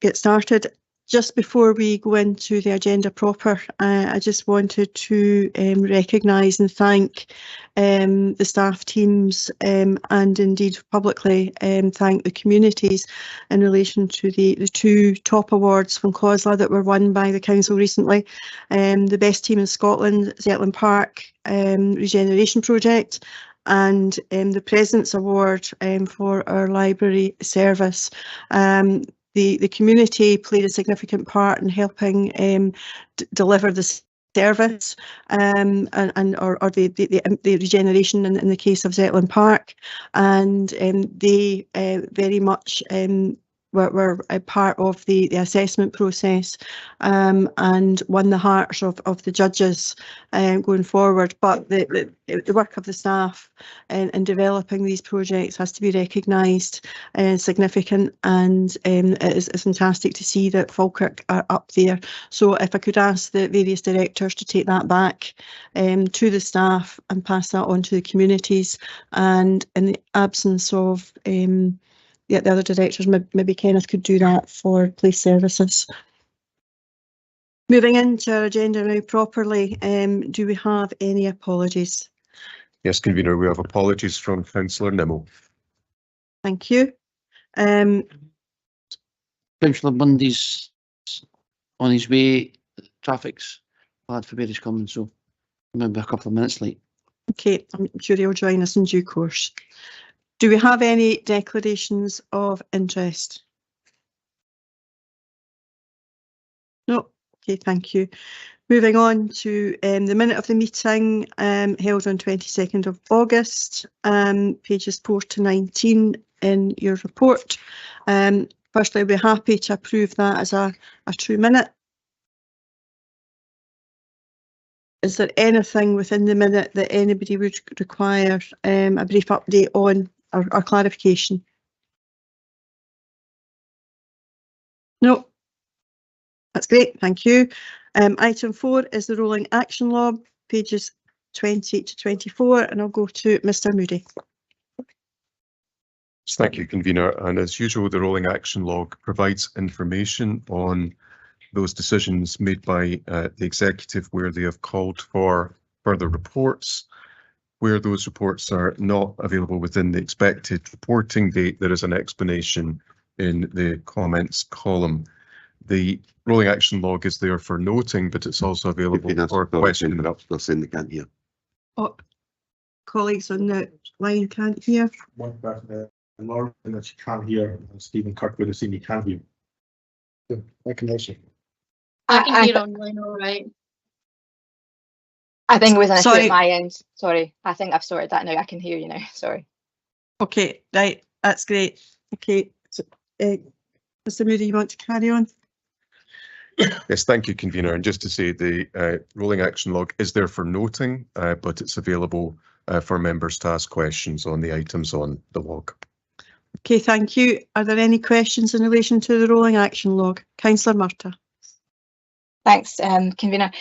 get started. Just before we go into the agenda proper, I just wanted to recognise and thank the staff teams and indeed publicly thank the communities in relation to the two top awards from COSLA that were won by the council recently. The best team in Scotland, Zetland Park Regeneration Project, and the President's Award for our library service. The community played a significant part in helping deliver the service or the regeneration in the case of Zetland Park, and they very much were a part of the assessment process and won the hearts of the judges going forward. But the work of the staff in developing these projects has to be recognised and significant, and it's fantastic to see that Falkirk are up there. So if I could ask the various directors to take that back to the staff and pass that on to the communities, and in the absence of the other directors, maybe Kenneth could do that for police services. Moving into our agenda now properly, do we have any apologies? Yes, Convener, we have apologies from Councillor Nimmo. Thank you. Councillor Bundy's on his way. Traffic's bad for where he's coming, so maybe a couple of minutes late. Okay, I'm sure he'll join us in due course. Do we have any declarations of interest? No. Okay, thank you. Moving on to the minute of the meeting held on 22nd of August, pages 4 to 19 in your report. Firstly, I'll be happy to approve that as a true minute. Is there anything within the minute that anybody would require a brief update on or clarification? No. That's great, thank you. Item 4 is the rolling action log, pages 20 to 24, and I'll go to Mr. Moody. Thank you, Convener. And as usual, the rolling action log provides information on those decisions made by the executive where they have called for further reports. Where those reports are not available within the expected reporting date, there is an explanation in the comments column. The rolling action log is there for noting, but it's also available for questions. They can't hear. Oh, colleagues on the line can't hear. One person and Lauren that she can't hear, and Stephen Kirkwood has seen he can hear. Yeah, I can also. I can hear online all right. I think it was an issue at my end. Sorry, I think I've sorted that now. I can hear you now. Sorry. Okay, right, that's great. Okay, so, Mr. Moody, you want to carry on? Yes, thank you, Convener. And just to say, the rolling action log is there for noting, but it's available for members to ask questions on the items on the log. Okay, thank you. Are there any questions in relation to the rolling action log? Councillor Murtagh. Thanks, Convener.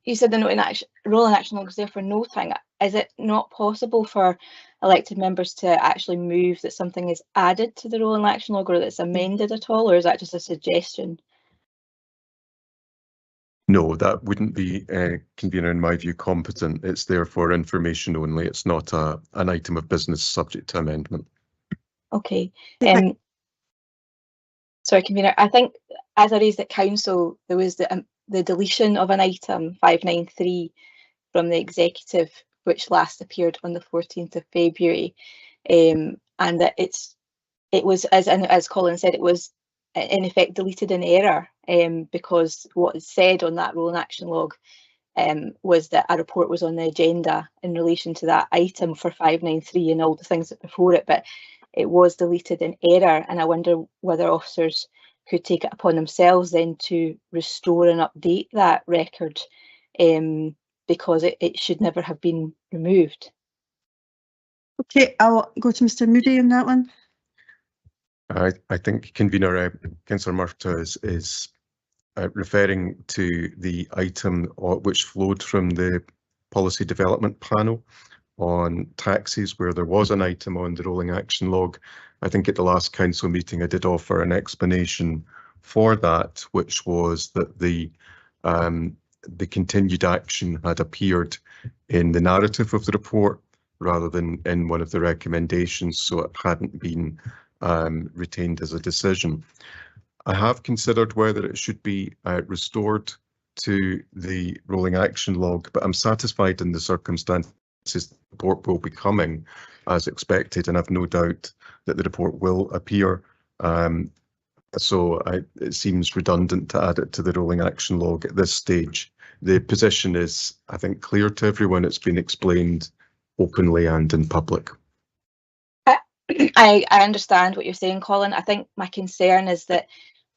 You said the rolling action log is there for noting. Is it not possible for elected members to actually move that something is added to the rolling action log or that it's amended at all, or is that just a suggestion? No, that wouldn't be, Convener, in my view, competent. It's there for information only. It's not an item of business subject to amendment. Okay. Sorry, Convener. I think as I raised at council, there was the deletion of an item 593 from the executive, which last appeared on the 14th of February, and that it was, as Colin said, it was in effect deleted in error, because what is said on that rolling action log was that a report was on the agenda in relation to that item for 593 and all the things before it, but it was deleted in error, and I wonder whether officers could take it upon themselves then to restore and update that record, because it should never have been removed. Okay, I'll go to Mr. Moody on that one. I think, Convener, Councillor Murtagh is referring to the item which flowed from the policy development panel on taxis, where there was an item on the rolling action log. I think at the last council meeting I did offer an explanation for that, which was that the continued action had appeared in the narrative of the report rather than in one of the recommendations, so it hadn't been retained as a decision. I have considered whether it should be restored to the rolling action log, but I'm satisfied in the circumstances the report will be coming as expected, and I've no doubt that the report will appear. So it seems redundant to add it to the rolling action log at this stage. The position is, I think, clear to everyone. It's been explained openly and in public. I understand what you're saying, Colin. I think my concern is that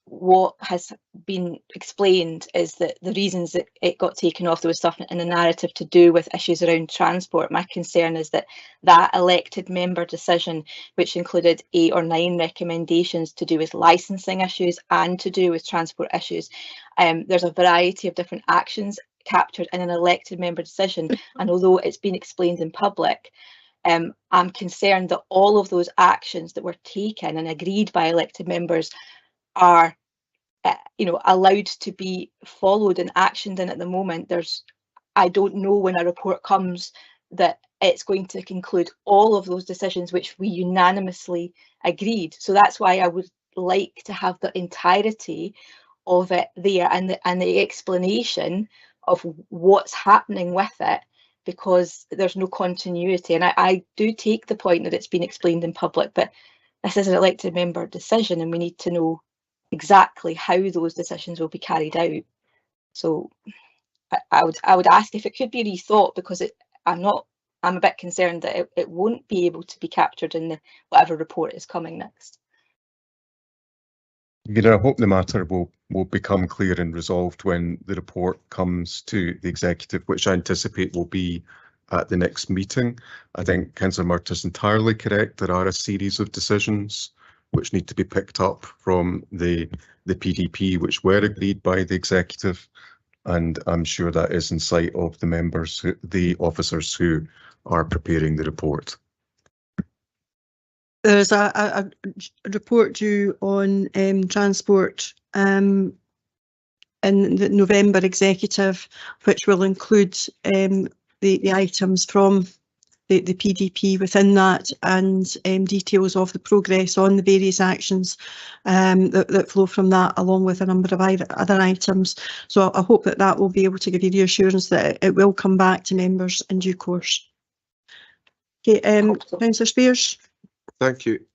what has been explained is that the reasons that it got taken off, there was stuff in the narrative to do with issues around transport. My concern is that that elected member decision, which included 8 or 9 recommendations to do with licensing issues and to do with transport issues, there's a variety of different actions captured in an elected member decision, and although it's been explained in public, I'm concerned that all of those actions that were taken and agreed by elected members are allowed to be followed and actioned. And at the moment, I don't know when a report comes that it's going to conclude all of those decisions which we unanimously agreed. So that's why I would like to have the entirety of it there and the explanation of what's happening with it, because there's no continuity. And I do take the point that it's been explained in public, but this is an elected member decision and we need to know exactly how those decisions will be carried out. So I would ask if it could be rethought, because I'm a bit concerned that it won't be able to be captured in whatever report is coming next. I hope the matter will become clear and resolved when the report comes to the executive, which I anticipate will be at the next meeting. I think Councillor Murtagh is entirely correct. There are a series of decisions which need to be picked up from the PDP, which were agreed by the executive, and I'm sure that is in sight of the members, the officers who are preparing the report. There's a report due on transport in the November executive, which will include the items from the PDP within that, and details of the progress on the various actions that flow from that, along with a number of other items. So I hope that will be able to give you the assurance that it will come back to members in due course. Okay, Councillor Spears. Thank you.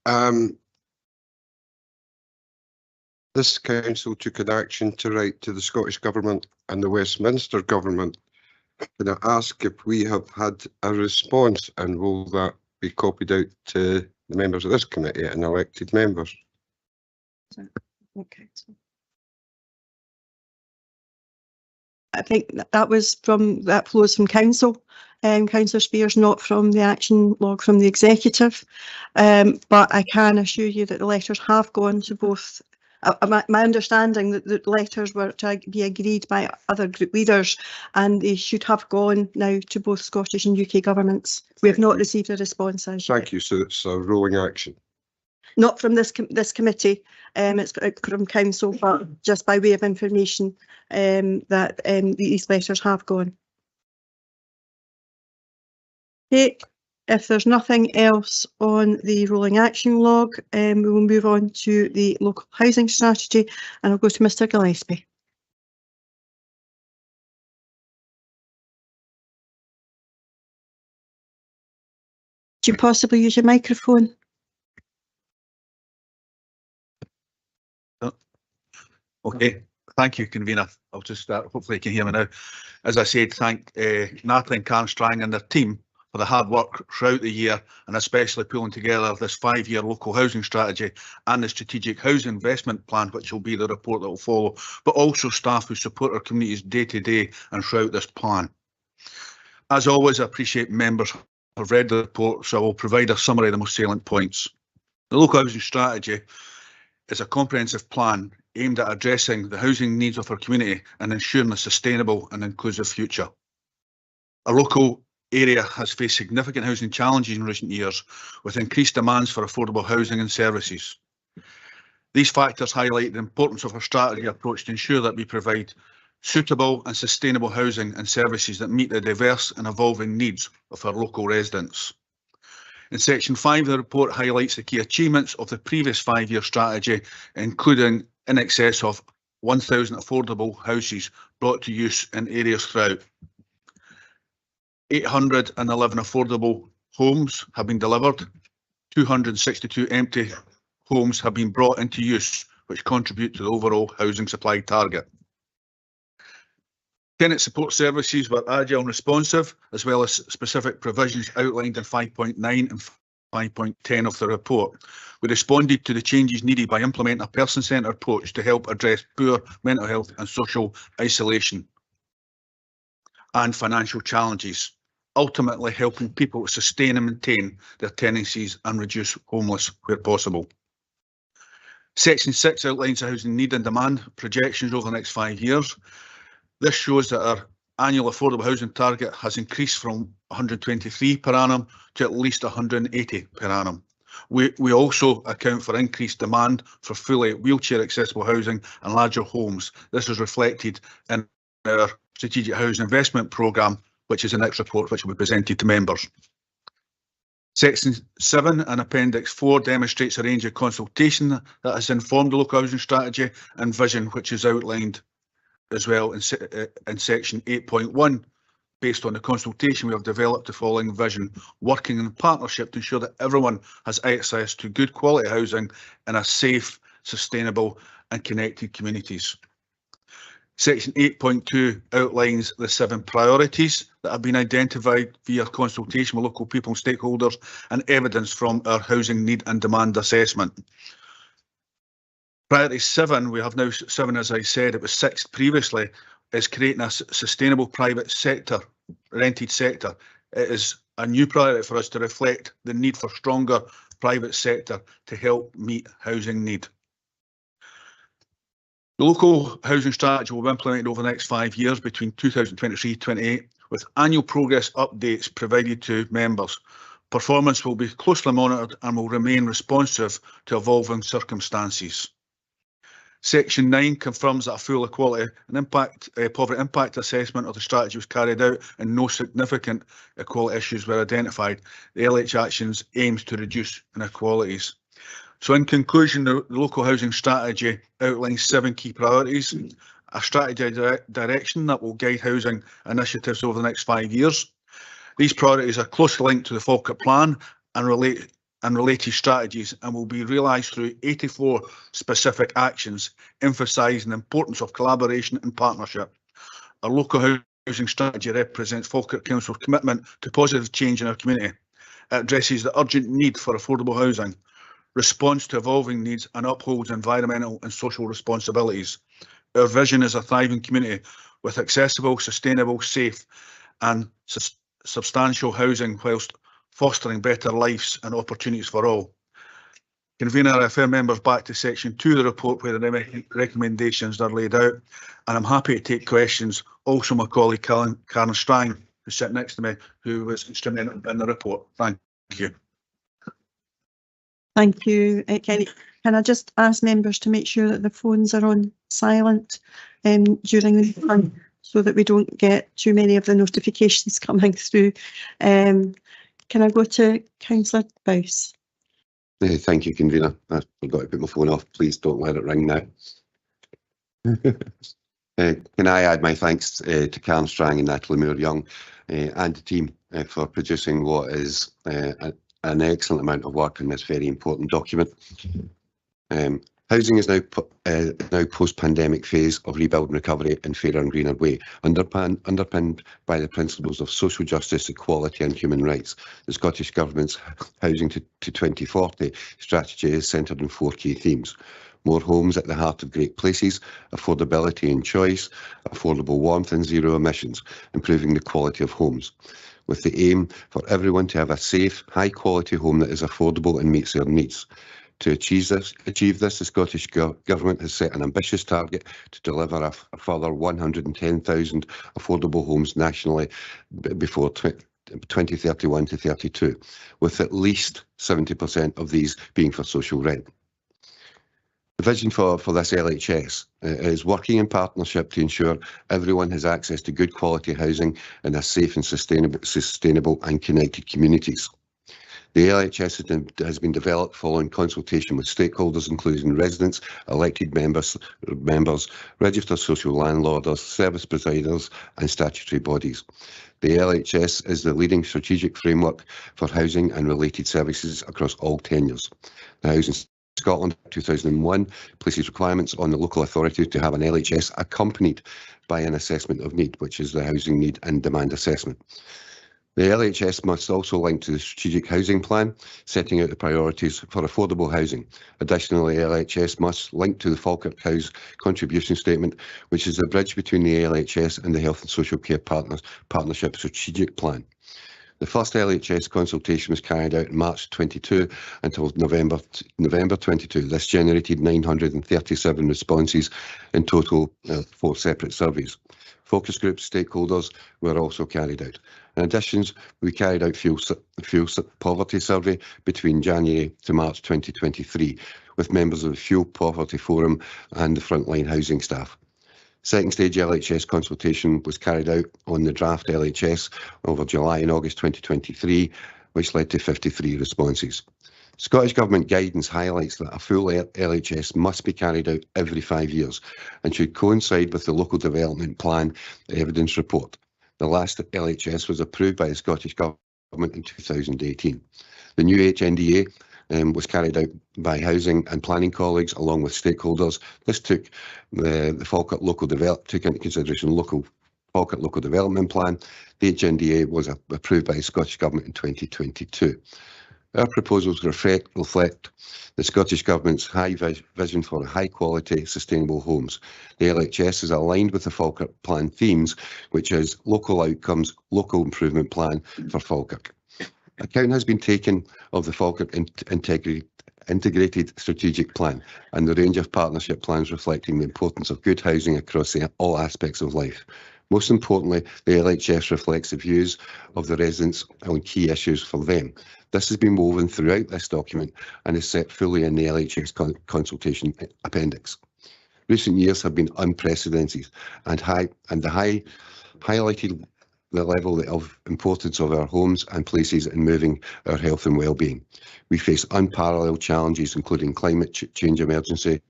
This council took an action to write to the Scottish Government and the Westminster Government. Can I ask if we have had a response, and will that be copied out to the members of this committee and elected members? Okay. I think that flows from council, Councillor Spears, not from the action log from the executive. But I can assure you that the letters have gone to both. My understanding that the letters were to be agreed by other group leaders, and they should have gone now to both Scottish and UK governments. We have not received a response as yet. Thank you. So it's a rolling action. Not from this committee, it's from council, but just by way of information that these letters have gone. Okay, if there's nothing else on the rolling action log, we will move on to the local housing strategy, and I'll go to Mr Gillespie. Do you possibly use your microphone? Okay, thank you, convener. I'll just start. Hopefully you can hear me now. As I said, thank Natalie and Karen Strang and their team for the hard work throughout the year, and especially pulling together this 5-year local housing strategy and the strategic housing investment plan, which will be the report that will follow, but also staff who support our communities day to day and throughout this plan. As always, I appreciate members have read the report, so I will provide a summary of the most salient points. The local housing strategy is a comprehensive plan aimed at addressing the housing needs of our community and ensuring a sustainable and inclusive future. Our local area has faced significant housing challenges in recent years, with increased demands for affordable housing and services. These factors highlight the importance of our strategy approach to ensure that we provide suitable and sustainable housing and services that meet the diverse and evolving needs of our local residents. In section 5, the report highlights the key achievements of the previous 5-year strategy, including in excess of 1,000 affordable houses brought to use in areas throughout. 811 affordable homes have been delivered. 262 empty homes have been brought into use, which contribute to the overall housing supply target. Tenant support services were agile and responsive, as well as specific provisions outlined in 5.9 and 5.10 of the report. We responded to the changes needed by implementing a person-centred approach to help address poor mental health and social isolation and financial challenges, ultimately helping people sustain and maintain their tenancies and reduce homeless where possible. Section 6 outlines the housing need and demand projections over the next 5 years. This shows that our annual affordable housing target has increased from 123 per annum to at least 180 per annum. We also account for increased demand for fully wheelchair accessible housing and larger homes. This is reflected in our Strategic Housing Investment Programme, which is the next report which will be presented to members. Section 7 and Appendix 4 demonstrates a range of consultation that has informed the local housing strategy and vision, which is outlined as well in section 8.1. Based on the consultation, we have developed the following vision, working in partnership to ensure that everyone has access to good quality housing in a safe, sustainable and connected communities. Section 8.2 outlines the 7 priorities that have been identified via consultation with local people and stakeholders and evidence from our housing need and demand assessment. Priority 7, we have now 7, as I said, it was 6 previously, is creating a sustainable private sector, rented sector. It is a new priority for us to reflect the need for stronger private sector to help meet housing need. The local housing strategy will be implemented over the next 5 years between 2023-28, with annual progress updates provided to members. Performance will be closely monitored and will remain responsive to evolving circumstances. Section 9 confirms that a full equality and poverty impact assessment of the strategy was carried out and no significant equality issues were identified. The LH Actions aims to reduce inequalities. So in conclusion, the local housing strategy outlines 7 key priorities, a strategy direction that will guide housing initiatives over the next 5 years. These priorities are closely linked to the Falkirk Plan and related strategies and will be realised through 84 specific actions, emphasising the importance of collaboration and partnership. Our local housing strategy represents Falkirk Council's commitment to positive change in our community. It addresses the urgent need for affordable housing, responds to evolving needs and upholds environmental and social responsibilities. Our vision is a thriving community with accessible, sustainable, safe and substantial housing whilst fostering better lives and opportunities for all. Convener, I refer members back to section 2 of the report where the recommendations are laid out, and I'm happy to take questions. Also my colleague Karen Strang, who's sitting next to me, who was instrumental in the report. Thank you. Thank you, Kenny. Can I just ask members to make sure that the phones are on silent during the meeting so that we don't get too many of the notifications coming through. Can I go to Councillor Bowes? Thank you, Convener. I forgot to put my phone off. Please don't let it ring now. Can I add my thanks to Karen Strang and Natalie Moore-Young and the team for producing what is an excellent amount of work in this very important document. Housing is now post-pandemic phase of rebuild and recovery in fairer and greener way, underpinned by the principles of social justice, equality and human rights. The Scottish Government's Housing to 2040 strategy is centred on 4 key themes. More homes at the heart of great places, affordability and choice, affordable warmth and zero emissions, improving the quality of homes, with the aim for everyone to have a safe, high-quality home that is affordable and meets their needs. To achieve this, the Scottish Government has set an ambitious target to deliver a further 110,000 affordable homes nationally before 2031 to 32, with at least 70% of these being for social rent. The vision for this LHS is working in partnership to ensure everyone has access to good quality housing in a safe and sustainable and connected communities. The LHS has been developed following consultation with stakeholders, including residents, elected members, registered social landlords, service providers and statutory bodies. The LHS is the leading strategic framework for housing and related services across all tenures. The Housing Scotland 2001 places requirements on the local authority to have an LHS accompanied by an assessment of need, which is the housing need and demand assessment. The LHS must also link to the strategic housing plan, setting out the priorities for affordable housing. Additionally, LHS must link to the Falkirk House contribution statement, which is the bridge between the LHS and the Health and Social Care Partnership strategic plan. The first LHS consultation was carried out in March 22 until November 22. This generated 937 responses in total, 4 separate surveys. Focus groups, stakeholders were also carried out. In addition, we carried out fuel poverty survey between January to March 2023 with members of the Fuel Poverty Forum and the frontline housing staff. Second stage LHS consultation was carried out on the draft LHS over July and August 2023, which led to 53 responses. Scottish Government guidance highlights that a full LHS must be carried out every 5 years and should coincide with the Local Development Plan Evidence Report. The last LHS was approved by the Scottish Government in 2018. The new HNDA was carried out by housing and planning colleagues along with stakeholders. This took the Falkirk took into consideration Falkirk Local Development Plan. The HNDA was approved by the Scottish Government in 2022. Our proposals reflect the Scottish Government's high vision for high quality, sustainable homes. The LHS is aligned with the Falkirk Plan themes, which is local outcomes, local improvement plan for Falkirk. Account has been taken of the Falkirk Integrated Strategic Plan and the range of partnership plans reflecting the importance of good housing across all aspects of life. Most importantly, the LHS reflects the views of the residents on key issues for them. This has been woven throughout this document and is set fully in the LHS consultation appendix. Recent years have been unprecedented and highlighted the level of importance of our homes and places in moving our health and well-being. We face unparalleled challenges, including climate change emergency,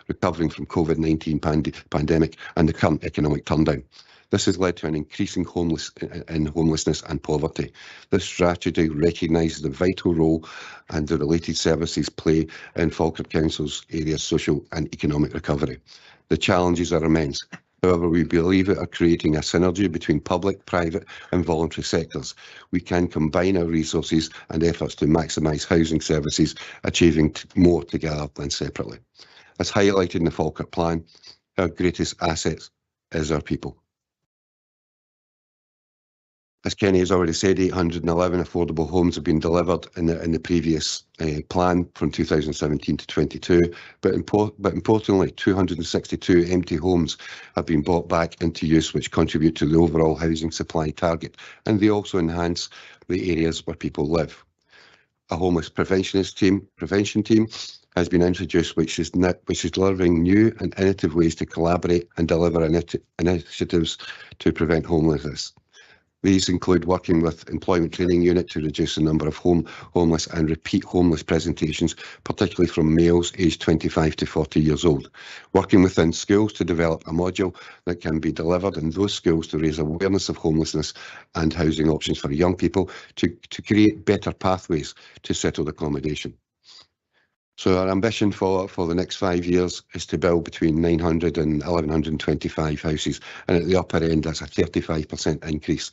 recovering from COVID-19 pandemic and the current economic turndown. This has led to an increasing homelessness and poverty. This strategy recognises the vital role and the related services play in Falkirk Council's area's social and economic recovery. The challenges are immense. However, we believe it are creating a synergy between public, private and voluntary sectors. We can combine our resources and efforts to maximise housing services, achieving more together than separately. As highlighted in the Falkirk Plan, our greatest assets is our people. As Kenny has already said, 811 affordable homes have been delivered in the previous plan from 2017 to 22, but importantly 262 empty homes have been brought back into use, which contribute to the overall housing supply target, and they also enhance the areas where people live. A homeless prevention team has been introduced, which is delivering new and innovative ways to collaborate and deliver initiatives to prevent homelessness. These include working with Employment Training Unit to reduce the number of homeless and repeat homeless presentations, particularly from males aged 25 to 40 years old. Working within schools to develop a module that can be delivered in those schools to raise awareness of homelessness and housing options for young people to create better pathways to settled accommodation. So our ambition for the next 5 years is to build between 900 and 1125 houses, and at the upper end that's a 35% increase.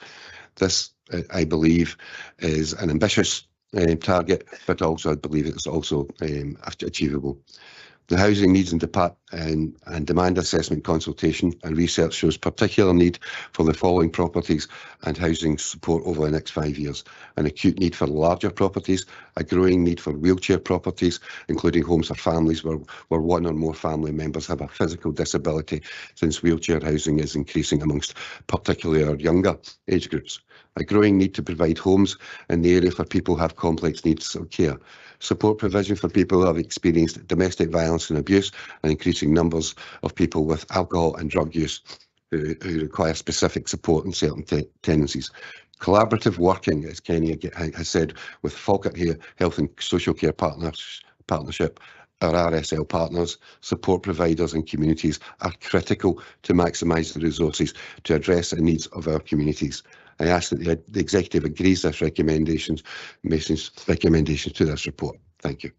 This, I believe, is an ambitious target, but also I believe it's also achievable. The housing needs and demand assessment consultation and research shows particular need for the following properties and housing support over the next 5 years. An acute need for larger properties, a growing need for wheelchair properties, including homes for families where one or more family members have a physical disability, since wheelchair housing is increasing amongst particularly our younger age groups. a growing need to provide homes in the area for people who have complex needs of care, support provision for people who have experienced domestic violence and abuse, and increasing numbers of people with alcohol and drug use who require specific support and certain tendencies. Collaborative working, as Kenny has said, with Falkirk Here Health and Social Care Partnership, our RSL partners, support providers and communities are critical to maximise the resources to address the needs of our communities. I ask that the Executive agrees this recommendations to this report. Thank you.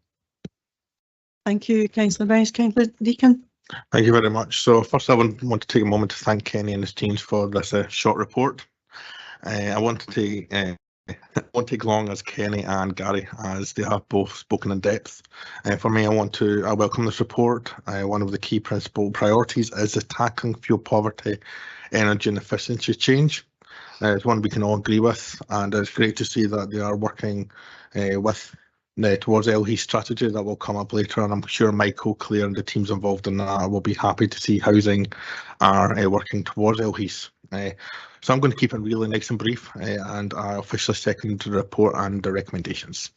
Thank you, Councillor Bryce. Councillor Deacon. Thank you very much. So first I want to take a moment to thank Kenny and his teams for this short report. I won't take long as Kenny and Gary, as they have both spoken in depth. For me, I welcome this report. One of the key principal priorities is tackling fuel poverty, energy and efficiency change. It's one we can all agree with, and it's great to see that they are working towards LHEAS strategy that will come up later, and I'm sure Michael, Claire and the teams involved in that will be happy to see housing are working towards LHEAS. So I'm going to keep it really nice and brief, and I officially second the report and the recommendations.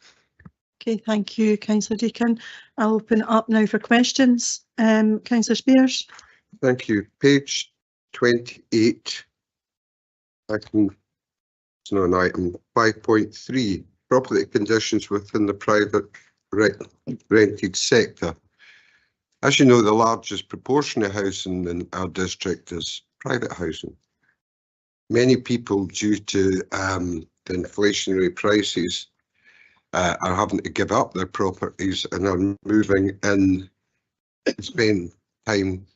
Okay, thank you, Councillor Deacon. I'll open it up now for questions. Councillor Spears. Thank you. Page 28. It's not an item. 5.3. Property conditions within the private rented sector. As you know, the largest proportion of housing in our district is private housing. Many people, due to the inflationary prices, are having to give up their properties and are moving in and spend time,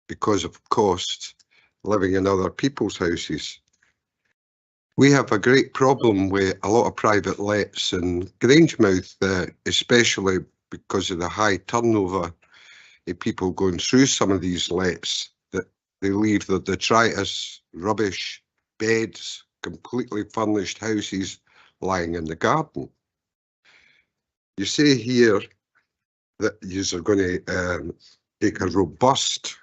because of cost, living in other people's houses. We have a great problem with a lot of private lets in Grangemouth, especially because of the high turnover of people going through some of these lets, that they leave the detritus, rubbish, beds, completely furnished houses lying in the garden. You say here that you are going to take a robust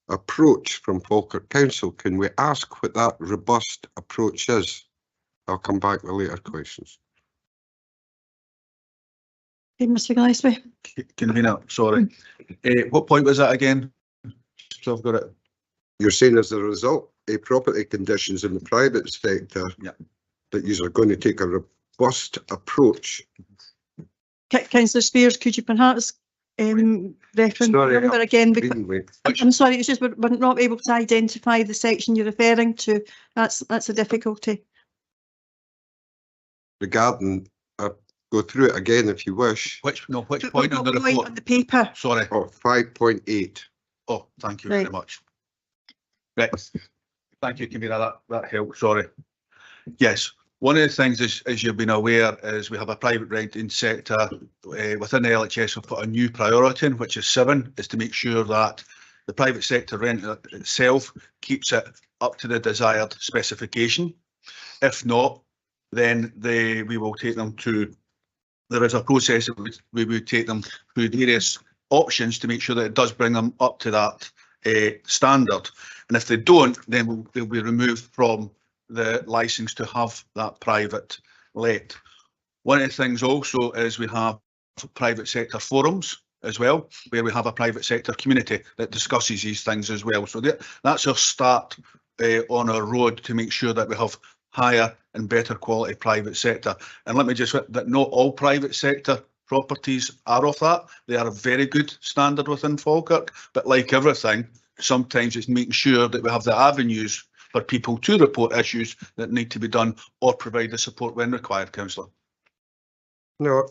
approach from Falkirk Council. Can we ask what that robust approach is? I'll come back with later questions. Okay, Mr. Gillespie. Convener, sorry. What point was that again? So I've got it. You're saying as a result of property conditions in the private sector, that you are going to take a robust approach. Councillor Spears, could you perhaps reference number again? Because I'm sorry, it's just we're not able to identify the section you're referring to. That's a difficulty. Regarding, go through it again if you wish. Which point on the report? On the paper. Sorry. Oh, 5.8. Oh, thank you very much. Right. Thank you, Convener. That helps. Sorry. Yes. One of the things, as you've been aware, is we have a private renting sector within the LHS. We've put a new priority in, which is 7, is to make sure that the private sector rent itself keeps it up to the desired specification. If not, then we will take them to, there is a process that we would take them through various options to make sure that it does bring them up to that standard. And if they don't, then they'll be removed from the licence to have that private let. One of the things also is we have private sector forums as well, where we have a private sector community that discusses these things as well. So that's our start on our road to make sure that we have higher and better quality private sector. And let me just say that not all private sector properties are of that. They are a very good standard within Falkirk, but like everything, sometimes it's making sure that we have the avenues for people to report issues that need to be done or provide the support when required, Councillor. No,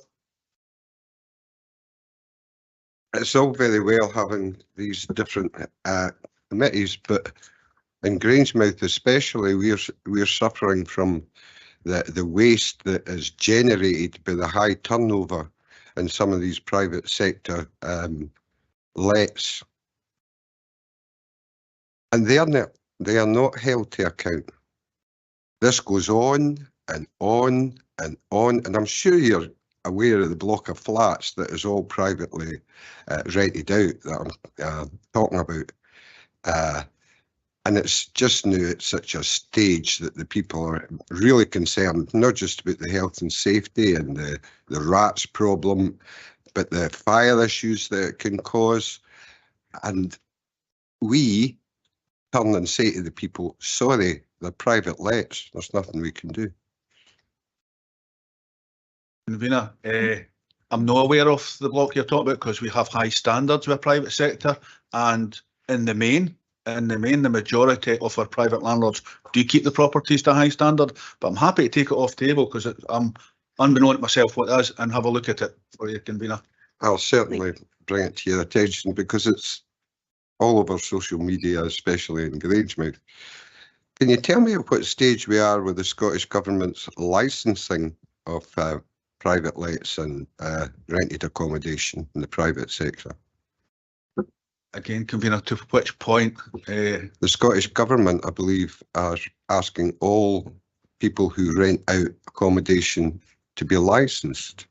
it's all very well having these different committees, but in Grangemouth especially, we're suffering from the waste that is generated by the high turnover in some of these private sector lets, and they are not held to account. This goes on and on and on, and I'm sure you're aware of the block of flats that is all privately rented out that I'm talking about. And it's just now at such a stage that the people are really concerned, not just about the health and safety and the rats problem, but the fire issues that it can cause. And we turn and say to the people, sorry, they're private lets, there's nothing we can do. Convener, I'm not aware of the block you're talking about because we have high standards with private sector, and in the main, the majority of our private landlords do keep the properties to high standard. But I'm happy to take it off table because I'm unbeknown to myself what it is and have a look at it for you, Convener. I'll certainly bring it to your attention because it's all over social media, especially in Grangemouth. Can you tell me at what stage we are with the Scottish Government's licensing of private lets and rented accommodation in the private sector? Again, Convener, to which point? The Scottish Government, I believe, are asking all people who rent out accommodation to be licensed.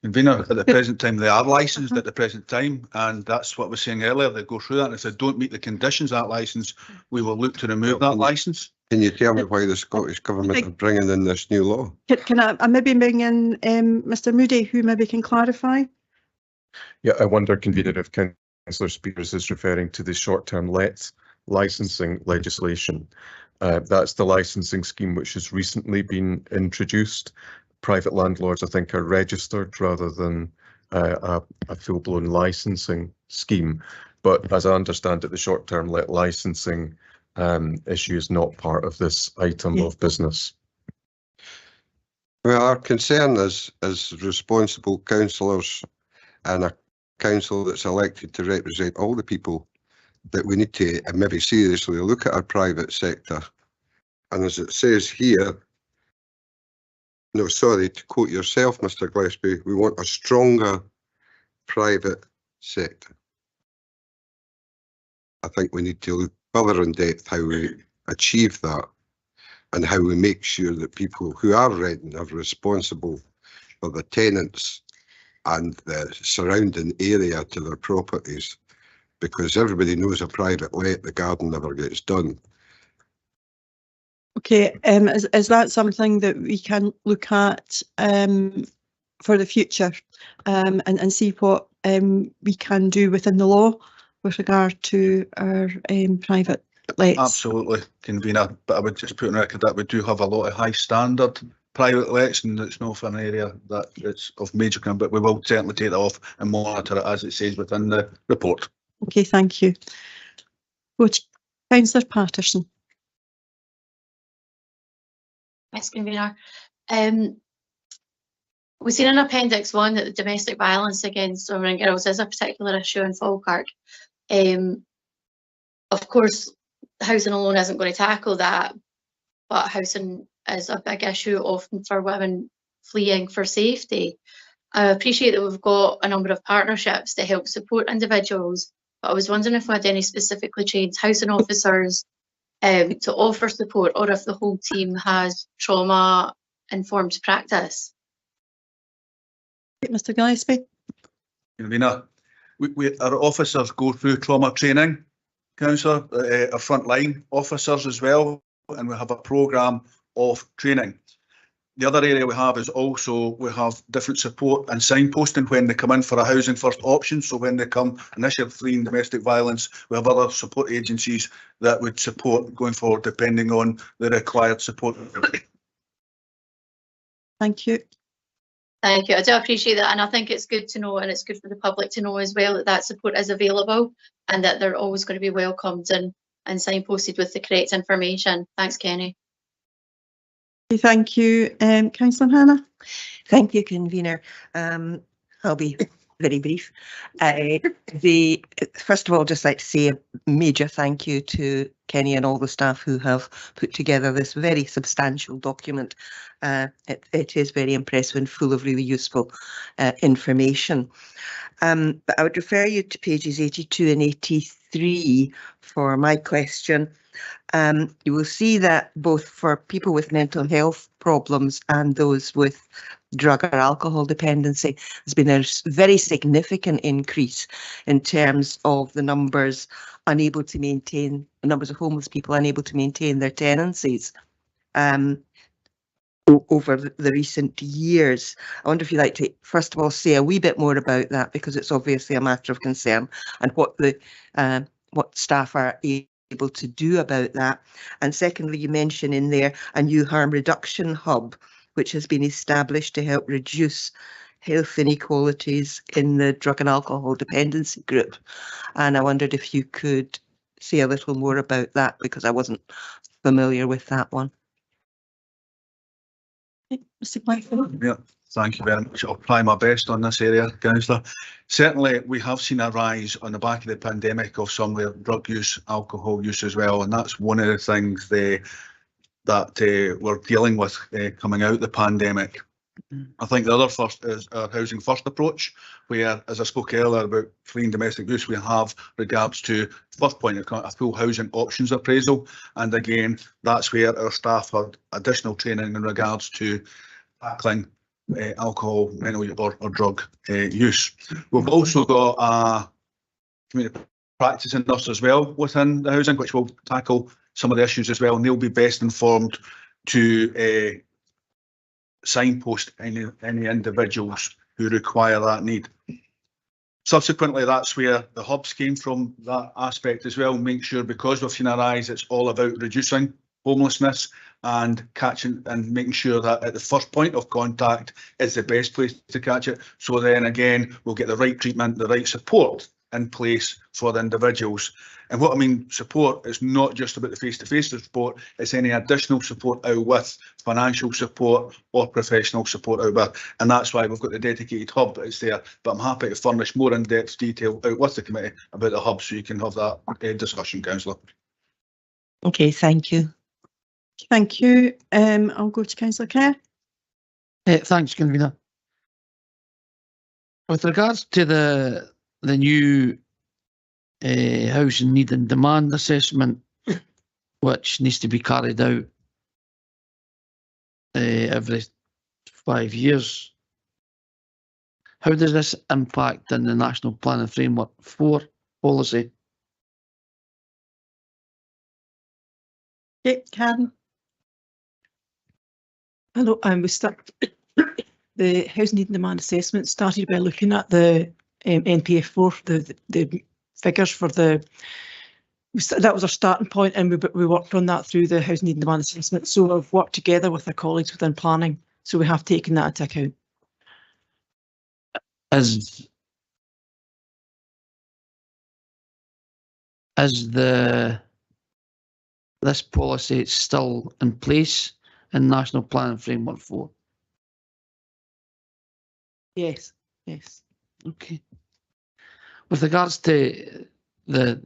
Convener, at the present time, they are licensed at the present time, and that's what I was saying earlier. They go through that, and if they don't meet the conditions of that licence, we will look to remove that licence. Can you tell me why the Scottish Government are bringing in this new law? Can I maybe bring in Mr Moody, who maybe can clarify? Yeah, I wonder, Convener, if Councillor Spears is referring to the short-term let licensing legislation. That's the licensing scheme which has recently been introduced. Private landlords, I think, are registered rather than a full-blown licensing scheme. But as I understand it, the short-term let licensing issue is not part of this item of business. Well, our concern as responsible councillors and a council that's elected to represent all the people, that we need to maybe seriously look at our private sector. And as it says here, no, sorry, to quote yourself, Mr Gillespie, we want a stronger private sector. I think we need to look further in depth how we achieve that and how we make sure that people who are renting are responsible for the tenants and the surrounding area to their properties, because everybody knows a private let, the garden never gets done. Okay, is that something that we can look at for the future and see what we can do within the law with regard to our private lets? Absolutely, Convener, but I would just put on record that we do have a lot of high standard private lets, and it's not for an area that it's of major concern, but we will certainly take that off and monitor it as it says within the report. Okay, thank you. Councillor Patterson. Ms Convener, we've seen in Appendix 1 that the domestic violence against women and girls is a particular issue in Falkirk. Of course, housing alone isn't going to tackle that, but housing is a big issue often for women fleeing for safety. I appreciate that we've got a number of partnerships to help support individuals, but I was wondering if we had any specifically trained housing officers to offer support, or if the whole team has trauma-informed practice. Mr Gillespie. Convener, our officers go through trauma training, Councillor, our frontline officers as well, and we have a programme of training. The other area we have is also we have different support and signposting when they come in for a housing first option. So when they come initially fleeing domestic violence, we have other support agencies that would support going forward depending on the required support. Thank you. Thank you. I do appreciate that, and I think it's good to know, and it's good for the public to know as well, that that support is available and that they're always going to be welcomed and signposted with the correct information. Thanks, Kenny. Thank you. Councillor Hannah. Thank you, Convener. I'll be very brief. First of all, just like to say a major thank you to Kenny and all the staff who have put together this very substantial document. It is very impressive and full of really useful information. But I would refer you to pages 82 and 83 for my question. You will see that both for people with mental health problems and those with drug or alcohol dependency. There's been a very significant increase in terms of the numbers unable to maintain, the numbers of homeless people unable to maintain their tenancies over the recent years. I wonder if you'd like to, first of all, say a wee bit more about that, because it's obviously a matter of concern, and what the what staff are able to do about that. And secondly, you mention in there a new harm reduction hub, which has been established to help reduce health inequalities in the drug and alcohol dependency group. And I wondered if you could say a little more about that, because I wasn't familiar with that one. Mr. Blackford. Yeah, thank you very much. I'll try my best on this area, Councillor. Certainly, we have seen a rise on the back of the pandemic of some drug use, alcohol use as well, and that's one of the things that we're dealing with coming out the pandemic. I think the other first is our housing first approach, where, as I spoke earlier about fleeing domestic abuse, we have regards to first point a full housing options appraisal, and again that's where our staff had additional training in regards to tackling alcohol, mental or drug use. We've also got a community practicing nurse as well within the housing, which will tackle some of the issues as well, and they'll be best informed to signpost any individuals who require that need. Subsequently, that's where the hubs came from, that aspect as well. Make sure, because we've seen a rise, it's all about reducing homelessness and catching and making sure that at the first point of contact is the best place to catch it. So then again, we'll get the right treatment, the right support in place for the individuals. And what I mean support is not just about the face-to-face support, it's any additional support out with financial support or professional support out with. And that's why we've got the dedicated hub that's there. But I'm happy to furnish more in-depth detail out with the committee about the hub, so you can have that discussion, Councillor. Okay, thank you. Thank you. I'll go to Councillor Kerr. Thanks, Convener. With regards to the new housing need and demand assessment, which needs to be carried out every 5 years, how does this impact on the National Planning Framework 4 policy? Okay, Karen. Hello, we start the housing need and demand assessment started by looking at the NPF4, the figures for that was our starting point, and we worked on that through the housing need and demand assessment. So we've worked together with our colleagues within planning, so we have taken that into account. Is this policy still in place in National Planning Framework 4? Yes, yes. Okay. With regards to I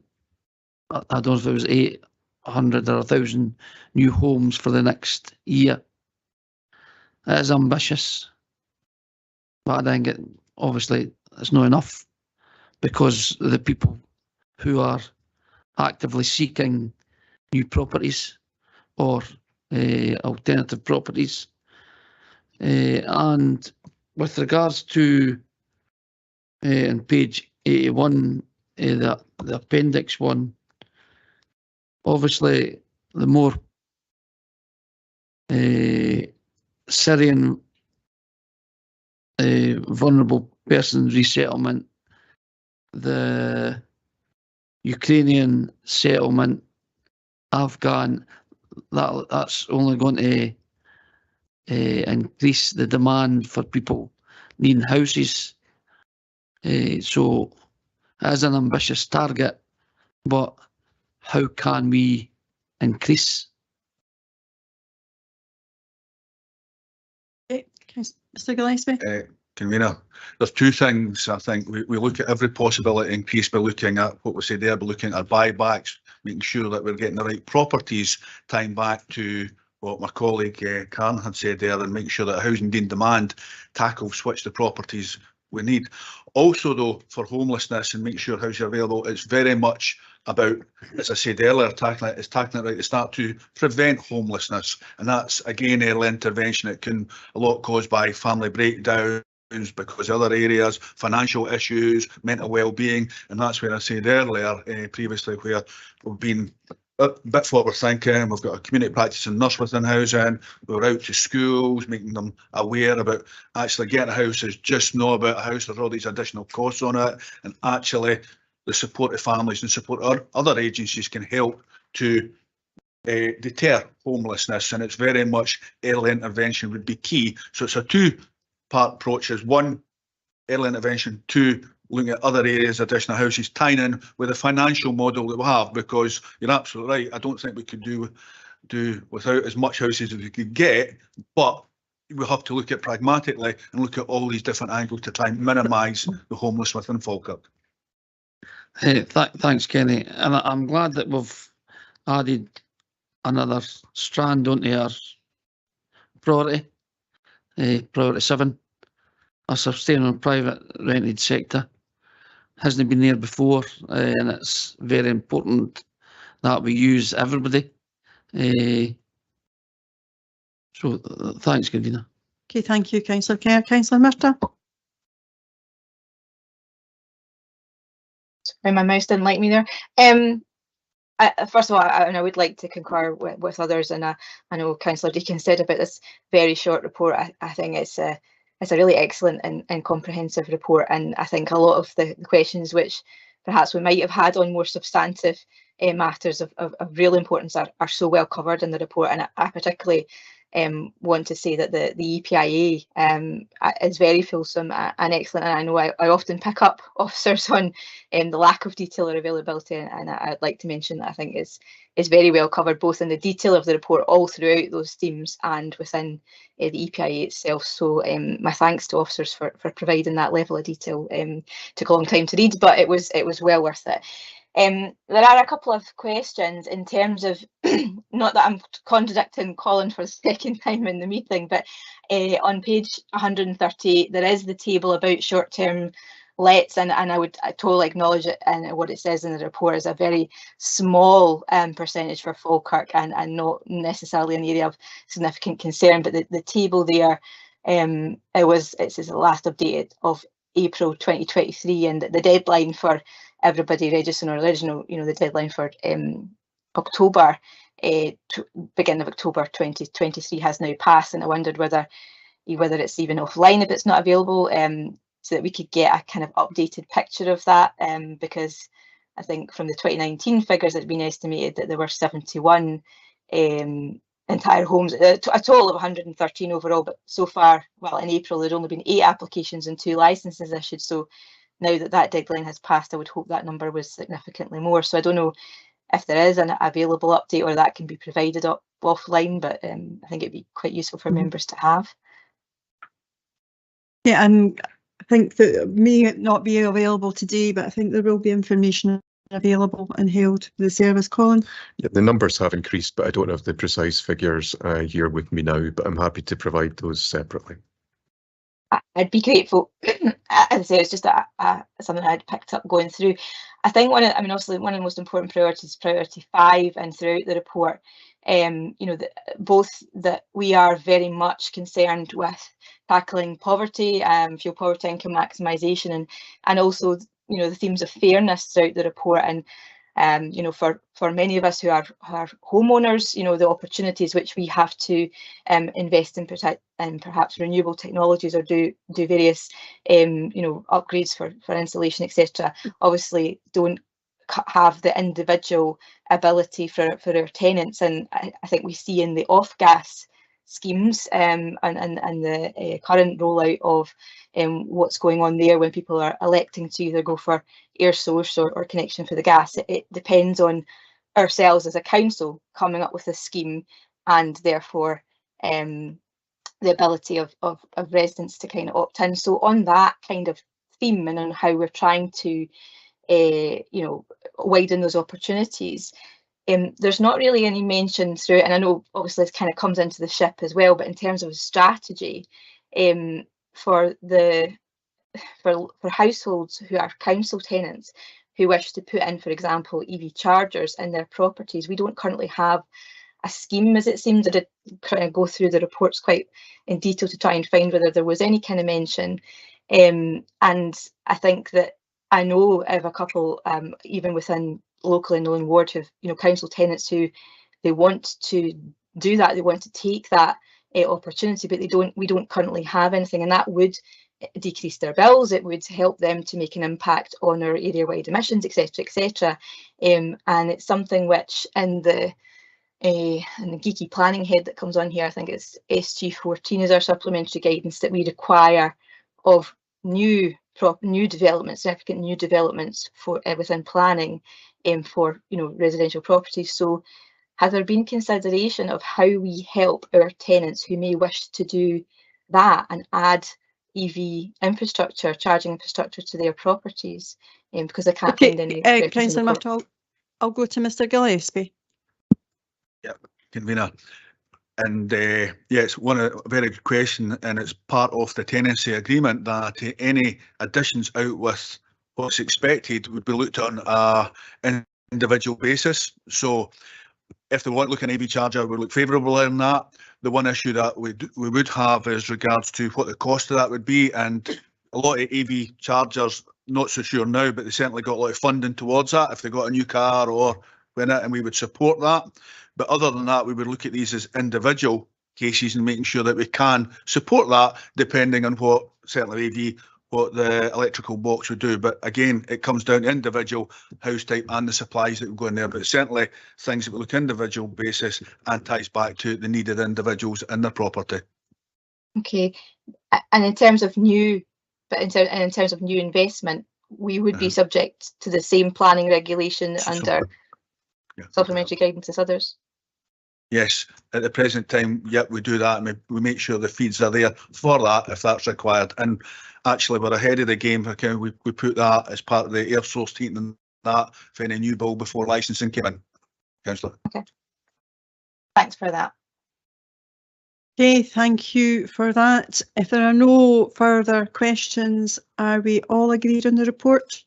don't know if it was 800 or 1,000 new homes for the next year. It is ambitious, but I think obviously it's not enough, because the people who are actively seeking new properties or alternative properties. And with regards to on page 81, the appendix 1, obviously the more Syrian vulnerable person resettlement, the Ukrainian settlement, Afghan, that's only going to increase the demand for people needing houses. So as an ambitious target, but how can we increase? Okay, Mr. Gillespie. Convener, there's two things. I think we look at every possibility increase by looking at what we say there, by looking at our buybacks, making sure that we're getting the right properties, tying back to what my colleague Karen had said there, and making sure that housing need demand tackles which the properties we need. Also though, for homelessness and making sure housing available, it's very much about, as I said earlier, tackling it right at the start to prevent homelessness. And that's, again, early intervention. It can a lot caused by family breakdowns, because other areas, financial issues, mental well-being, and that's where I said earlier, previously, where we've been a bit forward thinking. We've got a community practicing nurse within housing. We're out to schools, making them aware about actually getting a house is just not about a house. There's all these additional costs on it, and actually the support of families and support of other agencies can help to deter homelessness, and it's very much early intervention would be key. So it's a two-part approach. Is one, early intervention, two, looking at other areas, additional houses, tying in with the financial model that we have, because you're absolutely right. I don't think we could do without as much houses as we could get, but we have to look at pragmatically and look at all these different angles to try and minimise the homeless within Falkirk. Thanks, Kenny. And I'm glad that we've added another strand onto our priority, priority 7, a sustainable private rented sector. Hasn't been there before, and it's very important that we use everybody. So thanks, Convener. Okay, thank you, Councillor Kerr. Councillor Murtagh. Sorry, my mouse didn't like me there. First of all, I would like to concur with others, and I know Councillor Deacon said about this very short report. I think it's a really excellent and comprehensive report, and I think a lot of the questions which perhaps we might have had on more substantive matters of real importance are so well covered in the report. And I particularly want to say that the EPIA is very fulsome and excellent, and I know I often pick up officers on the lack of detail or availability, and I'd like to mention that I think is very well covered both in the detail of the report all throughout those themes and within the EPIA itself. So my thanks to officers for providing that level of detail. Took a long time to read, but it was well worth it. There are a couple of questions in terms of, not that I'm contradicting Colin for the second time in the meeting, but on page 130, there is the table about short-term lets, and I would totally acknowledge it, and what it says in the report is a very small percentage for Falkirk and not necessarily an area of significant concern. But the table there, it says the last updated of April 2023, and the deadline for everybody registering original, the deadline for October, beginning of October 2023 has now passed, and I wondered whether it's even offline if it's not available, so that we could get a kind of updated picture of that, because I think from the 2019 figures it had been estimated that there were 71 entire homes, a total of 113 overall, but so far, well, in April there'd only been 8 applications and 2 licenses issued. So now that deadline has passed, I would hope that number was significantly more. So I don't know if there is an available update or that can be provided offline, but I think it'd be quite useful for members to have. Yeah, and I think that it may not be available today, but I think there will be information available and held to the service. Colin? Yeah, the numbers have increased, but I don't have the precise figures here with me now, but I'm happy to provide those separately. I'd be grateful. As I say, it's just something I'd picked up going through. I think obviously one of the most important priorities is priority 5, and throughout the report, both that we are very much concerned with tackling poverty, fuel poverty, income maximisation, and also the themes of fairness throughout the report. And for many of us who are homeowners, the opportunities which we have to invest in perhaps renewable technologies or do various upgrades for insulation, etc., obviously don't have the individual ability for our tenants. And I think we see in the off-gas schemes and the current rollout of what's going on there when people are electing to either go for air source or connection for the gas. It depends on ourselves as a council coming up with a scheme, and therefore the ability of residents to kind of opt in. So on that kind of theme and on how we're trying to widen those opportunities, there's not really any mention through, and I know obviously this kind of comes into the SHIP as well, but in terms of a strategy for households who are council tenants, who wish to put in, for example, EV chargers in their properties. We don't currently have a scheme, as it seems. I did kind of go through the reports quite in detail to try and find whether there was any kind of mention. And I think that I know of a couple, even within local in Nolan Ward, who have, council tenants who they want to do that, they want to take that opportunity, but we don't currently have anything, and that would decrease their bills. It would help them to make an impact on our area-wide emissions, etc., etc. And it's something which in the geeky planning head that comes on here, I think it's SG14 is our supplementary guidance that we require of new developments, significant new developments for within planning for residential properties. So has there been consideration of how we help our tenants who may wish to do that and add EV infrastructure, charging infrastructure to their properties? Because I can't find any. Councillor Murtagh, I'll go to Mr Gillespie. Yeah, convener. And it's a very good question, and it's part of the tenancy agreement that any additions out with what's expected would be looked on an individual basis. So if they want to look at an EV charger, we look favourably on that. The one issue that we would have is regards to what the cost of that would be, and a lot of EV chargers, not so sure now, but they certainly got a lot of funding towards that if they got a new car or when it, and we would support that. But other than that, we would look at these as individual cases and making sure that we can support that depending on what certainly EV, what the electrical box would do. But again, it comes down to individual house type and the supplies that would go in there. But certainly things that we look individual basis and ties back to the needed individuals in their property. Okay, and in terms of new, in terms of new investment, we would be subject to the same planning regulation under supplementary guidance as others. Yes, at the present time, yep, we do that, and we make sure the feeds are there for that if that's required. And actually, we're ahead of the game. Okay, we put that as part of the air source heating and that for any new build before licensing came in. Councillor. Okay. Thanks for that. Okay, thank you for that. If there are no further questions, are we all agreed on the report?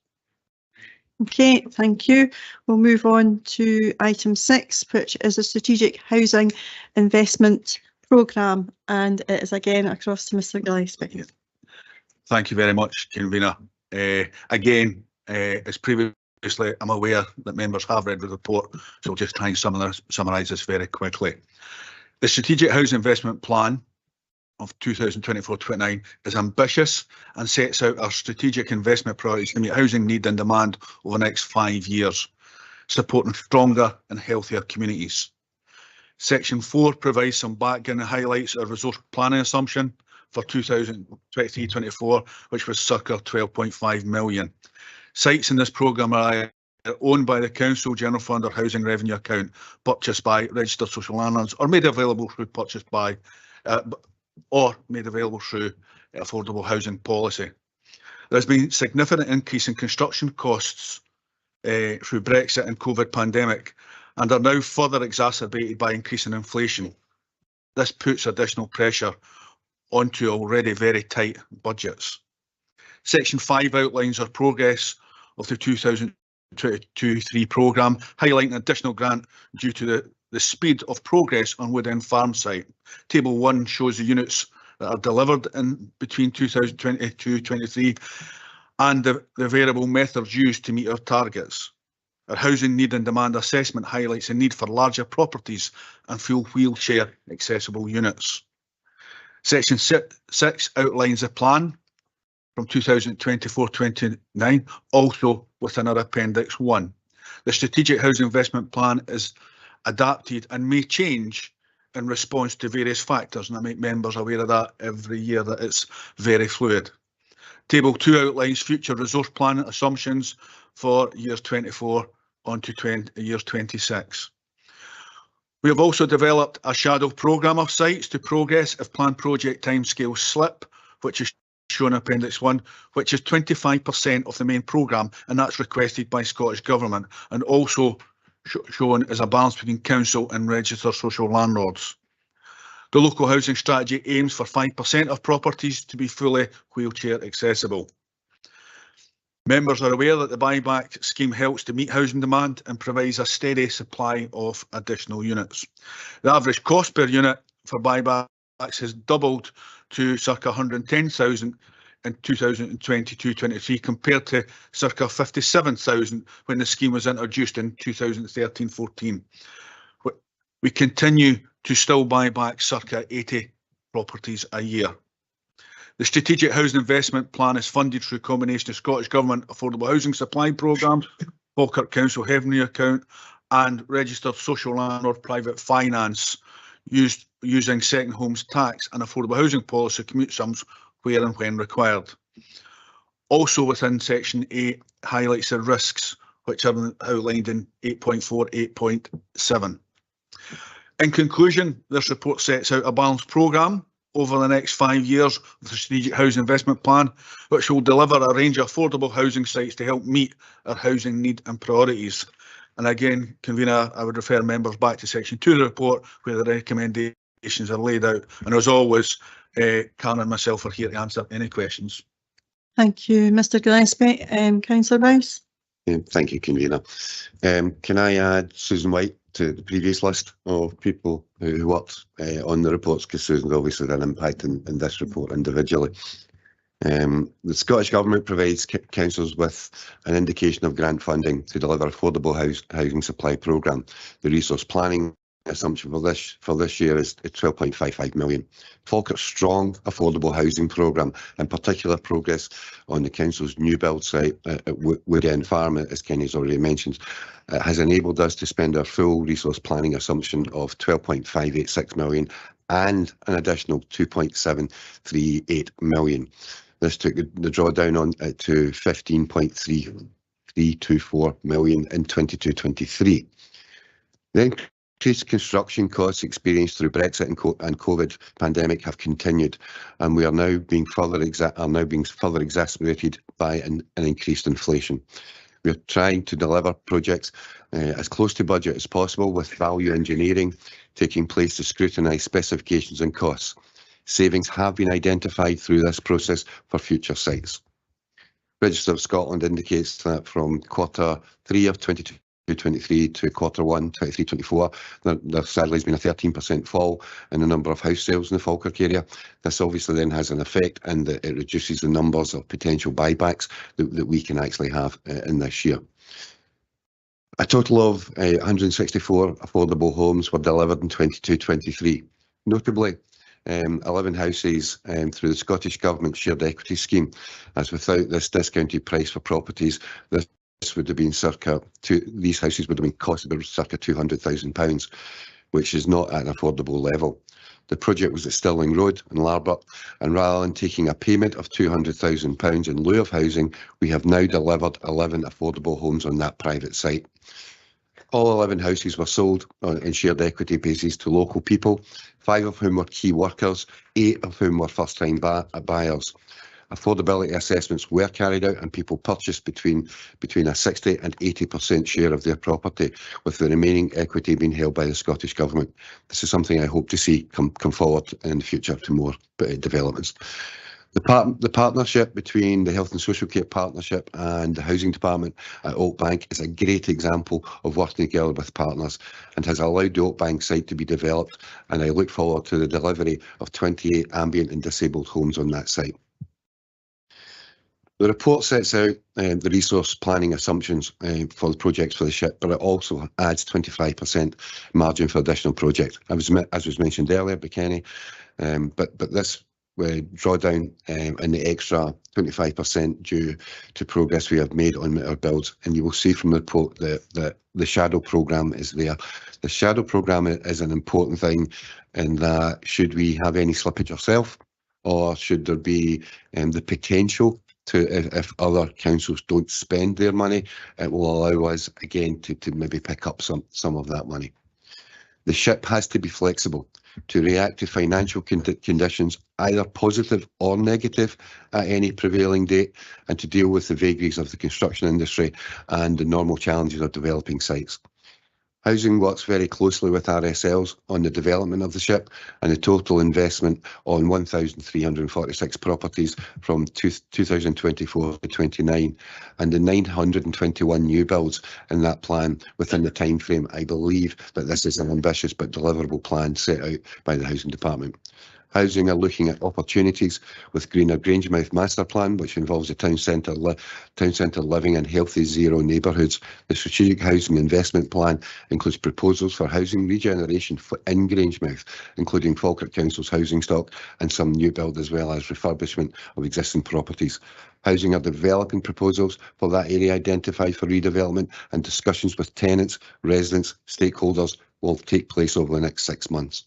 Okay, thank you. We'll move on to item 6, which is a strategic housing investment programme, and it is again across to Mr Gillespie. Thank you very much, convener. Again, as previously, I'm aware that members have read the report, so I'll just try and summarise this very quickly. The Strategic Housing Investment Plan of 2024-29 is ambitious and sets out our strategic investment priorities to meet housing need and demand over the next 5 years, supporting stronger and healthier communities. Section 4 provides some background and highlights our resource planning assumption for 2023-24, which was circa 12.5 million. Sites in this programme are owned by the Council General Fund or Housing Revenue Account, purchased by registered social landlords, or made available through affordable housing policy. There's been significant increase in construction costs through Brexit and COVID pandemic, and are now further exacerbated by increasing inflation. This puts additional pressure onto already very tight budgets. Section 5 outlines our progress of the 2022-23 programme, highlighting additional grant due to the speed of progress on Wood End Farm site. Table 1 shows the units that are delivered in between 2022-23 and the variable methods used to meet our targets. Our housing need and demand assessment highlights the need for larger properties and full wheelchair accessible units. Section 6 outlines a plan from 2024-29, also within our Appendix 1. The Strategic Housing Investment Plan is adapted and may change in response to various factors, and I make members aware of that every year, that it's very fluid. Table 2 outlines future resource planning assumptions for years 24 on to years 26. We have also developed a shadow programme of sites to progress if planned project timescales slip, which is shown in Appendix 1, which is 25% of the main programme, and that's requested by Scottish Government, and also shown as a balance between council and registered social landlords. The local housing strategy aims for 5% of properties to be fully wheelchair accessible. Members are aware that the buyback scheme helps to meet housing demand and provides a steady supply of additional units. The average cost per unit for buybacks has doubled to circa 110,000 in 2022-23 compared to circa 57,000 when the scheme was introduced in 2013-14. We continue to still buy back circa 80 properties a year. The Strategic Housing Investment Plan is funded through a combination of Scottish Government Affordable Housing Supply Programme, Falkirk Council Heavenly Account and Registered Social Landlord Private Finance using Second Homes Tax and Affordable Housing Policy commute sums where and when required. Also within Section 8 highlights the risks which are outlined in 8.4, 8.7. In conclusion, this report sets out a balanced programme over the next 5 years of the Strategic Housing Investment Plan, which will deliver a range of affordable housing sites to help meet our housing need and priorities. And again, Convener, I would refer members back to Section 2 of the report where the recommendations are laid out. And as always, Karen and myself are here to answer any questions. Thank you, Mr Gillespie. Councillor Bowes. Thank you, Convener. Can I add Susan White to the previous list of people who worked on the reports, because Susan's obviously had an impact in this report individually. The Scottish Government provides councils with an indication of grant funding to deliver affordable housing supply programme. The resource planning assumption for this year is 12.55 million. Falkirk's strong affordable housing programme, in particular progress on the council's new build site at Wood End Farm, as Kenny's already mentioned, has enabled us to spend our full resource planning assumption of 12.586 million and an additional 2.738 million. This took the drawdown on to 15.3324 million in 22-23. The increased construction costs experienced through Brexit and COVID pandemic have continued, and we are now being further exacerbated by an increased inflation. We are trying to deliver projects as close to budget as possible, with value engineering taking place to scrutinise specifications and costs. Savings have been identified through this process for future sites. Register of Scotland indicates that from quarter 3 of 22-23 to quarter 1, 23-24, there sadly has been a 13% fall in the number of house sales in the Falkirk area. This obviously then has an effect, and it reduces the numbers of potential buybacks that we can actually have in this year. A total of 164 affordable homes were delivered in 22-23. Notably, 11 houses through the Scottish Government shared equity scheme, as without this discounted price for properties, this would have been these houses would have been costed about circa £200,000, which is not at an affordable level. The project was at Stirling Road in Larbert, and rather than taking a payment of £200,000 in lieu of housing, we have now delivered 11 affordable homes on that private site. All 11 houses were sold in shared equity basis to local people, 5 of whom were key workers, 8 of whom were first-time buyers. Affordability assessments were carried out and people purchased between a 60 and 80% share of their property, with the remaining equity being held by the Scottish Government. This is something I hope to see come forward in the future to more developments. The partnership between the Health and Social Care Partnership and the Housing Department at Oakbank is a great example of working together with partners, and has allowed the Oakbank site to be developed, and I look forward to the delivery of 28 ambient and disabled homes on that site. The report sets out the resource planning assumptions for the projects for the SHIP, but it also adds 25% margin for additional projects, as was mentioned earlier by Kenny, but this drawdown and the extra 25% due to progress we have made on our builds. And you will see from the report that the shadow programme is there. The shadow programme is an important thing in that should we have any slippage ourselves, or should there be the potential to, if other councils don't spend their money, it will allow us again to maybe pick up some of that money. The SHIP has to be flexible to react to financial conditions, either positive or negative, at any prevailing date, and to deal with the vagaries of the construction industry and the normal challenges of developing sites. Housing works very closely with RSLs on the development of the SHIP, and the total investment on 1,346 properties from 2024 to 29, and the 921 new builds in that plan within the time frame. I believe that this is an ambitious but deliverable plan set out by the Housing Department. Housing are looking at opportunities with Greener Grangemouth Master Plan, which involves the town centre living and healthy zero neighbourhoods. The Strategic Housing Investment Plan includes proposals for housing regeneration in Grangemouth, including Falkirk Council's housing stock and some new build, as well as refurbishment of existing properties. Housing are developing proposals for that area identified for redevelopment, and discussions with tenants, residents, stakeholders will take place over the next 6 months.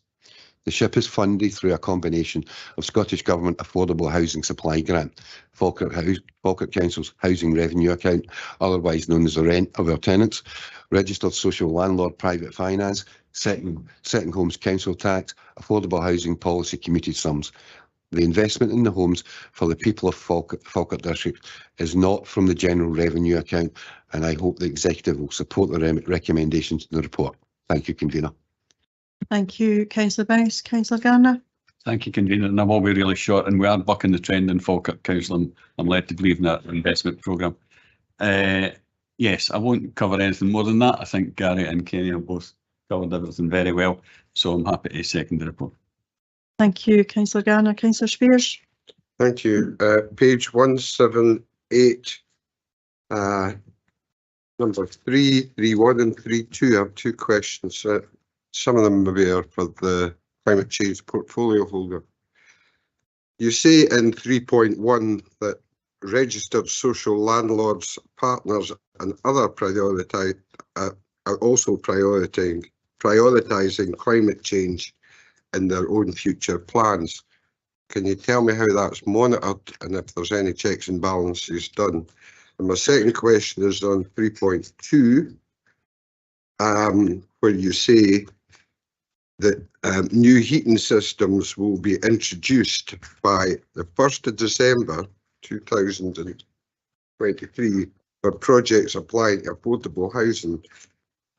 The SHIP is funded through a combination of Scottish Government Affordable Housing Supply Grant, Falkirk Council's Housing Revenue Account, otherwise known as the rent of our tenants, Registered Social Landlord Private Finance, Setting Homes Council Tax, Affordable Housing Policy Commuted Sums. The investment in the homes for the people of Falkirk District is not from the General Revenue Account, and I hope the Executive will support the recommendations in the report. Thank you, Convener. Thank you, Councillor Bouse. Councillor Garner. Thank you, Convener, and I will be really short, and we are bucking the trend in Falkirk Council, and I'm led to believe in that investment programme. Yes, I won't cover anything more than that. I think Gary and Kenny have both covered everything very well, so I'm happy to second the report. Thank you, Councillor Garner. Councillor Spears. Thank you. Page 178, number 3, 3.1 and 3.2. I have 2 questions. Some of them maybe are for the climate change portfolio holder. You say in 3.1 that registered social landlords, partners and other are also prioritising climate change in their own future plans. Can you tell me how that's monitored and if there's any checks and balances done? And my second question is on 3.2, where you say that new heating systems will be introduced by the 1st of December 2023 for projects applying to affordable housing.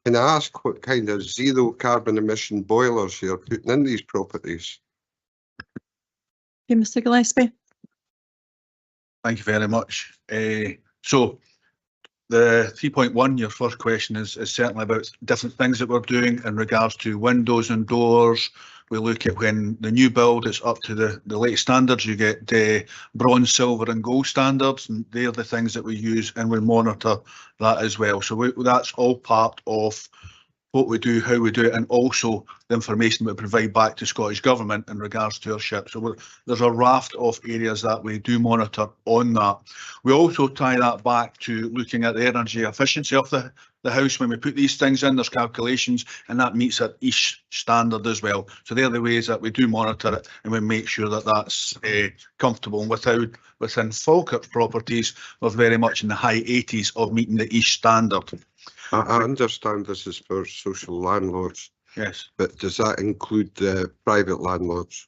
Can I ask what kind of zero carbon emission boilers you're putting in these properties? Okay, Mr. Gillespie. Thank you very much. So the 3.1, your first question is certainly about different things that we're doing in regards to windows and doors. We look at when the new build is up to the latest standards. You get bronze, silver and gold standards, and they're the things that we use, and we monitor that as well. So that's all part of what we do, how we do it, and also the information we provide back to Scottish Government in regards to our SHIP. So there's a raft of areas that we do monitor on that. We also tie that back to looking at the energy efficiency of the house. When we put these things in, there's calculations, and that meets at each standard as well. So they're the ways that we do monitor it, and we make sure that that's comfortable. And within Falkirk properties, we're very much in the high 80s of meeting the each standard. I understand this is for social landlords. Yes. But does that include the private landlords?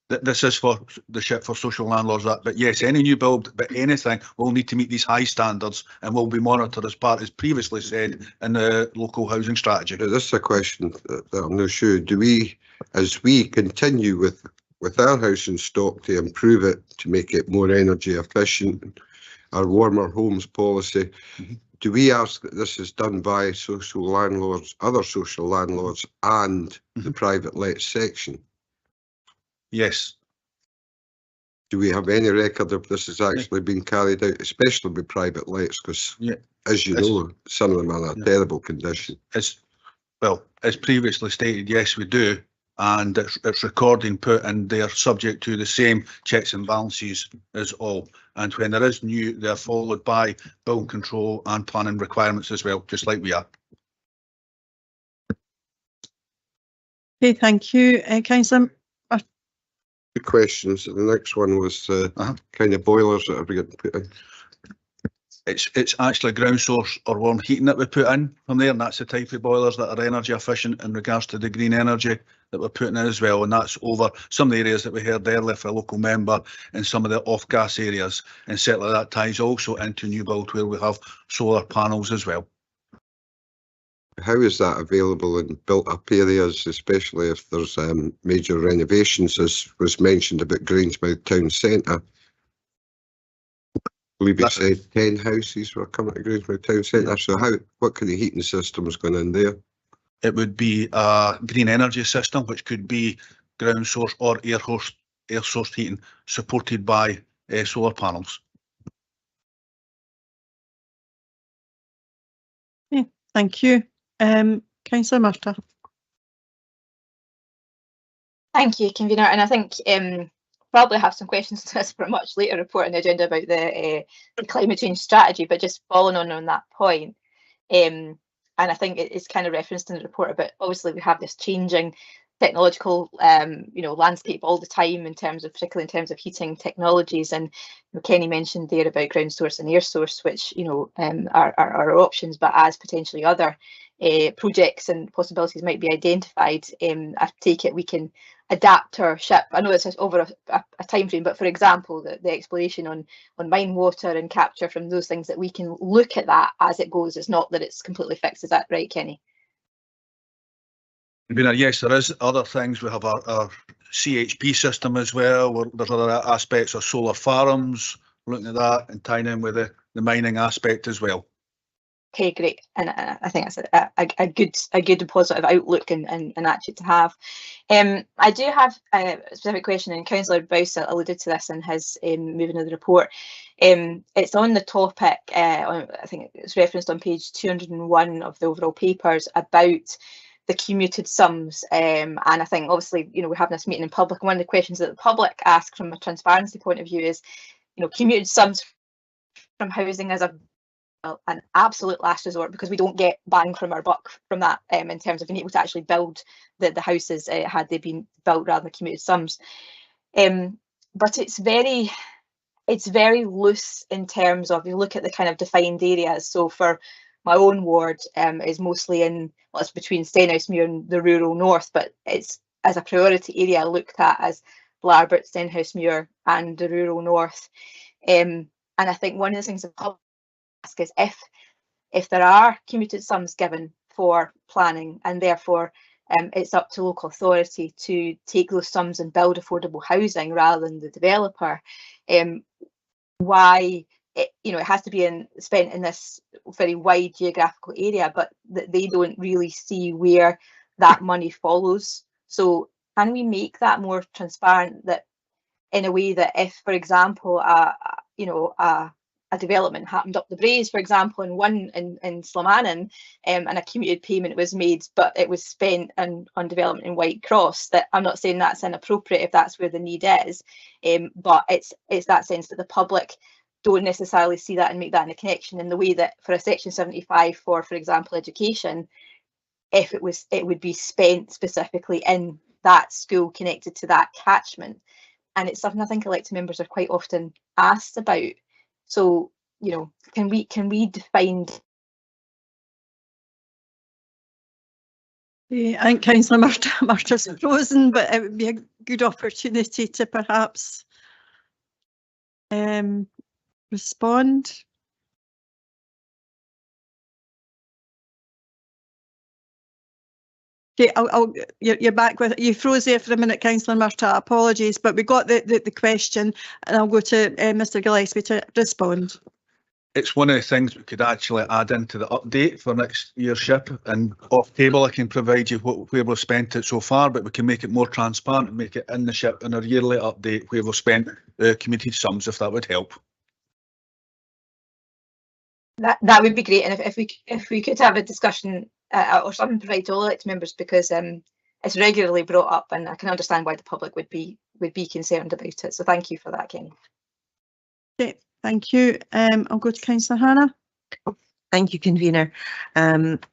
This is for the SHIP for social landlords. But yes, any new build, but anything will need to meet these high standards and will be monitored as part, as previously said, in the local housing strategy. This is a question that I'm not sure. Do we, as we continue with our housing stock to improve it, to make it more energy efficient, our warmer homes policy, do we ask that this is done by social landlords, other social landlords, and the private let section? Yes. Do we have any record of this has actually been carried out, especially with private lets? Because, as you know, some of them are in a terrible condition. As previously stated, yes, we do. And it's recording put, and they are subject to the same checks and balances as all. And when there is new, they're followed by building control and planning requirements as well, just like we are. Okay, thank you. Councillor. 2 questions. The next one was kind of boilers that are getting put in. It's actually ground source or warm heating that we put in from there, and that's the type of boilers that are energy efficient in regards to the green energy that we're putting in as well. And that's over some of the areas that we heard earlier for a local member, and some of the off-gas areas, and certainly that ties also into new build where we have solar panels as well. how is that available in built-up areas, especially if there's major renovations, as was mentioned about Greensmouth Town Centre? I believe it said 10 houses were coming to Greensmouth Town Centre. So what kind of heating systems going in there? It would be a green energy system, which could be ground source or air source heating, supported by solar panels. Thank you. Councillor Murtagh. Thank you, Convener. And I think probably have some questions to this for a much later report on the agenda about the climate change strategy, but just following on that point. And I think it's kind of referenced in the report about, obviously we have this changing technological landscape all the time particularly in terms of heating technologies. And Kenny mentioned there about ground source and air source, which are options, but as potentially other projects and possibilities might be identified, I take it we can adapt our SHIP. I know it's over a time frame, but for example, the exploration on mine water and capture from those things, that we can look at that as it goes. It's not that it's completely fixed. Is that right, Kenny? Yes, there is other things. We have our CHP system as well. There's other aspects of solar farms, looking at that and tying in with the mining aspect as well. Okay, great. And I think that's a good and positive outlook and actually to have. I do have a specific question, and Councillor Bouse alluded to this in his moving of the report. It's on the topic, I think it's referenced on page 201 of the overall papers, about the commuted sums. And I think obviously, we're having this meeting in public, and one of the questions that the public ask from a transparency point of view is, commuted sums from housing as an absolute last resort, because we don't get bang from our buck from that in terms of being able to actually build the houses had they been built rather than commuted sums. But it's very loose in terms of, you look at the kind of defined areas. So for my own ward is mostly it's between Stenhousemuir and the rural north, but it's as a priority area looked at as Larbert, Stenhousemuir and the rural north. And I think one of the things the public ask is if there are commuted sums given for planning, and therefore it's up to local authority to take those sums and build affordable housing rather than the developer, why it has to be spent in this very wide geographical area, but they don't really see where that money follows. So can we make that more transparent, that in a way that if, for example, a development happened up the Braes, for example, and one in Slamanan, and a commuted payment was made, but it was spent on development in Whitecross, that I'm not saying that's inappropriate if that's where the need is, but it's that sense that the public don't necessarily see that and make that in a connection, in the way that for a Section 75 for example, education, if it would be spent specifically in that school connected to that catchment. And it's something I think elected members are quite often asked about. So, can we define? I think Councillor Murtagh's frozen, but it would be a good opportunity to perhaps respond. Okay, you're back with, you froze there for a minute, Councillor Murtagh, apologies, but we got the question, and I'll go to Mr Gillespie to respond. It's one of the things we could actually add into the update for next year's SHIP, and off table I can provide you where we've spent it so far, but we can make it more transparent and make it in the SHIP in our yearly update where we've spent the commuted sums, if that would help. That would be great, and if we could have a discussion or something provided to all elected members, because it's regularly brought up, and I can understand why the public would be concerned about it. So thank you for that, Kenny. Okay, thank you. I'll go to Councillor Hannah. Thank you, Convener. And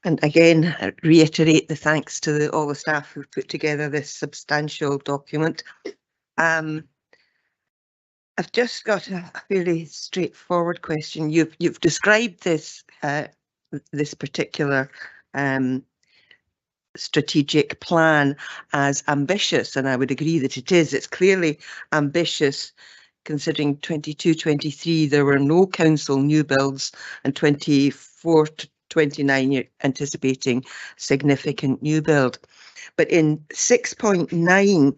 again, reiterate the thanks to all the staff who put together this substantial document. I've just got a fairly straightforward question. You've described this this particular strategic plan as ambitious, and I would agree that it is. It's clearly ambitious, considering 22-23 there were no council new builds, and 24 29, you're anticipating significant new build. But in 6.9,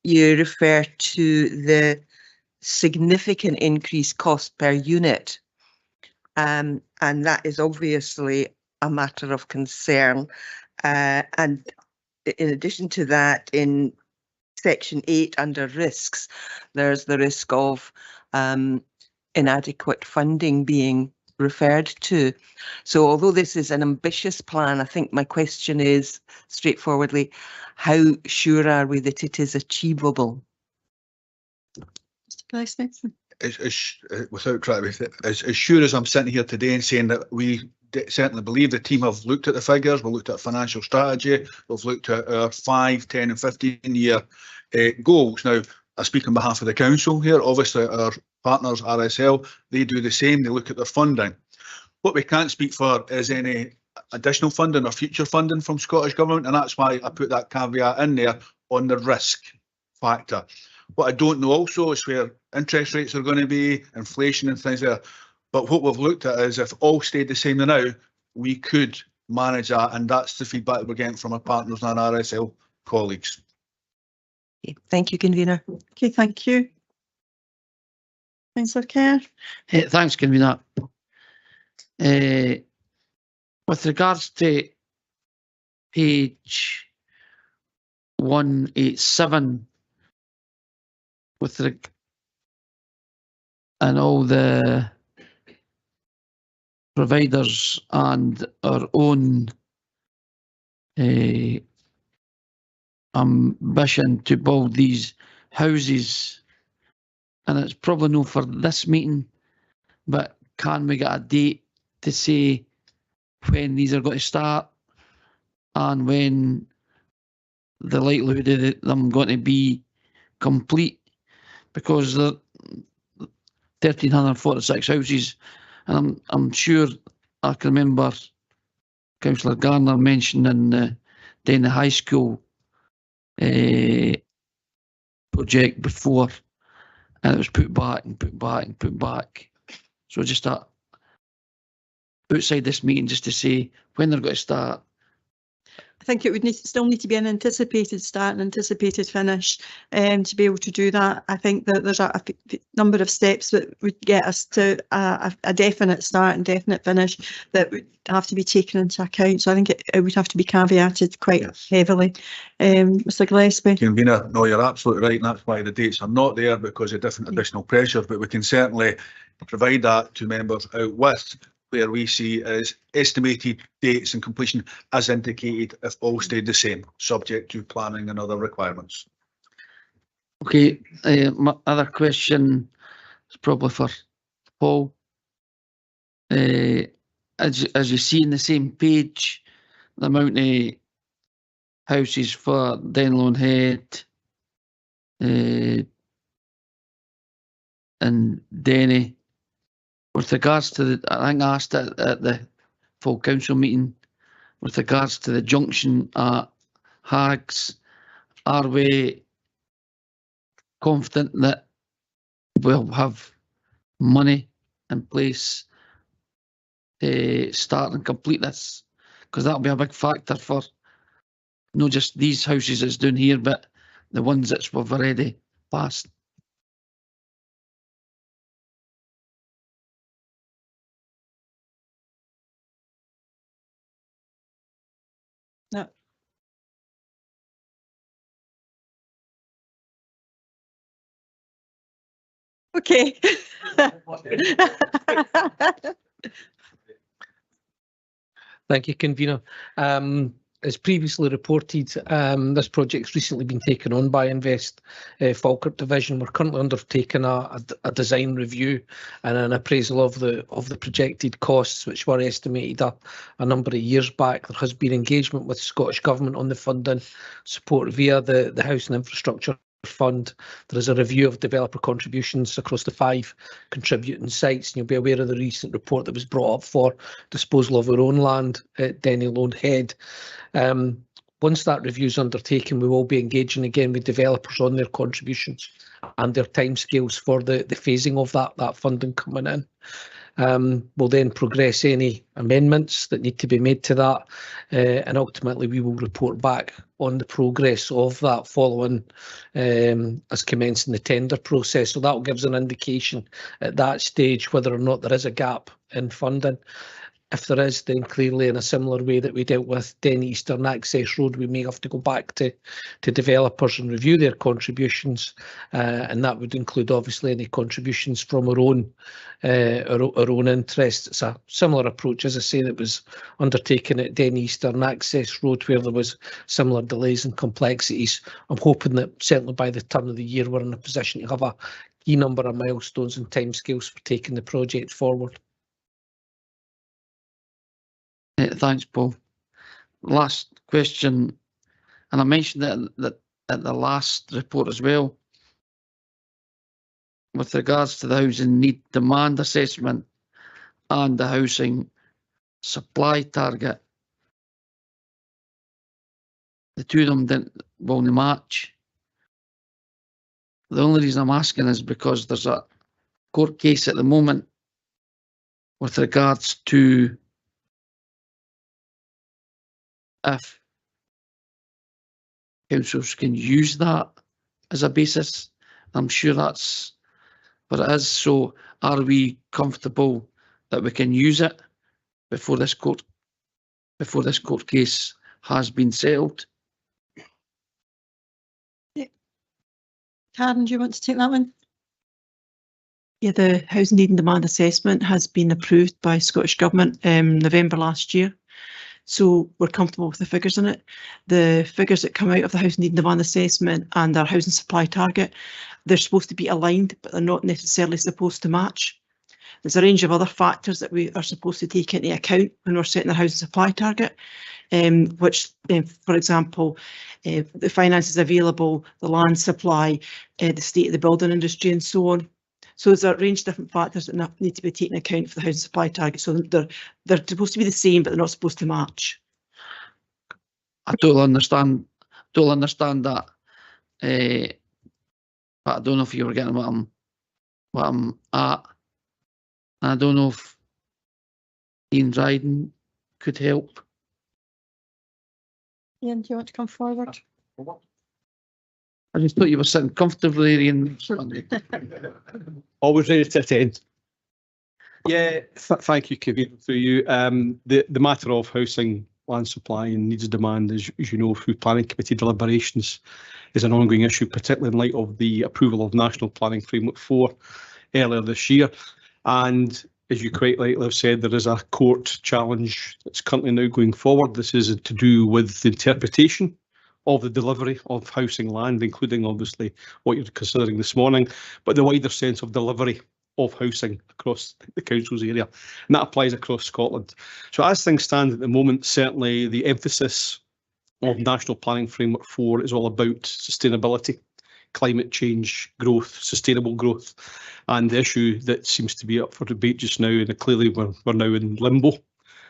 you refer to the significant increased cost per unit. And that is obviously a matter of concern. And in addition to that, in Section 8 under risks, there's the risk of inadequate funding being referred to. So although this is an ambitious plan, I think my question is straightforwardly, how sure are we that it is achievable? Mr. Gillespie? Without trying to, as sure as I'm sitting here today and saying that we certainly believe the team have looked at the figures, we've looked at financial strategy, we've looked at our 5, 10 and 15 year goals. Now, I speak on behalf of the council here. Obviously, our partners, RSL, they do the same. They look at their funding. What we can't speak for is any additional funding or future funding from Scottish Government, and that's why I put that caveat in there on the risk factor. What I don't know also is where interest rates are going to be, inflation and things there. But what we've looked at is if all stayed the same now, we could manage that, and that's the feedback that we're getting from our partners and our RSL colleagues. Okay, thank you, Convener. Okay, thank you. Councillor Kerr? Thanks, Convener. With regards to page 187, and all the providers and our own ambition to build these houses, and it's probably not for this meeting, but can we get a date to say when these are going to start and when the likelihood of them going to be complete? Because the 1,346 houses, and I'm sure I can remember Councillor Garner mentioning the Denny High School project before, and it was put back and put back and put back. So just that outside this meeting, just to say when they're going to start. I think it would still need to be an anticipated start and anticipated finish to be able to do that. I think that there's a number of steps that would get us to a definite start and definite finish that would have to be taken into account. So I think it would have to be caveated quite heavily. Mr. Gillespie? Convener, no, you're absolutely right, and that's why the dates are not there, because of different additional pressures, but we can certainly provide that to members out with where we see as estimated dates and completion as indicated if all stayed the same, subject to planning and other requirements. Okay, my other question is probably for Paul. As you see in the same page, the amount of houses for Denlow Head and Denny. With regards to the, I think I asked at the full council meeting, with regards to the junction at Hags, are we confident that we'll have money in place to start and complete this? Because that'll be a big factor for not just these houses that's down here, but the ones that we've already passed. No. Okay. Thank you, Convener. As previously reported, this project's recently been taken on by Invest Falkirk Division. We're currently undertaking a design review and an appraisal of the projected costs, which were estimated a number of years back. There has been engagement with the Scottish Government on the funding support via the Housing Infrastructure Fund. There is a review of developer contributions across the 5 contributing sites, and you'll be aware of the recent report that was brought up for disposal of our own land at Denny Lone Head. Once that review is undertaken, we will be engaging again with developers on their contributions and their timescales for the phasing of that funding coming in. We'll then progress any amendments that need to be made to that, and ultimately we will report back on the progress of that following us commencing the tender process. So that will give us an indication at that stage whether or not there is a gap in funding. If there is, then clearly in a similar way that we dealt with Den Eastern Access Road, we may have to go back to developers and review their contributions, and that would include obviously any contributions from our own interests. It's a similar approach, as I say, that was undertaken at Den Eastern Access Road, where there was similar delays and complexities. I'm hoping that certainly by the turn of the year we're in a position to have a key number of milestones and timescales for taking the project forward. Thanks, Paul. Last question, and I mentioned that at the last report as well, with regards to the housing need demand assessment and the housing supply target. The two of them will not match. The only reason I'm asking is because there's a court case at the moment with regards to if councils can use that as a basis. I'm sure that's what it is. So are we comfortable that we can use it before this court case has been settled? Karen, do you want to take that one? Yeah, the housing need and demand assessment has been approved by Scottish Government November last year. So we're comfortable with the figures in it. The figures that come out of the housing need and demand assessment and our housing supply target, they're supposed to be aligned, but they're not necessarily supposed to match. There's a range of other factors that we are supposed to take into account when we're setting the housing supply target, which, for example, the finances available, the land supply, the state of the building industry and so on. So there's a range of different factors that need to be taken into account for the housing supply target. So they're supposed to be the same, but they're not supposed to match. I totally understand that, but I don't know if you were getting what I'm at. And I don't know if Ian Dryden could help. Ian, do you want to come forward? I just thought you were sitting comfortably, Ian. Always ready to attend. Yeah, thank you, Kevin, through you. The matter of housing, land supply and needs of demand, as you know, through planning committee deliberations is an ongoing issue, particularly in light of the approval of National Planning Framework 4 earlier this year. And as you quite rightly have said, there is a court challenge that's currently now going forward. This is to do with the interpretation of the delivery of housing land, including obviously what you're considering this morning, but the wider sense of delivery of housing across the council's area, and that applies across Scotland. So as things stand at the moment, certainly the emphasis of National Planning Framework 4 is all about sustainability, climate change, growth, sustainable growth, and the issue that seems to be up for debate just now, and clearly we're now in limbo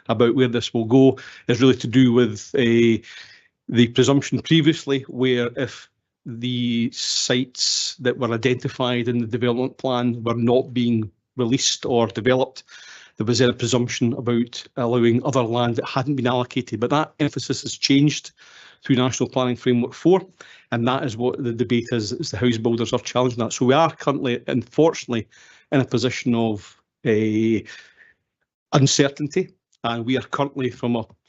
about where this will go, is really to do with the presumption previously, where if the sites that were identified in the development plan were not being released or developed, there was then a presumption about allowing other land that hadn't been allocated. But that emphasis has changed through National Planning Framework 4, and that is what the debate is the house builders are challenging that. So we are currently, unfortunately, in a position of uncertainty, and we are currently,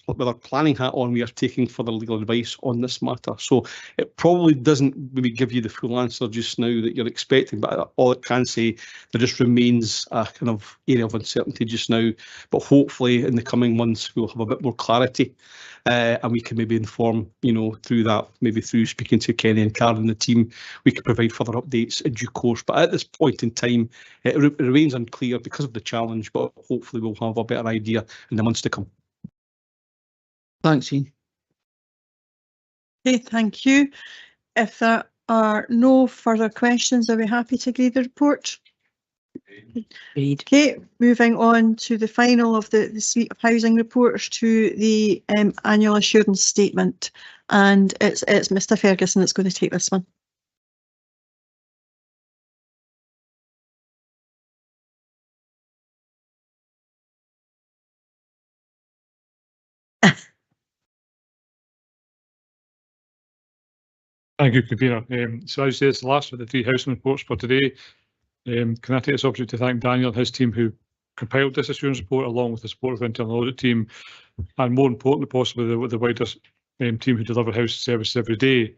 with our planning hat on, we are taking further legal advice on this matter. So it probably doesn't maybe give you the full answer just now that you're expecting, but all it can say, there just remains a kind of area of uncertainty just now. But hopefully in the coming months we'll have a bit more clarity, and we can maybe inform, through that, maybe through speaking to Kenny and Karen and the team, we can provide further updates in due course. But at this point in time, it remains unclear because of the challenge, but hopefully we'll have a better idea in the months to come. Thanks, Ian. Okay, thank you. If there are no further questions, are we happy to agree the report? Agreed. Okay, moving on to the final of the suite of housing reports, to the annual assurance statement, and it's Mr. Ferguson that's going to take this one. Thank you, Convener. So as you say, it's the last of the 3 housing reports for today. Can I take this opportunity to thank Daniel and his team who compiled this assurance report along with the support of the internal audit team, and more importantly possibly the wider team who deliver housing services every day.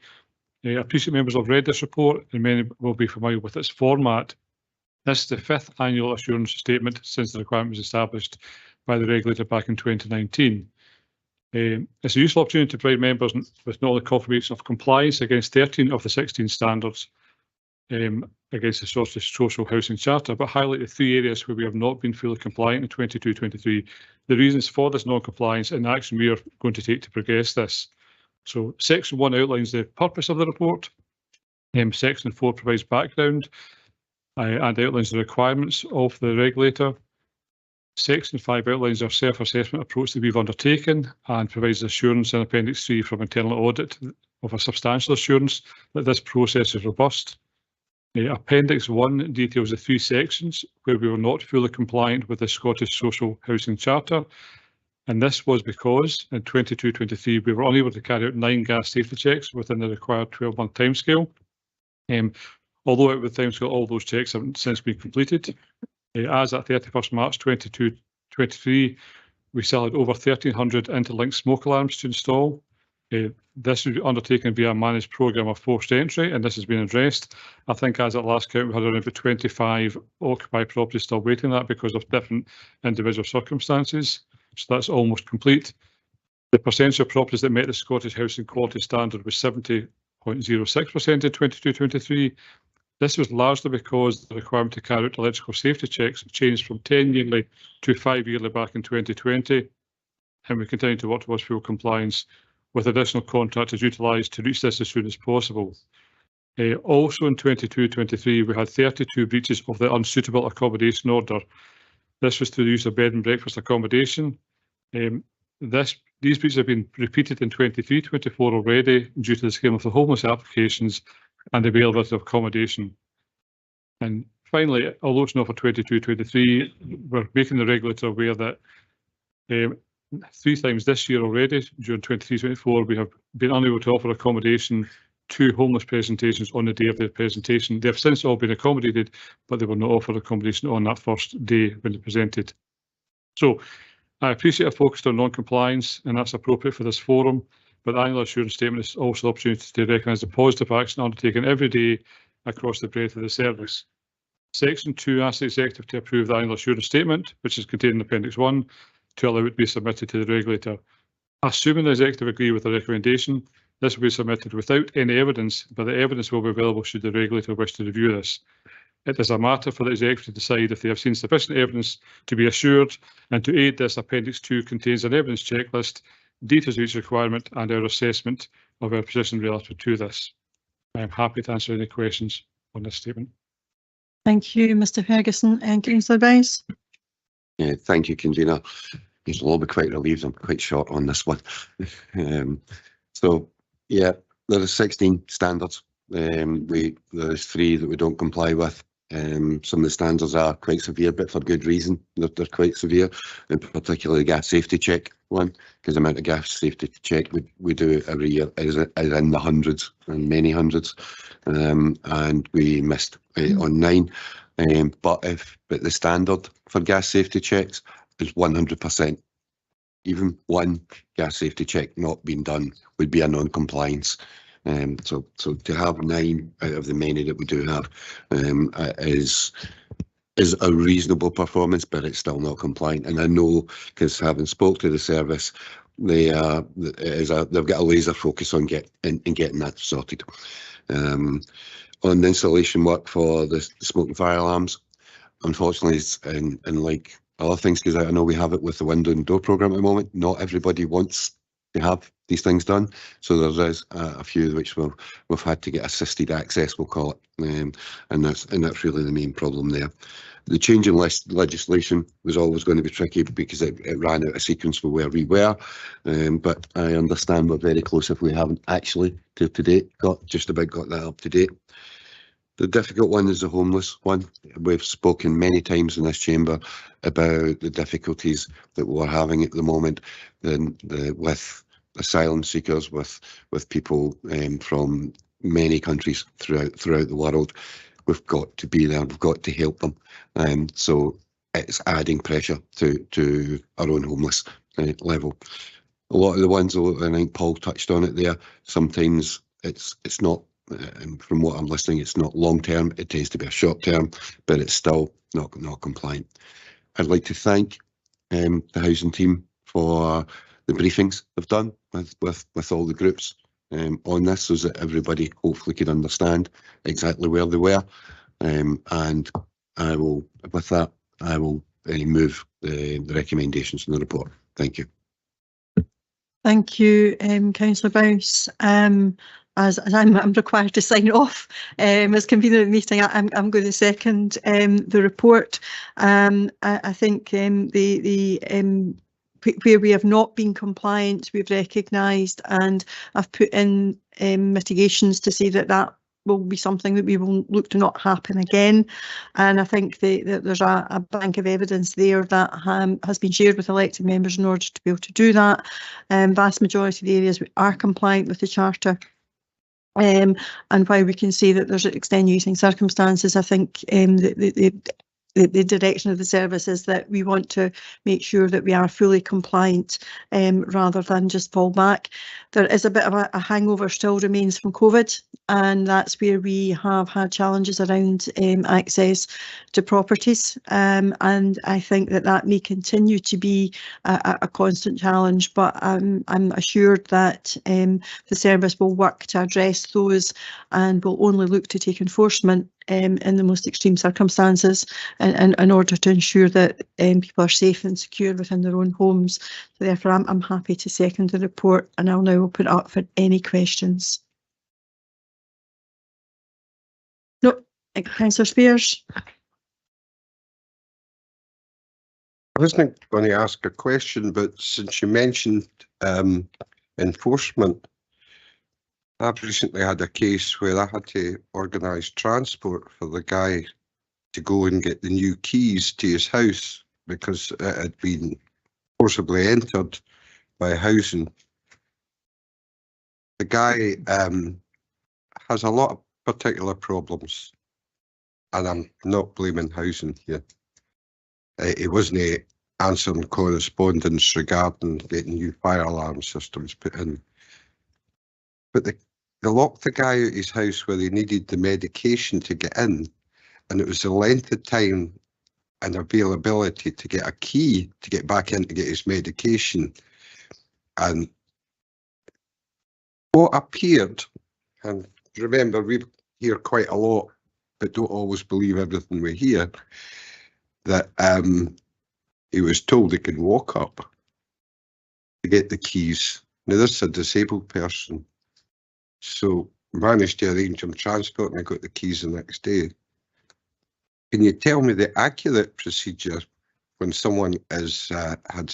I appreciate members have read this report and many will be familiar with its format. This is the 5th annual assurance statement since the requirement was established by the regulator back in 2019. It's a useful opportunity to provide members with not only confirmation of compliance against 13 of the 16 standards against the Scottish Social Housing Charter, but highlight the 3 areas where we have not been fully compliant in 22-23, the reasons for this non-compliance and the action we are going to take to progress this. So Section 1 outlines the purpose of the report, Section 4 provides background and outlines the requirements of the regulator. Section 5 outlines our self-assessment approach that we've undertaken and provides assurance in Appendix 3 from internal audit of a substantial assurance that this process is robust. Appendix 1 details the 3 sections where we were not fully compliant with the Scottish Social Housing Charter, and this was because in 22-23 we were unable to carry out 9 gas safety checks within the required 12-month timescale. Although out with timescale, all those checks have since been completed. As at 31st March 22-23, we still had over 1,300 interlinked smoke alarms to install. This was undertaken via a managed programme of forced entry, and this has been addressed. I think as at last count, we had around about 25 occupied properties still waiting that because of different individual circumstances. So that's almost complete. The percentage of properties that met the Scottish Housing Quality Standard was 70.06% in 22-23. This was largely because the requirement to carry out electrical safety checks changed from 10 yearly to 5 yearly back in 2020, and we continue to work towards full compliance with additional contractors utilised to reach this as soon as possible. Also in 22-23, we had 32 breaches of the unsuitable accommodation order. This was through the use of bed and breakfast accommodation. These breaches have been repeated in 23-24 already due to the scale of the homeless applications and the availability of accommodation. And finally, although it's not for 22-23, we're making the regulator aware that 3 times this year already, during 23-24, we have been unable to offer accommodation to homeless presentations on the day of their presentation. They have since all been accommodated, but they were not offered accommodation on that first day when they presented. So I appreciate a focus on non-compliance, and that's appropriate for this forum. But the annual assurance statement is also an opportunity to recognise the positive action undertaken every day across the breadth of the service. Section 2 asks the Executive to approve the annual assurance statement, which is contained in Appendix 1, to allow it to be submitted to the regulator. Assuming the Executive agree with the recommendation, this will be submitted without any evidence, but the evidence will be available should the regulator wish to review this. It is a matter for the Executive to decide if they have seen sufficient evidence to be assured, and to aid this, Appendix 2 contains an evidence checklist, details of each requirement and our assessment of our position relative to this. I am happy to answer any questions on this statement. Thank you, Mr Ferguson. And Councillor Rice. Yeah, thank you, Convener. You'll all be quite relieved. I'm quite short on this one. So, yeah, there are 16 standards. There's 3 that we don't comply with. Some of the standards are quite severe, but for good reason. They're quite severe, and particularly the gas safety check one, because the amount of gas safety check we do every year is in the hundreds and many hundreds, and we missed on 9. But the standard for gas safety checks is 100%. Even one gas safety check not being done would be a non-compliance. So to have 9 out of the many that we do have is a reasonable performance, but it's still not compliant. And I know, because having spoke to the service, they've got a laser focus on getting that sorted. On the installation work for the smoke and fire alarms, unfortunately, and like other things, because I know we have it with the window and door programme at the moment, not everybody wants to have these things done. So there is a few which we've had to get assisted access, we'll call it, and that's really the main problem there. The change in legislation was always going to be tricky because it ran out of sequence for where we were, but I understand we're very close if we haven't actually to date just about got that up to date. The difficult one is the homeless one. We've spoken many times in this chamber about the difficulties that we're having at the moment with asylum seekers, with people from many countries throughout the world. We've got to be there. We've got to help them. So it's adding pressure to our own homeless level. A lot of the ones, I think Paul touched on it there, sometimes it's not, from what I'm listening, it's not long term, it tends to be a short term, but it's still not compliant. I'd like to thank the housing team for the briefings they've done with all the groups on this, so that everybody hopefully can understand exactly where they were. And I will, with that, I will move the recommendations in the report. Thank you. Thank you, Councillor Bounce. As I'm required to sign off as convener of the meeting, I'm going to second the report. I think where we have not been compliant, we've recognised, and I've put in mitigations to say that will be something that we will look to not happen again. And I think that there's a bank of evidence there that has been shared with elected members in order to be able to do that. Vast majority of the areas we are compliant with the Charter. And while we can say that there's extenuating circumstances, I think the direction of the service is that we want to make sure that we are fully compliant rather than just fall back. There is a bit of a hangover still remains from COVID, and that's where we have had challenges around access to properties. And I think that may continue to be a constant challenge, but I'm assured that the service will work to address those and will only look to take enforcement in the most extreme circumstances in order to ensure that people are safe and secure within their own homes. So therefore, I'm happy to second the report, and I'll now open it up for any questions. No, Councillor Spears. I wasn't going to ask a question, but since you mentioned enforcement, I've recently had a case where I had to organise transport for the guy to go and get the new keys to his house because it had been forcibly entered by housing. The guy has a lot of particular problems, and I'm not blaming housing here. He wasn't answering correspondence regarding getting new fire alarm systems put in. But they locked the guy out of his house where he needed the medication to get in, and it was the length of time and availability to get a key to get back in to get his medication. And what appeared, and remember, we hear quite a lot, but don't always believe everything we hear, that he was told he could walk up to get the keys. Now, this is a disabled person. So managed to arrange him transport, and I got the keys the next day. Can you tell me the accurate procedure when someone has had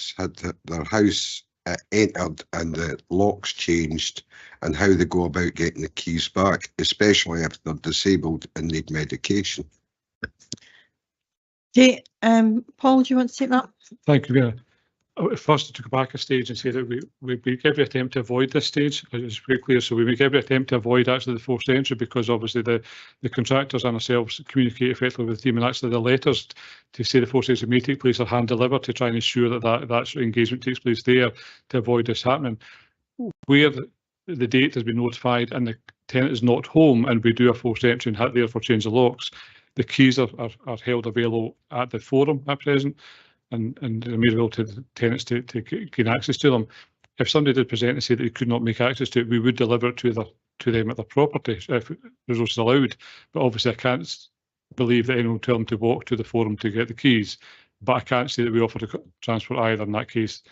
their house entered and the locks changed, and how they go about getting the keys back, especially if they're disabled and need medication? Okay, Paul, do you want to take that? Thank you. First, to go back a stage and say that we make every attempt to avoid this stage. It's very clear. So we make every attempt to avoid actually the forced entry, because obviously the contractors and ourselves communicate effectively with the team, and actually the letters to say the forced entry may take place are hand delivered to try and ensure that engagement takes place there to avoid this happening. Where the date has been notified and the tenant is not home and we do a forced entry and therefore change the locks, the keys are held available at the forum at present. And they're made available to the tenants to gain access to them. If somebody did present and say that they could not make access to it, we would deliver it to them at their property if resources allowed. But obviously I can't believe that anyone will tell them to walk to the forum to get the keys. But I can't say that we offer to transport either in that case.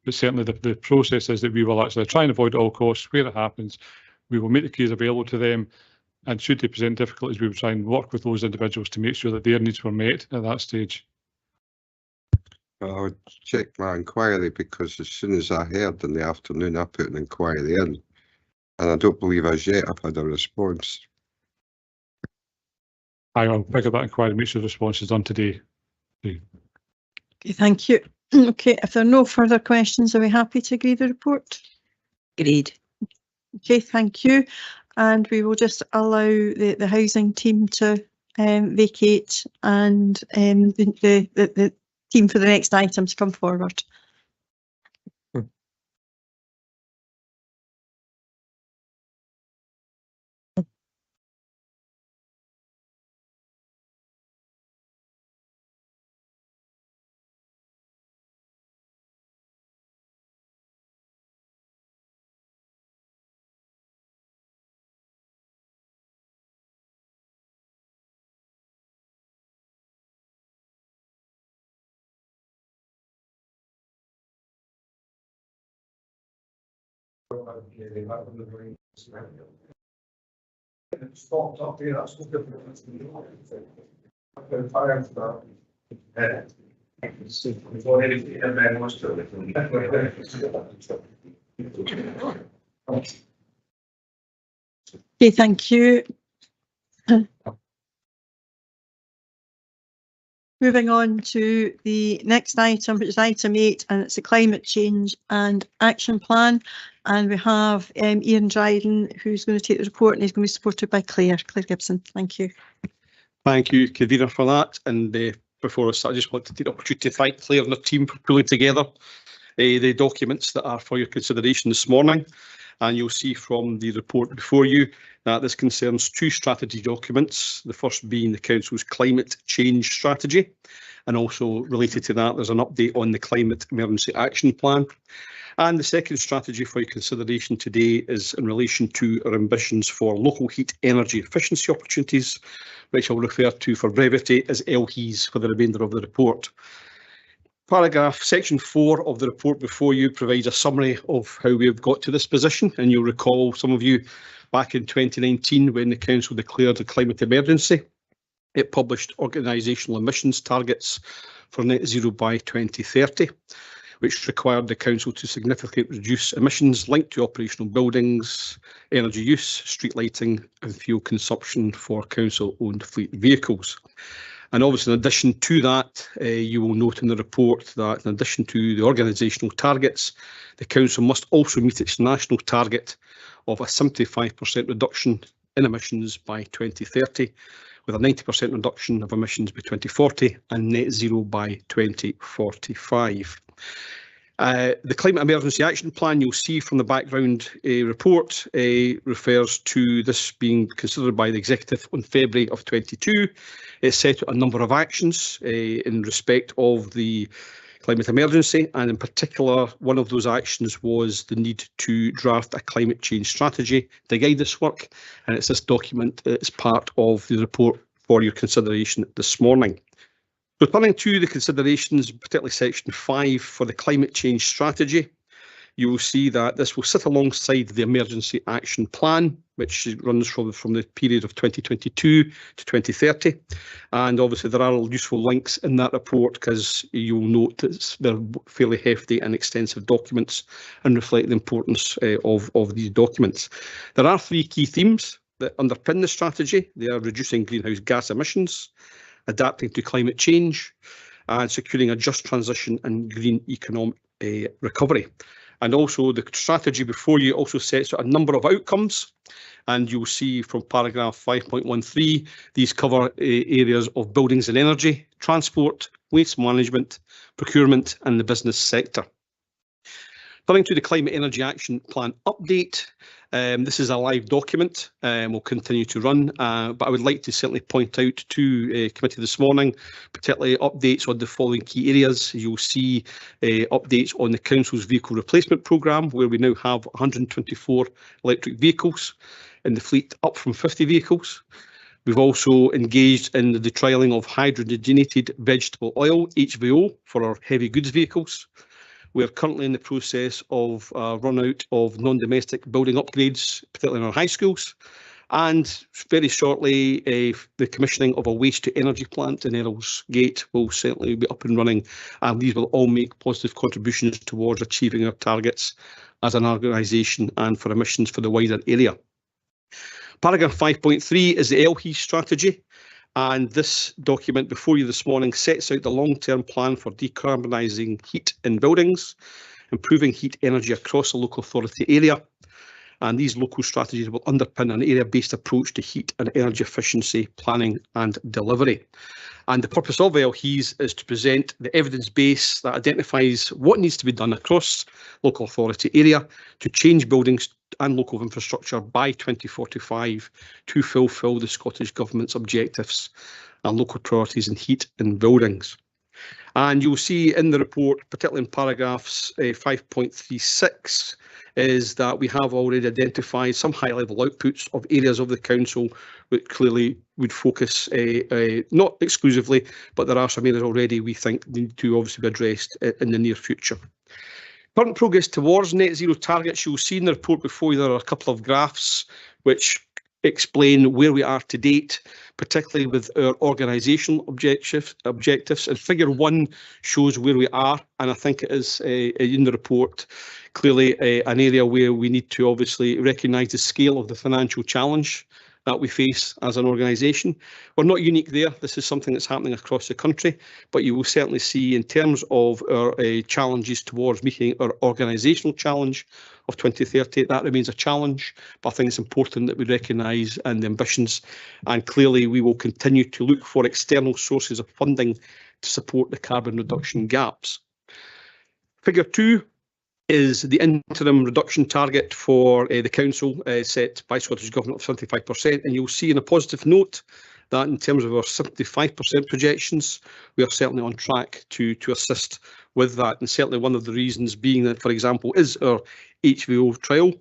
But certainly the process is that we will actually try and avoid at all costs where it happens. We will make the keys available to them, and should they present difficulties, we will try and work with those individuals to make sure that their needs were met at that stage. I would check my inquiry, because as soon as I heard in the afternoon, I put an inquiry in, and I don't believe as yet I've had a response. I will pick up that inquiry and make sure the response is done today. Okay, thank you. Okay, if there are no further questions, are we happy to agree the report? Agreed. Okay, thank you. and we will just allow the housing team to vacate and the team for the next item to come forward. Stopped up there, that's what different. Okay, thank you. Moving on to the next item, which is item 8, and it's a climate change and action plan. And we have Ian Dryden, who's going to take the report, and he's going to be supported by Claire Gibson. Thank you. Thank you, Convener, for that. And before I start, I just want to take the opportunity to thank Claire and her team for pulling together the documents that are for your consideration this morning. And you'll see from the report before you that this concerns 2 strategy documents, the first being the Council's climate change strategy, and also related to that there's an update on the climate emergency action plan. And the second strategy for your consideration today is in relation to our ambitions for local heat energy efficiency opportunities, which I'll refer to for brevity as LHEs for the remainder of the report. Section 4 of the report before you provides a summary of how we have got to this position, and you'll recall, some of you, back in 2019 when the Council declared a climate emergency, it published organisational emissions targets for net zero by 2030, which required the Council to significantly reduce emissions linked to operational buildings, energy use, street lighting and fuel consumption for Council-owned fleet vehicles. And obviously, in addition to that, you will note in the report that in addition to the organisational targets, the Council must also meet its national target of a 75% reduction in emissions by 2030, with a 90% reduction of emissions by 2040 and net zero by 2045. The Climate Emergency Action Plan, you'll see from the background report, refers to this being considered by the Executive on February of 22. It set out a number of actions in respect of the climate emergency, and in particular, one of those actions was the need to draft a climate change strategy to guide this work, and it's this document that's part of the report for your consideration this morning. Returning to the considerations, particularly section 5 for the climate change strategy, you will see that this will sit alongside the emergency action plan, which runs from the period of 2022 to 2030. And obviously there are useful links in that report because you'll note that they're fairly hefty and extensive documents and reflect the importance of these documents. There are 3 key themes that underpin the strategy. They are reducing greenhouse gas emissions, adapting to climate change, and securing a just transition and green economic recovery. And also the strategy before you also sets out a number of outcomes, and you'll see from paragraph 5.13, these cover areas of buildings and energy, transport, waste management, procurement and the business sector. Turning to the Climate Energy Action Plan update, this is a live document and will continue to run, but I would like to certainly point out to committee this morning, particularly updates on the following key areas. You'll see updates on the Council's vehicle replacement programme, where we now have 124 electric vehicles in the fleet, up from 50 vehicles. We've also engaged in the trialling of hydrogenated vegetable oil, HVO, for our heavy goods vehicles. We are currently in the process of run out of non-domestic building upgrades, particularly in our high schools. And very shortly, the commissioning of a waste-to-energy plant in Earls Gate will certainly be up and running. And these will all make positive contributions towards achieving our targets as an organisation and for emissions for the wider area. Paragraph 5.3 is the LHE strategy. And this document before you this morning sets out the long-term plan for decarbonising heat in buildings, improving heat energy across the local authority area, and these local strategies will underpin an area-based approach to heat and energy efficiency planning and delivery. And the purpose of LHEs is to present the evidence base that identifies what needs to be done across local authority area to change buildings and local infrastructure by 2045 to fulfil the Scottish Government's objectives and local priorities in heat in buildings. And you'll see in the report, particularly in paragraphs 5.36, is that we have already identified some high-level outputs of areas of the council which clearly would focus, not exclusively, but there are some areas already we think need to obviously be addressed in the near future. Current progress towards net zero targets, you'll see in the report before you there are a couple of graphs which explain where we are to date, particularly with our organisational objectives. And figure 1 shows where we are, and I think it is in the report clearly an area where we need to obviously recognise the scale of the financial challenge that we face as an organisation. We're not unique there. This is something that's happening across the country, but you will certainly see in terms of our challenges towards meeting our organisational challenge of 2030, that remains a challenge, but I think it's important that we recognise and the ambitions, and clearly we will continue to look for external sources of funding to support the carbon reduction gaps. Figure 2 is the interim reduction target for the council set by Scottish Government of 75%, and you'll see in a positive note that in terms of our 75% projections, we are certainly on track to assist with that, and certainly one of the reasons being that, for example, is our HVO trial,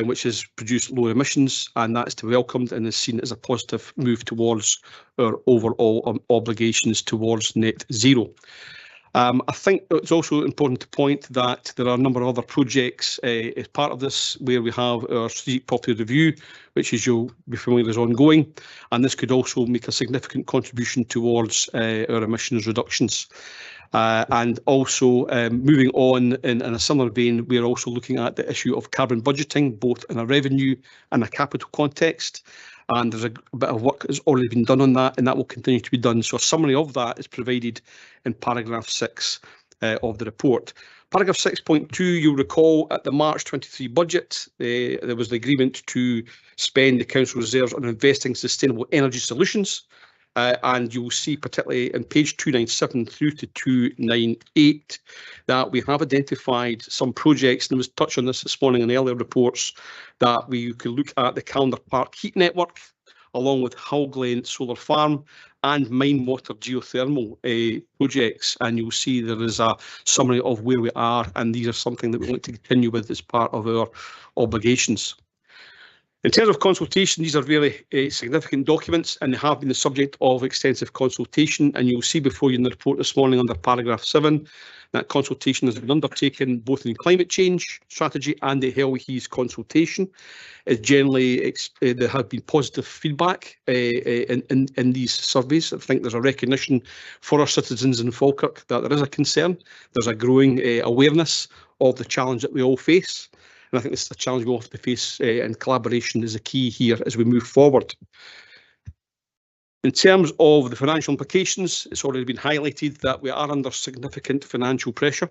which has produced lower emissions, and that's to be welcomed and is seen as a positive move towards our overall obligations towards net zero. I think it's also important to point that there are a number of other projects as part of this where we have our strategic property review, which, as you'll be familiar, is ongoing, and this could also make a significant contribution towards our emissions reductions. And also moving on in a similar vein, we're also looking at the issue of carbon budgeting, both in a revenue and a capital context. And there's a bit of work that's already been done on that, and that will continue to be done. So a summary of that is provided in paragraph 6 of the report. Paragraph 6.2, you'll recall at the March 23 budget, there was the agreement to spend the council reserves on investing in sustainable energy solutions. And you'll see particularly in page 297 through to 298 that we have identified some projects, and there was touch on this morning in earlier reports, that we could look at the Calendar Park heat network along with Hull Glen Solar Farm and mine water geothermal projects, and you'll see there is a summary of where we are, and these are something that we want to continue with as part of our obligations. In terms of consultation, these are very significant documents, and they have been the subject of extensive consultation, and you'll see before you in the report this morning under paragraph 7 that consultation has been undertaken both in climate change strategy and the LHEs consultation. Generally, there have been positive feedback in these surveys. I think there's a recognition for our citizens in Falkirk that there is a concern. There's a growing awareness of the challenge that we all face. And I think this is a challenge we all have to face, and collaboration is a key here as we move forward. In terms of the financial implications, it's already been highlighted that we are under significant financial pressure.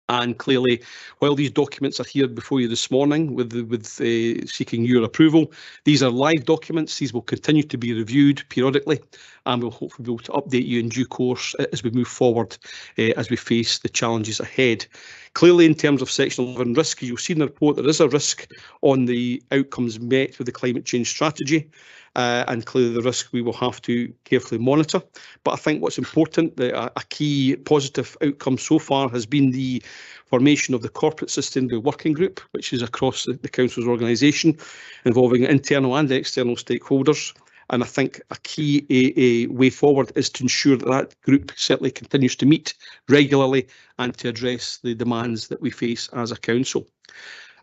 And clearly, while these documents are here before you this morning with seeking your approval, these are live documents. These will continue to be reviewed periodically, and we'll hopefully be able to update you in due course as we move forward, as we face the challenges ahead. Clearly, in terms of Section 11 risk, you'll see in the report there is a risk on the outcomes met with the climate change strategy. And clearly the risk we will have to carefully monitor. But I think what's important, a key positive outcome so far has been the formation of the Corporate Sustainability Working Group, which is across the Council's organisation, involving internal and external stakeholders. And I think a key way forward is to ensure that that group certainly continues to meet regularly and to address the demands that we face as a council.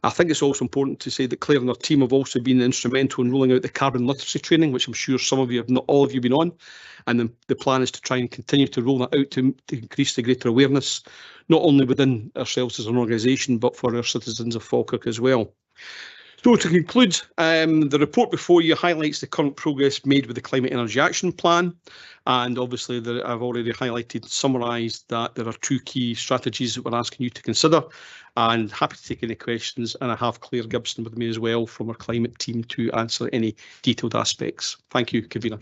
I think it's also important to say that Claire and her team have also been instrumental in rolling out the carbon literacy training, which I'm sure some of you, if not all of you, been on. And the plan is to try and continue to roll that out to increase the greater awareness, not only within ourselves as an organisation, but for our citizens of Falkirk as well. So to conclude, the report before you highlights the current progress made with the Climate Energy Action Plan. And obviously I've already highlighted, summarised that there are 2 key strategies that we're asking you to consider, and happy to take any questions. And I have Claire Gibson with me as well from our climate team to answer any detailed aspects. Thank you, Convener.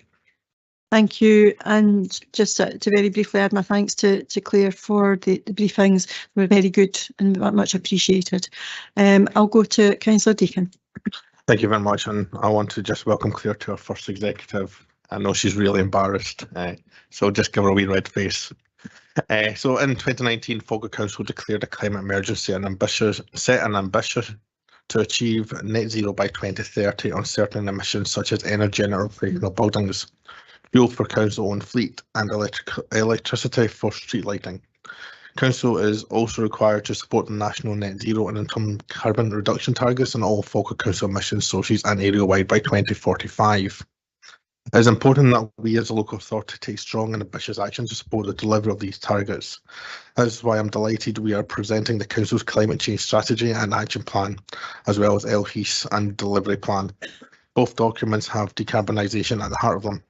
Thank you, and just to very briefly add my thanks to Claire for the briefings. They were very good and much appreciated. I'll go to Councillor Deacon. Thank you very much, and I want to just welcome Claire to our first executive. I know she's really embarrassed, so just give her a wee red face. So in 2019, Falkirk Council declared a climate emergency and set an ambition to achieve net zero by 2030 on certain emissions such as energy and operational buildings, fuel for council-owned fleet, and electricity for street lighting. Council is also required to support the national net zero and interim carbon reduction targets on all Falkirk Council emission sources and area-wide by 2045. It is important that we as a local authority take strong and ambitious action to support the delivery of these targets. That is why I'm delighted we are presenting the Council's Climate Change Strategy and Action Plan, as well as LHEAS and Delivery Plan. Both documents have decarbonisation at the heart of them.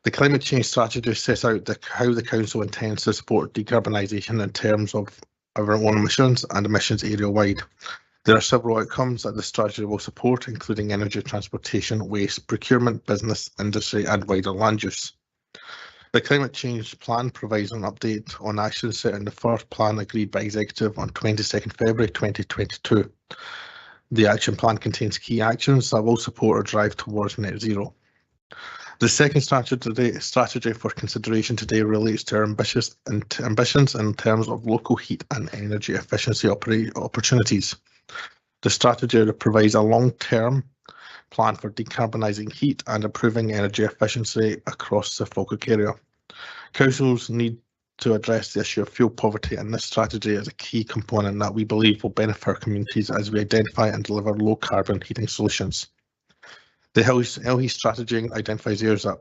The Climate Change Strategy sets out how the Council intends to support decarbonisation in terms of our own emissions and emissions area-wide. There are several outcomes that the strategy will support, including energy, transportation, waste, procurement, business, industry and wider land use. The Climate Change Plan provides an update on actions set in the first plan agreed by Executive on 22nd February 2022. The Action Plan contains key actions that will support or drive towards net zero. The second strategy for consideration today relates to our ambitions in terms of local heat and energy efficiency opportunities. The strategy provides a long-term plan for decarbonising heat and improving energy efficiency across the Falkirk area. Councils need to address the issue of fuel poverty, and this strategy is a key component that we believe will benefit our communities as we identify and deliver low-carbon heating solutions. The LHEAS strategy identifies areas that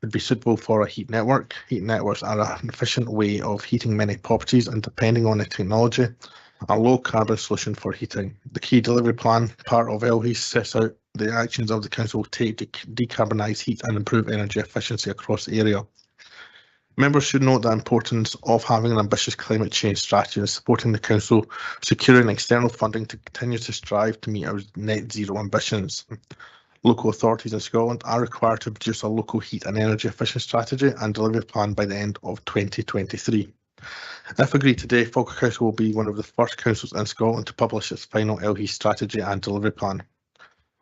would be suitable for a heat network. Heat networks are an efficient way of heating many properties, and depending on the technology, a low carbon solution for heating. The key delivery plan, part of LHEAS, sets out the actions of the council will take to decarbonise heat and improve energy efficiency across the area. Members should note the importance of having an ambitious climate change strategy and supporting the council securing external funding to continue to strive to meet our net zero ambitions. Local authorities in Scotland are required to produce a local heat and energy efficient strategy and delivery plan by the end of 2023. If agreed today, Falkirk Council will be one of the first councils in Scotland to publish its final LHEAS strategy and delivery plan.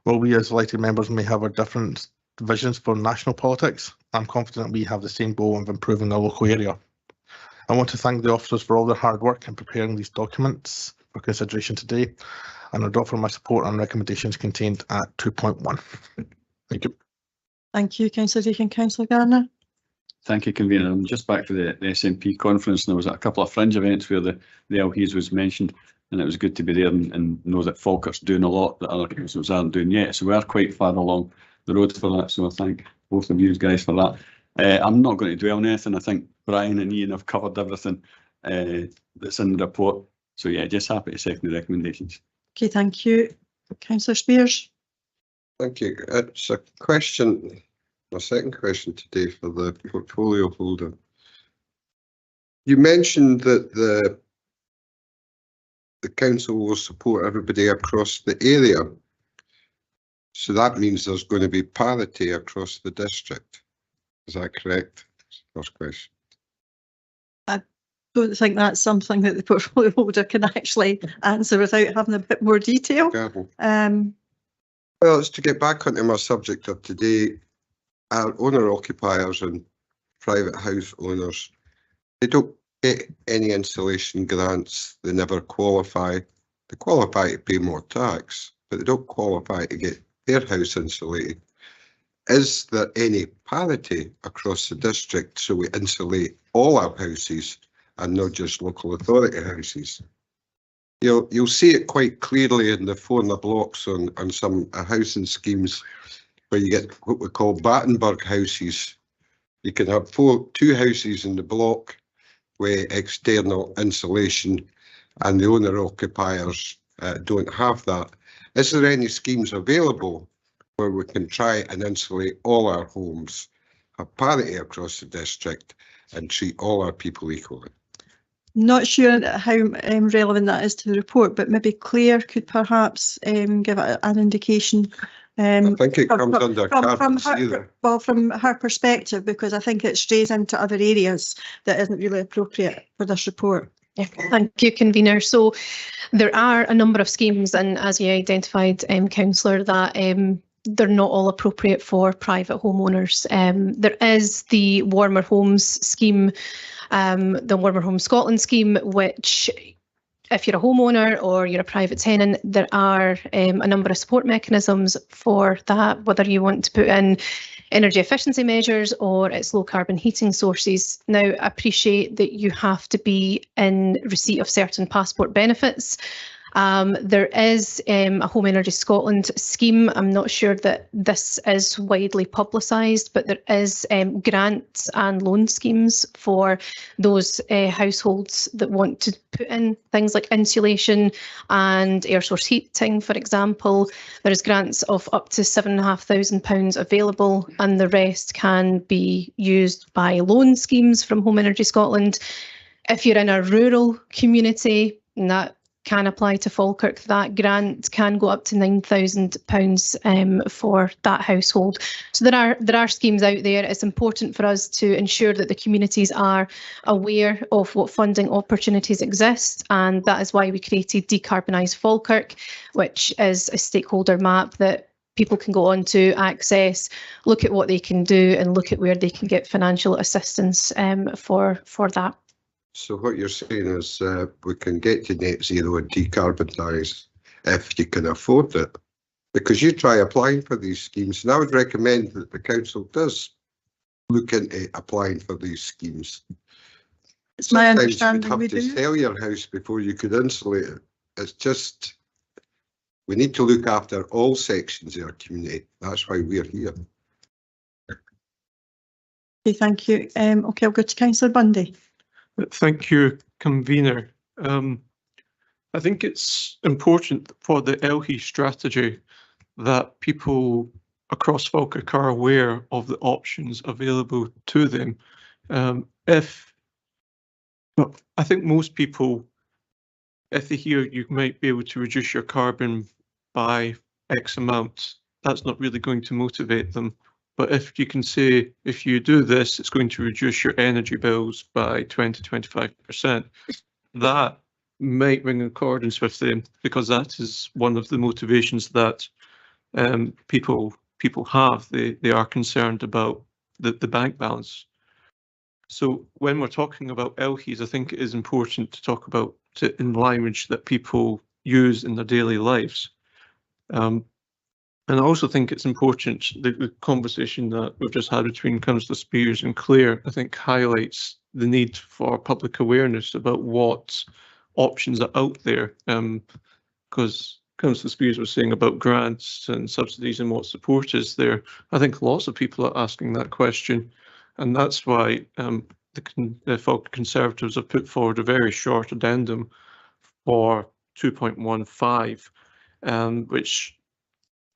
While we as elected members may have our different visions for national politics, I'm confident we have the same goal of improving the local area. I want to thank the officers for all their hard work in preparing these documents for consideration today, and I'd offer my support on recommendations contained at 2.1. Thank you. Thank you, Councillor Deacon. Councillor Garner. Thank you, Convener. I'm just back for the SNP conference, and there was a couple of fringe events where the LHEAS was mentioned, and it was good to be there and know that Falkirk's doing a lot that other councils aren't doing yet. So we are quite far along the road for that, so I thank both of you guys for that. I'm not going to dwell on anything. I think Brian and Ian have covered everything that's in the report. So yeah, just happy to second the recommendations. Okay, thank you. Councillor Spears. Thank you. It's a question, my second question today for the portfolio holder. You mentioned that the council will support everybody across the area. So that means there's going to be parity across the district. Is that correct? First question. I don't think that's something that the portfolio holder can actually answer without having a bit more detail. Well, it's to get back onto my subject of today. Our owner occupiers and private house owners, they don't get any insulation grants. They never qualify. They qualify to pay more tax, but they don't qualify to get their house insulated. Is there any parity across the district so we insulate all our houses and not just local authority houses? You'll see it quite clearly in the 4 blocks on some housing schemes where you get what we call Battenberg houses. You can have 2 houses in the block with external insulation, and the owner occupiers don't have that. Is there any schemes available where we can try and insulate all our homes, have parity across the district and treat all our people equally? Not sure how relevant that is to the report, but maybe Claire could perhaps give an indication. I think it comes under carbon zero. Well, from her perspective, because I think it strays into other areas that isn't really appropriate for this report. Yeah, thank you, convener. So there are a number of schemes, and as you identified, councillor, that they're not all appropriate for private homeowners. There is the Warmer Homes scheme, the Warmer Homes Scotland scheme, which if you're a homeowner or you're a private tenant, there are a number of support mechanisms for that, whether you want to put in energy efficiency measures or it's low carbon heating sources. Now, I appreciate that you have to be in receipt of certain passport benefits. There is a Home Energy Scotland scheme. I'm not sure that this is widely publicised, but there is grants and loan schemes for those households that want to put in things like insulation and air source heating, for example. There is grants of up to £7,500 available, and the rest can be used by loan schemes from Home Energy Scotland. If you're in a rural community, and that can apply to Falkirk, that grant can go up to £9,000 for that household. So there are schemes out there. It's important for us to ensure that the communities are aware of what funding opportunities exist, and that is why we created Decarbonise Falkirk, which is a stakeholder map that people can go on to access, look at what they can do and look at where they can get financial assistance for that. So what you're saying is we can get to net zero and decarbonise if you can afford it. Because you try applying for these schemes, and I would recommend that the council does look into applying for these schemes. It's my understanding you'd have to sell your house before you could insulate it. It's just, we need to look after all sections of our community. That's why we're here. Okay, thank you. Okay, I'll go to Councillor Bundy. Thank you, convener. I think it's important for the ELHI strategy that people across Falkirk are aware of the options available to them. I think most people, if they hear you might be able to reduce your carbon by X amount, that's not really going to motivate them. But if you can say, if you do this, it's going to reduce your energy bills by 20–25%, that might ring in accordance with them, because that is one of the motivations that people have. They are concerned about the bank balance. So when we're talking about ELHIs, I think it is important to talk about it in language that people use in their daily lives. And I also think it's important that the conversation that we've just had between Councillor Spiers and Claire, I think, highlights the need for public awareness about what options are out there. Because Councillor Spiers was saying about grants and subsidies and what support is there. I think lots of people are asking that question. And that's why the Falkirk Conservatives have put forward a very short addendum for 2.15, which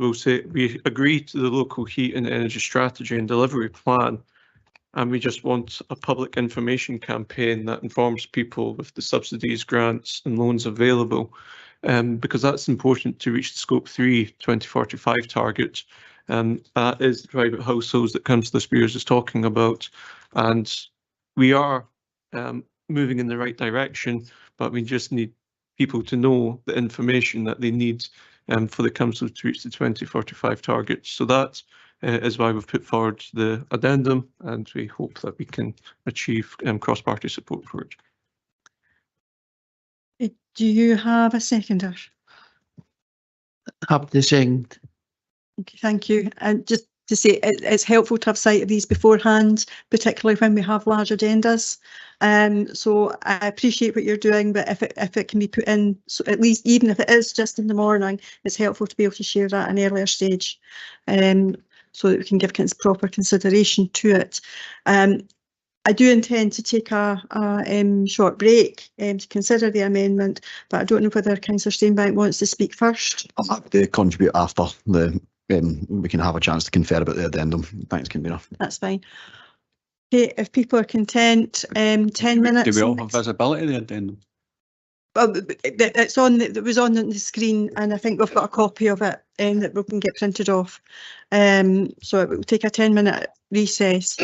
will say we agree to the local heat and energy strategy and delivery plan, and we just want a public information campaign that informs people with the subsidies, grants and loans available, because that's important to reach the Scope 3 2045 target. That is the private households that Councillor Spiers is talking about, and we are moving in the right direction, but we just need people to know the information that they need for the council to reach the 2045 targets. So that is why we've put forward the addendum, and we hope that we can achieve cross-party support for it. Do you have a seconder? Happy to second. Okay, thank you. And just to say, it's helpful to have sight of these beforehand, particularly when we have large agendas. So I appreciate what you're doing, but if it can be put in, so at least even if it is just in the morning, it's helpful to be able to share that at an earlier stage, so that we can give proper consideration to it. I do intend to take a short break to consider the amendment, but I don't know whether Councillor Steenbank wants to speak first. I'm happy to contribute after the we can have a chance to confer about the addendum. Thanks, convener. That's fine. Okay, if people are content, 10 minutes. Do we all have visibility of the addendum? Well, it's on. It was on the screen, and I think we've got a copy of it that we can get printed off. So it will take a 10-minute recess.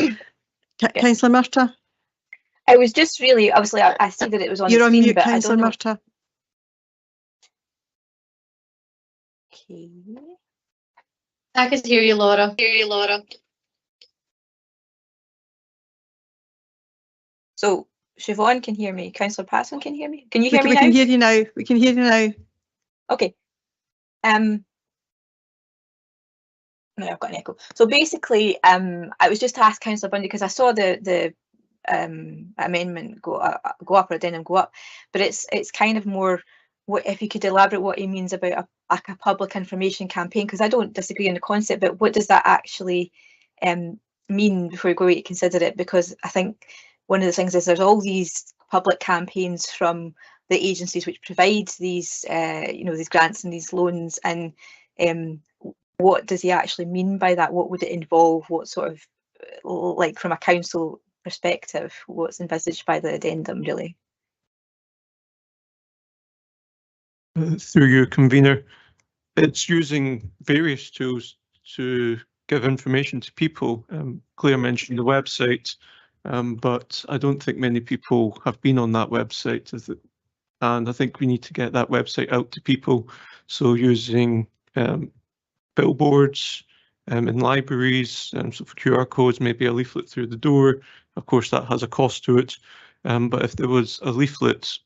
Councillor Murtagh. I was just really, obviously, I see that it was on You're the on screen, mute, but Councillor I don't know. Murtagh. Okay. I can hear you, Laura. So Siobhan can hear me. Councillor Patson can hear me. Can you hear me We now? can hear you now. We can hear you now. Okay. No, I've got an echo. So basically, I was just to ask Councillor Bundy because I saw the amendment go up or addendum go up, but it's kind of more what if you could elaborate what he means about a public information campaign, because I don't disagree on the concept, but what does that actually mean before we go to consider it? Because I think one of the things is there's all these public campaigns from the agencies which provide these these grants and these loans, and what does he actually mean by that? What would it involve? What sort of, like from a council perspective, what's envisaged by the addendum really? Through your convener, it's using various tools to give information to people. Claire mentioned the website, but I don't think many people have been on that website, and I think we need to get that website out to people. So using billboards in libraries, so for QR codes, maybe a leaflet through the door. Of course, that has a cost to it, but if there was a leaflet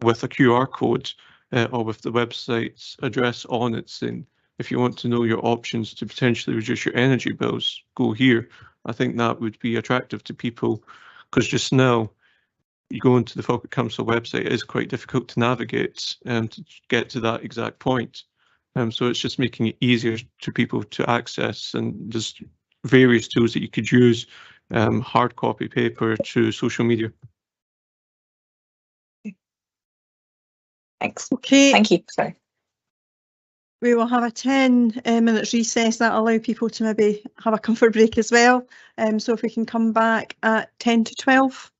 with a QR code or with the website's address on it saying, if you want to know your options to potentially reduce your energy bills, go here. I think that would be attractive to people, because just now you go into the Falkirk Council website, it is quite difficult to navigate and to get to that exact point. So it's just making it easier to people to access, and just various tools that you could use, hard copy paper to social media. Thanks. Okay. Thank you. Sorry. We will have a 10 minutes recess. That allow people to maybe have a comfort break as well. So if we can come back at 10 to 12.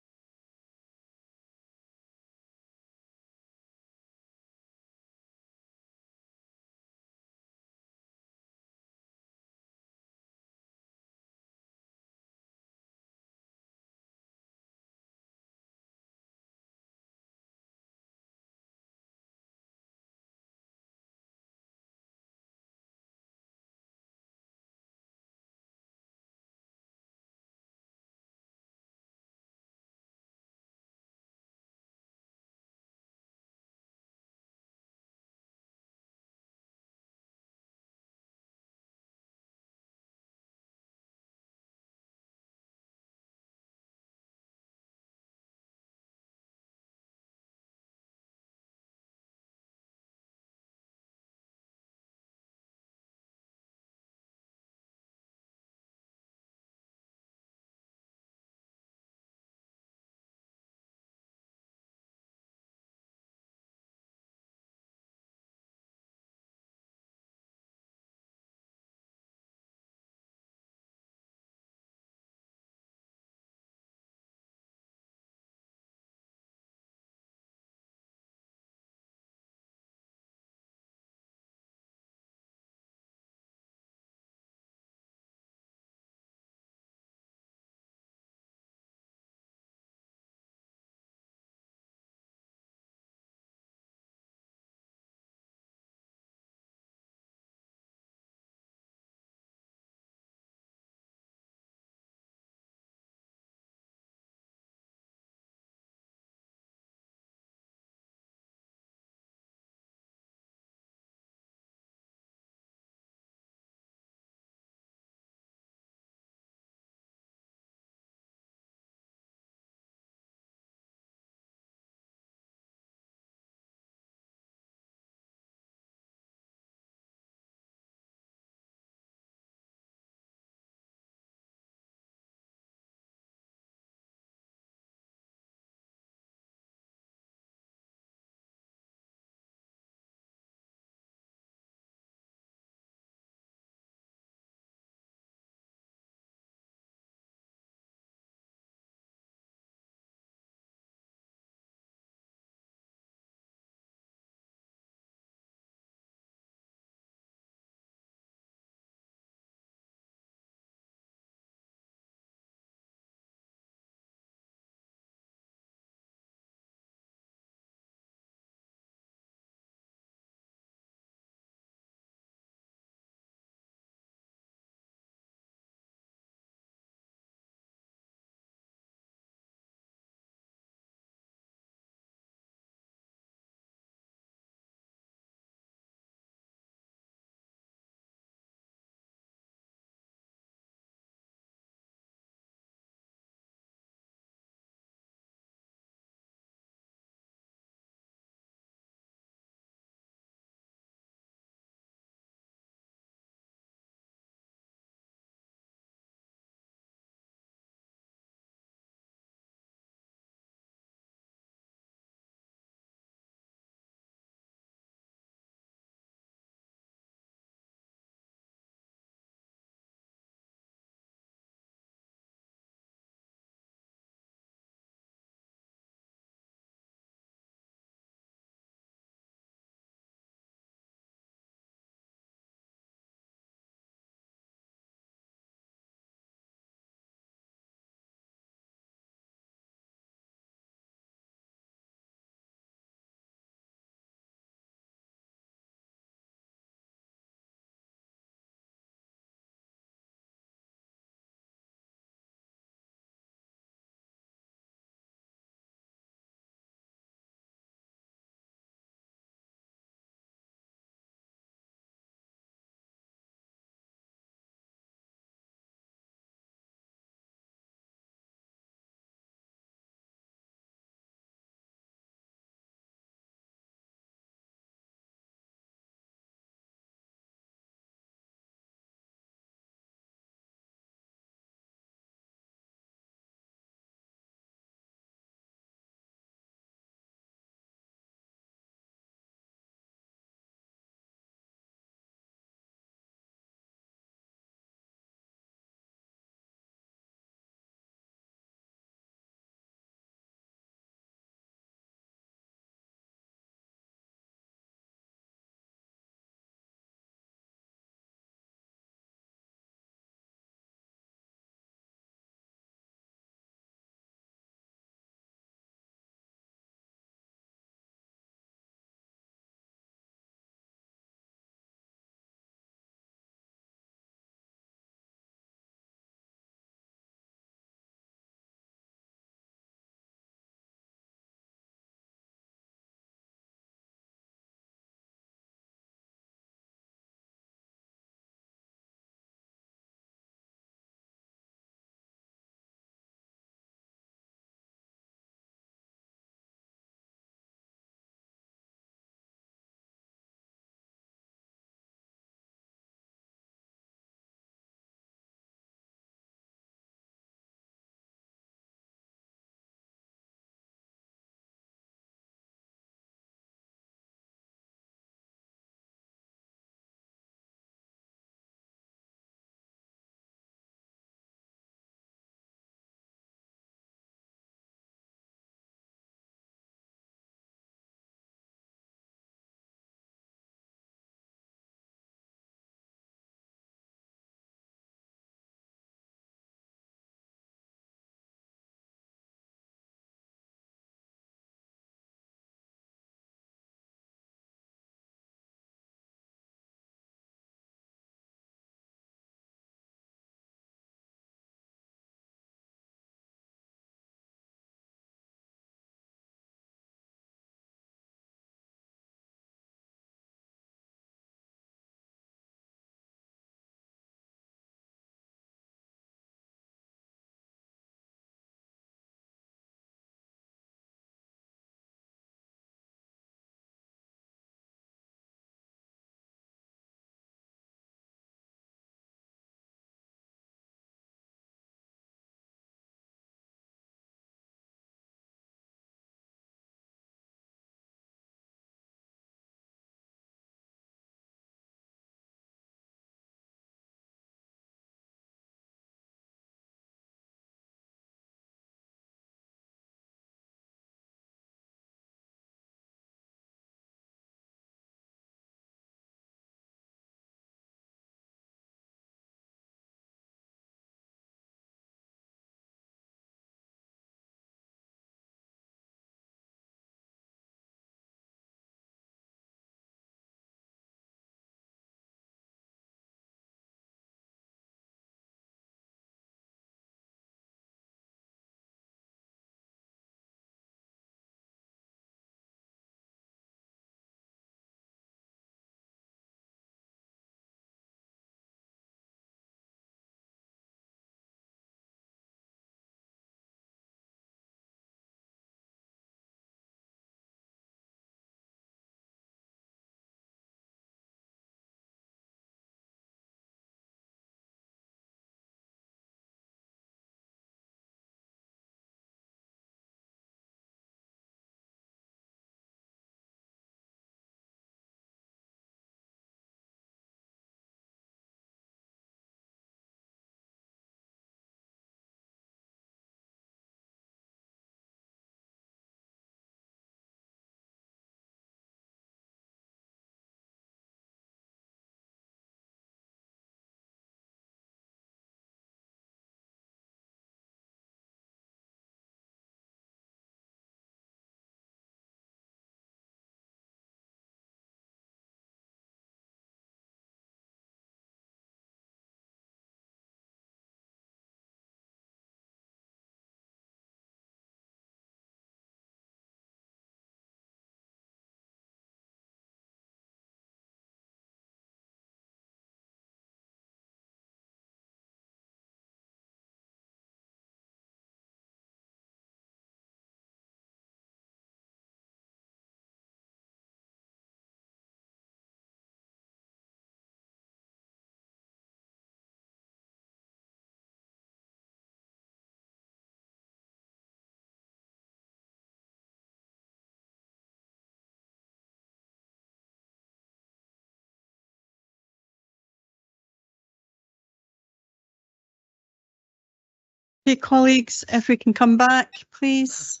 Okay, colleagues, if we can come back, please.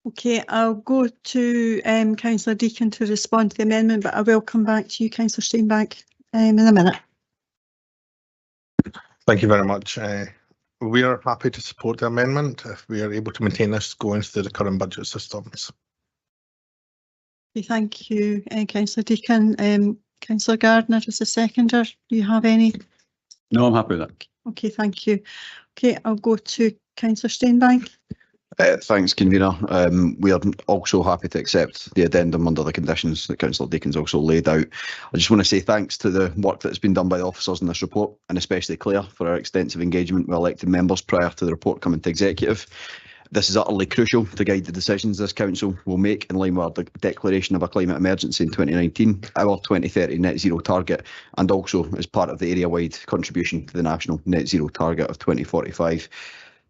Okay, I'll go to Councillor Deacon to respond to the amendment, but I will come back to you, Councillor Steenbank, in a minute. Thank you very much. We are happy to support the amendment if we are able to maintain this going through the current budget systems. Okay, thank you, Councillor Deacon. Councillor Gardner as a seconder, do you have any? No, I'm happy with that. Okay, thank you. Okay, I'll go to Councillor Steenbank. Thanks, convener. We are also happy to accept the addendum under the conditions that Councillor Deacon's also laid out. I just want to say thanks to the work that's been done by the officers in this report, and especially Claire for our extensive engagement with elected members prior to the report coming to executive. This is utterly crucial to guide the decisions this council will make in line with our declaration of a climate emergency in 2019, our 2030 net zero target, and also as part of the area-wide contribution to the national net zero target of 2045.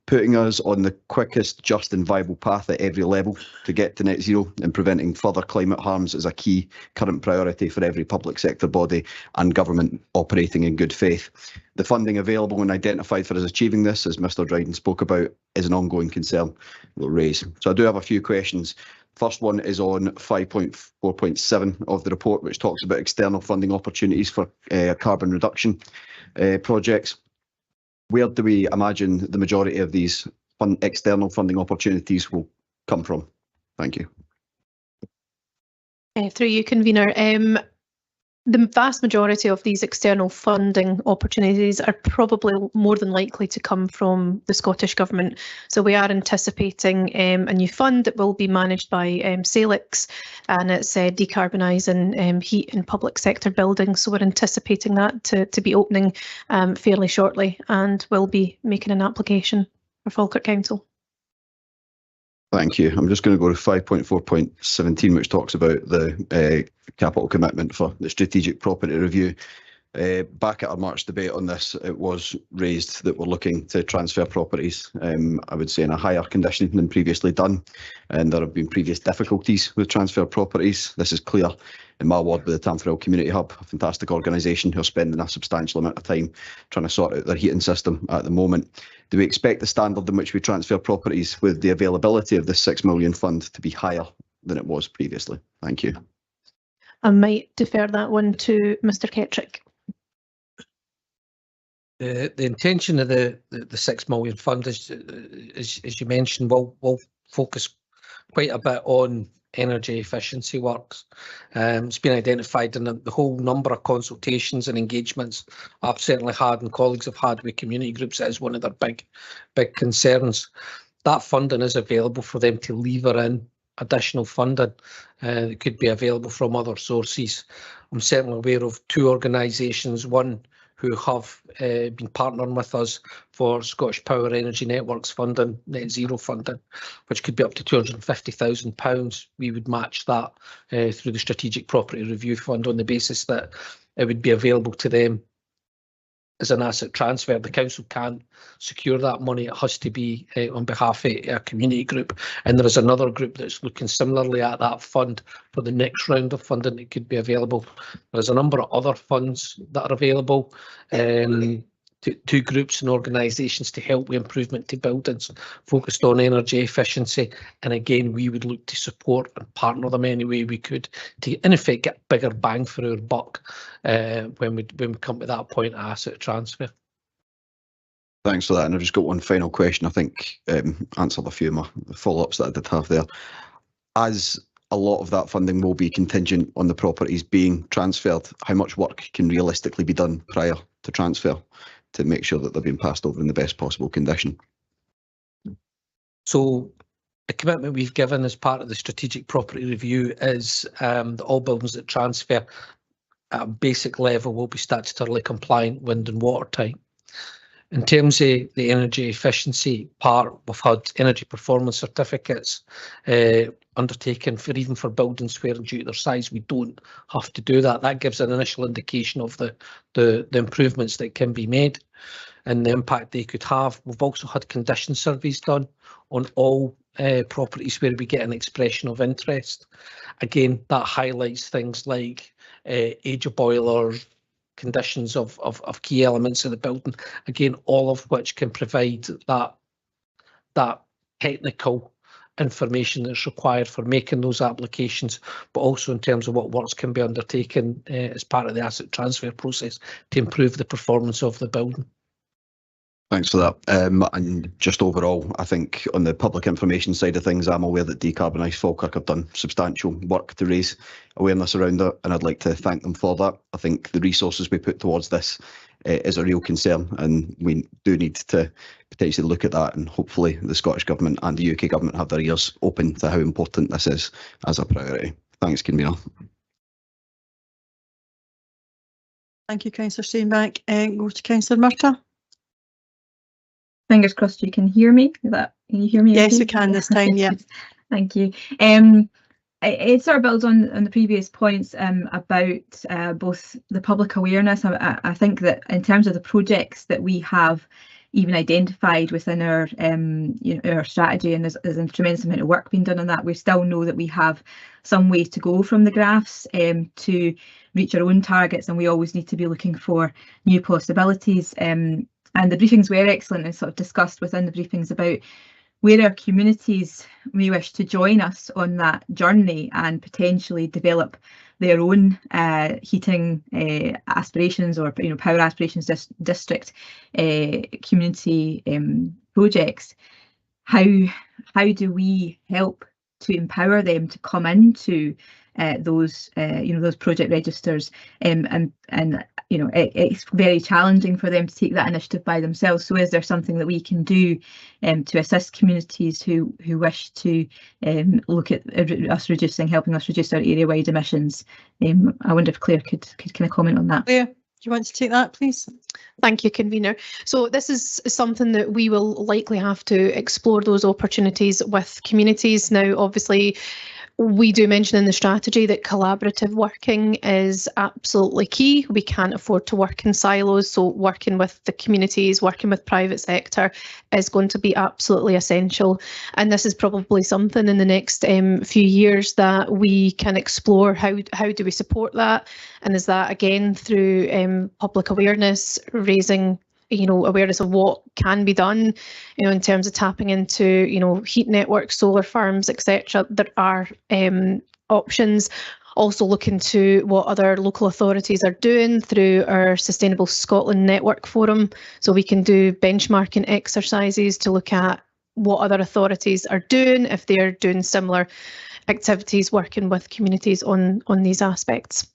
Putting us on the quickest, just and viable path at every level to get to net zero and preventing further climate harms is a key current priority for every public sector body and government operating in good faith. The funding available and identified for us achieving this, as Mr Dryden spoke about, is an ongoing concern we'll raise. So I do have a few questions. First one is on 5.4.7 of the report, which talks about external funding opportunities for carbon reduction projects. Where do we imagine the majority of these external funding opportunities will come from? Thank you. Through you, convener. The vast majority of these external funding opportunities are probably more than likely to come from the Scottish Government. So we are anticipating a new fund that will be managed by Salix, and it's decarbonising heat in public sector buildings. So we're anticipating that to be opening fairly shortly, and we'll be making an application for Falkirk Council. Thank you. I'm just going to go to 5.4.17, which talks about the capital commitment for the strategic property review. Back at our March debate on this, it was raised that we're looking to transfer properties, I would say, in a higher condition than previously done, and there have been previous difficulties with transfer properties. This is clear in my ward with the Tamforel Community Hub, a fantastic organisation who are spending a substantial amount of time trying to sort out their heating system at the moment. Do we expect the standard in which we transfer properties with the availability of the £6 million fund to be higher than it was previously? Thank you. I might defer that one to Mr Kettrick. The intention of the £6 million fund, as you mentioned, will focus quite a bit on energy efficiency works. It's been identified in the whole number of consultations and engagements I've certainly had and colleagues have had with community groups as one of their big concerns. That funding is available for them to lever in additional funding that could be available from other sources. I'm certainly aware of two organisations, one who have been partnering with us for Scottish Power Energy Networks funding, net zero funding, which could be up to £250,000. We would match that through the Strategic Property Review Fund on the basis that it would be available to them as an asset transfer. The council can't secure that money. It has to be on behalf of a community group. And there is another group that's looking similarly at that fund for the next round of funding that could be available. There's a number of other funds that are available to groups and organisations to help with improvement to buildings focused on energy efficiency. And again, we would look to support and partner them any way we could to, in effect, get bigger bang for our buck when we come to that point of asset transfer. Thanks for that. And I've just got one final question. I think answered a few of my follow-ups that I did have there. As a lot of that funding will be contingent on the properties being transferred, how much work can realistically be done prior to transfer to make sure that they're being passed over in the best possible condition? So the commitment we've given as part of the strategic property review is that all buildings that transfer at a basic level will be statutorily compliant wind and water type. In terms of the energy efficiency part, we've had energy performance certificates undertaken for even for buildings where, due to their size, we don't have to do that. That gives an initial indication of the improvements that can be made. and the impact they could have. We've also had condition surveys done on all properties where we get an expression of interest. Again, that highlights things like age of boiler, conditions of key elements of the building, again, all of which can provide that technical information that's required for making those applications, but also in terms of what works can be undertaken as part of the asset transfer process to improve the performance of the building. Thanks for that. And just overall, I think on the public information side of things, I'm aware that Decarbonise Falkirk have done substantial work to raise awareness around it, and I'd like to thank them for that. I think the resources we put towards this is a real concern, and we do need to potentially look at that, and hopefully the Scottish Government and the UK Government have their ears open to how important this is as a priority. Thanks, Convener. Thank you, Councillor Steinbach. Go to Councillor Murtagh. Fingers crossed you can hear me. Can you hear me? Yes, okay? we can this time, yeah. Thank you. It sort of builds on the previous points about both the public awareness. I think that in terms of the projects that we have even identified within our our strategy, and there's a tremendous amount of work being done on that, we still know that we have some ways to go from the graphs to reach our own targets, and we always need to be looking for new possibilities. And the briefings were excellent and sort of discussed within the briefings about where our communities may wish to join us on that journey and potentially develop their own heating aspirations or power aspirations district community projects. How do we help to empower them to come into those those project registers, and it's very challenging for them to take that initiative by themselves. So is there something that we can do to assist communities who wish to look at helping us reduce our area-wide emissions? I wonder if Claire could kind of comment on that. Claire, do you want to take that, please? Thank you, Convener. So this is something that we will likely have to explore, those opportunities with communities. Now, obviously, we do mention in the strategy that collaborative working is absolutely key. We can't afford to work in silos, so working with the communities, working with private sector is going to be absolutely essential. And this is probably something in the next few years that we can explore. How do we support that? And is that again through public awareness, raising awareness of what can be done, in terms of tapping into, heat networks, solar farms, etc. There are options. Also look into what other local authorities are doing through our Sustainable Scotland Network Forum. So we can do benchmarking exercises to look at what other authorities are doing, if they're doing similar activities, working with communities on these aspects.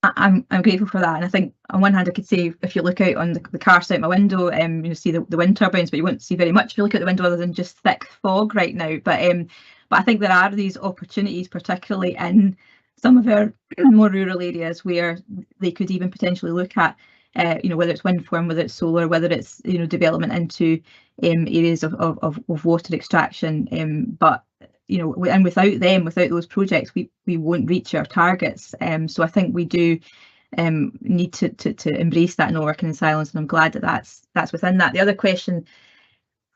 I'm grateful for that, and I think on one hand I could say if you look out on the car out my window, you see the wind turbines, but you won't see very much if you look out the window other than just thick fog right now. But I think there are these opportunities, particularly in some of our more rural areas, where they could even potentially look at whether it's wind farm, whether it's solar, whether it's development into areas of water extraction. But and without those projects, we won't reach our targets. So I think we do need to embrace that, not working in silence, and I'm glad that that's within that. The other question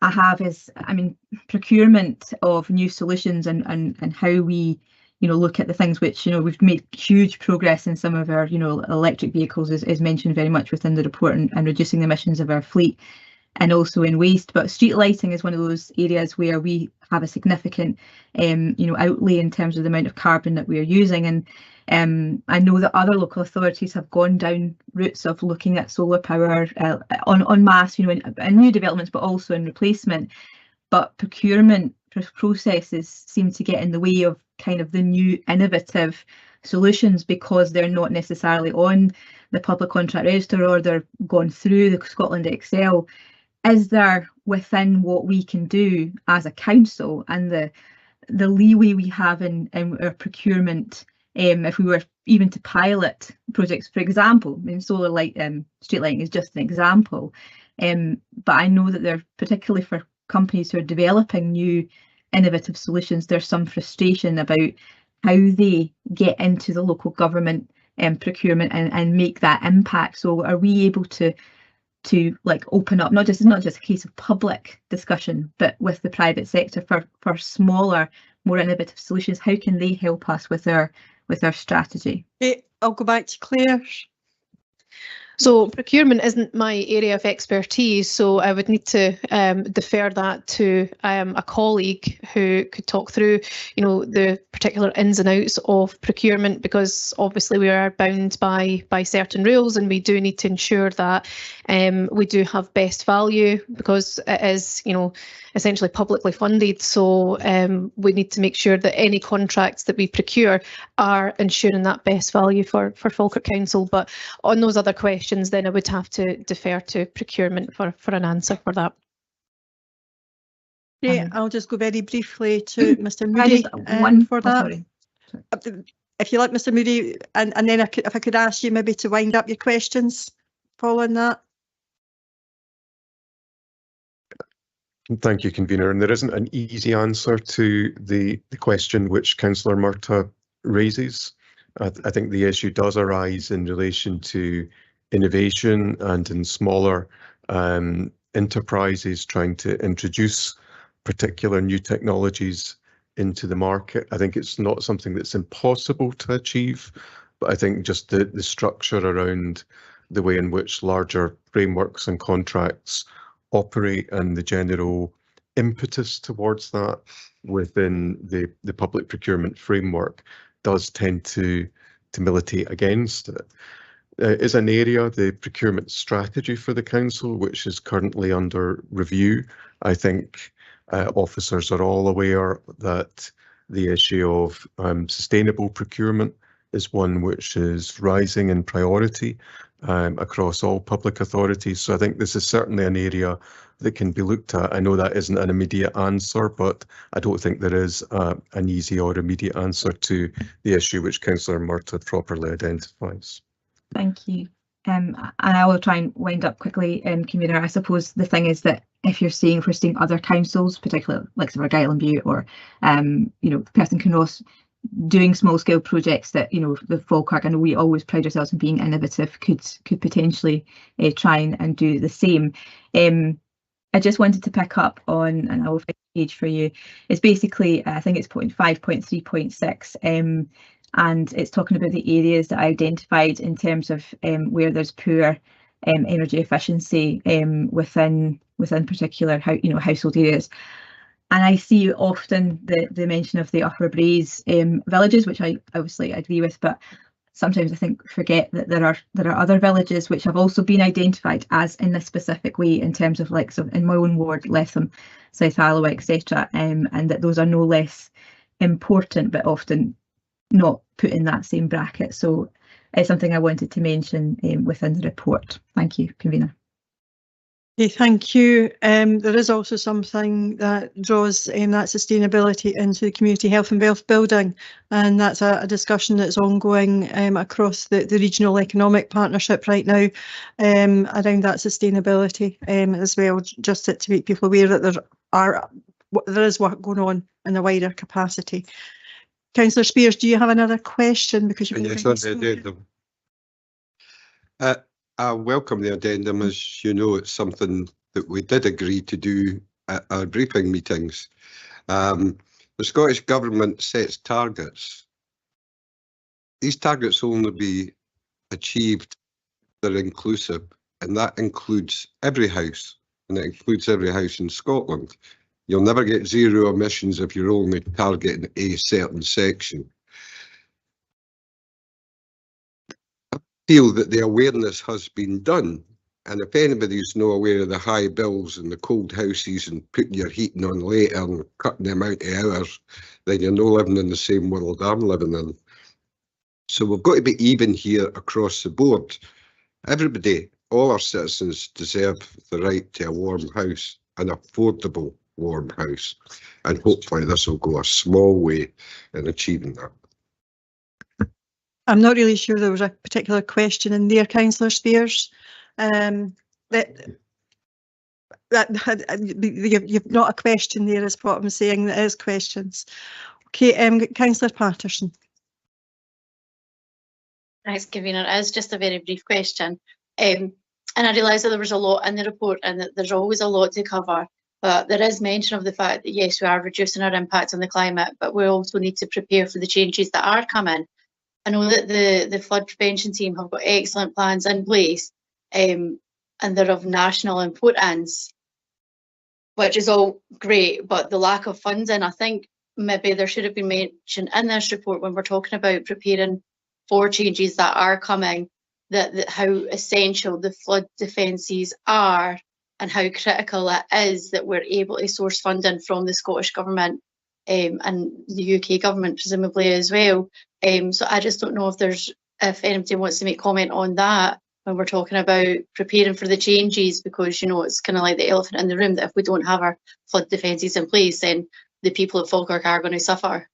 I have is, procurement of new solutions and how we look at the things which we've made huge progress in. Some of our electric vehicles is mentioned very much within the report, and reducing the emissions of our fleet, and also in waste. But street lighting is one of those areas where we have a significant outlay in terms of the amount of carbon that we are using. And I know that other local authorities have gone down routes of looking at solar power en masse, in new developments, but also in replacement. But procurement processes seem to get in the way of kind of the new innovative solutions, because they're not necessarily on the public contract register, or they're gone through the Scotland Excel. Is there, within what we can do as a council and the leeway we have in our procurement, if we were even to pilot projects, for example, solar light, street lighting is just an example, but I know that there, particularly for companies who are developing new innovative solutions, there's some frustration about how they get into the local government procurement and make that impact. So are we able to to like open up, not just a case of public discussion, but with the private sector for smaller, more innovative solutions. How can they help us with our strategy? Okay, I'll go back to Claire. So procurement isn't my area of expertise, so I would need to defer that to a colleague who could talk through, the particular ins and outs of procurement, because obviously we are bound by certain rules, and we do need to ensure that we do have best value, because it is, essentially publicly funded. So we need to make sure that any contracts that we procure are ensuring that best value for Falkirk Council. But on those other questions, then I would have to defer to procurement for an answer for that. Yeah, I'll just go very briefly to Mr. Moody for that. If you like, Mr. Moody, and then if I could ask you maybe to wind up your questions following that. Thank you, Convener. And there isn't an easy answer to the question which Councillor Murtagh raises. I think the issue does arise in relation to innovation and in smaller enterprises trying to introduce particular new technologies into the market. I think it's not something that's impossible to achieve, but I think just the structure around the way in which larger frameworks and contracts operate and the general impetus towards that within the public procurement framework does tend to militate against it. Is an area, the procurement strategy for the council, which is currently under review. I think officers are all aware that the issue of sustainable procurement is one which is rising in priority across all public authorities. So I think this is certainly an area that can be looked at. I know that isn't an immediate answer, but I don't think there is an easy or immediate answer to the issue which Councillor Murtagh properly identifies. Thank you. And I will try and wind up quickly, Convener. I suppose the thing is that if we're seeing other councils, particularly like Argyll and Bute or Perth Kinross, doing small scale projects that the Falkirk, I know we always pride ourselves on being innovative, could potentially try and do the same. I just wanted to pick up on, and I will find the page for you. It's basically, I think it's point 5.3.6, and it's talking about the areas that I identified in terms of where there's poor energy efficiency within particular household areas. And I see often the mention of the Upper Braes villages, which I obviously agree with, but sometimes I think forget that there are other villages which have also been identified as in this specific way in terms of in my own ward, Letham, South Alloa, etc., and that those are no less important, but often not put in that same bracket. So it's something I wanted to mention within the report. Thank you, Convener. Okay, thank you. There is also something that draws that sustainability into the community health and wealth building, and that's a discussion that's ongoing across the regional economic partnership right now around that sustainability as well, just to make people aware that there is work going on in a wider capacity. Councillor Spears, do you have another question? Because yes, on the addendum. I welcome the addendum. As you know, it's something that we did agree to do at our briefing meetings. The Scottish Government sets targets. These targets will only be achieved if they're inclusive, and that includes every house, and it includes every house in Scotland. You'll never get zero emissions if you're only targeting a certain section. I feel that the awareness has been done, and if anybody's not aware of the high bills and the cold houses and putting your heating on later and cutting the amount of hours, then you're not living in the same world I'm living in. So we've got to be even here across the board. Everybody, all our citizens deserve the right to a warm house, an affordable warm house, and hopefully this will go a small way in achieving that. I'm not really sure there was a particular question in there, Councillor Spears. You've not a question there is what I'm saying, there is questions. Okay, Councillor Patterson. Thanks, Convener. It is just a very brief question. And I realise that there was a lot in the report and that there's always a lot to cover, but there is mention of the fact that yes, we are reducing our impact on the climate, but we also need to prepare for the changes that are coming. I know that the flood prevention team have got excellent plans in place, and they're of national importance, which is all great, but the lack of funding, I think maybe there should have been mentioned in this report when we're talking about preparing for changes that are coming, that how essential the flood defences are and how critical it is that we're able to source funding from the Scottish Government and the UK Government presumably as well. So I just don't know if anybody wants to make comment on that when we're talking about preparing for the changes, because you know it's kind of like the elephant in the room that if we don't have our flood defences in place, then the people at Falkirk are going to suffer.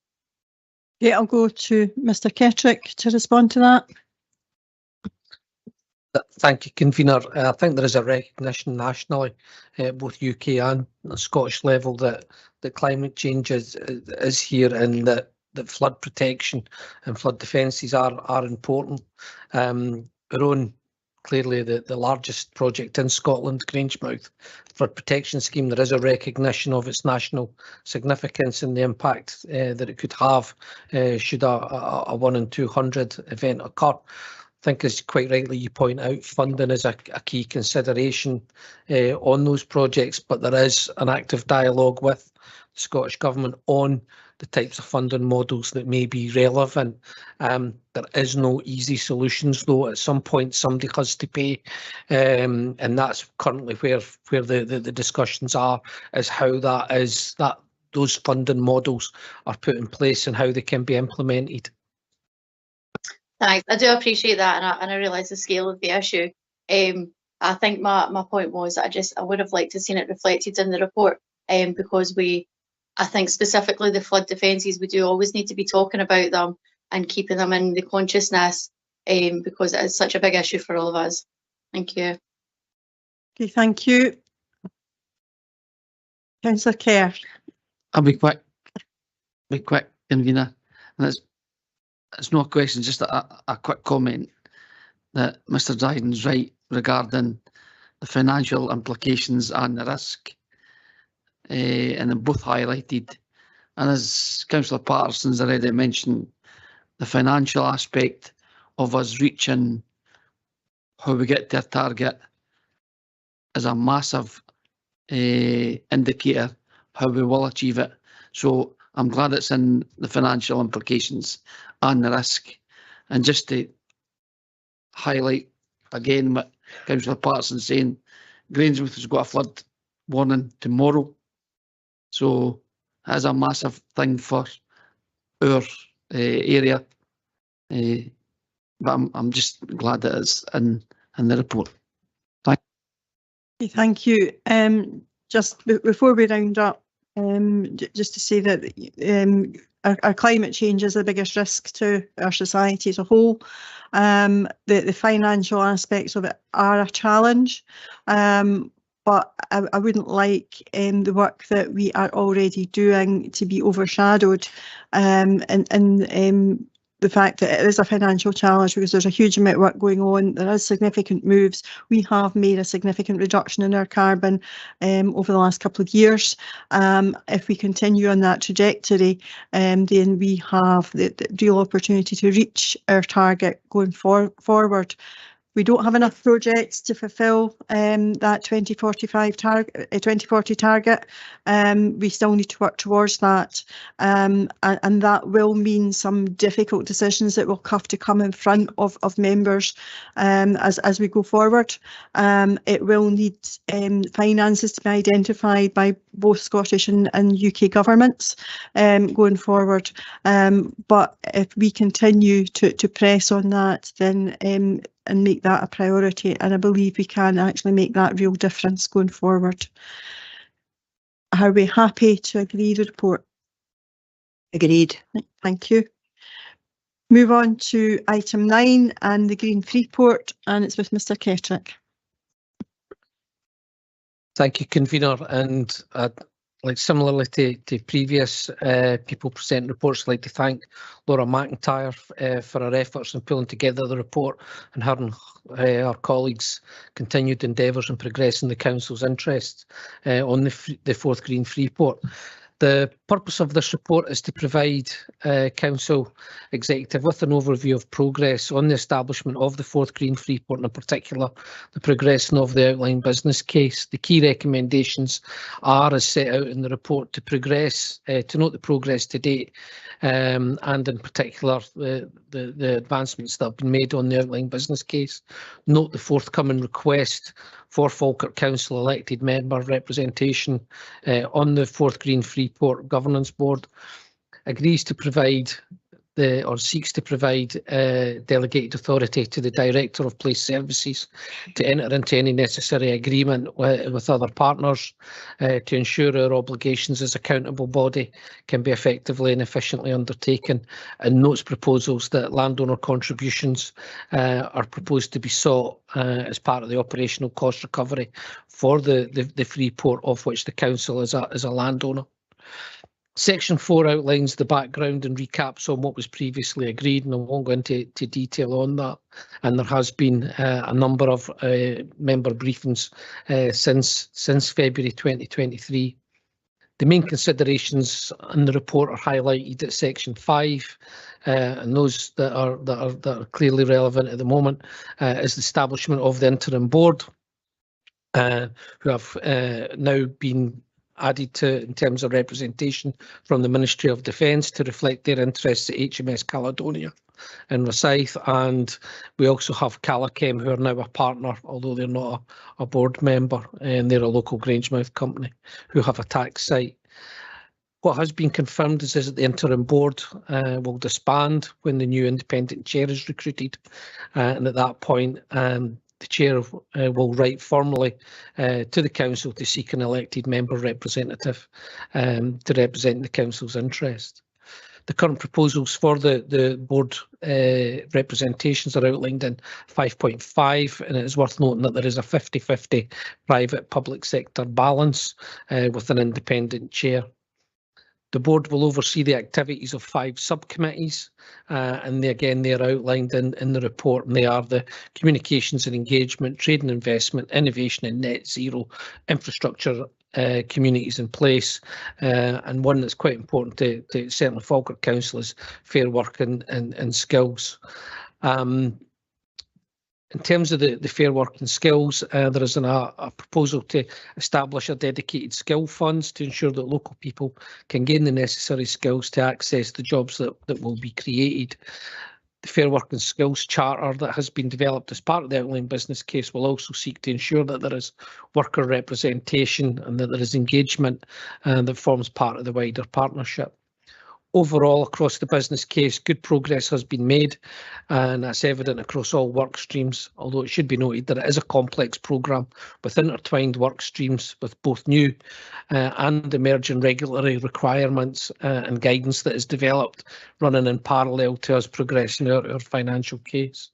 Yeah, I'll go to Mr. Kettrick to respond to that. Thank you, Convener. I think there is a recognition nationally, both UK and Scottish level, that climate change is here and that flood protection and flood defences are important. Our own, clearly the largest project in Scotland, Grangemouth Flood Protection Scheme, there is a recognition of its national significance and the impact that it could have should a 1 in 200 event occur. I think, as quite rightly you point out, funding is a key consideration on those projects, but there is an active dialogue with the Scottish Government on the types of funding models that may be relevant. There is no easy solutions, though. At some point somebody has to pay, and that's currently where the discussions are, is how those funding models are put in place and how they can be implemented. Thanks. I do appreciate that, and I realise the scale of the issue. I think my point was that I would have liked to have seen it reflected in the report, because I think specifically the flood defences, we do always need to be talking about them and keeping them in the consciousness, because it is such a big issue for all of us. Thank you. Okay, thank you. Councillor Kerr. I'll be quick, Convener. And it's not a question, just a quick comment that Mr. Dryden's right regarding the financial implications and the risk, and they're both highlighted. And as Councillor Patterson's already mentioned, the financial aspect of us reaching how we get to our target is a massive indicator how we will achieve it. So I'm glad it's in the financial implications and the risk. And just to highlight again what Councillor Patterson's saying, Grangemouth has got a flood warning tomorrow. So that's a massive thing for our area. But I'm just glad that it's in the report. Thank you. Just before we round up, just to say that our climate change is the biggest risk to our society as a whole. The financial aspects of it are a challenge, but I wouldn't like the work that we are already doing to be overshadowed, and the fact that it is a financial challenge, because there's a huge amount of work going on. There is significant moves. We have made a significant reduction in our carbon over the last couple of years. If we continue on that trajectory, then we have the real opportunity to reach our target going forward. We don't have enough projects to fulfil that 2040 target. We still need to work towards that, and that will mean some difficult decisions that will have to come in front of members as we go forward. It will need finances to be identified by both Scottish and UK governments going forward. But if we continue to press on that, then and make that a priority, and I believe we can actually make that real difference going forward. Are we happy to agree the report? Agreed. Thank you. Move on to item 9 and the Green Freeport, and it's with Mr. Kettrick. Thank you, Convener, and like similarly to previous people presenting reports, I'd like to thank Laura McIntyre for her efforts in pulling together the report and her and our colleagues' continued endeavours in progressing the Council's interests on the Fourth Green Freeport. The purpose of this report is to provide Council Executive with an overview of progress on the establishment of the Fourth Green Freeport, and in particular the progression of the outlined business case. The key recommendations are, as set out in the report, to note the progress to date, and in particular the advancements that have been made on the outlined business case. Note the forthcoming request for Falkirk Council elected member representation on the Fourth Green Freeport Governance Board. Agrees to provide seeks to provide delegated authority to the Director of Police Services to enter into any necessary agreement with other partners to ensure our obligations as accountable body can be effectively and efficiently undertaken, and notes proposals that landowner contributions are proposed to be sought as part of the operational cost recovery for the Freeport, of which the Council is a landowner. Section 4 outlines the background and recaps on what was previously agreed, and I won't go into detail on that. And there has been a number of member briefings since February 2023. The main considerations in the report are highlighted at Section 5, and those that are clearly relevant at the moment is the establishment of the interim board, who have now been added to in terms of representation from the Ministry of Defence to reflect their interests at HMS Caledonia and Rosyth. And we also have Calachem, who are now a partner, although they're not a board member, and they're a local Grangemouth company who have a tax site. What has been confirmed is that the interim board will disband when the new independent chair is recruited, and at that point the chair will write formally to the council to seek an elected member representative to represent the council's interest. The current proposals for the board representations are outlined in 5.5, and it is worth noting that there is a 50-50 private-public sector balance with an independent chair. The board will oversee the activities of 5 subcommittees, and they are outlined in the report, and they are the communications and engagement, trade and investment, innovation and net zero, infrastructure, communities in place, and one that's quite important to certainly Falkirk Council is fair work and skills. In terms of the fair work and skills, there is a proposal to establish a dedicated skill funds to ensure that local people can gain the necessary skills to access the jobs that will be created. The Fair Work and Skills Charter that has been developed as part of the outline business case will also seek to ensure that there is worker representation and that there is engagement that forms part of the wider partnership. Overall, across the business case, good progress has been made, and that's evident across all work streams, although it should be noted that it is a complex programme with intertwined work streams with both new and emerging regulatory requirements and guidance that is developed, running in parallel to us progressing our financial case.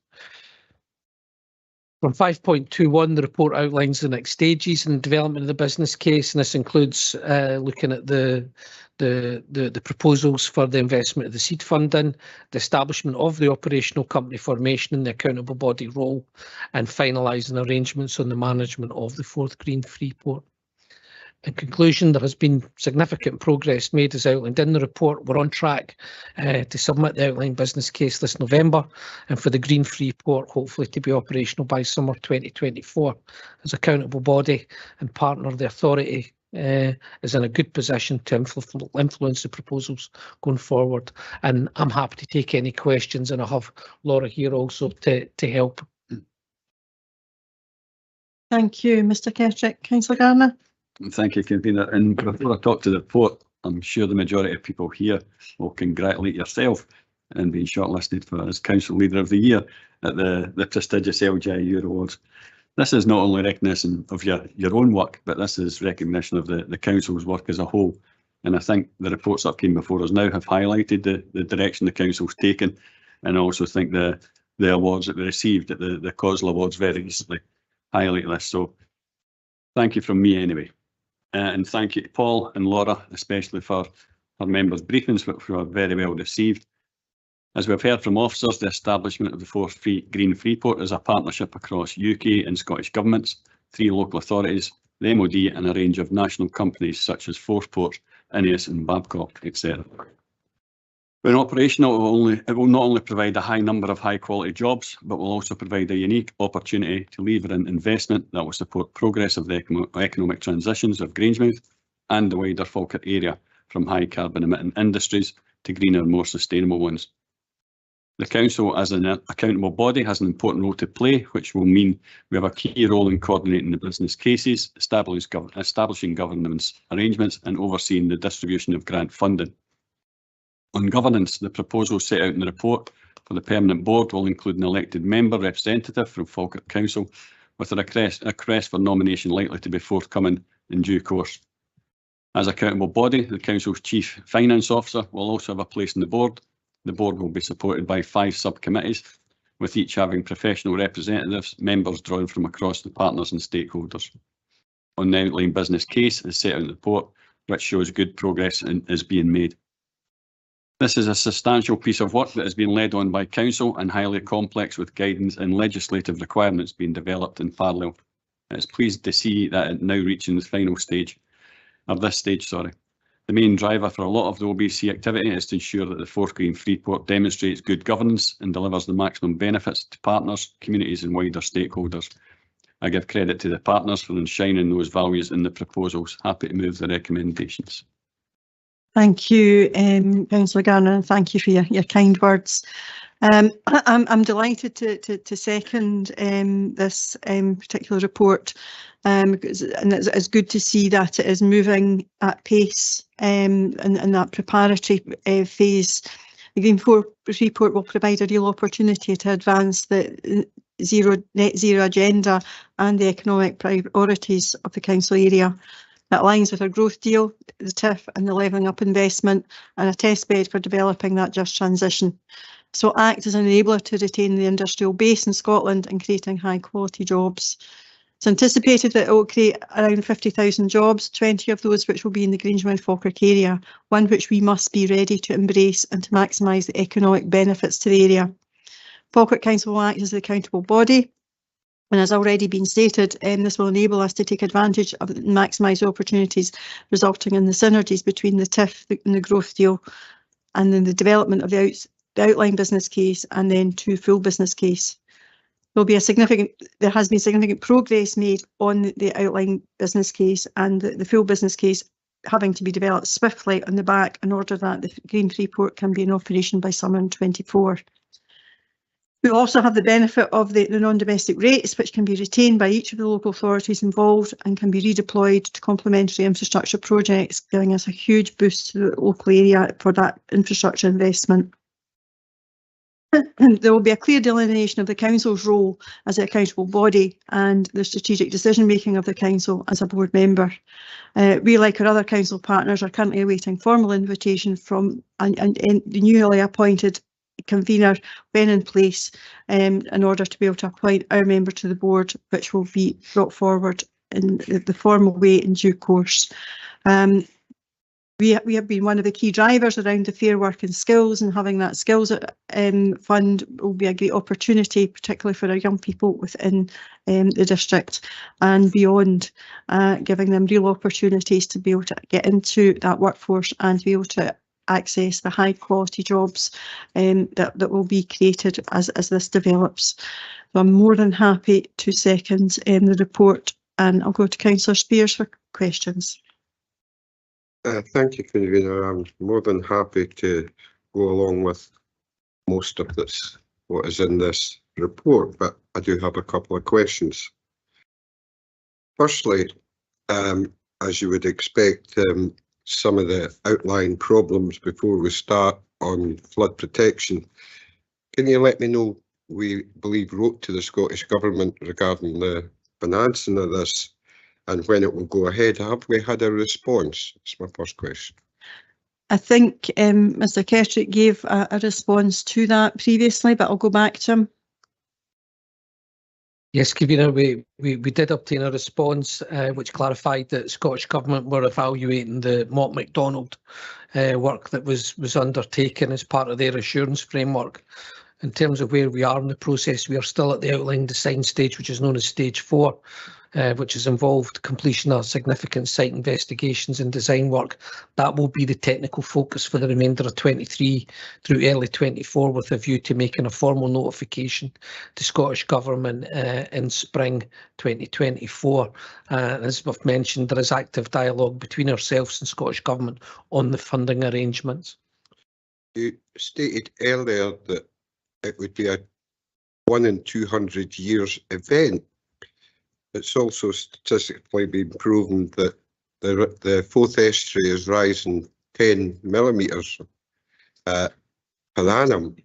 From 5.21, the report outlines the next stages in the development of the business case, and this includes looking at the proposals for the investment of the seed funding, the establishment of the operational company formation and the accountable body role, and finalising arrangements on the management of the Fourth Green Freeport. In conclusion, there has been significant progress made as outlined in the report. We're on track to submit the outline business case this November, and for the Green Freeport hopefully to be operational by summer 2024. As accountable body and partner, the authority is in a good position to influence the proposals going forward. And I'm happy to take any questions, and I have Laura here also to help. Thank you, Mr. Keswick. Councillor Garner. Thank you, Convener. And before I talk to the report, I'm sure the majority of people here will congratulate yourself in being shortlisted for as Council Leader of the Year at the prestigious LGIU Awards. This is not only recognition of your own work, but this is recognition of the Council's work as a whole. And I think the reports that came before us now have highlighted the direction the Council's taken, and I also think the awards that we received at the COSL Awards very recently highlight this. So thank you from me anyway. And thank you to Paul and Laura, especially for our members' briefings, which were very well received. As we've heard from officers, the establishment of the Forth Green Freeport is a partnership across UK and Scottish governments, 3 local authorities, the MOD and a range of national companies such as Forceport, INEOS and Babcock, etc. When operational, it will not only provide a high number of high quality jobs, but will also provide a unique opportunity to lever in investment that will support progress of the economic transitions of Grangemouth and the wider Falkirk area, from high carbon emitting industries to greener, more sustainable ones. The Council, as an accountable body, has an important role to play, which will mean we have a key role in coordinating the business cases, establishing governance arrangements and overseeing the distribution of grant funding. On governance, the proposals set out in the report for the permanent board will include an elected member representative from Falkirk Council, with a request for nomination likely to be forthcoming in due course. As accountable body, the Council's Chief Finance Officer will also have a place on the board. The board will be supported by 5 subcommittees, with each having professional representatives, members drawn from across the partners and stakeholders. On the outline business case is set out in the report, which shows good progress is being made. This is a substantial piece of work that has been led on by Council and highly complex, with guidance and legislative requirements being developed in parallel. It's pleased to see that it now reaching the final stage, The main driver for a lot of the OBC activity is to ensure that the Forth Green Freeport demonstrates good governance and delivers the maximum benefits to partners, communities and wider stakeholders. I give credit to the partners for enshrining those values in the proposals. Happy to move the recommendations. Thank you, Councillor Garner, and thank you for your kind words. I'm delighted to second this particular report, and it's good to see that it is moving at pace in that preparatory phase. The Green Freeport will provide a real opportunity to advance the net zero agenda and the economic priorities of the council area. That aligns with our growth deal, the TIF and the levelling up investment, and a testbed for developing that just transition. So act as an enabler to retain the industrial base in Scotland and creating high quality jobs. It's anticipated that it will create around 50,000 jobs, 20 of those which will be in the Grangemouth Falkirk area, one which we must be ready to embrace and to maximise the economic benefits to the area. Falkirk Council will act as the accountable body, and as already been stated, this will enable us to take advantage of and maximise opportunities resulting in the synergies between the TIF and the growth deal, and then the development of the outline business case and then to full business case. There has been significant progress made on the outline business case, and the full business case having to be developed swiftly on the back in order that the Green Freeport can be in operation by summer 24. We also have the benefit of the non-domestic rates, which can be retained by each of the local authorities involved and can be redeployed to complementary infrastructure projects, giving us a huge boost to the local area for that infrastructure investment. There will be a clear delineation of the council's role as the accountable body and the strategic decision making of the council as a board member. We, like our other council partners, are currently awaiting formal invitation from the newly appointed convener when in place, in order to be able to appoint our member to the board, which will be brought forward in the formal way in due course. We have been one of the key drivers around the Fair Work and Skills, and having that skills fund will be a great opportunity, particularly for our young people within the district and beyond, giving them real opportunities to be able to get into that workforce and to be able to access the high quality jobs that will be created as this develops. So I'm more than happy to second the report, and I'll go to Councillor Spears for questions. Thank you, Convener. I'm more than happy to go along with most of this, what is in this report, but I do have a couple of questions. Firstly, as you would expect, some of the outline problems before we start on flood protection. Can you let me know, we believe wrote to the Scottish Government regarding the financing of this and when it will go ahead. Have we had a response? That's my first question. I think Mr. Kestrick gave a response to that previously, but I'll go back to him. Yes, Convener, we did obtain a response which clarified that Scottish Government were evaluating the Mott MacDonald work that was undertaken as part of their assurance framework. In terms of where we are in the process, we are still at the outline design stage, which is known as stage 4, which has involved completion of significant site investigations and design work. That will be the technical focus for the remainder of 23 through early 24, with a view to making a formal notification to Scottish Government in spring 2024. As we've mentioned, there is active dialogue between ourselves and Scottish Government on the funding arrangements. You stated earlier that it would be a 1 in 200 years event. It's also statistically been proven that the Forth Estuary is rising 10 millimetres per annum.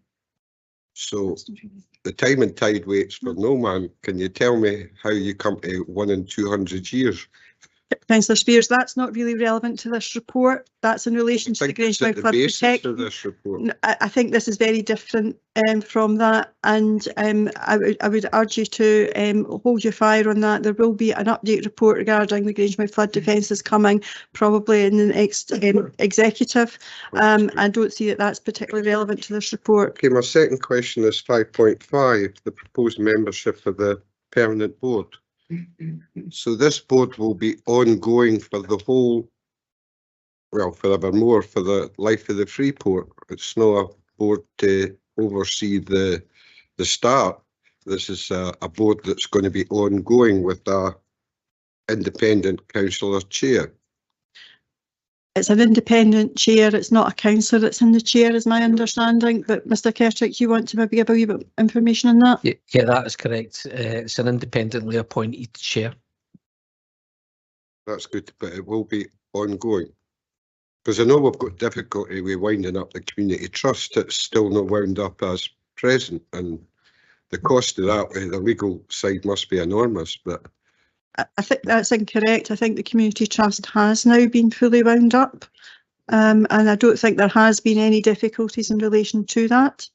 So the time and tide waits for no man. Can you tell me how you come to 1 in 200 years? Councillor Spears, that's not really relevant to this report. That's in relation to the Grangemouth Flood Protection. This report. I think this is very different from that, and I would urge you to hold your fire on that. There will be an update report regarding the Grangemouth flood defences coming probably in the next executive. I don't see that that's particularly relevant to this report. Okay, my second question is 5.5, the proposed membership of the permanent board. So this board will be ongoing for the whole, well, forevermore, for the life of the Freeport. It's not a board to oversee the start. This is a board that's going to be ongoing with a independent councillor chair. It's an independent chair. It's not a councillor that's in the chair, is my understanding. But Mr. Kirtrick, you want to maybe give a wee bit of information on that? Yeah, that is correct. It's an independently appointed chair. That's good, but it will be ongoing. Because I know we've got difficulty with winding up the community trust. It's still not wound up as present, and the cost of that, the legal side must be enormous. But I think that's incorrect. I think the community trust has now been fully wound up, and I don't think there has been any difficulties in relation to that.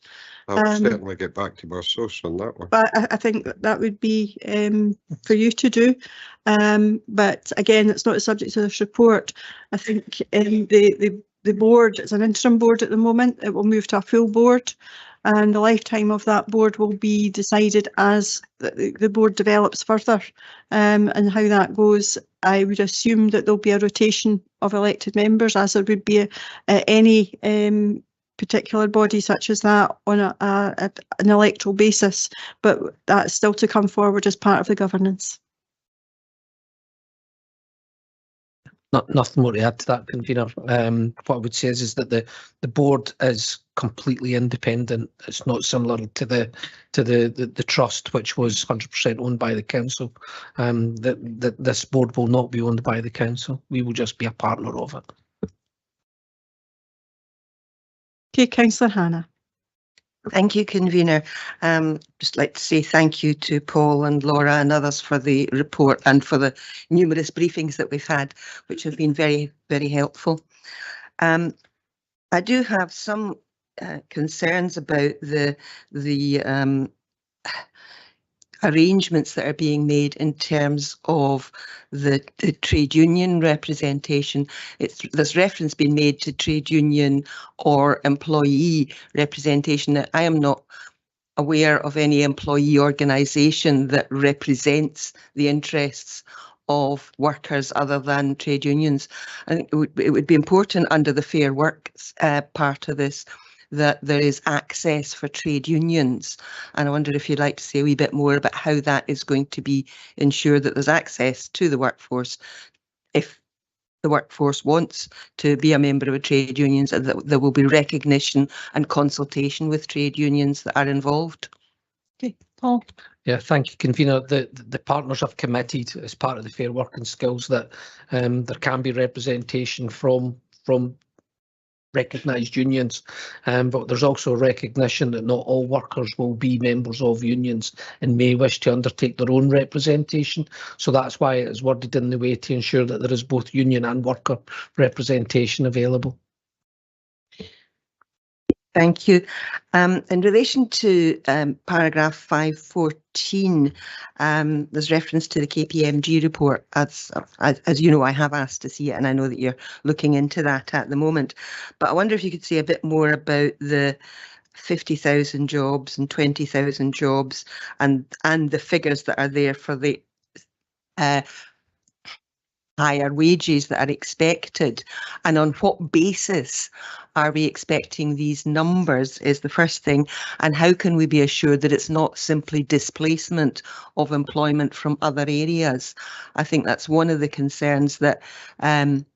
I'll certainly get back to my source on that one. But I think that would be for you to do. But again, it's not a subject to this report. I think the board, it's an interim board at the moment. It will move to a full board, and the lifetime of that board will be decided as the board develops further, and how that goes. I would assume that there'll be a rotation of elected members, as there would be any particular body such as that on an electoral basis, but that's still to come forward as part of the governance. Nothing more to add to that, Convener. What I would say is that the board is completely independent. It's not similar to the trust, which was 100% owned by the council. This board will not be owned by the council. We will just be a partner of it. Okay, Councillor Hannah. Thank you, Convener. Just like to say thank you to Paul and Laura and others for the report and for the numerous briefings that we've had, which have been very, very helpful. I do have some concerns about the arrangements that are being made in terms of the trade union representation. There's reference being made to trade union or employee representation. I am not aware of any employee organisation that represents the interests of workers other than trade unions. I think it would be important under the Fair Work part of this that there is access for trade unions. And I wonder if you'd like to say a wee bit more about how that is going to be ensured that there's access to the workforce if the workforce wants to be a member of a trade union, and that there will be recognition and consultation with trade unions that are involved. Okay, Paul. Yeah, thank you, Convener. The partners have committed as part of the Fair Working Skills that there can be representation from recognised unions, but there's also recognition that not all workers will be members of unions and may wish to undertake their own representation. So that's why it is worded in the way to ensure that there is both union and worker representation available. Thank you. In relation to paragraph 514, there's reference to the KPMG report. As you know, I have asked to see it, and I know that you're looking into that at the moment. But I wonder if you could say a bit more about the 50,000 jobs and 20,000 jobs and the figures that are there for the higher wages that are expected, and on what basis are we expecting these numbers is the first thing, and how can we be assured that it's not simply displacement of employment from other areas? I think that's one of the concerns that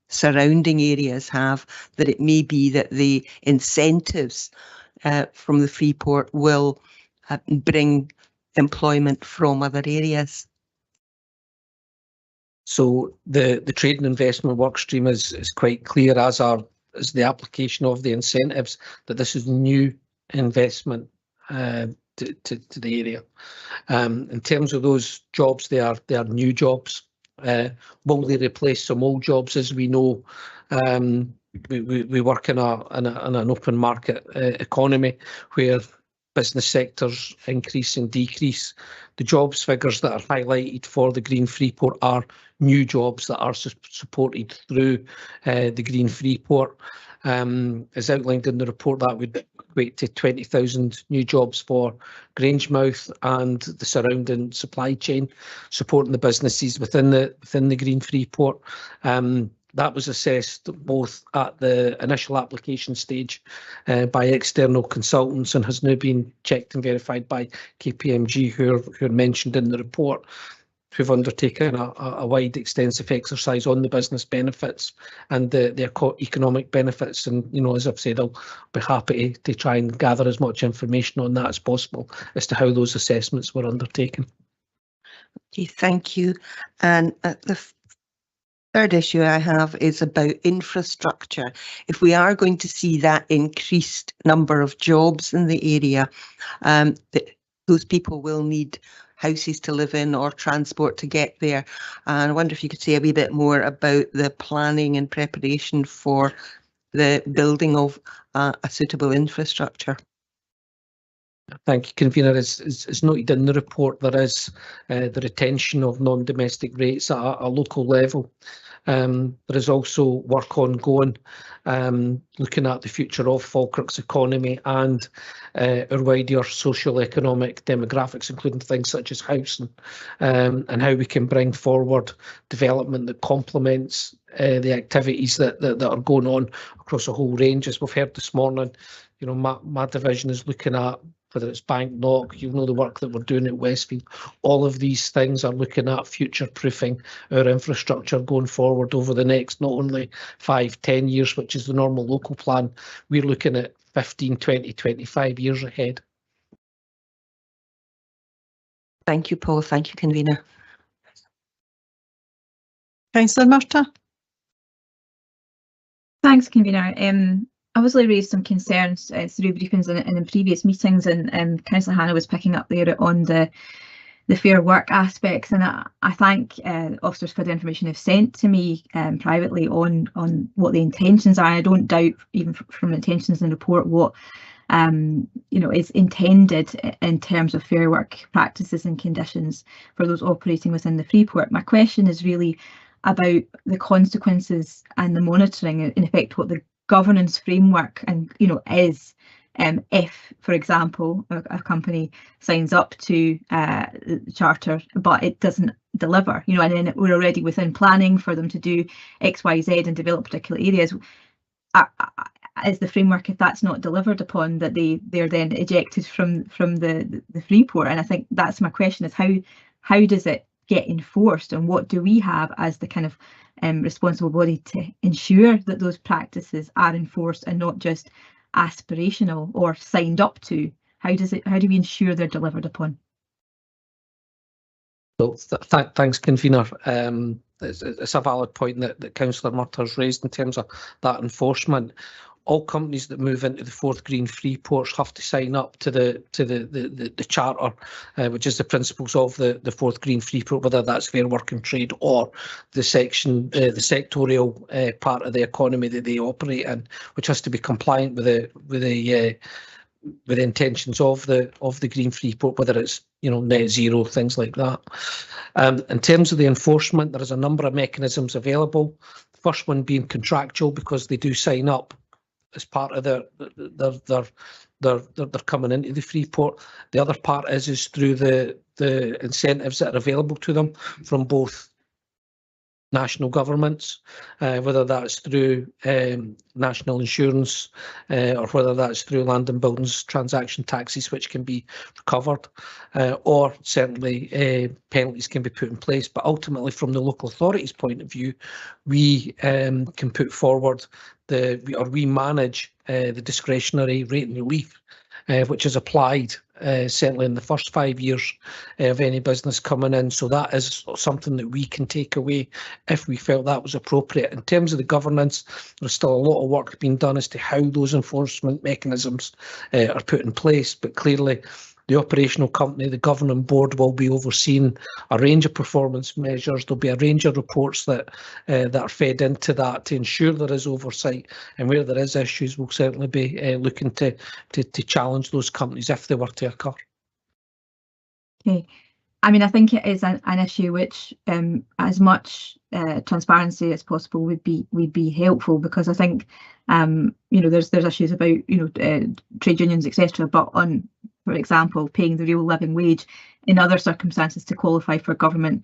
surrounding areas have, that it may be that the incentives from the Freeport will bring employment from other areas. So the trade and investment work stream is quite clear, as the application of the incentives, that this is new investment to the area. In terms of those jobs, they are new jobs. Will they replace some old jobs? As we know, we work in an open market economy where business sectors increase and decrease. The jobs figures that are highlighted for the Green Freeport are new jobs that are supported through the Green Freeport. As outlined in the report, that would equate to 20,000 new jobs for Grangemouth and the surrounding supply chain, supporting the businesses within the Green Freeport. That was assessed both at the initial application stage by external consultants and has now been checked and verified by KPMG, who are mentioned in the report, who've undertaken a wide, extensive exercise on the business benefits and the economic benefits. And, you know, as I've said, I'll be happy to try and gather as much information on that as possible as to how those assessments were undertaken. Okay, thank you. And the third issue I have is about infrastructure. If we are going to see that increased number of jobs in the area, those people will need houses to live in or transport to get there. And I wonder if you could say a wee bit more about the planning and preparation for the building of a suitable infrastructure. Thank you, Convener. As noted in the report, there is the retention of non-domestic rates at a local level. There is also work ongoing looking at the future of Falkirk's economy and our wider socio-economic demographics, including things such as housing, and how we can bring forward development that complements the activities that are going on across a whole range. As we've heard this morning, you know, my division is looking at whether it's Bank Knock, you know, the work that we're doing at Westfield. All of these things are looking at future-proofing our infrastructure going forward over the next not only 5-10 years, which is the normal local plan, we're looking at 15, 20, 25 years ahead. Thank you, Paul. Thank you, Convener. Councillor Murtagh. Thanks, Convener. Obviously raised some concerns through briefings and in previous meetings, and Councillor Hannah was picking up there on the fair work aspects, and I thank officers for the information they've sent to me privately on what the intentions are. I don't doubt, even from intentions in the report, what you know, is intended in terms of fair work practices and conditions for those operating within the Freeport. My question is really about the consequences and the monitoring, in effect, what the governance framework and, you know, is if, for example, a company signs up to the charter but it doesn't deliver, you know, and then we're already within planning for them to do X, Y, Z and develop particular areas. Is the framework, if that's not delivered upon, that they're then ejected from the Freeport? And I think that's my question, is how does it get enforced, and what do we have as the kind of responsible body to ensure that those practices are enforced and not just aspirational or signed up to? How do we ensure they're delivered upon? So thanks, Convener. It's a valid point that Councillor Murtagh's raised in terms of that enforcement. all companies that move into the Forth Green Freeports have to sign up to the charter, which is the principles of the Forth Green Freeport, whether that's Fair Work and Trade or the sectorial part of the economy that they operate in, which has to be compliant with the intentions of the Green Freeport, whether it's net zero, things like that. In terms of the enforcement, there is a number of mechanisms available. The first one being contractual, because they do sign up as part of their coming into the Freeport. The other part is through the incentives that are available to them from both national governments, whether that's through national insurance or whether that's through land and buildings transaction taxes, which can be recovered, or certainly penalties can be put in place. But ultimately, from the local authorities' point of view, we can put forward we manage the discretionary rate and relief, which is applied certainly in the first 5 years of any business coming in. So that is something that we can take away if we felt that was appropriate. In terms of the governance, there's still a lot of work being done as to how those enforcement mechanisms are put in place, but clearly the operational company, the governing board, will be overseeing a range of performance measures. There'll be a range of reports that are fed into that to ensure there is oversight, and where there is issues, we'll certainly be looking to challenge those companies if they were to occur. Okay. I mean, I think it is an issue which, as much transparency as possible would be helpful, because I think there's issues about trade unions, etc. But on, for example, paying the real living wage in other circumstances to qualify for government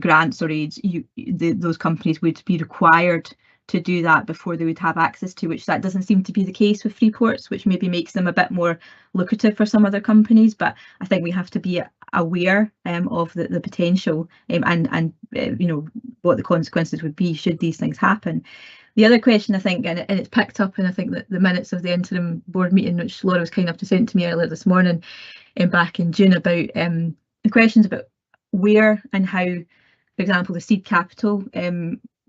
grants or aids, those companies would be required to do that before they would have access to, which that doesn't seem to be the case with Freeports, which maybe makes them a bit more lucrative for some other companies. But I think we have to be aware of the potential and what the consequences would be should these things happen. The other question, I think, and it's picked up in, I think, the minutes of the interim board meeting, which Laura was kind enough to send to me earlier this morning, back in June, about the questions about where and how, for example, the seed capital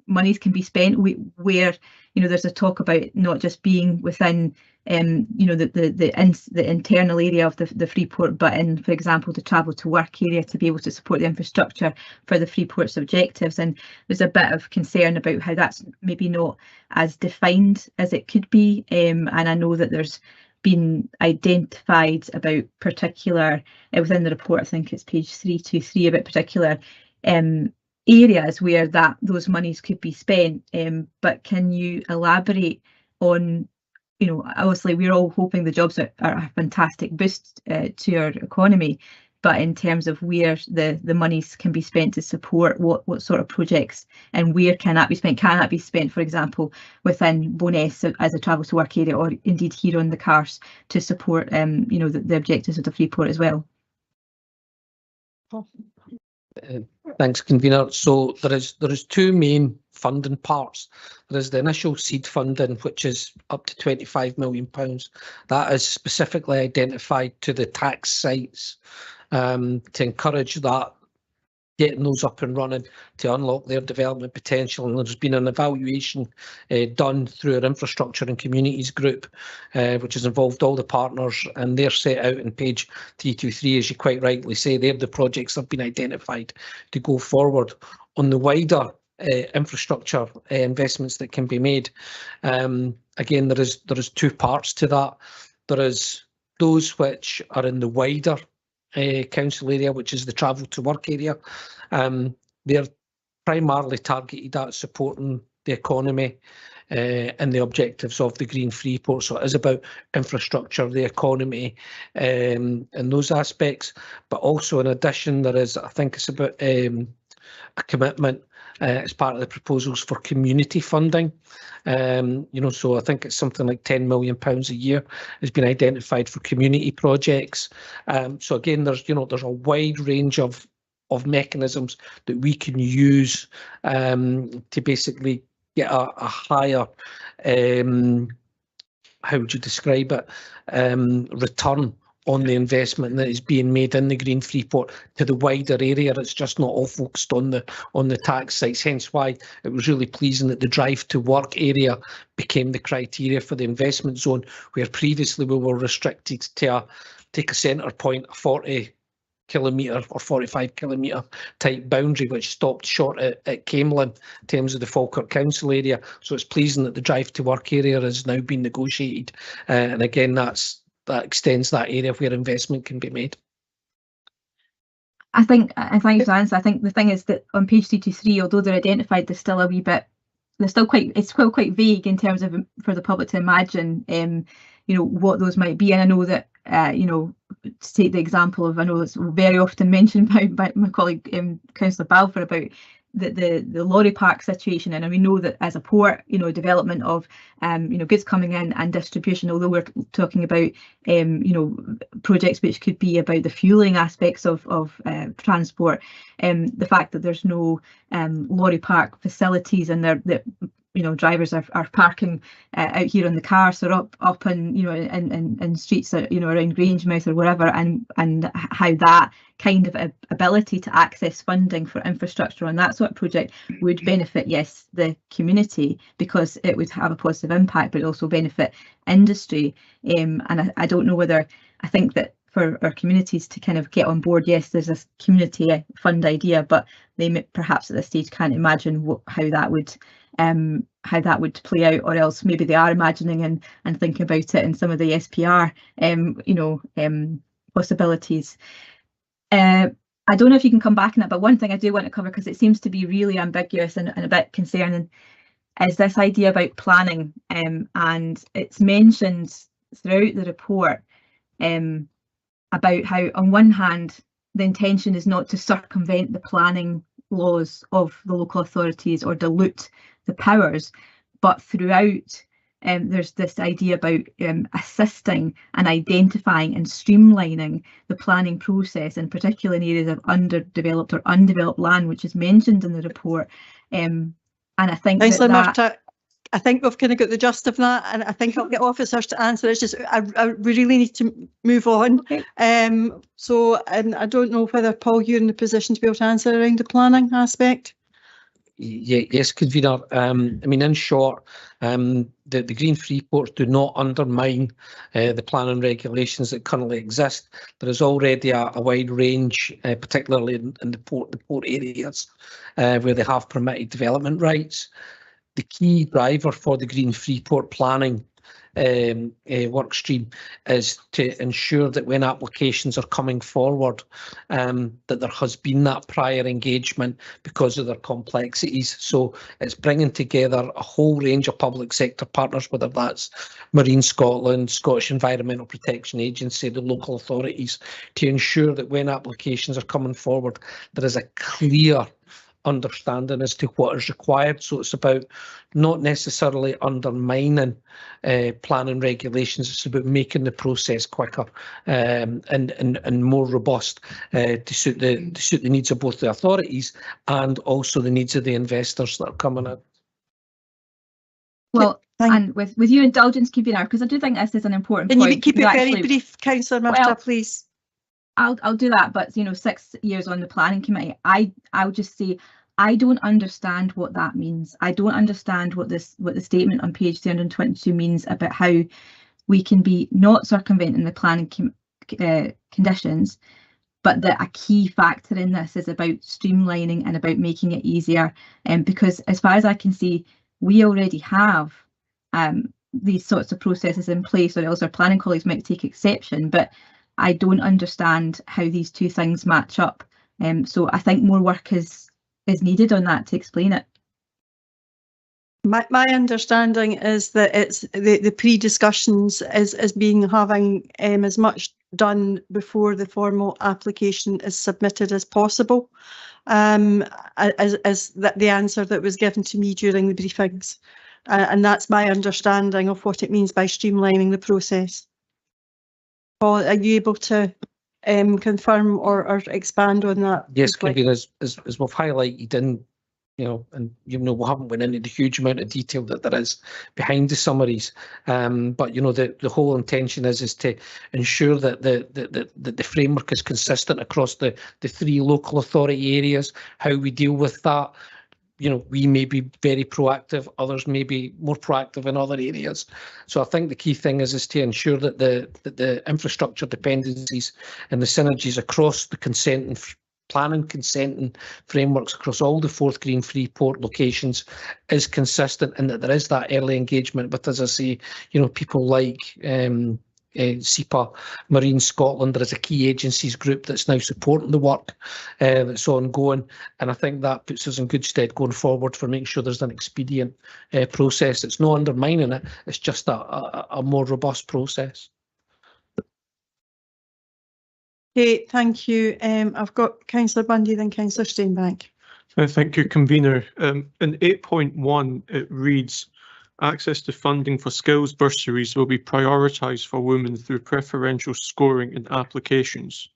monies can be spent, where there's a talk about not just being within the internal area of the Freeport, but in, for example, the travel to work area, to be able to support the infrastructure for the Freeport's objectives. And there's a bit of concern about how that's maybe not as defined as it could be. And I know that there's been identified about particular, within the report, I think it's page 323, about particular areas where those monies could be spent. But can you elaborate on, obviously we're all hoping the jobs are a fantastic boost to our economy, but in terms of where the monies can be spent to support what sort of projects, and where can that be spent? Can that be spent, for example, within Bo'ness as a travel to work area, or indeed here on the Carse to support the objectives of the Freeport as well? Thanks, convener. So there is two main funding parts. There is the initial seed funding, which is up to £25 million. That is specifically identified to the tax sites to encourage that, getting those up and running to unlock their development potential. And there's been an evaluation done through our infrastructure and communities group, which has involved all the partners, and they're set out in page 323, as you quite rightly say. They're the projects that have been identified to go forward. On the wider infrastructure investments that can be made, again, there is two parts to that. There is those which are in the wider council area, which is the travel to work area. They're primarily targeted at supporting the economy and the objectives of the Green Freeport. So it is about infrastructure, the economy, and those aspects. But also, in addition, there is, I think it's about a commitment as part of the proposals for community funding. So I think it's something like £10 million a year has been identified for community projects. So again, there's a wide range of mechanisms that we can use to basically get a higher, how would you describe it, return on the investment that is being made in the Green Freeport to the wider area. It's just not all focused on the tax sites, hence why it was really pleasing that the drive to work area became the criteria for the investment zone, where previously we were restricted to take a centre point, a 40-kilometre or 45-kilometre type boundary, which stopped short at Camelin in terms of the Falkirk Council area. So it's pleasing that the drive to work area has now been negotiated, and again that extends that area where investment can be made. I think, and thanks for answer. I think the thing is that on page 323, although they're identified, there's still a wee bit. They're still quite vague in terms of for the public to imagine, you know, what those might be. And I know that, you know, to take the example of, I know it's very often mentioned by my colleague Councillor Balfour about the lorry park situation, and we know that as a port, you know, development of you know, goods coming in and distribution, although we're talking about you know, projects which could be about the fueling aspects of transport, the fact that there's no lorry park facilities and that you know, drivers are parking out here on the cars or up in, you know, in streets that, you know, around Grangemouth or wherever, and how that kind of ability to access funding for infrastructure on that sort of project would benefit, yes, the community, because it would have a positive impact, but also benefit industry. And I don't know whether, I think that for our communities to kind of get on board, yes, there's this community fund idea, but they perhaps at this stage can't imagine how that would play out, or else maybe they are imagining and thinking about it in some of the SPR you know, possibilities. I don't know if you can come back on that, but one thing I do want to cover, because it seems to be really ambiguous and a bit concerning, is this idea about planning, and it's mentioned throughout the report about how, on one hand, the intention is not to circumvent the planning laws of the local authorities or dilute the powers, but throughout there's this idea about assisting and identifying and streamlining the planning process, in particular in areas of underdeveloped or undeveloped land, which is mentioned in the report. And I think Councillor Murtagh, I think we've kind of got the gist of that, and I think I'll get officers to answer. It's just we really need to move on. Okay. So I don't know whether, Paul, you're in the position to be able to answer around the planning aspect. Yes, convener. I mean, in short, the Green Freeports do not undermine the planning regulations that currently exist. There is already a wide range, particularly in the port areas, where they have permitted development rights. The key driver for the Green Freeport planning work stream is to ensure that when applications are coming forward, that there has been that prior engagement because of their complexities. So it's bringing together a whole range of public sector partners, whether that's Marine Scotland, Scottish Environmental Protection Agency, the local authorities, to ensure that when applications are coming forward, there is a clear understanding as to what is required. So it's about not necessarily undermining planning regulations, it's about making the process quicker and more robust to suit the needs of both the authorities and also the needs of the investors that are coming in. Well, and with your indulgence, convener, because I do think this is an important point. Can you keep it actually, very brief, Councillor Murtagh, please? I'll do that, but you know, 6 years on the planning committee, I'll just say I don't understand what that means. I don't understand what the statement on page 322 means about how we can be not circumventing the planning conditions, but that a key factor in this is about streamlining and about making it easier. Because as far as I can see, we already have these sorts of processes in place, or else our planning colleagues might take exception, but I don't understand how these two things match up. So I think more work is needed on that to explain it. My understanding is that it's the pre-discussions is being having as much done before the formal application is submitted as possible, as the answer that was given to me during the briefings, and that's my understanding of what it means by streamlining the process. Paul, are you able to confirm or expand on that? Yes, convener, as we've highlighted in and we haven't went into the huge amount of detail that there is behind the summaries. But the whole intention is to ensure that the framework is consistent across the 3 local authority areas. How we deal with that, we may be very proactive, others may be more proactive in other areas. So I think the key thing is to ensure that the infrastructure dependencies and the synergies across the consent and planning consent and frameworks across all the Forth Green Freeport locations is consistent, and that there is that early engagement with, as I say, people like SEPA, Marine Scotland. There is a key agencies group that's now supporting the work that's ongoing, and I think that puts us in good stead going forward for making sure there's an expedient process. It's not undermining it, it's just a more robust process. Okay, thank you. I've got Councillor Bundy, then Councillor Steinbank. Thank you, Convener. In 8.1, it reads, access to funding for skills bursaries will be prioritised for women through preferential scoring in applications.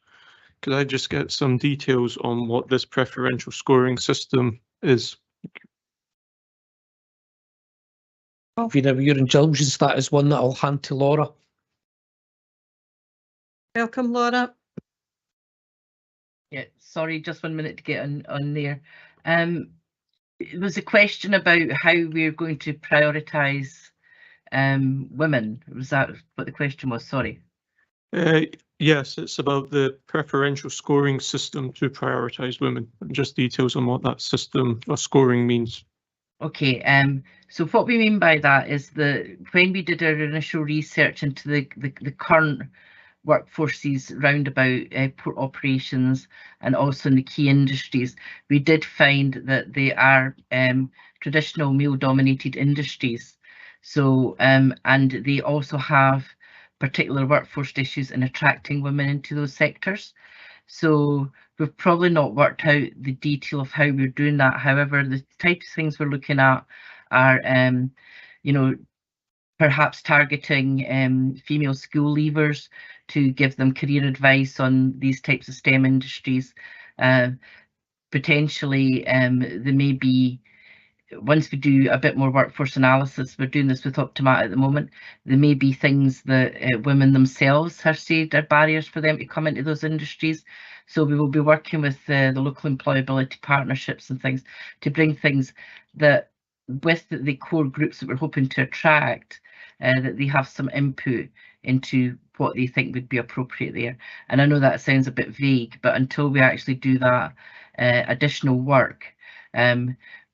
Could I just get some details on what this preferential scoring system is? With your indulgence, that is one that I'll hand to Laura. Welcome, Laura. Yeah, sorry, just 1 minute to get on there. It was a question about how we're going to prioritise women. Was that what the question was? Sorry. Yes, it's about the preferential scoring system to prioritise women. Just details on what that system or scoring means. Okay, so what we mean by that is that when we did our initial research into the current workforces round about port operations and also in the key industries, we did find that they are traditional male-dominated industries. So, and they also have particular workforce issues in attracting women into those sectors. So we've probably not worked out the detail of how we're doing that. However, the types of things we're looking at are, perhaps targeting female school leavers to give them career advice on these types of STEM industries. Potentially, there may be, once we do a bit more workforce analysis, we're doing this with Optimat at the moment, there may be things that women themselves have said are barriers for them to come into those industries. So we will be working with the local employability partnerships and things to bring things that, with the core groups that we're hoping to attract, that they have some input into what they think would be appropriate there. And I know that sounds a bit vague, but until we actually do that additional work,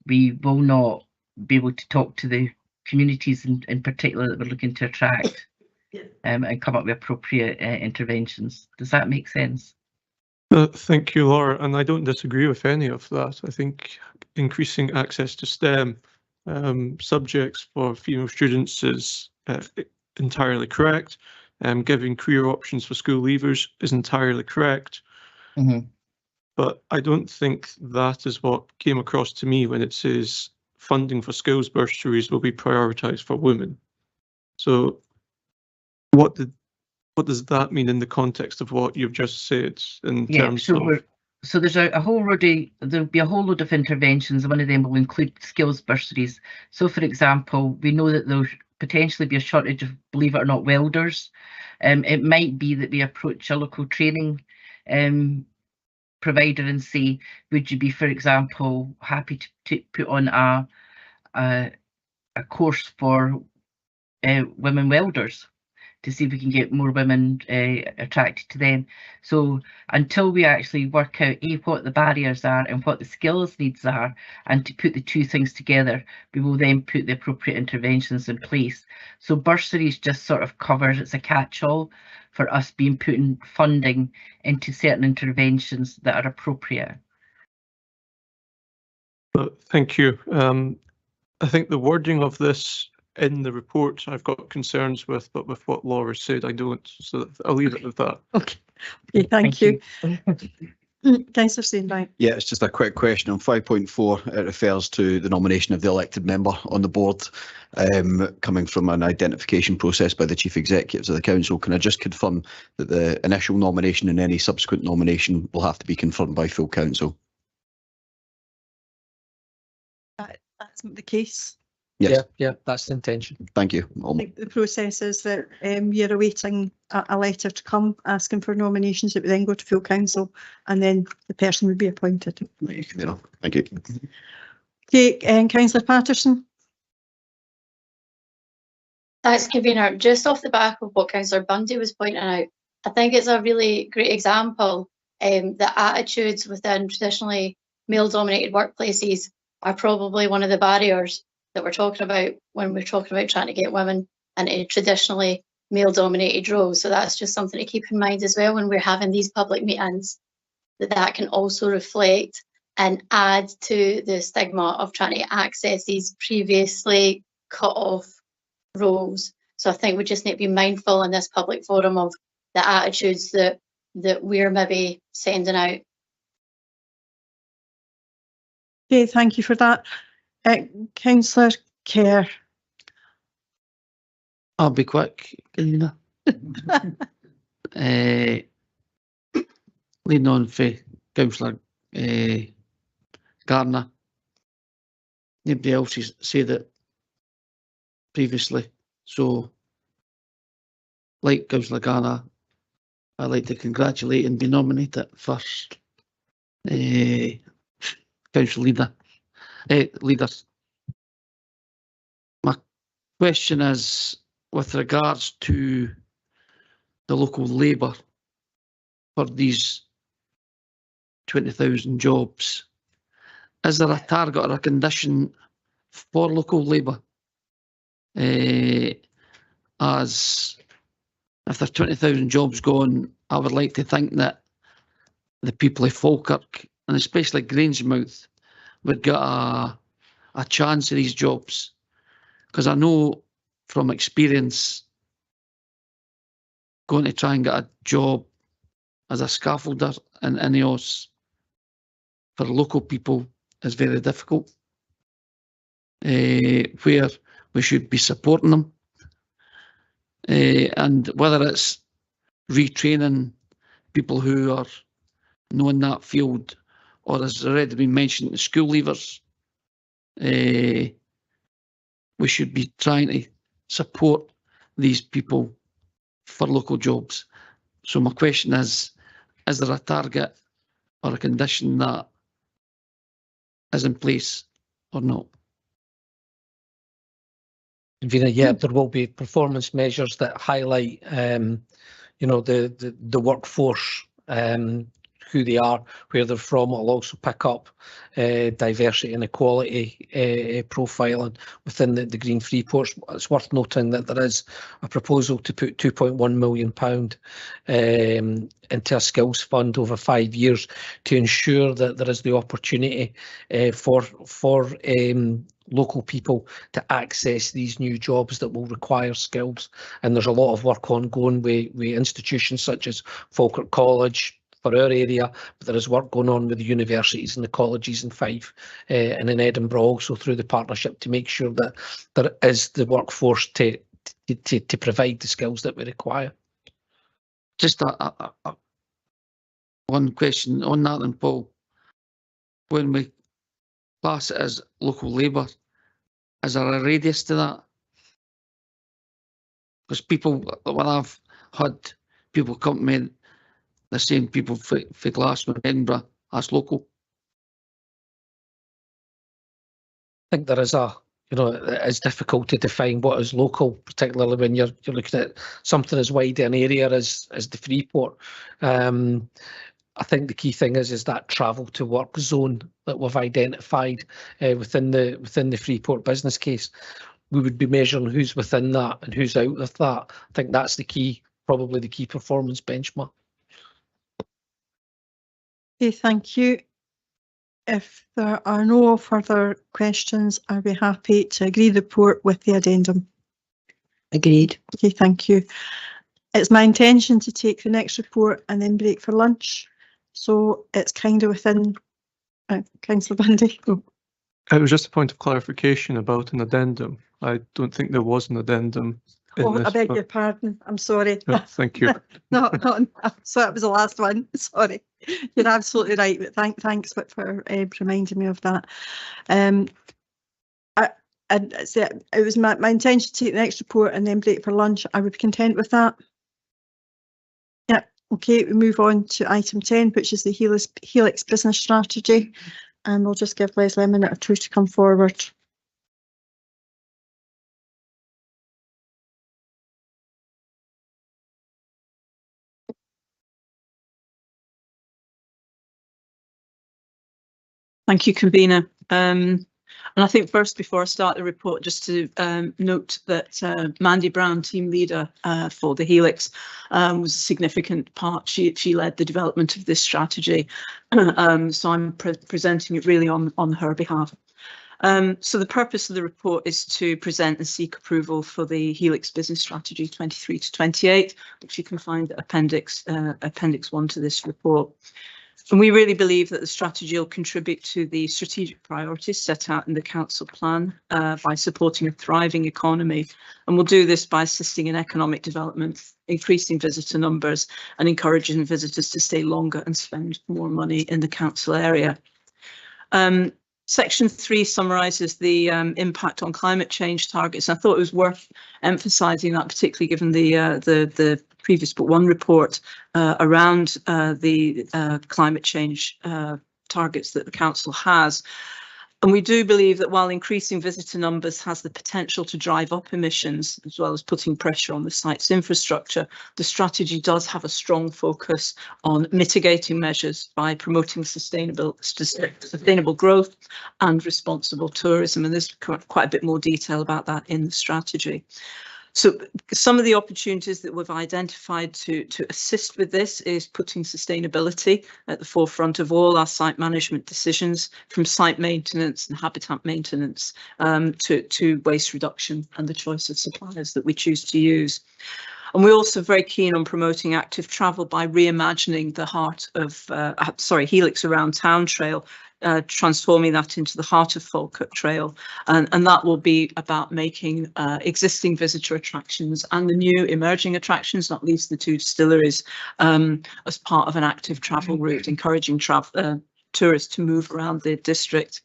we will not be able to talk to the communities in particular that we're looking to attract and come up with appropriate interventions. Does that make sense? Thank you, Laura, and I don't disagree with any of that. I think increasing access to STEM subjects for female students is entirely correct. Giving career options for school leavers is entirely correct. But I don't think that is what came across to me when it says funding for skills bursaries will be prioritised for women. So what does that mean in the context of what you've just said in terms of? So there's a whole load there'll be a whole load of interventions, and one of them will include skills bursaries. So for example, we know that there'll potentially be a shortage of, believe it or not, welders. It might be that we approach a local training provider and say, would you be, for example, happy to put on a course for women welders, to see if we can get more women attracted to them. So until we actually work out what the barriers are and what the skills needs are, and to put the two things together, we will then put the appropriate interventions in place. So bursaries just sort of covers, it's a catch-all for us being putting funding into certain interventions that are appropriate. Thank you. I think the wording of this in the report I've got concerns with, but with what Laura said, I don't. So I'll leave it with that. Okay, thank you. Councillor Steinbank. Yeah, it's just a quick question on 5.4. It refers to the nomination of the elected member on the board, coming from an identification process by the chief executives of the council. Can I just confirm that the initial nomination and any subsequent nomination will have to be confirmed by full council? the case? Yes, Yeah, that's the intention. thank you. I think the process is that you're awaiting a letter to come asking for nominations. It would then go to full council and then the person would be appointed. Thank you. Okay, Councillor Patterson. Thanks, convener. Just off the back of what Councillor Bundy was pointing out, I think it's a really great example that attitudes within traditionally male-dominated workplaces are probably one of the barriers that we're talking about when we're talking about trying to get women into traditionally male-dominated roles. So that's just something to keep in mind as well when we're having these public meetings, that can also reflect and add to the stigma of trying to access these previously cut off roles. So I think we just need to be mindful in this public forum of the attitudes that we're maybe sending out. Okay, thank you for that. Councillor Kerr. I'll be quick, Galina. Leading on for Councillor Gardner. Nobody else has said it previously. So, like Councillor Gardner, I'd like to congratulate and be nominated first. Council leaders. My question is with regards to the local labour for these 20,000 jobs. Is there a target or a condition for local labour? As if there's 20,000 jobs gone, I would like to think that the people of Falkirk and especially Grangemouth would get a chance of these jobs. Because I know from experience, going to try and get a job as a scaffolder in INEOS for local people is very difficult. Where we should be supporting them. And whether it's retraining people who are knowing that field, or as already been mentioned, the school leavers, we should be trying to support these people for local jobs. So my question is there a target or a condition that is in place or not? Yeah, there will be performance measures that highlight, you know, the workforce, who they are, where they're from. It'll also pick up diversity and equality profiling within the Green Freeports. It's worth noting that there is a proposal to put £2.1 million into a skills fund over 5 years to ensure that there is the opportunity for local people to access these new jobs that will require skills. And there's a lot of work ongoing with institutions such as Falkirk College for our area, but there is work going on with the universities and the colleges in Fife and in Edinburgh also through the partnership to make sure that there is the workforce to provide the skills that we require. Just one question on that then, Paul. When we class it as local labour, is there a radius to that? Because people, when I've had people come to me, they're saying people for Glasgow and Edinburgh as local. I think there is it's difficult to define what is local, particularly when you're looking at something as wide an area as the Freeport. I think the key thing is that travel to work zone that we've identified within the Freeport business case. We would be measuring who's within that and who's out of that. I think that's the key, probably the key performance benchmark. Okay, thank you. If there are no further questions, I'll be happy to agree the report with the addendum. Agreed. Okay, thank you. It's my intention to take the next report and then break for lunch. So it's kind of within Councillor Bundy. It was just a point of clarification about an addendum. I don't think there was an addendum. I beg your pardon. I'm sorry. Thank you. No, so that was the last one. Sorry. You're absolutely right. But thanks for reminding me of that. it was my intention to take the next report and then break for lunch. I would be content with that. Yeah, okay, we move on to item 10, which is the Helix business strategy. And we'll just give Leslie a minute or two to come forward. Thank you, convener. And I think first, before I start the report, just to note that Mandy Brown, team leader for the Helix, was a significant part. She led the development of this strategy. So I'm presenting it really on her behalf. So the purpose of the report is to present and seek approval for the Helix Business Strategy 23 to 28, which you can find at Appendix 1 to this report. And we really believe that the strategy will contribute to the strategic priorities set out in the Council plan by supporting a thriving economy. And we'll do this by assisting in economic development, increasing visitor numbers and encouraging visitors to stay longer and spend more money in the Council area. Section 3 summarises the impact on climate change targets. I thought it was worth emphasising that, particularly given the previous but one report around the climate change targets that the Council has. And we do believe that while increasing visitor numbers has the potential to drive up emissions, as well as putting pressure on the site's infrastructure, the strategy does have a strong focus on mitigating measures by promoting sustainable growth and responsible tourism. And there's quite a bit more detail about that in the strategy. So some of the opportunities that we've identified to assist with this is putting sustainability at the forefront of all our site management decisions, from site maintenance and habitat maintenance to waste reduction and the choice of suppliers that we choose to use. And we're also very keen on promoting active travel by reimagining the heart of, Helix Around Town Trail, transforming that into the heart of Falkirk Trail. And that will be about making existing visitor attractions and the new emerging attractions, not least the two distilleries, as part of an active travel route, encouraging tourists to move around the district.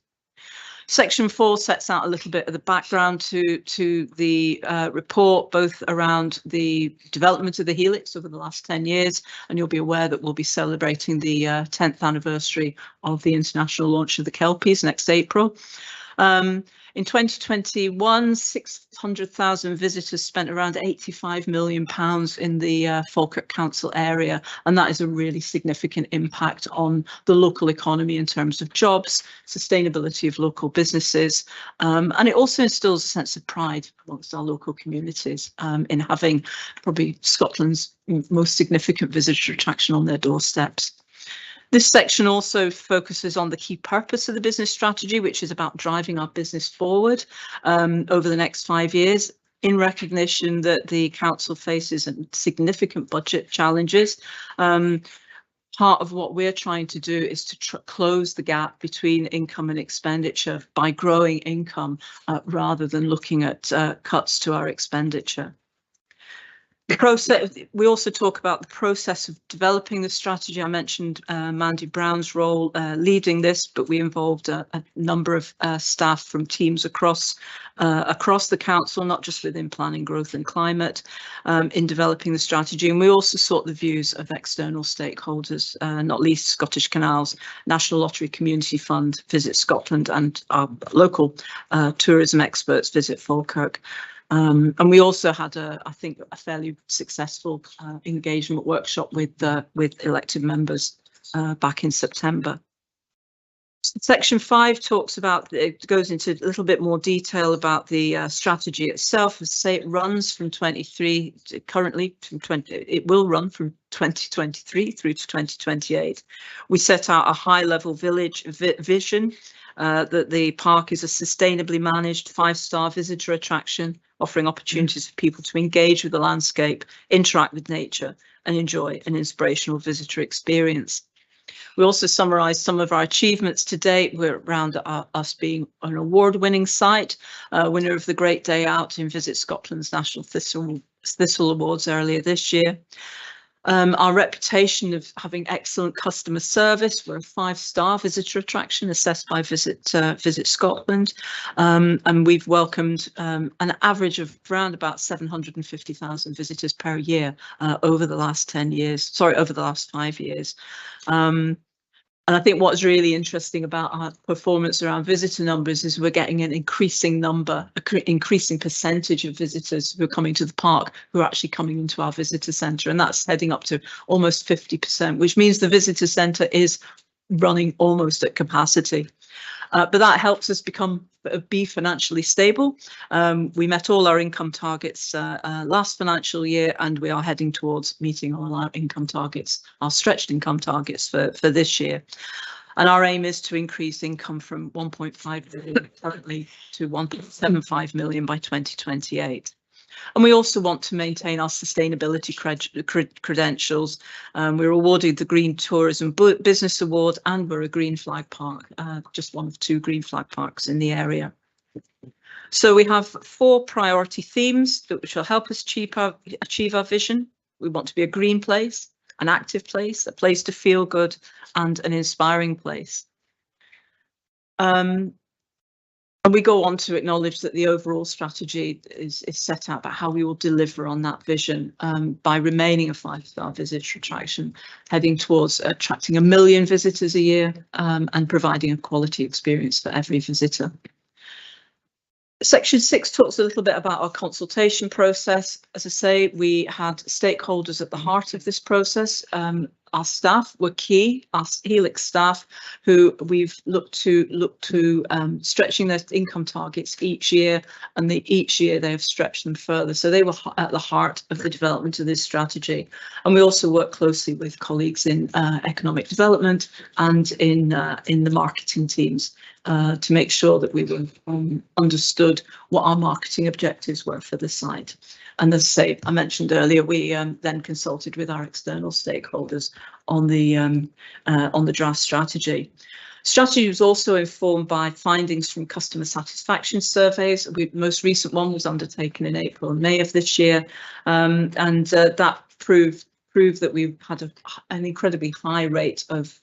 Section 4 sets out a little bit of the background to the report, both around the development of the Helix over the last 10 years, and you'll be aware that we'll be celebrating the 10th anniversary of the international launch of the Kelpies next April. In 2021, 600,000 visitors spent around £85 million in the Falkirk Council area, and that is a really significant impact on the local economy in terms of jobs, sustainability of local businesses, and it also instills a sense of pride amongst our local communities in having probably Scotland's most significant visitor attraction on their doorsteps. This section also focuses on the key purpose of the business strategy, which is about driving our business forward over the next 5 years, in recognition that the council faces significant budget challenges. Part of what we're trying to do is to close the gap between income and expenditure by growing income rather than looking at cuts to our expenditure. The process, we also talk about the process of developing the strategy. I mentioned Mandy Brown's role leading this, but we involved a number of staff from teams across the council, not just within planning, growth and climate, in developing the strategy. And we also sought the views of external stakeholders, not least Scottish Canals, National Lottery Community Fund, Visit Scotland, and our local tourism experts, Visit Falkirk. And we also had, I think, a fairly successful engagement workshop with elected members back in September. Section 5 talks about, it goes into a little bit more detail about the strategy itself. As I say, it runs from 23 to currently from 20. It will run from 2023 through to 2028. We set out a high-level village vision. That the park is a sustainably managed 5-star visitor attraction, offering opportunities for people to engage with the landscape, interact with nature, and enjoy an inspirational visitor experience. We also summarised some of our achievements to date. We're around us being an award-winning site, winner of the Great Day Out in Visit Scotland's National Thistle Awards earlier this year. Our reputation of having excellent customer service. We're a 5-star visitor attraction assessed by Visit Scotland, and we've welcomed an average of around about 750,000 visitors per year over the last 10 years. Sorry, over the last 5 years. And I think what's really interesting about our performance around visitor numbers is we're getting an increasing percentage of visitors who are coming to the park who are actually coming into our visitor centre, and that's heading up to almost 50%, which means the visitor centre is running almost at capacity. But that helps us be financially stable. We met all our income targets last financial year, and we are heading towards meeting all our income targets, our stretched income targets for this year. And our aim is to increase income from 1.5 billion currently to 1.75 million by 2028. And we also want to maintain our sustainability credentials. We're awarded the Green Tourism Business Award, and we're a Green Flag Park, just one of 2 Green Flag Parks in the area. So we have 4 priority themes which will help us achieve our vision. We want to be a green place, an active place, a place to feel good, and an inspiring place. And we go on to acknowledge that the overall strategy is set out about how we will deliver on that vision by remaining a 5-star visitor attraction, heading towards attracting 1 million visitors a year and providing a quality experience for every visitor. Section 6 talks a little bit about our consultation process. As I say, we had stakeholders at the heart of this process. Our staff were key, our Helix staff, who we've looked to stretching their income targets each year, and each year they have stretched them further. So they were at the heart of the development of this strategy. And we also work closely with colleagues in economic development and in the marketing teams to make sure that we were understood what our marketing objectives were for the site. And as I say, I mentioned earlier, we then consulted with our external stakeholders on the draft strategy. Strategy was also informed by findings from customer satisfaction surveys. The most recent one was undertaken in April and May of this year, and that proved that we've had an incredibly high rate of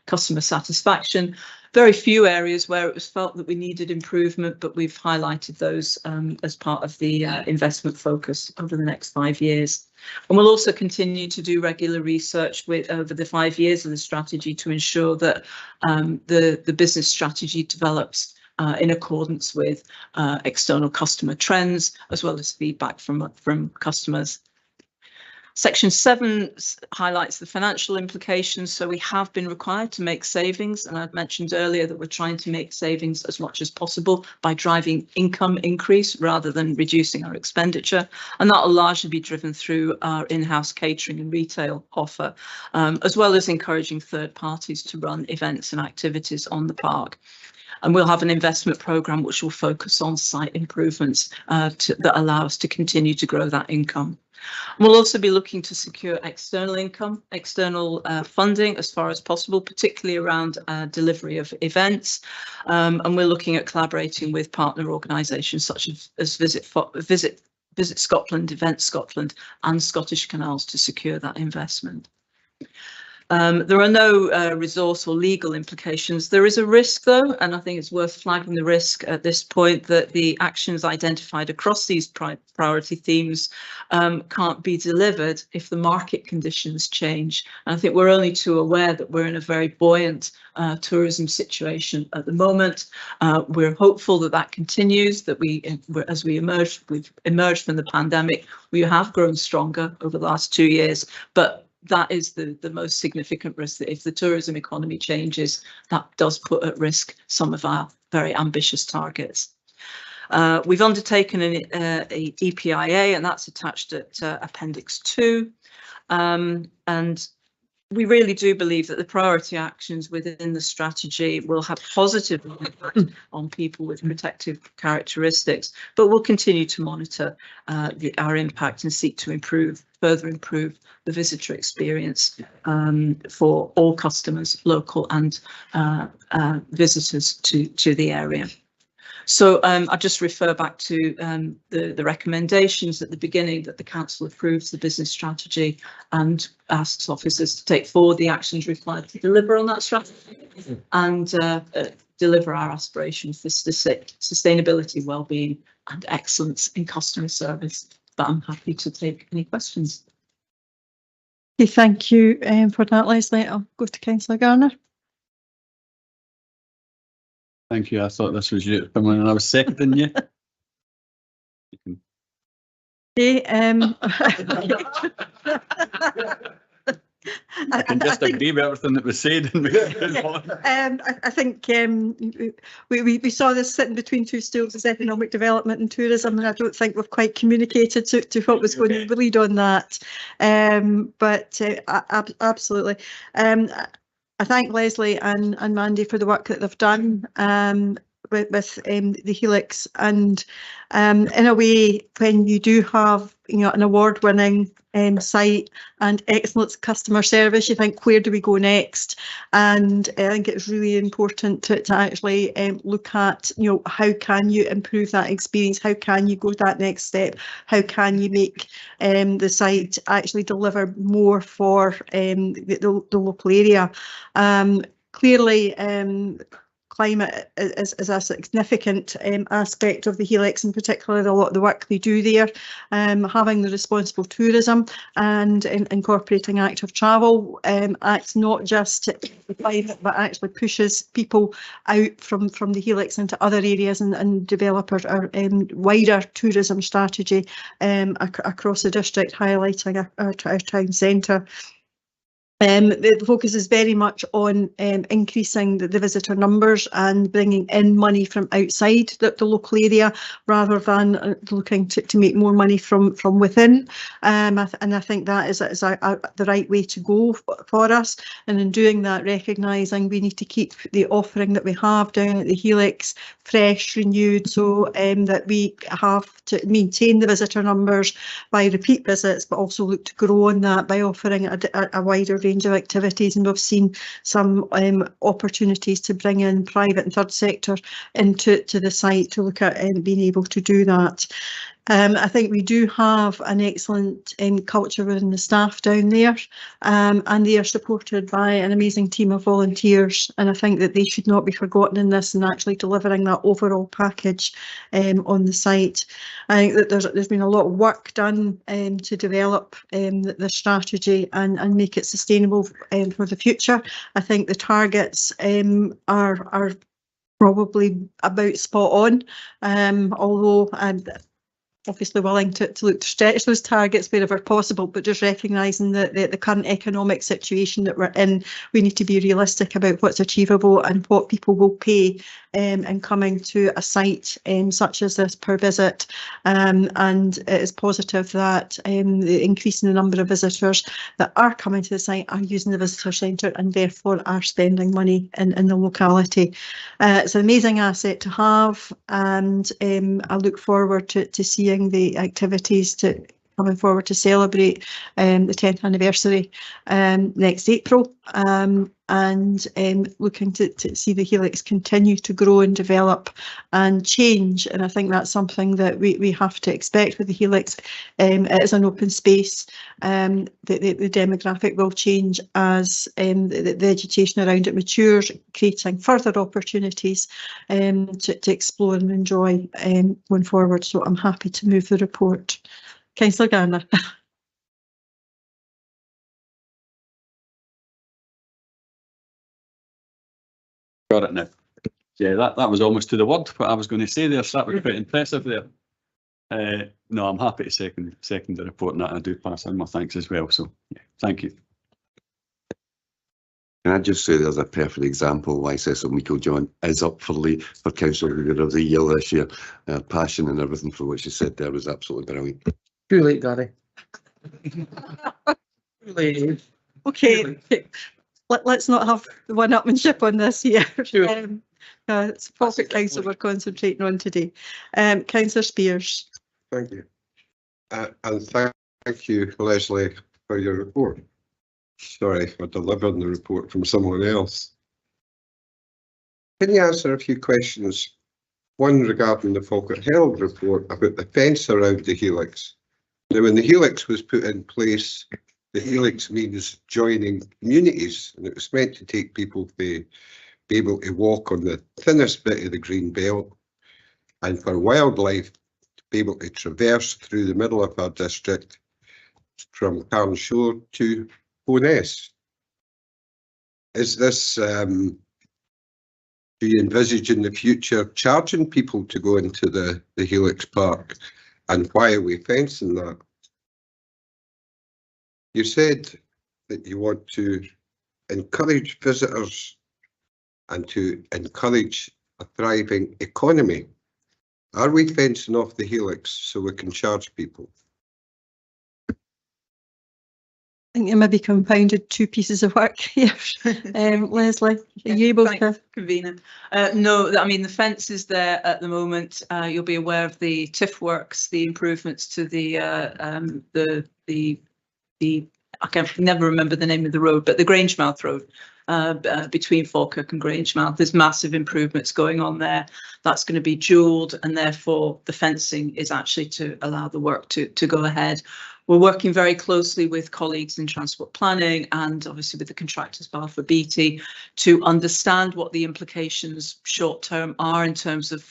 customer satisfaction. Very few areas where it was felt that we needed improvement, but we've highlighted those as part of the investment focus over the next 5 years. And we'll also continue to do regular research over the 5 years of the strategy to ensure that the business strategy develops in accordance with external customer trends, as well as feedback from customers. Section 7 highlights the financial implications. So we have been required to make savings, and I've mentioned earlier that we're trying to make savings as much as possible by driving income increase rather than reducing our expenditure, and that will largely be driven through our in-house catering and retail offer, as well as encouraging third parties to run events and activities on the park. And we'll have an investment programme which will focus on site improvements that allow us to continue to grow that income. We'll also be looking to secure external income, external funding as far as possible, particularly around delivery of events. And we're looking at collaborating with partner organisations such as Visit Scotland, Event Scotland and Scottish Canals to secure that investment. There are no resource or legal implications. There is a risk, though, and I think it's worth flagging the risk at this point that the actions identified across these priority themes can't be delivered if the market conditions change. And I think we're only too aware that we're in a very buoyant tourism situation at the moment. We're hopeful that that continues, that as we've emerged from the pandemic, we have grown stronger over the last 2 years, but that is the most significant risk, that if the tourism economy changes, that does put at risk some of our very ambitious targets. We've undertaken an EPIA, and that's attached at Appendix 2. And we really do believe that the priority actions within the strategy will have positive impact on people with protective characteristics, but we'll continue to monitor our impact and seek to further improve the visitor experience for all customers, local and visitors to the area. So I just refer back to the recommendations at the beginning, that the council approves the business strategy and asks officers to take forward the actions required to deliver on that strategy and deliver our aspirations for sustainability, wellbeing and excellence in customer service. But I'm happy to take any questions. Okay, thank you for that, Leslie. I'll go to Councillor Garner. Thank you. I thought this was you when I was seconding you. Okay, I can just agree with everything that was said. I think we saw this sitting between two stools as economic development and tourism, and I don't think we've quite communicated to what was going to lead on that. Absolutely. I thank Leslie and Mandy for the work that they've done with the Helix, and in a way, when you do have an award-winning site and excellent customer service, you think, where do we go next? And I think it's really important to actually look at, how can you improve that experience? How can you go that next step? How can you make the site actually deliver more for the local area? Clearly, climate is a significant aspect of the Helix, in particular a lot of the work they do there. Having the responsible tourism and incorporating active travel acts not just to the climate, but actually pushes people out from the Helix into other areas and develop our wider tourism strategy across the district, highlighting our town centre. The focus is very much on increasing the visitor numbers and bringing in money from outside the local area, rather than looking to make more money from within. And I think that is the right way to go for us. And in doing that, recognising we need to keep the offering that we have down at the Helix fresh, renewed, so that we have to maintain the visitor numbers by repeat visits, but also look to grow on that by offering a wider range of activities. And we've seen some opportunities to bring in private and third sector into the site to look at being able to do that. I think we do have an excellent culture within the staff down there, and they are supported by an amazing team of volunteers, and I think that they should not be forgotten in this and actually delivering that overall package on the site. I think that there's been a lot of work done to develop the strategy and make it sustainable for the future. I think the targets are probably about spot on, although obviously willing to look to stretch those targets wherever possible, but just recognising that the current economic situation that we're in, we need to be realistic about what's achievable and what people will pay in coming to a site such as this per visit. And it is positive that the increase in the number of visitors that are coming to the site are using the visitor centre and therefore are spending money in the locality. It's an amazing asset to have, and I look forward to seeing the activities coming forward to celebrate the 10th anniversary next April, and looking to see the Helix continue to grow and develop and change. And I think that's something that we have to expect with the Helix. It is an open space. The demographic will change as the vegetation around it matures, creating further opportunities to explore and enjoy going forward. So I'm happy to move the report. Councillor Garner. Got it now. Yeah, that was almost to the word what I was going to say there, so that was quite impressive there. No, I'm happy to second the report, and that I do pass on my thanks as well. So yeah, thank you. Can I just say there's a perfect example why Cecil Meikle-John is up for Councillor Leader of the Year this year. Passion and everything for what she said there was absolutely brilliant. Too late, Gary. Too late. Okay, let's not have the one-upmanship on this here. It's a perfect council we're concentrating on today. Councillor Spears. Thank you. And thank you, Leslie, for your report. Sorry for delivering the report from someone else. Can you answer a few questions? one regarding the Falkirk Herald report about the fence around the helix. Now, when the helix was put in place, the helix means joining communities, and it was meant to take people to be able to walk on the thinnest bit of the green belt, and for wildlife to be able to traverse through the middle of our district from Carnshore to Bo'ness. Is this, do you envisage in the future charging people to go into the Helix Park, and why are we fencing that? You said that you want to encourage visitors and to encourage a thriving economy. Are we fencing off the Helix so we can charge people? I think you maybe compounded two pieces of work here. Leslie, are you able to? Convener. No, I mean, the fence is there at the moment. You'll be aware of the TIF works, the improvements to the I can never remember the name of the road, but the Grangemouth Road between Falkirk and Grangemouth. There's massive improvements going on there. That's going to be dualled, and therefore the fencing is actually to allow the work to go ahead. We're working very closely with colleagues in transport planning and obviously with the contractors, Balfour Beatty, to understand what the implications short term are in terms of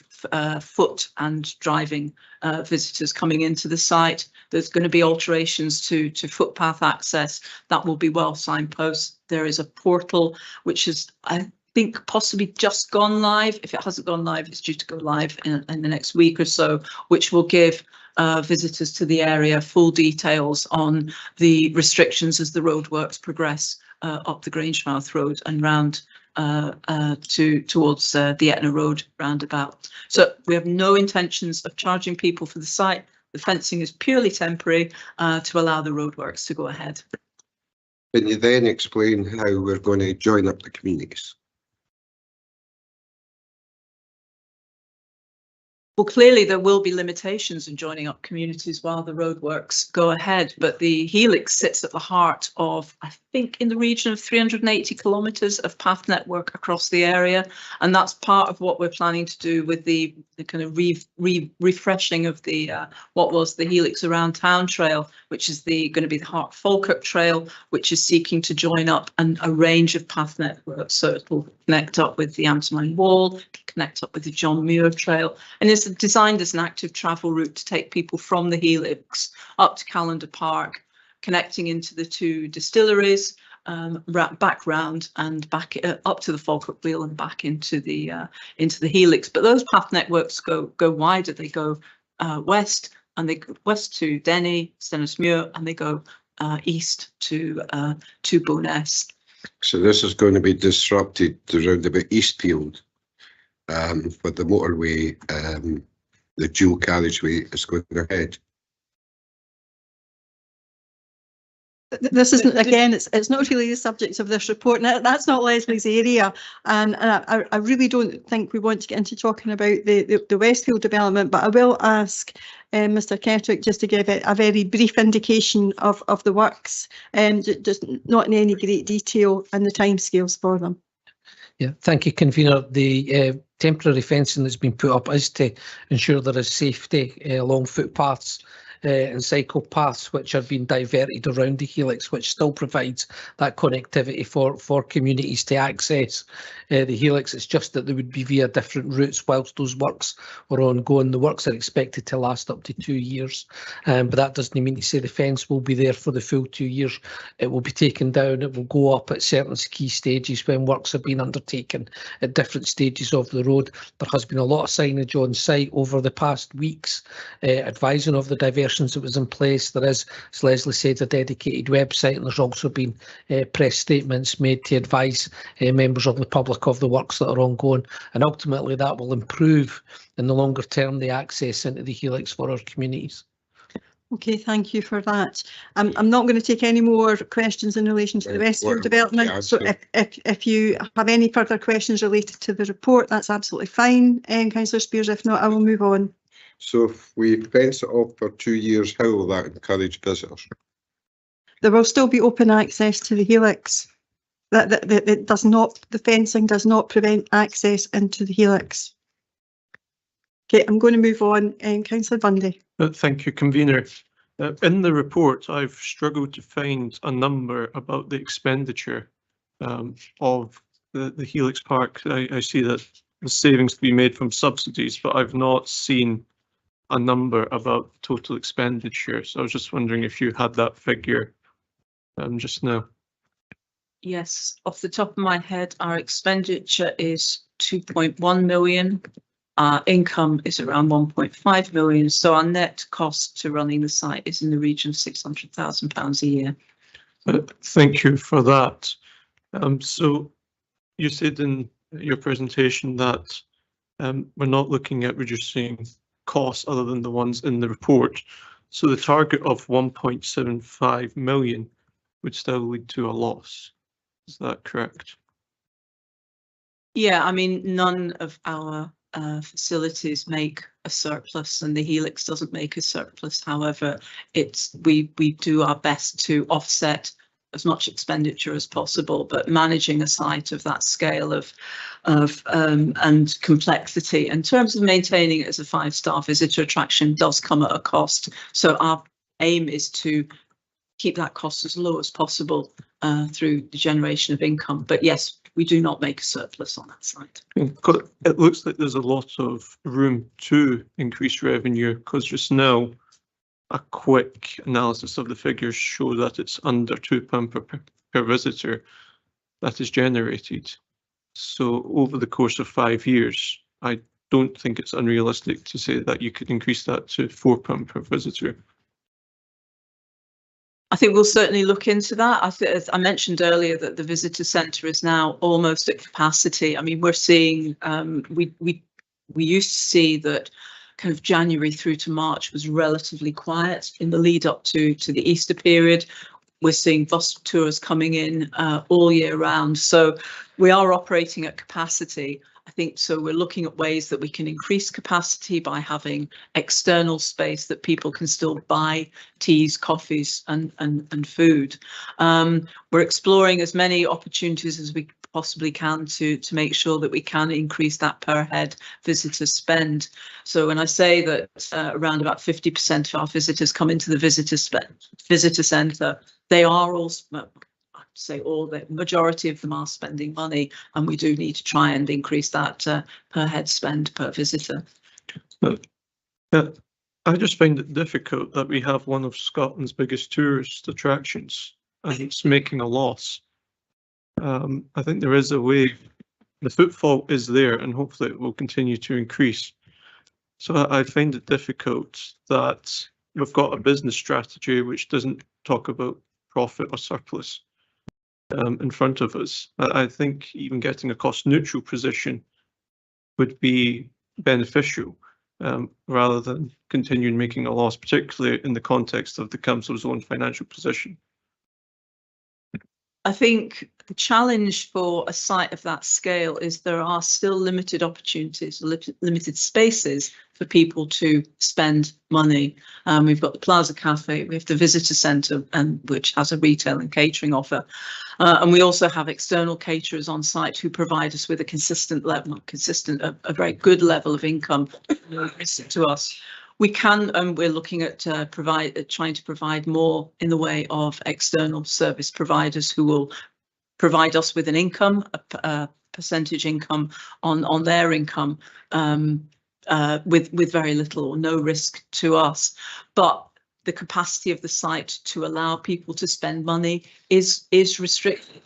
foot and driving visitors coming into the site. There's going to be alterations to footpath access that will be well signposted. There is a portal which is, I think, possibly just gone live. If it hasn't gone live, it's due to go live in the next week or so, which will give visitors to the area full details on the restrictions as the roadworks progress up the Grangemouth Road and round towards the Etna Road roundabout. So we have no intentions of charging people for the site. The fencing is purely temporary to allow the roadworks to go ahead. Can you then explain how we're going to join up the communities? Well, clearly there will be limitations in joining up communities while the roadworks go ahead, but the Helix sits at the heart of, I think, in the region of 380 kilometres of path network across the area, and that's part of what we're planning to do with the kind of refreshing of the what was the Helix Around Town Trail, which is going to be the Heart Falkirk Trail, which is seeking to join up a range of path networks. So it will connect up with the Amtermine Wall, connect up with the John Muir Trail, and it's designed as an active travel route to take people from the Helix up to Callander Park, connecting into the two distilleries, back round and back up to the Falkirk Wheel and back into the Helix. But those path networks go wider. They go west, and they go west to Denny, Stennismuir, and they go east to Bo'ness. So this is going to be disrupted around about Eastfield. But the motorway, the dual carriageway is going ahead. This isn't, again, it's not really the subject of this report. Now, that's not Leslie's area, and I really don't think we want to get into talking about the Westfield development, but I will ask Mr Kettrick just to give a very brief indication of the works, just not in any great detail, and the timescales for them. Yeah, thank you, Convener. The temporary fencing that's been put up is to ensure there is safety along footpaths and cycle paths which are being diverted around the Helix, which still provides that connectivity for communities to access the Helix. It's just that they would be via different routes whilst those works are ongoing. The works are expected to last up to 2 years, but that doesn't mean to say the fence will be there for the full 2 years. It will be taken down. It will go up at certain key stages when works have been undertaken at different stages of the road. There has been a lot of signage on site over the past weeks advising of the diversion that was in place. There is, as Leslie said, a dedicated website, and there's also been press statements made to advise members of the public of the works that are ongoing, and ultimately that will improve in the longer term the access into the Helix for our communities. Okay, thank you for that. I'm not going to take any more questions in relation to the Westfield development. So if you have any further questions related to the report, that's absolutely fine. Councillor Spears, if not, I will move on. So if we fence it off for 2 years, how will that encourage visitors? There will still be open access to the Helix. It does not, the fencing does not prevent access into the Helix. Okay, I'm going to move on. Councillor Bundy. Thank you, convener. In the report, I've struggled to find a number about the expenditure of the Helix Park. I see that the savings to be made from subsidies, but I've not seen a number about total expenditure. So I was just wondering if you had that figure just now. Yes, off the top of my head, our expenditure is 2.1 million. Our income is around 1.5 million. So our net cost to running the site is in the region of £600,000 a year. Thank you for that. So you said in your presentation that we're not looking at reducing costs other than the ones in the report. So the target of 1.75 million would still lead to a loss. Is that correct? Yeah, I mean, none of our facilities make a surplus, and the Helix doesn't make a surplus. However, we do our best to offset as much expenditure as possible, but managing a site of that scale of and complexity in terms of maintaining it as a 5-star visitor attraction does come at a cost. So our aim is to keep that cost as low as possible through the generation of income. But yes, we do not make a surplus on that site. It looks like there's a lot of room to increase revenue, because just now a quick analysis of the figures show that it's under £2 per visitor that is generated. So over the course of 5 years, I don't think it's unrealistic to say that you could increase that to £4 per visitor. I think we'll certainly look into that. As I mentioned earlier, that the visitor centre is now almost at capacity. I mean, we're seeing, we used to see that kind of January through to March was relatively quiet in the lead up to the Easter period. We're seeing bus tours coming in all year round. So we are operating at capacity. I think so. We're looking at ways that we can increase capacity by having external space that people can still buy teas, coffees and food. We're exploring as many opportunities as we possibly can to make sure that we can increase that per head visitor spend. So when I say that around about 50% of our visitors come into the visitor centre, they are also, the majority of them are spending money, and we do need to try and increase that per head spend per visitor. I just find it difficult that we have one of Scotland's biggest tourist attractions and it's making a loss. I think there is a way, the footfall is there, and hopefully it will continue to increase. So I find it difficult that we've got a business strategy which doesn't talk about profit or surplus in front of us. I think even getting a cost neutral position would be beneficial rather than continuing making a loss, particularly in the context of the council's own financial position. I think the challenge for a site of that scale is there are still limited opportunities, limited spaces for people to spend money. We've got the Plaza Cafe, we have the visitor centre, which has a retail and catering offer. And we also have external caterers on site who provide us with a consistent level, a very good level of income to us. We can, and we're looking at trying to provide more in the way of external service providers who will provide us with an income, a percentage income on their income, with very little or no risk to us. But the capacity of the site to allow people to spend money is restricted.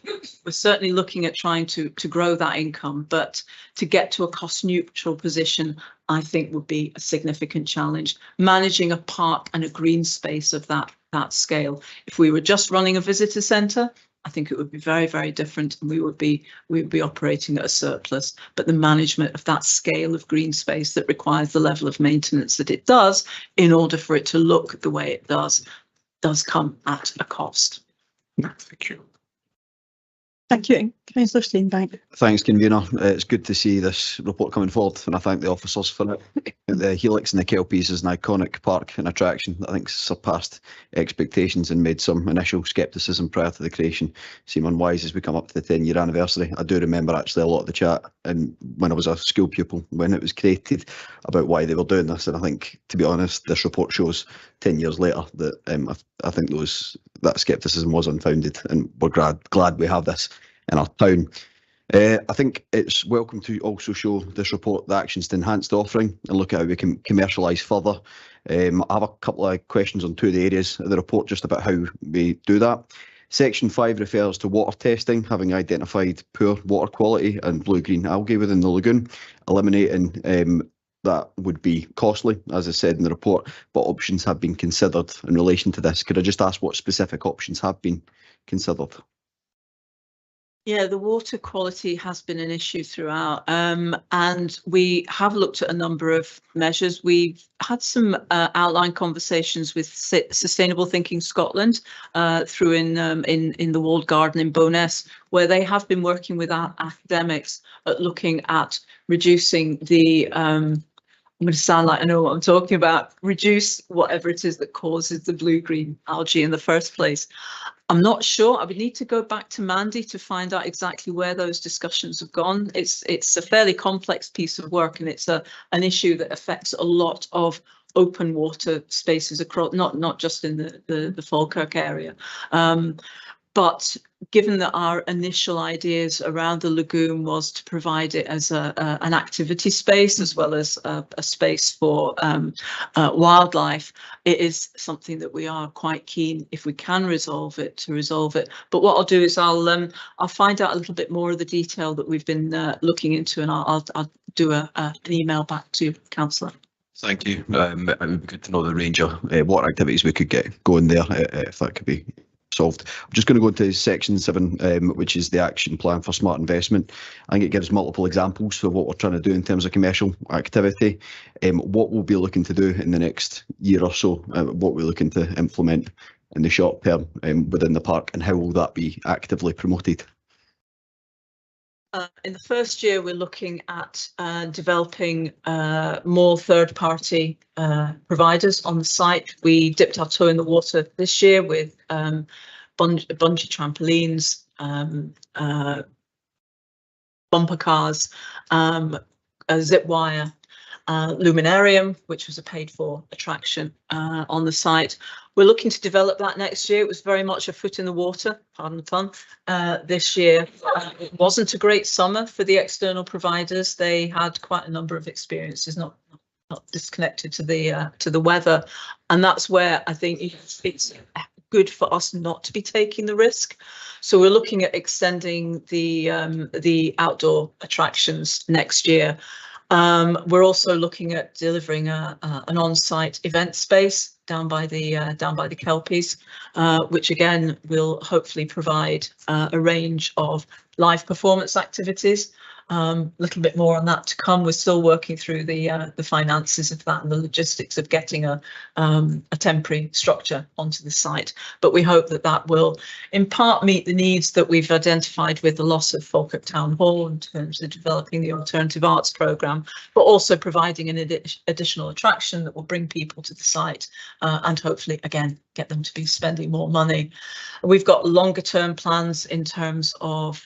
We're certainly looking at trying to grow that income, but to get to a cost neutral position, I think would be a significant challenge. Managing a park and a green space of that scale. If we were just running a visitor centre, I think it would be very, very different, and we would be operating at a surplus. But the management of that scale of green space that requires the level of maintenance that it does in order for it to look the way it does come at a cost. Thank you. Thank you. Councillor Steenbank. Thanks, convener. It's good to see this report coming forward, and I thank the officers for it. The Helix and the Kelpies is an iconic park and attraction that I think surpassed expectations and made some initial scepticism prior to the creation seem unwise as we come up to the 10-year anniversary. I do remember actually a lot of the chat and when I was a school pupil when it was created about why they were doing this, and I think, to be honest, this report shows 10 years later that I think that scepticism was unfounded, and we're glad we have this in our town. I think it's welcome to also show this report the actions to enhance the offering and look at how we can commercialise further. I have a couple of questions on two of the areas of the report just about how we do that. Section 5 refers to water testing, having identified poor water quality and blue-green algae within the lagoon. Eliminating that would be costly, as I said in the report, but options have been considered in relation to this. Could I just ask what specific options have been considered? Yeah, the water quality has been an issue throughout, and we have looked at a number of measures. We've had some outline conversations with Sustainable Thinking Scotland through in the Walled Garden in Bowness, where they have been working with our academics at looking at reducing the I'm going to sound like I know what I'm talking about. Reduce whatever it is that causes the blue-green algae in the first place. I'm not sure. I would need to go back to Mandy to find out exactly where those discussions have gone. It's a fairly complex piece of work, and it's an issue that affects a lot of open water spaces across, not just in the Falkirk area. But given that our initial ideas around the lagoon was to provide it as an activity space as well as a space for wildlife, it is something that we are quite keen, if we can resolve it, to resolve it. But what I'll do is I'll find out a little bit more of the detail that we've been looking into, and I'll do an email back to Councillor. Thank you. It would be good to know the range of water activities we could get going there if that could be solved. I'm just going to go to section 7, which is the action plan for smart investment. I think it gives multiple examples of what we're trying to do in terms of commercial activity, what we'll be looking to do in the next year or so, what we're looking to implement in the short term within the park, and how will that be actively promoted. In the first year, we're looking at developing more third-party providers on the site. We dipped our toe in the water this year with bungee trampolines, bumper cars, a zip wire, luminarium, which was a paid-for attraction on the site. We're looking to develop that next year. It was very much a foot in the water, pardon the pun. This year, it wasn't a great summer for the external providers. They had quite a number of experiences, not disconnected to the weather, and that's where I think it's good for us not to be taking the risk. So we're looking at extending the outdoor attractions next year. We're also looking at delivering an on-site event space down by the Kelpies, which again will hopefully provide a range of live performance activities. A little bit more on that to come. We're still working through the finances of that and the logistics of getting a temporary structure onto the site. But we hope that that will in part meet the needs that we've identified with the loss of Falkirk Town Hall in terms of developing the alternative arts programme, but also providing an additional attraction that will bring people to the site and hopefully again get them to be spending more money. We've got longer term plans in terms of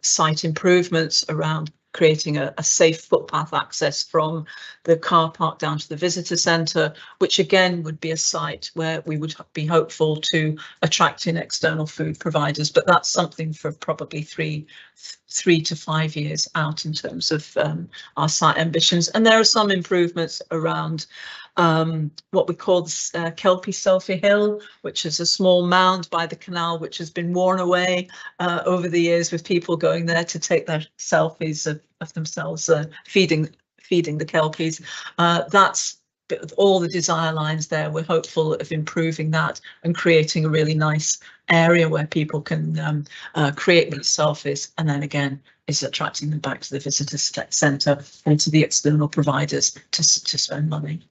site improvements around creating a safe footpath access from the car park down to the visitor centre, which again would be a site where we would be hopeful to attract in external food providers, but that's something for probably three to 5 years out in terms of our site ambitions. And there are some improvements around what we call the Kelpie Selfie Hill, which is a small mound by the canal which has been worn away over the years with people going there to take their selfies of themselves feeding the Kelpies. That's with all the desire lines there. We're hopeful of improving that and creating a really nice area where people can create these selfies, and then again is attracting them back to the visitor centre and to the external providers to spend money.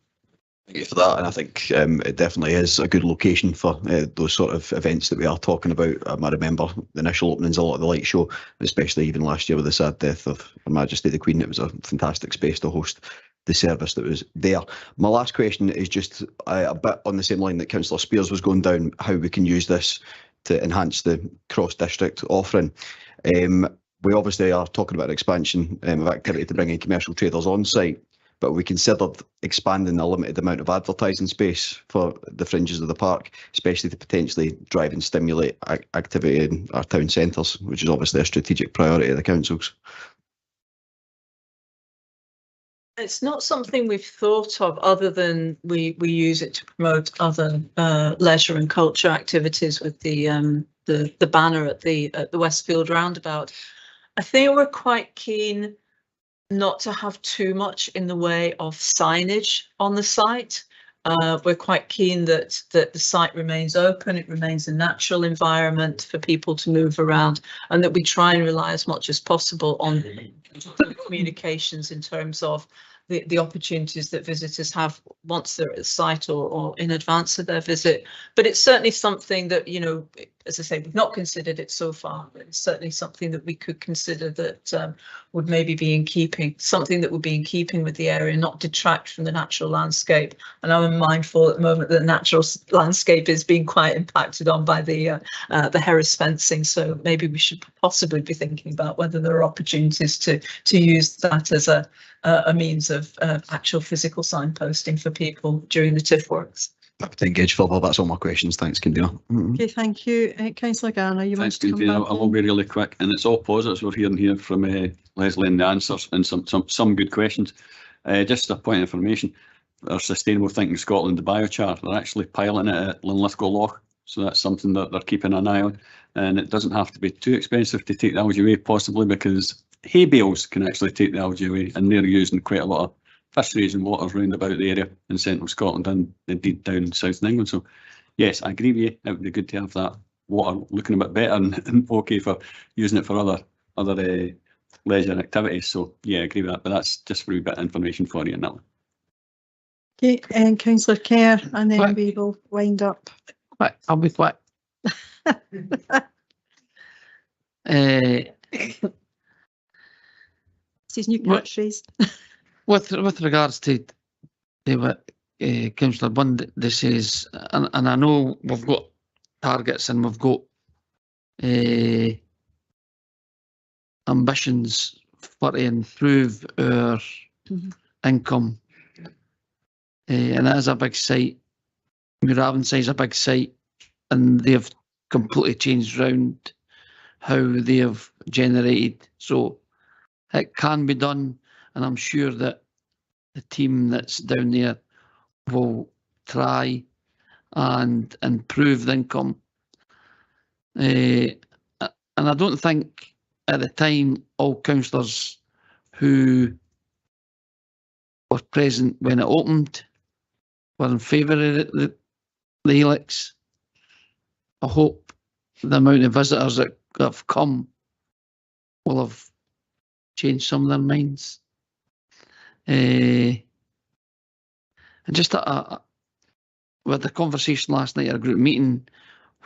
Thank you for that, and I think it definitely is a good location for those sort of events that we are talking about. I remember the initial openings a lot of the light show, especially even last year with the sad death of Her Majesty the Queen. It was a fantastic space to host the service that was there. My last question is just a bit on the same line that Councillor Spears was going down, how we can use this to enhance the cross-district offering. We obviously are talking about expansion of activity to bring in commercial traders on site, but we considered expanding the limited amount of advertising space for the fringes of the park, especially to potentially drive and stimulate activity in our town centres, which is obviously a strategic priority of the councils. It's not something we've thought of, other than we use it to promote other leisure and culture activities with the banner at the Westfield roundabout. I think we're quite keen not to have too much in the way of signage on the site. We're quite keen that the site remains open, it remains a natural environment for people to move around, and that we try and rely as much as possible on communications in terms of the opportunities that visitors have once they're at the site or in advance of their visit. But it's certainly something that, you know, as I say, we've not considered it so far, but it's certainly something that we could consider that would maybe be in keeping, something that would be in keeping with the area, not detract from the natural landscape. And I'm mindful at the moment that the natural landscape is being quite impacted on by the Harris fencing. So maybe we should possibly be thinking about whether there are opportunities to use that as a means of actual physical signposting for people during the TIF works. Happy to engage further. That's all my questions. Thanks, Convener. Okay, thank you. Councillor Garner, you want Thanks, to come Convener. back? I will be really quick, and it's all positives we're hearing here from Leslie and the answers, and some good questions. Just a point of information, our Sustainable Thinking Scotland, the biochar, they're actually piloting it at Linlithgow Loch, so that's something that they're keeping an eye on, and it doesn't have to be too expensive to take the algae away, possibly because hay bales can actually take the algae away, and they're using quite a lot of fisheries and waters round about the area in central Scotland and indeed down in southern England. So yes, I agree with you, it would be good to have that water looking a bit better and okay for using it for other leisure activities. So yeah, I agree with that, but that's just for a bit of information for you now. Okay, and Councillor Kerr, and then we will wind up. Right, I'll be quick. It's his new catchphrase. With regards to what Councillor Bundy says, and I know we've got targets and we've got ambitions for to improve our income, and that is a big site. Muiravanside is a big site, and they have completely changed around how they have generated. So it can be done, and I'm sure that the team that's down there will try and improve the income. And I don't think at the time all councillors who were present when it opened were in favour of the helix. I hope the amount of visitors that have come will have changed some of their minds. And just with the conversation last night at a group meeting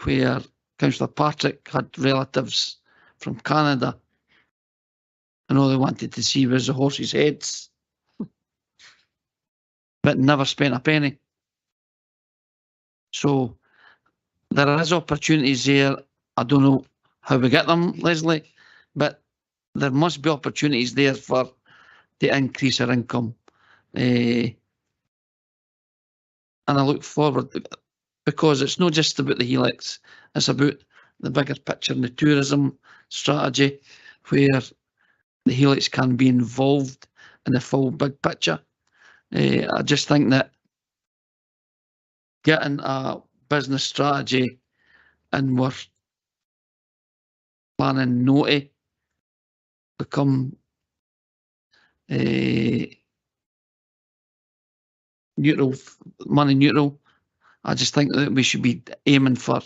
where Councillor Patrick had relatives from Canada, and all they wanted to see was the horses' heads, but never spent a penny. So there is opportunities there. I don't know how we get them, Leslie, but there must be opportunities there for to increase our income. And I look forward, because it's not just about the helix, it's about the bigger picture and the tourism strategy, where the helix can be involved in the full big picture. I just think that getting a business strategy and we're planning not to become money neutral, I just think that we should be aiming for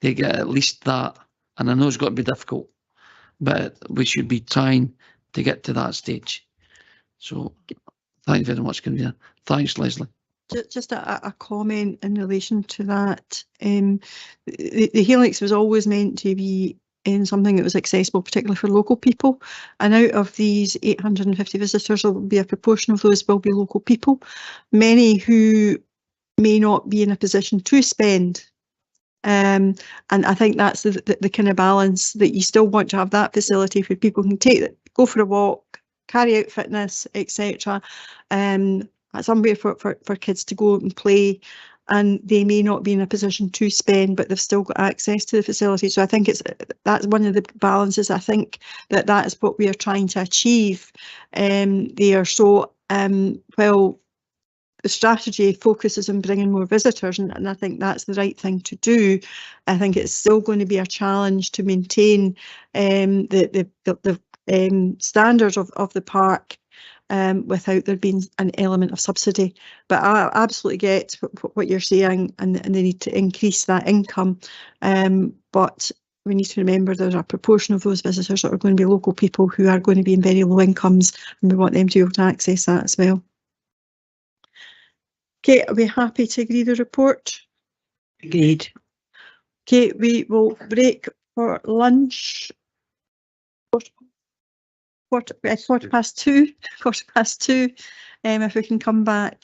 to get at least that. And I know it's got to be difficult, but we should be trying to get to that stage. So thank you very much, Convener. Thanks, Leslie. Just a comment in relation to that. The Helix was always meant to be in something that was accessible, particularly for local people. And out of these 850 visitors, there will be a proportion of those will be local people, many who may not be in a position to spend. And I think that's the kind of balance, that you still want to have that facility where people can go for a walk, carry out fitness, etc. Somewhere for kids to go and play, and they may not be in a position to spend, but they've still got access to the facility. So I think that's one of the balances. I think that is what we are trying to achieve there. So while the strategy focuses on bringing more visitors, and I think that's the right thing to do, I think it's still going to be a challenge to maintain the standards of the park without there being an element of subsidy. But I absolutely get what you're saying, and they need to increase that income. But we need to remember there's a proportion of those visitors that are going to be local people who are going to be in very low incomes, and we want them to be able to access that as well. Okay, are we happy to agree the report? Agreed. Okay, we will break for lunch. Quarter past two. If we can come back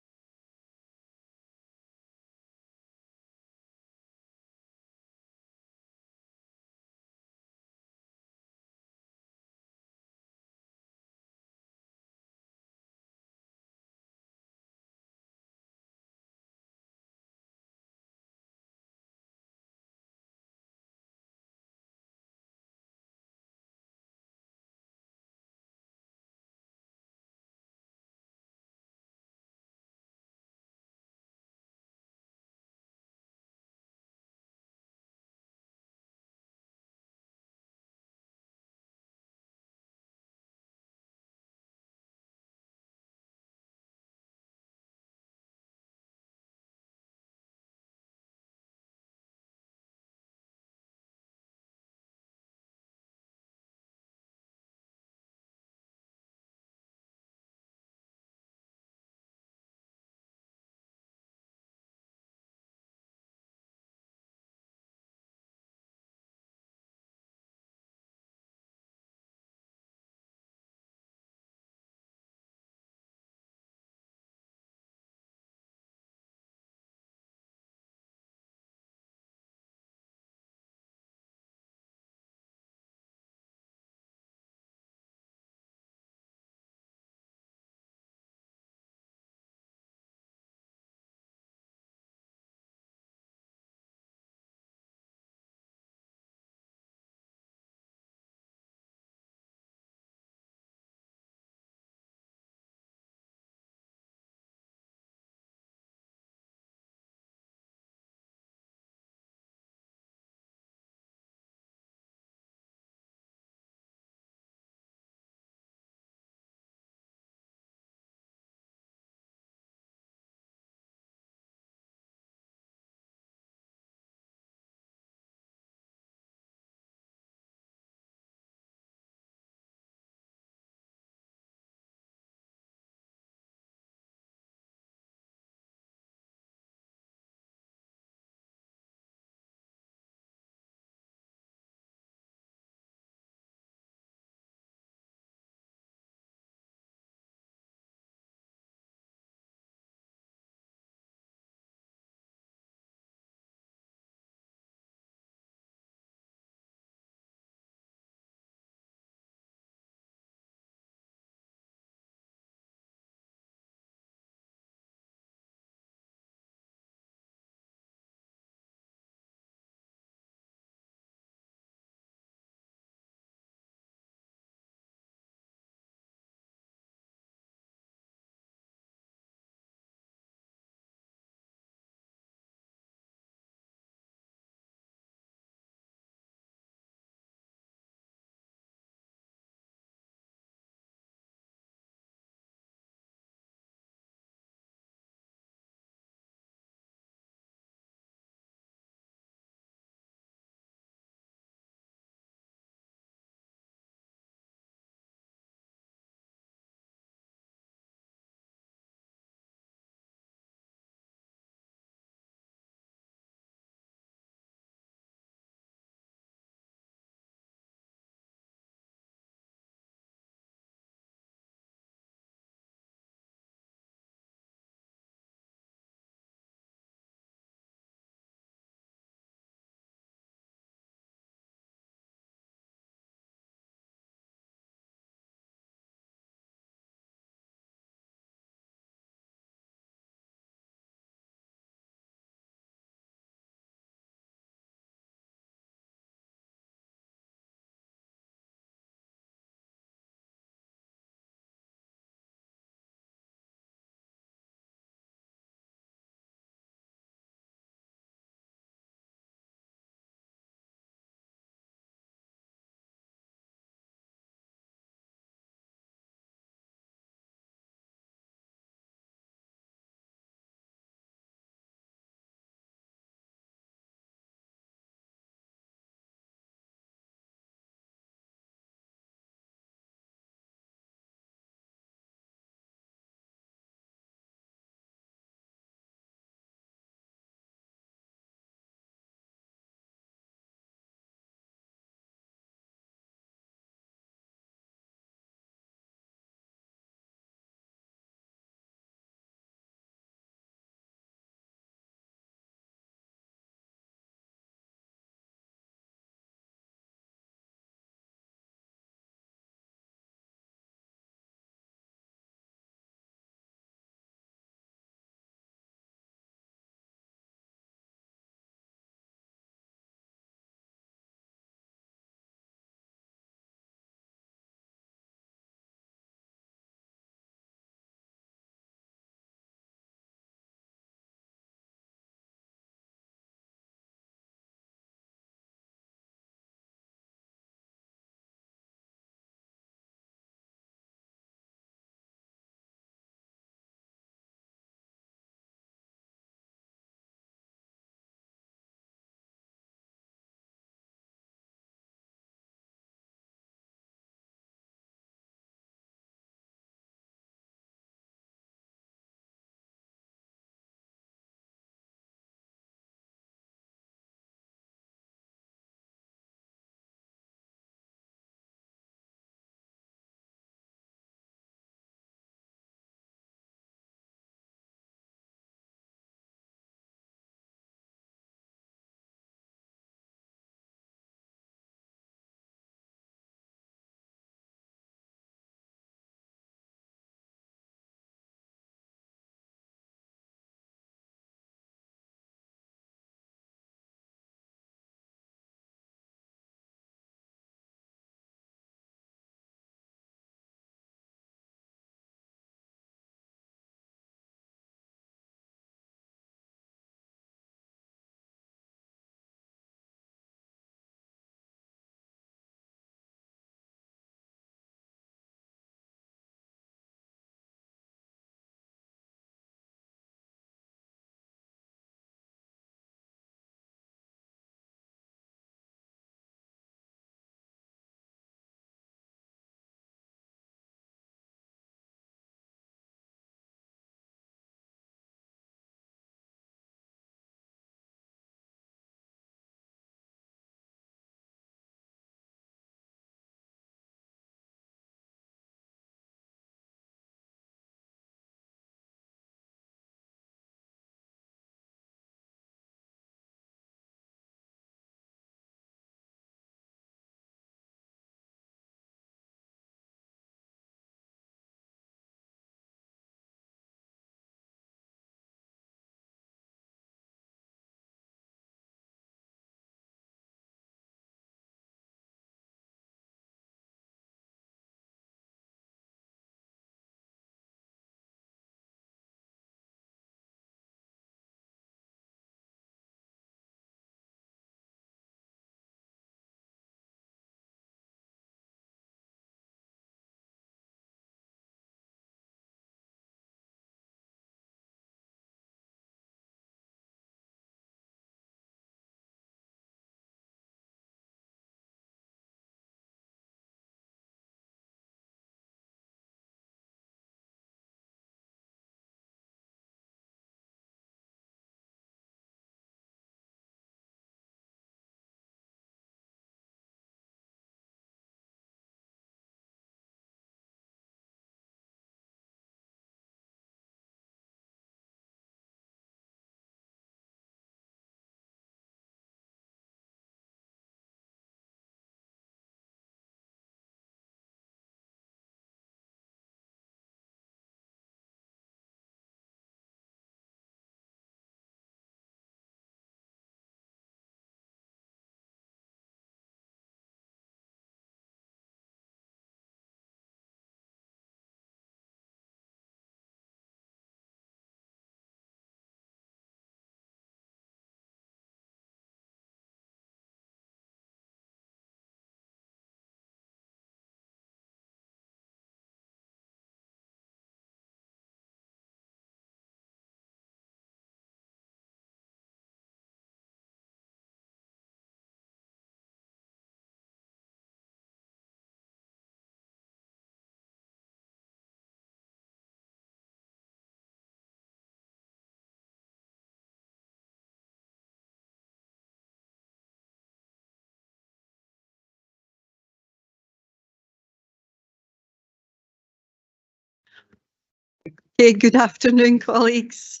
Okay, good afternoon, colleagues.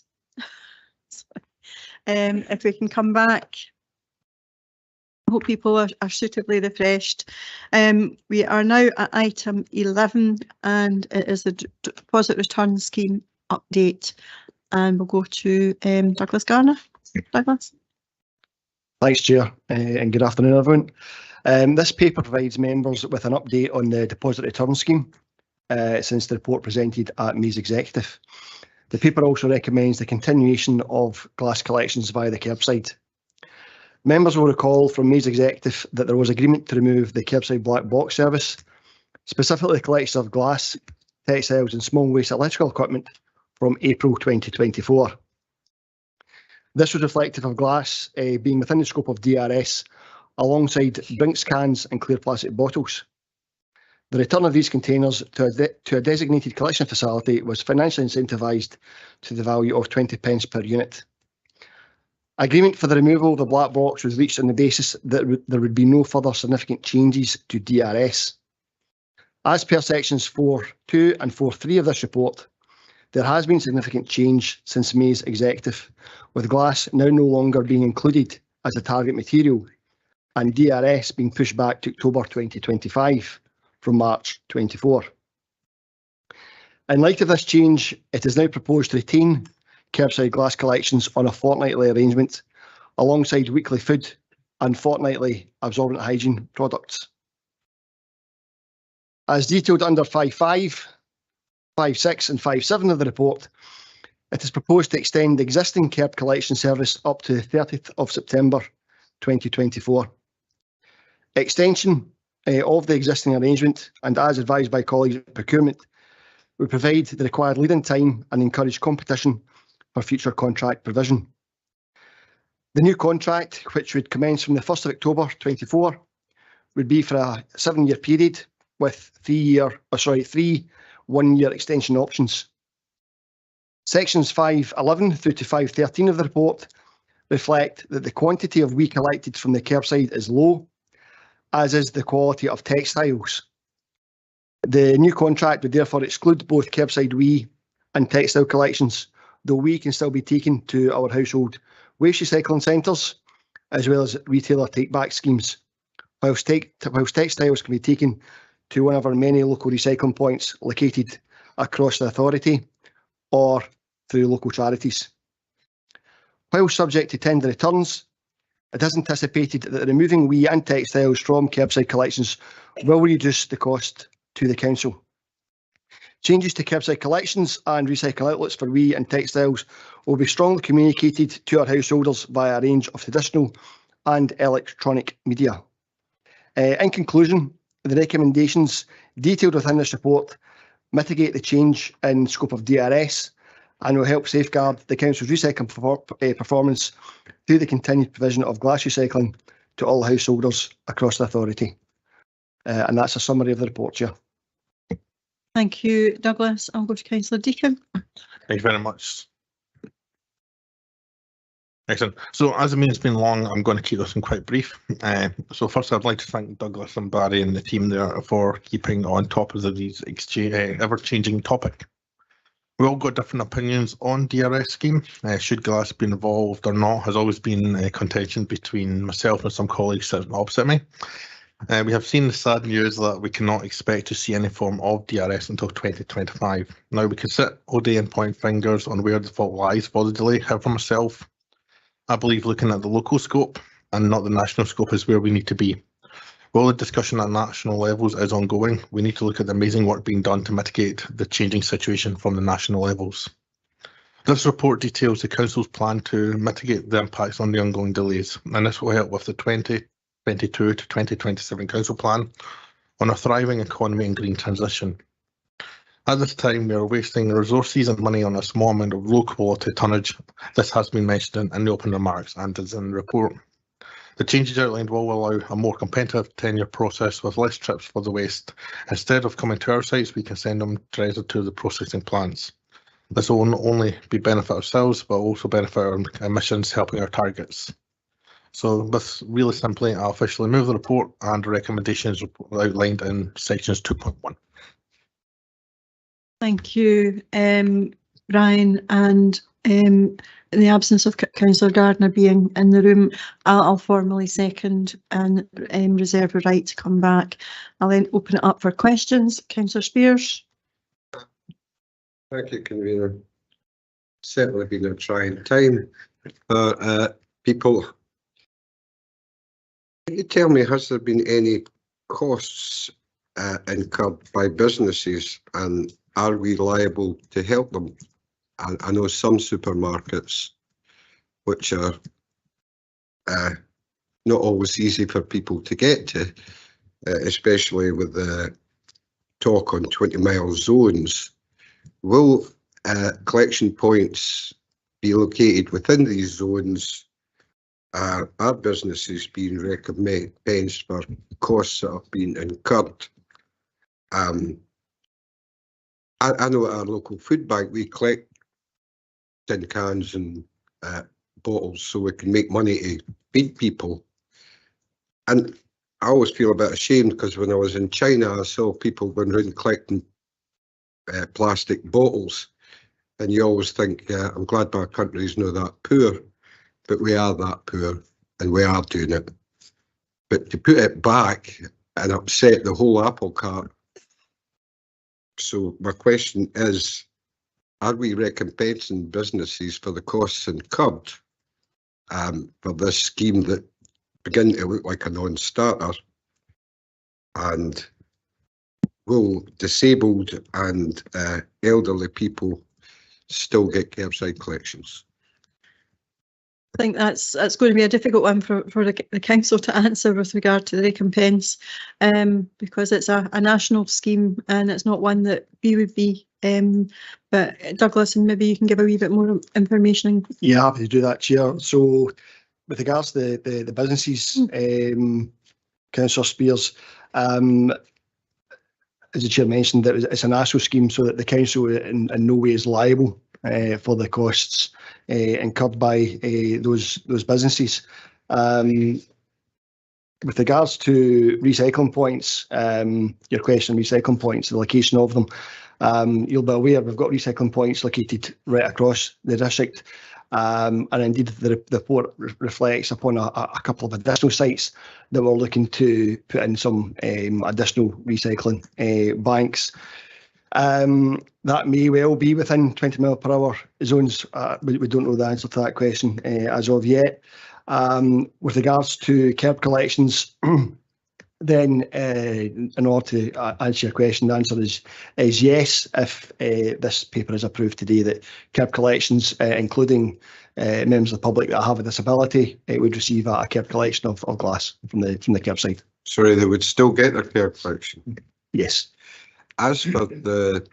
If we can come back. I hope people are suitably refreshed. We are now at item 11 and it is the deposit return scheme update, and we'll go to Douglas Garner. Douglas. Thanks, Chair, and good afternoon, everyone. This paper provides members with an update on the deposit return scheme since the report presented at May's Executive. The paper also recommends the continuation of glass collections via the curbside. Members will recall from May's Executive that there was agreement to remove the curbside black box service, specifically the collection of glass, textiles and small waste electrical equipment from April 2024. This was reflective of glass being within the scope of DRS alongside drinks cans and clear plastic bottles. The return of these containers to a designated collection facility was financially incentivised to the value of 20p per unit. Agreement for the removal of the black box was reached on the basis that there would be no further significant changes to DRS. As per sections 4.2 and 4.3 of this report, there has been significant change since May's Executive, with glass now no longer being included as a target material and DRS being pushed back to October 2025 from March 24. In light of this change, it is now proposed to retain curbside glass collections on a fortnightly arrangement alongside weekly food and fortnightly absorbent hygiene products. As detailed under 5.5, 5.6 and 5.7 of the report, it is proposed to extend the existing curb collection service up to the 30th of September 2024. Extension of the existing arrangement, and as advised by colleagues at procurement, would provide the required lead-in time and encourage competition for future contract provision. The new contract, which would commence from the 1st of October 24, would be for a 7-year period with 3 one-year extension options. Sections 5.11 through to 5.13 of the report reflect that the quantity of wee collected from the curbside is low, as is the quality of textiles. The new contract would therefore exclude both curbside wee and textile collections, though wee can still be taken to our household waste recycling centres, as well as retailer take-back schemes, whilst textiles can be taken to one of our many local recycling points located across the authority or through local charities. While subject to tender returns, it is anticipated that removing wee and textiles from curbside collections will reduce the cost to the council. Changes to curbside collections and recycle outlets for wee and textiles will be strongly communicated to our householders via a range of traditional and electronic media. In conclusion, the recommendations detailed within this report mitigate the change in scope of DRS and will help safeguard the council's recycling performance through the continued provision of glass recycling to all householders across the authority. And that's a summary of the report, Chair. Thank you, Douglas. I'll go to Councillor Deacon. Thank you very much. Excellent. So as the meeting's been long, I'm going to keep this one quite brief. So first, I'd like to thank Douglas and Barry and the team there for keeping on top of these ever-changing topic. We all got different opinions on DRS scheme. Should glass be involved or not has always been a contention between myself and some colleagues sitting opposite me. We have seen the sad news that we cannot expect to see any form of DRS until 2025. Now, we can sit all day and point fingers on where the fault lies for the delay. However, myself, I believe looking at the local scope and not the national scope is where we need to be. While the discussion at national levels is ongoing, we need to look at the amazing work being done to mitigate the changing situation from the national levels. This report details the Council's plan to mitigate the impacts on the ongoing delays, and this will help with the 2022 to 2027 Council Plan on a thriving economy and green transition. At this time, we are wasting resources and money on a small amount of low quality tonnage. This has been mentioned in the open remarks and is in the report. The changes outlined will allow a more competitive tenure process with less trips for the waste. Instead of coming to our sites, we can send them directly to the processing plants. This will not only be benefit ourselves, but also benefit our emissions, helping our targets. So this really simply, I officially move the report and recommendations outlined in sections 2.1. Thank you. Brian, and in the absence of Councillor Gardner being in the room, I'll formally second and reserve the right to come back. I'll then open it up for questions. Councillor Spears. Thank you, Convener. Certainly been a trying time for people. Can you tell me, has there been any costs incurred by businesses, and are we liable to help them? I know some supermarkets, which are not always easy for people to get to, especially with the talk on 20-mile zones. Will collection points be located within these zones? Are businesses being recompensed for costs that have been incurred? I know at our local food bank we collect tin cans and bottles so we can make money to feed people. And I always feel a bit ashamed because when I was in China, I saw people going around collecting plastic bottles, and you always think, I'm glad my country's not that poor, but we are that poor and we are doing it. But to put it back and upset the whole apple cart. So my question is, are we recompensing businesses for the costs incurred for this scheme that begin to look like a non-starter? And will disabled and elderly people still get curbside collections? I think that's going to be a difficult one for the council to answer with regard to the recompense, because it's a national scheme and it's not one that we would be. But Douglas, and maybe you can give a wee bit more information. Yeah, happy to do that, Chair. So with regards to the businesses, Councillor Spears, as the Chair mentioned, that it's a national scheme so that the council in no way is liable for the costs incurred by those businesses. With regards to recycling points, your question on recycling points, the location of them, you'll be aware we've got recycling points located right across the district, and indeed the report reflects upon a couple of additional sites that we're looking to put in some additional recycling banks. That may well be within 20-mile-per-hour zones. We don't know the answer to that question as of yet. With regards to curb collections, then in order to answer your question, the answer is yes. If this paper is approved today, that curb collections, including members of the public that have a disability, would receive a curb collection of glass from the curbside. Sorry, they would still get their curb collection? Yes. As for the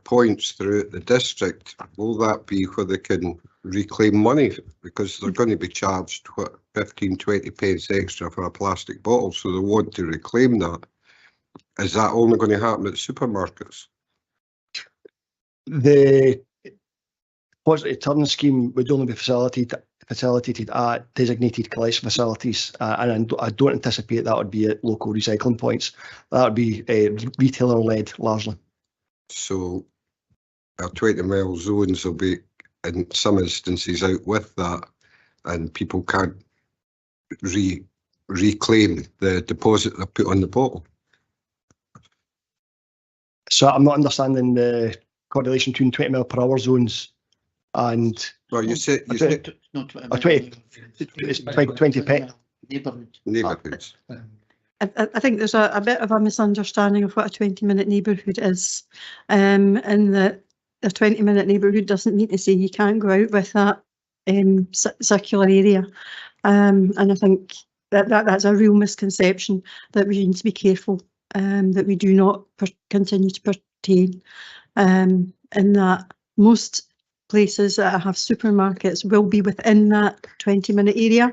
points throughout the district, will that be where they can reclaim money? Because they're going to be charged, what, 15-20 pence extra for a plastic bottle, so they want to reclaim that. Is that only going to happen at supermarkets? The positive turn scheme would only be facilitated at designated collection facilities, and I don't anticipate that would be at local recycling points. That would be retailer-led largely. So our 20-mile zones will be, in some instances, out with that, and people can't reclaim the deposit they put on the bottle. So I'm not understanding the correlation between 20-mile-per-hour zones and. Well, you said not 20 pence. Neighbourhoods. I think there's a bit of a misunderstanding of what a 20-minute neighbourhood is, and that a 20-minute neighbourhood doesn't mean to say you can't go out with that circular area, and I think that's a real misconception that we need to be careful that we do not continue to pertain, in that most places that have supermarkets will be within that 20-minute area,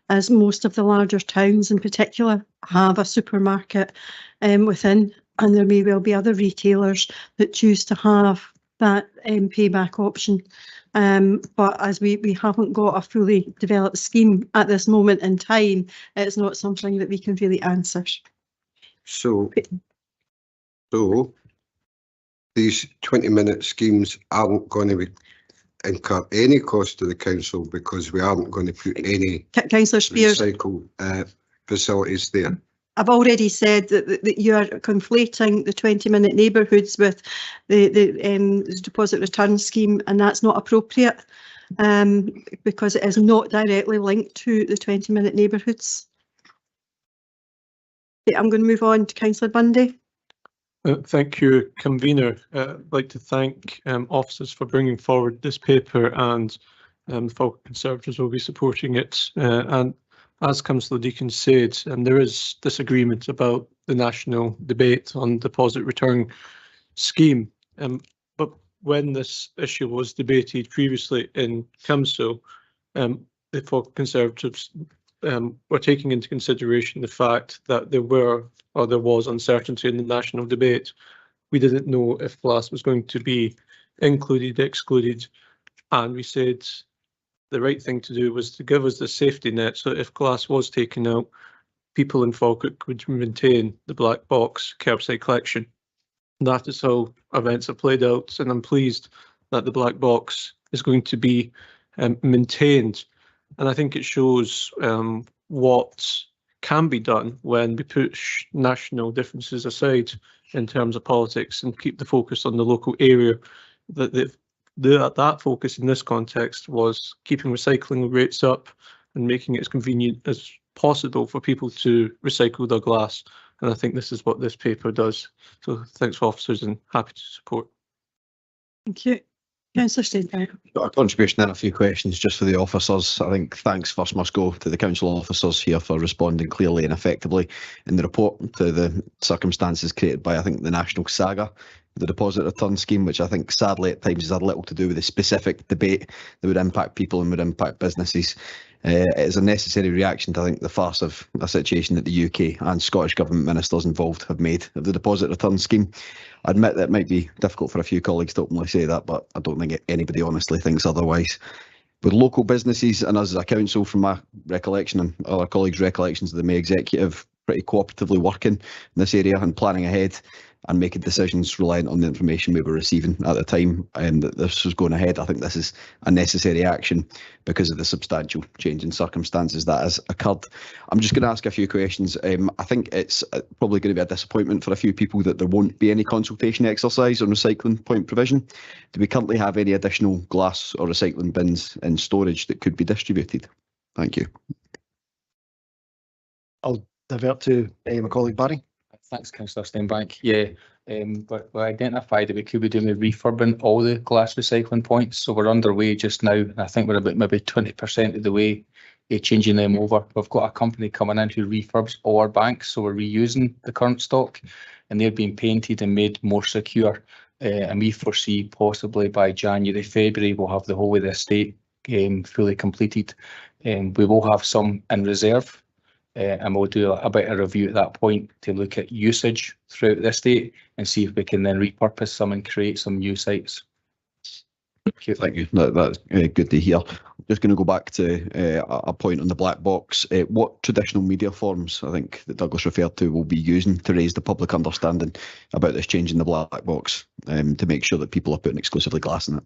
as most of the larger towns in particular have a supermarket within, and there may well be other retailers that choose to have that payback option. But as we haven't got a fully developed scheme at this moment in time, it's not something that we can really answer. So these 20-minute schemes aren't going to incur any cost to the council because we aren't going to put any Councillor Spears, recycle facilities there. I've already said that you are conflating the 20-minute neighbourhoods with the deposit return scheme, and that's not appropriate because it is not directly linked to the 20-minute neighbourhoods. Okay, I'm going to move on to Councillor Bundy. Thank you, Convener. I'd like to thank officers for bringing forward this paper, and the Falkirk Conservatives will be supporting it. And as Councillor Deacon said, there is disagreement about the national debate on deposit return scheme. But when this issue was debated previously in Council, the Falkirk Conservatives were taking into consideration the fact that there was uncertainty in the national debate. We didn't know if glass was going to be included, excluded, and we said the right thing to do was to give us the safety net, so if glass was taken out, people in Falkirk would maintain the black box curbside collection. That is how events have played out, and I'm pleased that the black box is going to be maintained. And I think it shows what can be done when we push national differences aside in terms of politics and keep the focus on the local area. That focus in this context was keeping recycling rates up and making it as convenient as possible for people to recycle their glass. And I think this is what this paper does. So thanks for officers, and happy to support. Thank you. Councillor Steadman. Got a contribution and a few questions just for the officers. I think thanks first must go to the council officers here for responding clearly and effectively in the report to the circumstances created by, I think, the national saga, the deposit return scheme, which I think sadly at times has had little to do with the specific debate that would impact people and would impact businesses. It is a necessary reaction to, I think, the farce of a situation that the UK and Scottish Government ministers involved have made of the deposit return scheme. I admit that it might be difficult for a few colleagues to openly say that, but I don't think anybody honestly thinks otherwise. With local businesses and us as a council, from my recollection and other colleagues' recollections of the May Executive, pretty cooperatively working in this area and planning ahead and making decisions reliant on the information we were receiving at the time that this was going ahead. I think this is a necessary action because of the substantial change in circumstances that has occurred. I'm just going to ask a few questions. I think it's probably going to be a disappointment for a few people that there won't be any consultation exercise on recycling point provision. Do we currently have any additional glass or recycling bins in storage that could be distributed? Thank you. I'll divert to my colleague Barry. Thanks, Councillor Steinbank. Yeah, we identified that we could be doing refurbing all the glass recycling points, so we're underway just now. And I think we're about maybe 20% of the way changing them over. We've got a company coming in who refurbs all our banks, so we're reusing the current stock, and they're being painted and made more secure. And we foresee possibly by January, February, we'll have the whole of the estate fully completed. We will have some in reserve. And we'll do a bit of review at that point to look at usage throughout the estate and see if we can then repurpose some and create some new sites. Thank you. That's good to hear. I'm just going to go back to a point on the black box. What traditional media forms, I think, that Douglas referred to, will be using to raise the public understanding about this change in the black box to make sure that people are putting exclusively glass in it?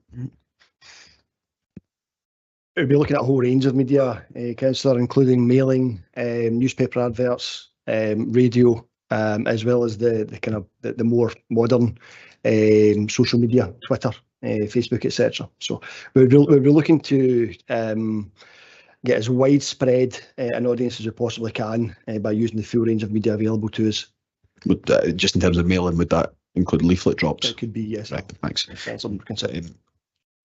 We'll be looking at a whole range of media, Councillor, including mailing, newspaper adverts, radio, as well as the kind of the more modern social media, Twitter, Facebook, etc. So we'll be looking to get as widespread an audience as we possibly can by using the full range of media available to us. Just in terms of mailing, would that include leaflet drops? It could be, yes. Right, thanks. Consider.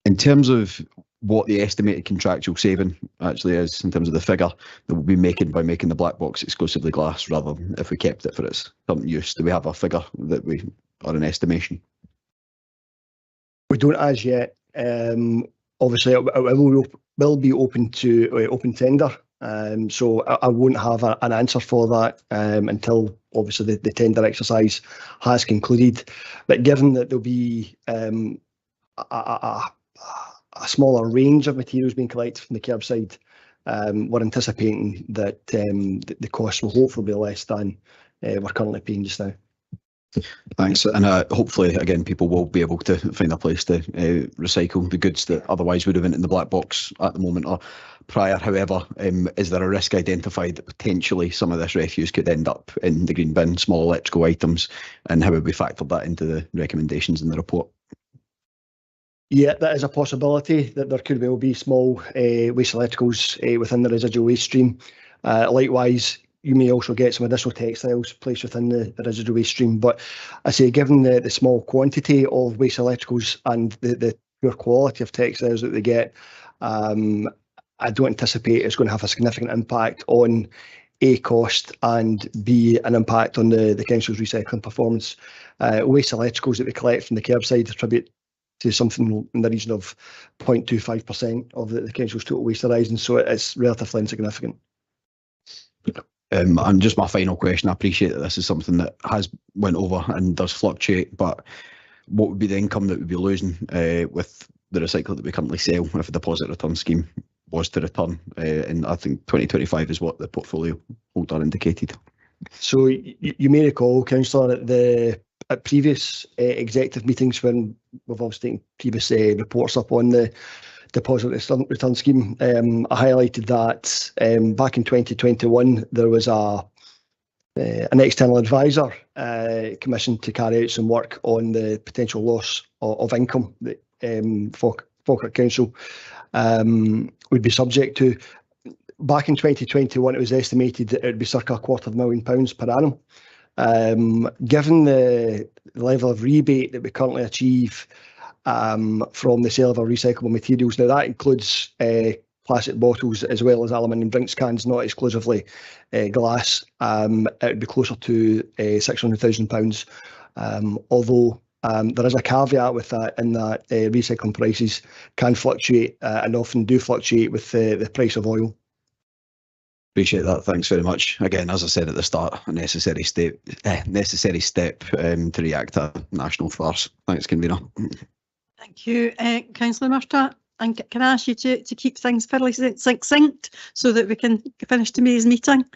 In terms of what the estimated contractual saving actually is, in terms of the figure that we'll be making by making the black box exclusively glass rather than if we kept it for its current use, do we have a figure that we are an estimation? We don't as yet. Obviously, it will be open to open tender. So I won't have an answer for that until obviously the tender exercise has concluded. But given that there'll be a smaller range of materials being collected from the curbside, we're anticipating that the costs will hopefully be less than we're currently paying just now. Thanks, and hopefully again people will be able to find a place to recycle the goods that otherwise would have been in the black box at the moment or prior. However, is there a risk identified that potentially some of this refuse could end up in the green bin, small electrical items, and how have we factored that into the recommendations in the report? Yeah, that is a possibility that there could well be small waste electricals within the residual waste stream. Likewise, you may also get some additional textiles placed within the residual waste stream. But I say, given the small quantity of waste electricals and the poor quality of textiles that they get, I don't anticipate it's going to have a significant impact on A, cost, and B, an impact on the council's recycling performance. Waste electricals that we collect from the curbside attribute to something in the region of 0.25% of the council's total waste horizon, so it's relatively insignificant. And just my final question, I appreciate that this is something that has went over and does fluctuate, but what would be the income that we'd be losing with the recycling that we currently sell if a deposit return scheme was to return? And I think 2025 is what the portfolio holder indicated. So you may recall, Councillor, at previous executive meetings when we've obviously taken previous reports up on the deposit return scheme, I highlighted that back in 2021 there was an external advisor commissioned to carry out some work on the potential loss of income that Falkirk Council would be subject to. Back in 2021 it was estimated that it would be circa £250,000 per annum. Given the level of rebate that we currently achieve from the sale of our recyclable materials, now that includes plastic bottles as well as aluminium drinks cans, not exclusively glass, it would be closer to £600,000. Although there is a caveat with that, in that recycling prices can fluctuate and often do fluctuate with the price of oil. Appreciate that. Thanks very much. Again, as I said at the start, a necessary step to react to a national farce. Thanks, Convener. Thank you, Councillor Murtagh. And can I ask you to keep things fairly succinct so that we can finish today's meeting?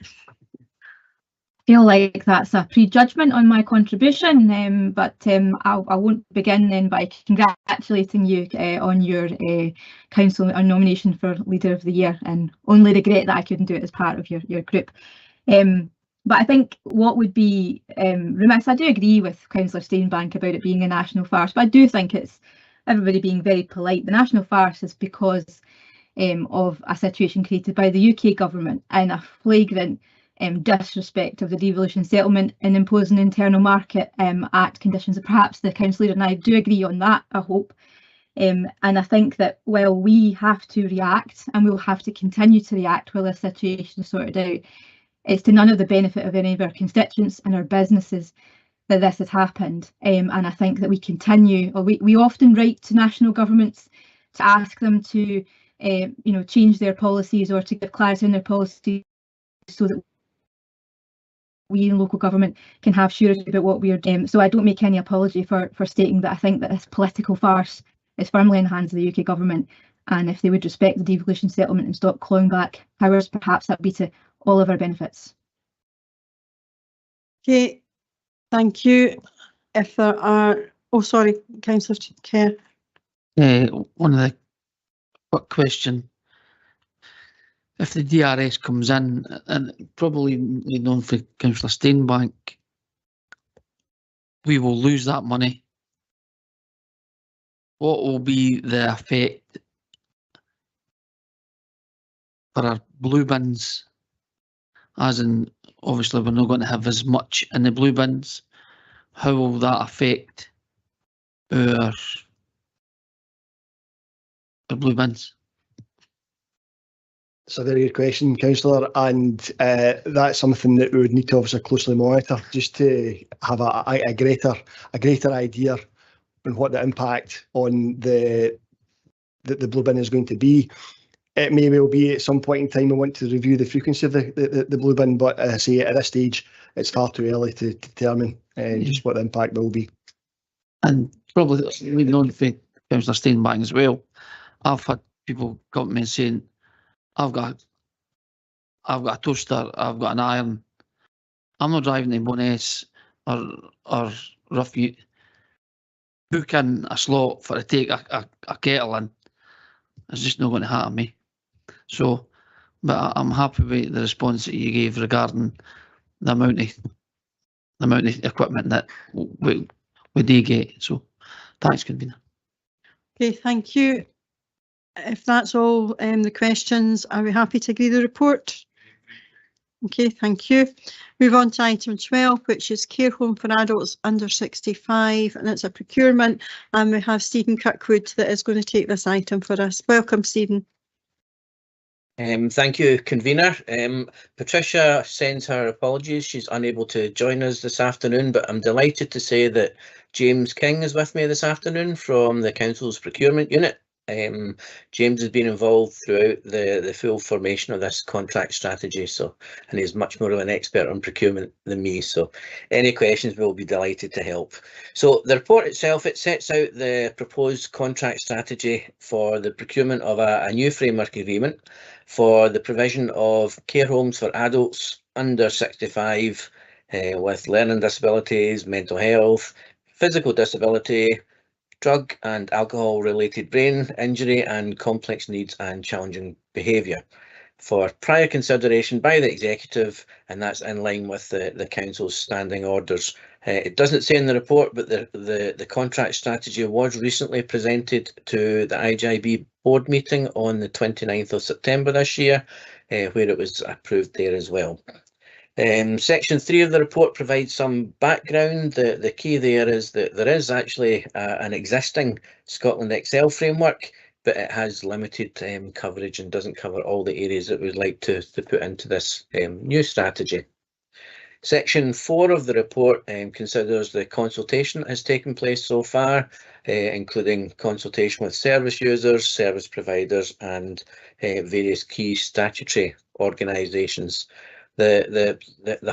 I feel like that's a prejudgment on my contribution, but I won't begin then by congratulating you on your council nomination for Leader of the Year, and only regret that I couldn't do it as part of your group. But I think what would be remiss, I do agree with Councillor Steenbank about it being a national farce, but I do think it's everybody being very polite. The national farce is because of a situation created by the UK government and a flagrant disrespect of the devolution settlement and imposing Internal Market Act conditions. Perhaps the councillor and I do agree on that, I hope. And I think that while we have to react, and we'll have to continue to react while this situation is sorted out, it's to none of the benefit of any of our constituents and our businesses that this has happened. And I think that we continue, or we often write to national governments to ask them to change their policies or to give clarity on their policies so that we in local government can have surety about what we are doing. So I don't make any apology for stating that I think that this political farce is firmly in the hands of the UK government, and if they would respect the devolution settlement and stop clawing back powers, perhaps that would be to all of our benefits. Okay, thank you. If there are, oh sorry, Councillor Kerr. One of the quick question. If the DRS comes in, and probably known for Councillor Steenbank, we will lose that money. What will be the effect for our blue bins? As in, obviously we're not going to have as much in the blue bins. How will that affect our blue bins? It's a very good question, Councillor, and that's something that we would need to obviously closely monitor, just to have a greater idea on what the impact on the blue bin is going to be. It may well be at some point in time we want to review the frequency of the blue bin, but I say at this stage it's far too early to determine just what the impact will be. And probably we've known for Councillor Steenbank as well. I've had people come to me saying, I've got a toaster, I've got an iron. I'm not driving the M1S. or rough you book in a slot for to take a kettle in. It's just not going to happen, me. So, but I'm happy with the response that you gave regarding the amount of equipment that we do get. So, thanks, convener. Okay, thank you. If that's all the questions, are we happy to agree the report? Okay, thank you. Move on to item 12, which is care home for adults under 65, and it's a procurement. And we have Stephen Kirkwood that is going to take this item for us. Welcome, Stephen. Thank you, convener. Patricia sends her apologies. She's unable to join us this afternoon, but I'm delighted to say that James King is with me this afternoon from the Council's procurement unit. James has been involved throughout the full formation of this contract strategy, and he's much more of an expert on procurement than me, so any questions we'll be delighted to help. So the report itself, it sets out the proposed contract strategy for the procurement of a new framework agreement for the provision of care homes for adults under 65 with learning disabilities, mental health, physical disability, drug and alcohol related brain injury and complex needs and challenging behaviour for prior consideration by the executive, and that's in line with the council's standing orders. It doesn't say in the report, but the contract strategy was recently presented to the IGIB board meeting on the 29th of September this year, where it was approved there as well. Section 3 of the report provides some background. The key there is that there is actually an existing Scotland Excel framework, but it has limited coverage and doesn't cover all the areas that we'd like to put into this new strategy. Section 4 of the report considers the consultation that has taken place so far, including consultation with service users, service providers and various key statutory organisations. The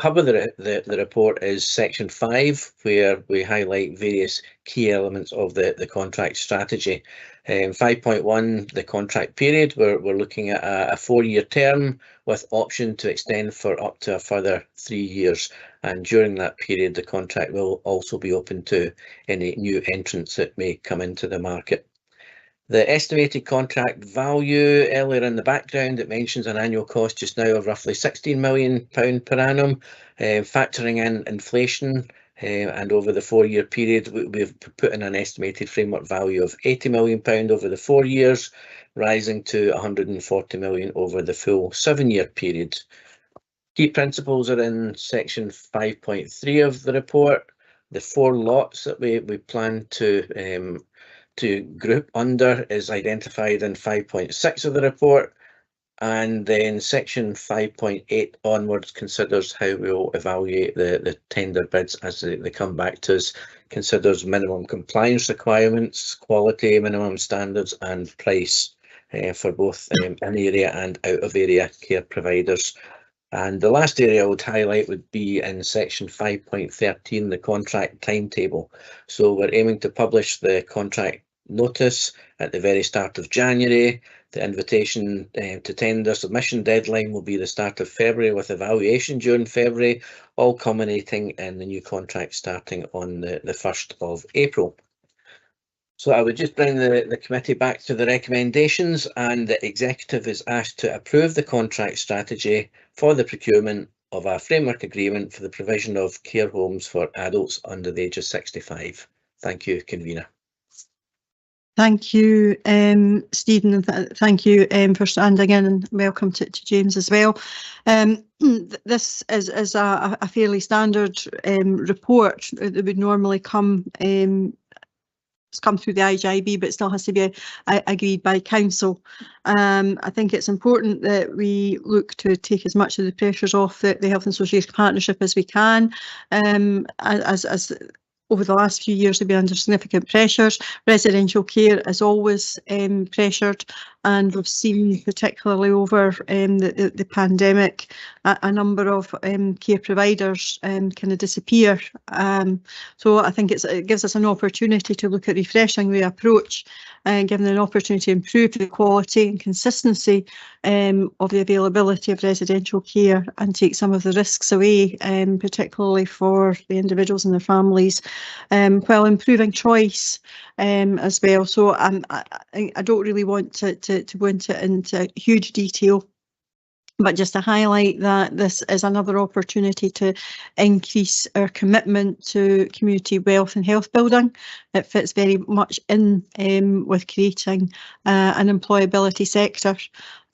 hub of the report is section 5, where we highlight various key elements of the contract strategy. 5.1, the contract period, we're looking at a 4-year term with option to extend for up to a further 3 years. And during that period, the contract will also be open to any new entrants that may come into the market. The estimated contract value, earlier in the background, it mentions an annual cost just now of roughly £16 million per annum, factoring in inflation, and over the 4-year period, we've put in an estimated framework value of £80 million over the 4 years, rising to £140 million over the full 7-year period. Key principles are in section 5.3 of the report. The 4 lots that we plan to group under is identified in 5.6 of the report, and then section 5.8 onwards considers how we'll evaluate the tender bids as they come back to us, considers minimum compliance requirements, quality, minimum standards and price for both in-area and out-of-area care providers. And the last area I would highlight would be in section 5.13, the contract timetable. So we're aiming to publish the contract notice at the very start of January. The invitation to tender submission deadline will be the start of February, with evaluation during February, all culminating in the new contract starting on the 1st of April. So I would just bring the committee back to the recommendations, and the executive is asked to approve the contract strategy for the procurement of a framework agreement for the provision of care homes for adults under the age of 65. Thank you, convener. Thank you, Stephen, and thank you for standing in, and welcome to James as well. This is a fairly standard report that would normally come through the IGIB, but still has to be agreed by council. I think it's important that we look to take as much of the pressures off the Health and Social Care Partnership as we can, as over the last few years, they've been under significant pressures. Residential care is always pressured, and we've seen, particularly over the pandemic, a number of care providers kind of disappear. So I think it gives us an opportunity to look at refreshing the approach and giving an opportunity to improve the quality and consistency of the availability of residential care and take some of the risks away, particularly for the individuals and their families, while improving choice as well. So I don't really want to go into huge detail, but just to highlight that this is another opportunity to increase our commitment to community wealth and health building. It fits very much in with creating an employability sector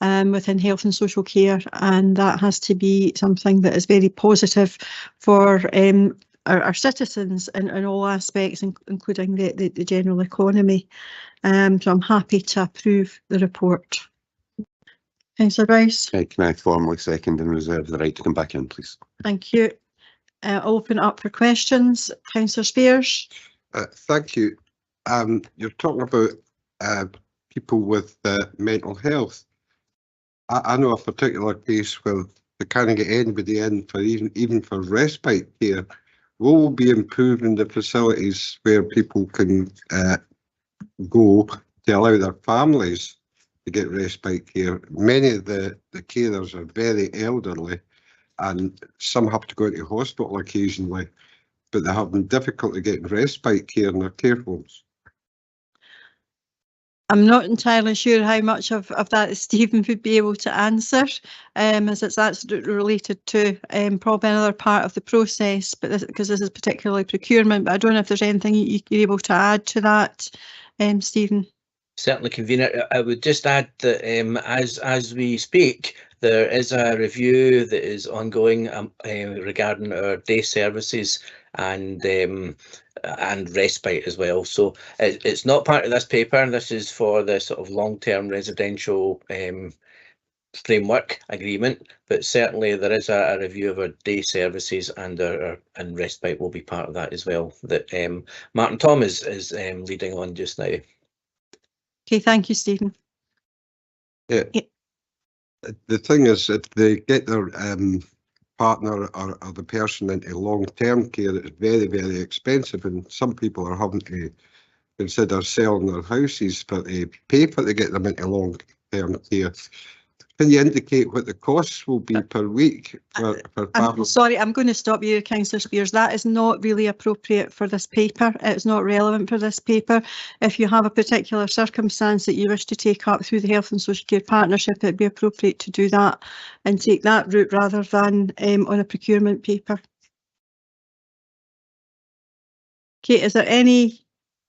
within health and social care, and that has to be something that is very positive for our citizens in all aspects, including the general economy. So I'm happy to approve the report. Councillor Rice. Can I formally second and reserve the right to come back in, please? Thank you. I'll open it up for questions. Councillor Spears. Thank you. You're talking about people with mental health. I know a particular case where they can't get anybody in for even for respite care. Will we be improving the facilities where people can go to allow their families to get respite care? Many of the carers are very elderly, and some have to go into hospital occasionally, but they're having difficulty getting respite care in their care homes. I'm not entirely sure how much of that Stephen would be able to answer, as it's absolutely related to probably another part of the process, but because this is particularly procurement. But I don't know if there's anything you're able to add to that, Stephen. Certainly, Convener. I would just add that as we speak, there is a review that is ongoing regarding our day services and respite as well. So it's not part of this paper. This is for the sort of long-term residential framework agreement, but certainly there is a review of our day services, and and respite will be part of that as well. That Martin Tom is leading on just now. Okay, thank you, Stephen. Yeah. The thing is, if they get their partner or the person into long-term care, it's very, very expensive, and some people are having to consider selling their houses to pay for to get them into long-term care. Can you indicate what the costs will be per week for I'm sorry, I'm going to stop you, Councillor Spears. That is not really appropriate for this paper. It's not relevant for this paper. If you have a particular circumstance that you wish to take up through the Health and Social Care Partnership, it'd be appropriate to do that and take that route rather than on a procurement paper. Okay, is there any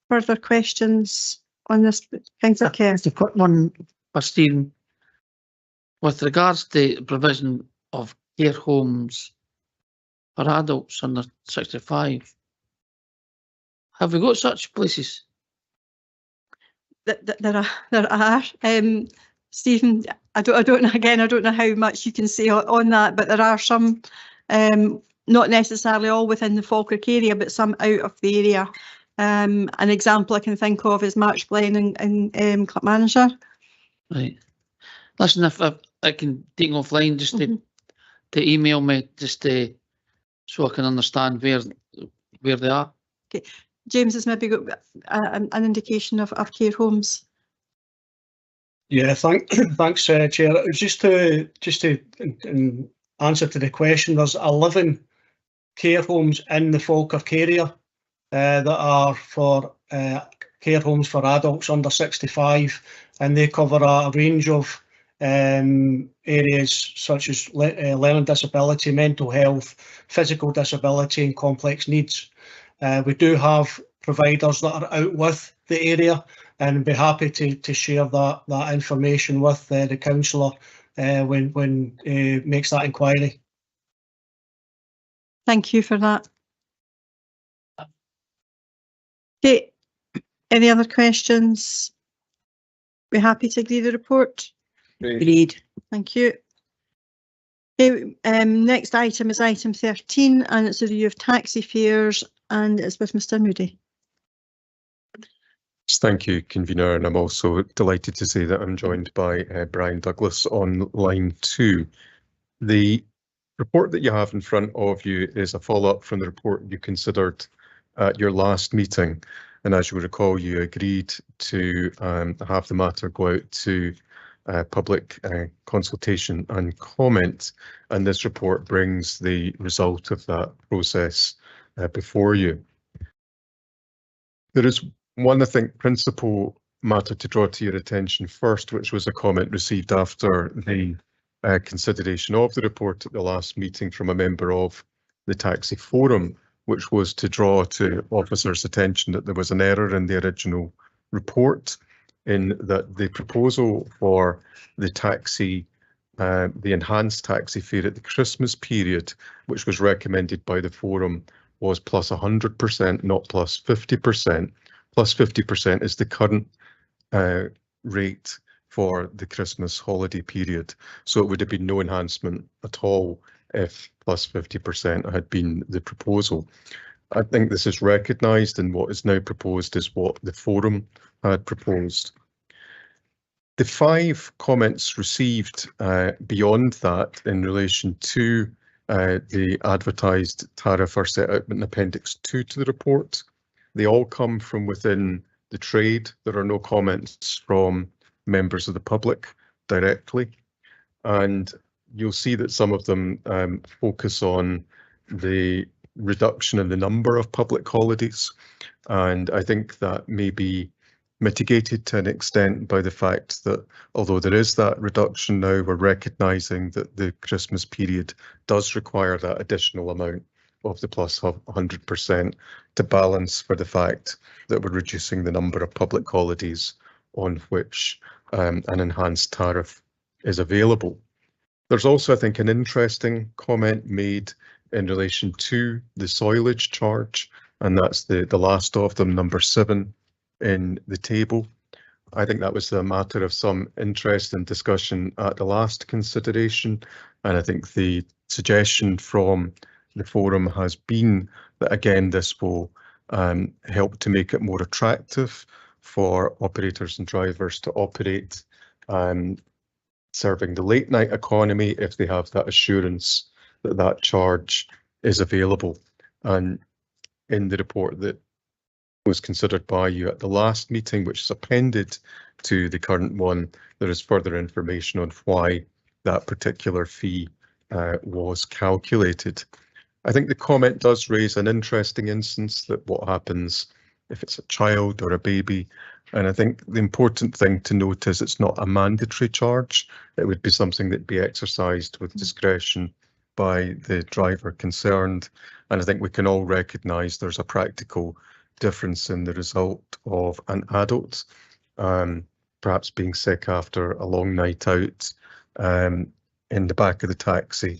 further questions on this? Councillor Kerr. Just a quick one for Stephen. With regards to provision of care homes for adults under 65, have we got such places? There are. Stephen, I don't know. Again, I don't know how much you can say on that, but there are some, not necessarily all within the Falkirk area, but some out of the area. An example I can think of is March Glen and Clackmannanshire. Right. Listen, if I can take offline just to email me just so I can understand where they are. Okay, James has maybe got an indication of care homes. Yeah, thanks, Chair. Just to in answer to the question, there's 11 care homes in the Falkirk area that are for care homes for adults under 65, and they cover a range of areas such as learning disability, mental health, physical disability and complex needs. We do have providers that are out with the area, and be happy to share that information with the councillor when makes that inquiry. Thank you for that. Okay, any other questions? We're happy to agree the report. Agreed. Thank you. Okay, next item is item 13, and it's a review of taxi fares, and it's with Mr. Moody. Thank you, Convener, and I'm also delighted to say that I'm joined by Brian Douglas on line 2. The report that you have in front of you is a follow-up from the report you considered at your last meeting, and as you recall, you agreed to have the matter go out to public consultation and comment, and this report brings the result of that process before you. There is one, I think, principal matter to draw to your attention first, which was a comment received after the consideration of the report at the last meeting from a member of the Taxi Forum, which was to draw to officers' attention that there was an error in the original report, in that the proposal for the enhanced taxi fare at the Christmas period, which was recommended by the Forum, was plus 100%, not plus 50%. Plus 50% is the current rate for the Christmas holiday period. So it would have been no enhancement at all if plus 50% had been the proposal. I think this is recognised, and what is now proposed is what the Forum had proposed. The 5 comments received beyond that in relation to the advertised tariff are set out in Appendix 2 to the report. They all come from within the trade. There are no comments from members of the public directly. And you'll see that some of them focus on the reduction in the number of public holidays. And I think that may be mitigated to an extent by the fact that although there is that reduction now, we're recognising that the Christmas period does require that additional amount of the plus 100% to balance for the fact that we're reducing the number of public holidays on which an enhanced tariff is available. There's also, I think, an interesting comment made in relation to the soilage charge, and that's the last of them, number 7 in the table. I think that was a matter of some interest and discussion at the last consideration, and I think the suggestion from the Forum has been that, again, this will help to make it more attractive for operators and drivers to operate serving the late night economy if they have that assurance that that charge is available. And in the report that was considered by you at the last meeting, which is appended to the current one, there is further information on why that particular fee was calculated. I think the comment does raise an interesting instance that what happens if it's a child or a baby. And I think the important thing to note is it's not a mandatory charge. It would be something that'd be exercised with discretion by the driver concerned. And I think we can all recognise there's a practical difference in the result of an adult perhaps being sick after a long night out in the back of the taxi,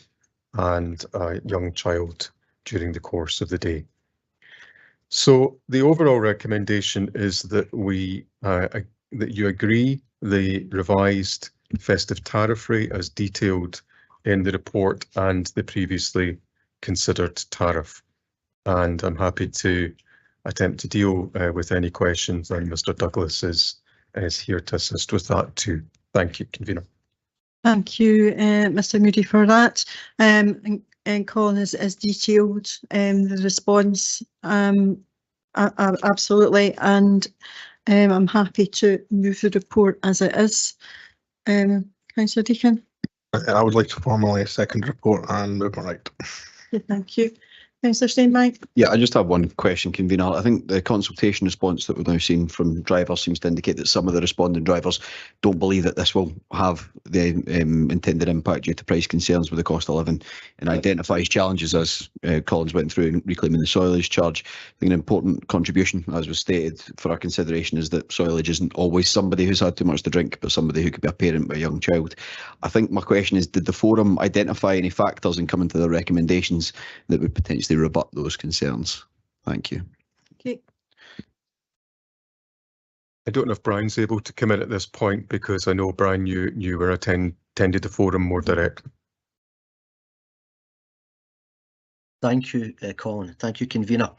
and a young child during the course of the day. So the overall recommendation is that that you agree the revised festive tariff rate as detailed in the report and the previously considered tariff. And I'm happy to attempt to deal with any questions, and Mr. Douglas is here to assist with that too. Thank you, Convener. Thank you, Mr. Moody, for that. And Colin has detailed the response absolutely, and I'm happy to move the report as it is. Councillor Deacon. I would like to formally second the report and move on right. Thank you. Councillor Steinbank. Yeah, I just have one question, Convener. I think the consultation response that we've now seen from drivers seems to indicate that some of the responding drivers don't believe that this will have the intended impact due to price concerns with the cost of living, and identifies challenges as Collins went through in reclaiming the soilage charge. I think an important contribution, as was stated, for our consideration is that soilage isn't always somebody who's had too much to drink, but somebody who could be a parent with a young child. I think my question is, did the Forum identify any factors in coming to their recommendations that would potentially rebut those concerns? Thank you. Okay. I don't know if Brian's able to come in at this point, because I know, Brian, you were attended the Forum more directly. Thank you, Colin. Thank you, Convener.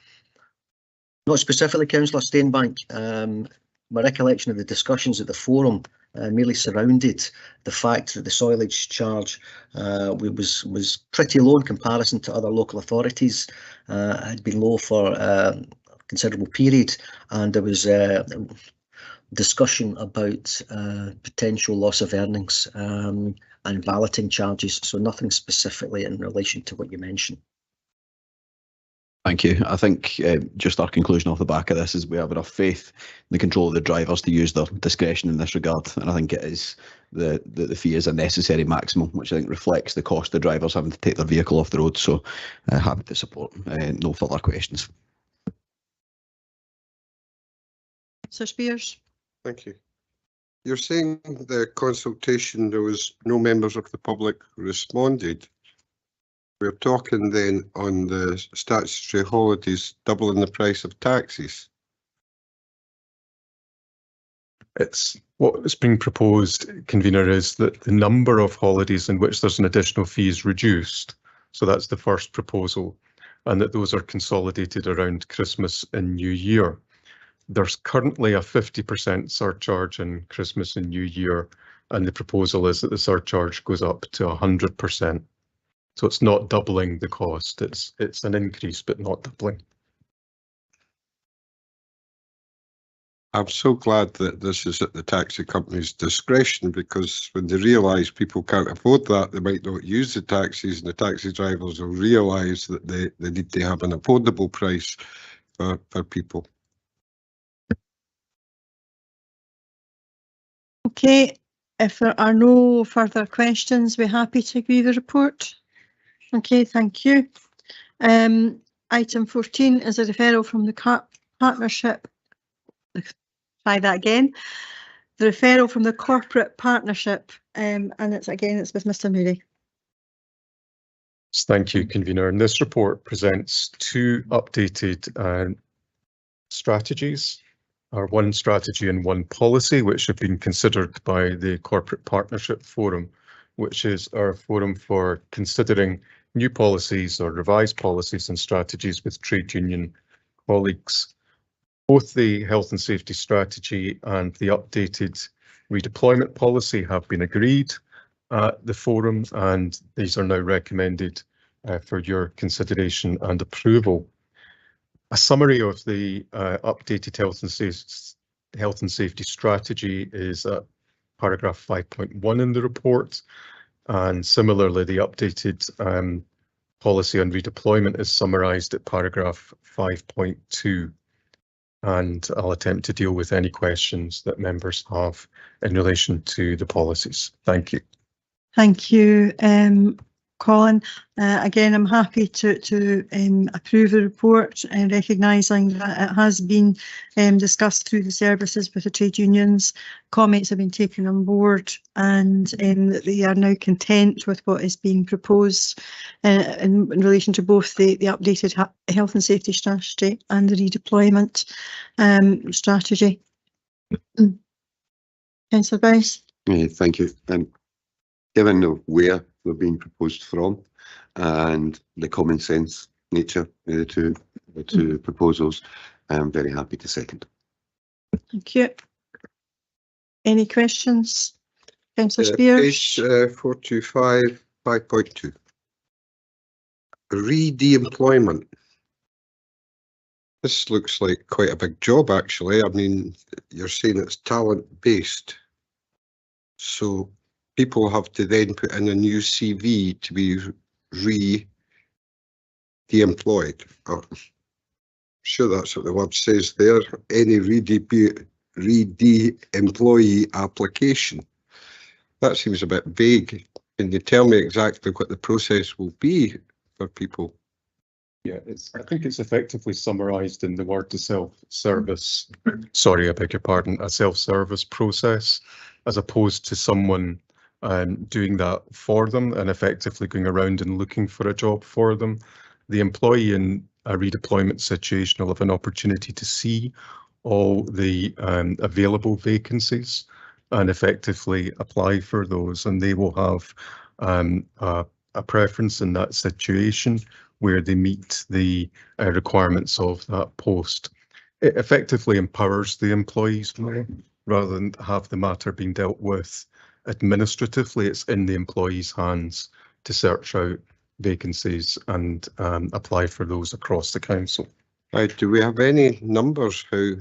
Not specifically, Councillor Steinbank. my recollection of the discussions at the forum merely surrounded the fact that the soilage charge was pretty low in comparison to other local authorities. Had been low for a considerable period, and there was discussion about potential loss of earnings and balloting charges, so nothing specifically in relation to what you mentioned. Thank you. I think just our conclusion off the back of this is we have enough faith in the control of the drivers to use their discretion in this regard, and I think it is the fee is a necessary maximum, which I think reflects the cost of drivers having to take their vehicle off the road. So happy to support. No further questions. Sir Spears. Thank you. You're saying the consultation, there was no members of the public responded. We're talking then on the statutory holidays doubling the price of taxis. It's what is being proposed, convener, is that the number of holidays in which there's an additional fee is reduced. So that's the first proposal, and that those are consolidated around Christmas and New Year. There's currently a 50% surcharge in Christmas and New Year, and the proposal is that the surcharge goes up to 100%. So it's not doubling the cost, it's an increase, but not doubling. I'm so glad that this is at the taxi company's discretion, because when they realise people can't afford that, they might not use the taxis, and the taxi drivers will realise that they need to have an affordable price for people. Okay, if there are no further questions, we're happy to agree the report. Okay, thank you. Item 14 is a referral from the partnership. Try that again. The referral from the corporate partnership, and it's with Mr. Moody. Thank you, convener. And this report presents two updated strategies, or one strategy and one policy, which have been considered by the Corporate Partnership Forum, which is our forum for considering new policies or revised policies and strategies with trade union colleagues. Both the health and safety strategy and the updated redeployment policy have been agreed at the forum, and these are now recommended for your consideration and approval. A summary of the updated health and safety strategy is at paragraph 5.1 in the report. And similarly, the updated policy on redeployment is summarised at paragraph 5.2. And I'll attempt to deal with any questions that members have in relation to the policies. Thank you. Thank you, Colin. Again, I'm happy to approve the report, and recognising that it has been discussed through the services with the trade unions. Comments have been taken on board, and they are now content with what is being proposed in relation to both the updated health and safety strategy and the redeployment strategy. Councillor Bryce. Thank you. Given where they're being proposed from and the common sense nature of the two proposals, I'm very happy to second. Thank you. Any questions? Councillor Spears. Page 425, 5.2. Re-de-employment. This looks like quite a big job, actually. I mean, you're saying it's talent-based. So people have to then put in a new CV to be re-de-employed. I'm sure that's what the word says there. Any re-de-employee application. That seems a bit vague. Can you tell me exactly what the process will be for people? Yeah, I think it's effectively summarised in the word to self-service. Sorry, I beg your pardon. A self-service process, as opposed to someone doing that for them and effectively going around and looking for a job for them. The employee in a redeployment situation will have an opportunity to see all the available vacancies and effectively apply for those, and they will have a preference in that situation where they meet the requirements of that post. it effectively empowers the employees more rather than have the matter being dealt with administratively. It's in the employee's hands to search out vacancies and apply for those across the council. Right, do we have any numbers who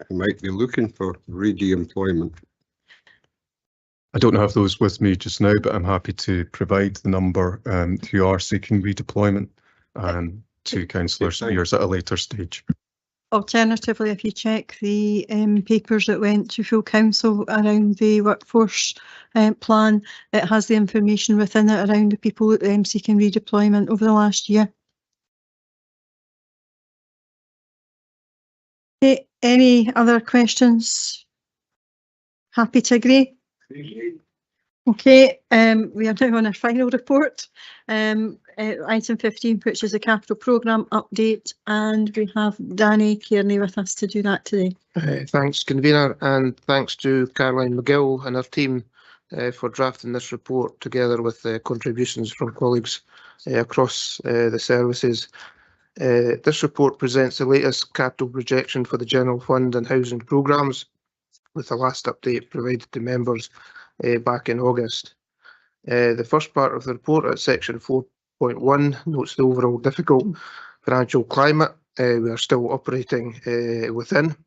might be looking for redeployment? I don't have those with me just now, but I'm happy to provide the number who are seeking redeployment to councillor Spears at a later stage. Alternatively, if you check the papers that went to full council around the workforce plan, it has the information within it around the people seeking redeployment over the last year. Okay, any other questions? Happy to agree? Okay, we are now on our final report, item 15, which is a capital programme update, and we have Danny Kearney with us to do that today. Thanks, convener, and thanks to Caroline McGill and her team for drafting this report together with contributions from colleagues across the services. This report presents the latest capital projection for the General Fund and housing programmes, with the last update provided to members back in August. The first part of the report at section 4.1 notes the overall difficult financial climate we are still operating within.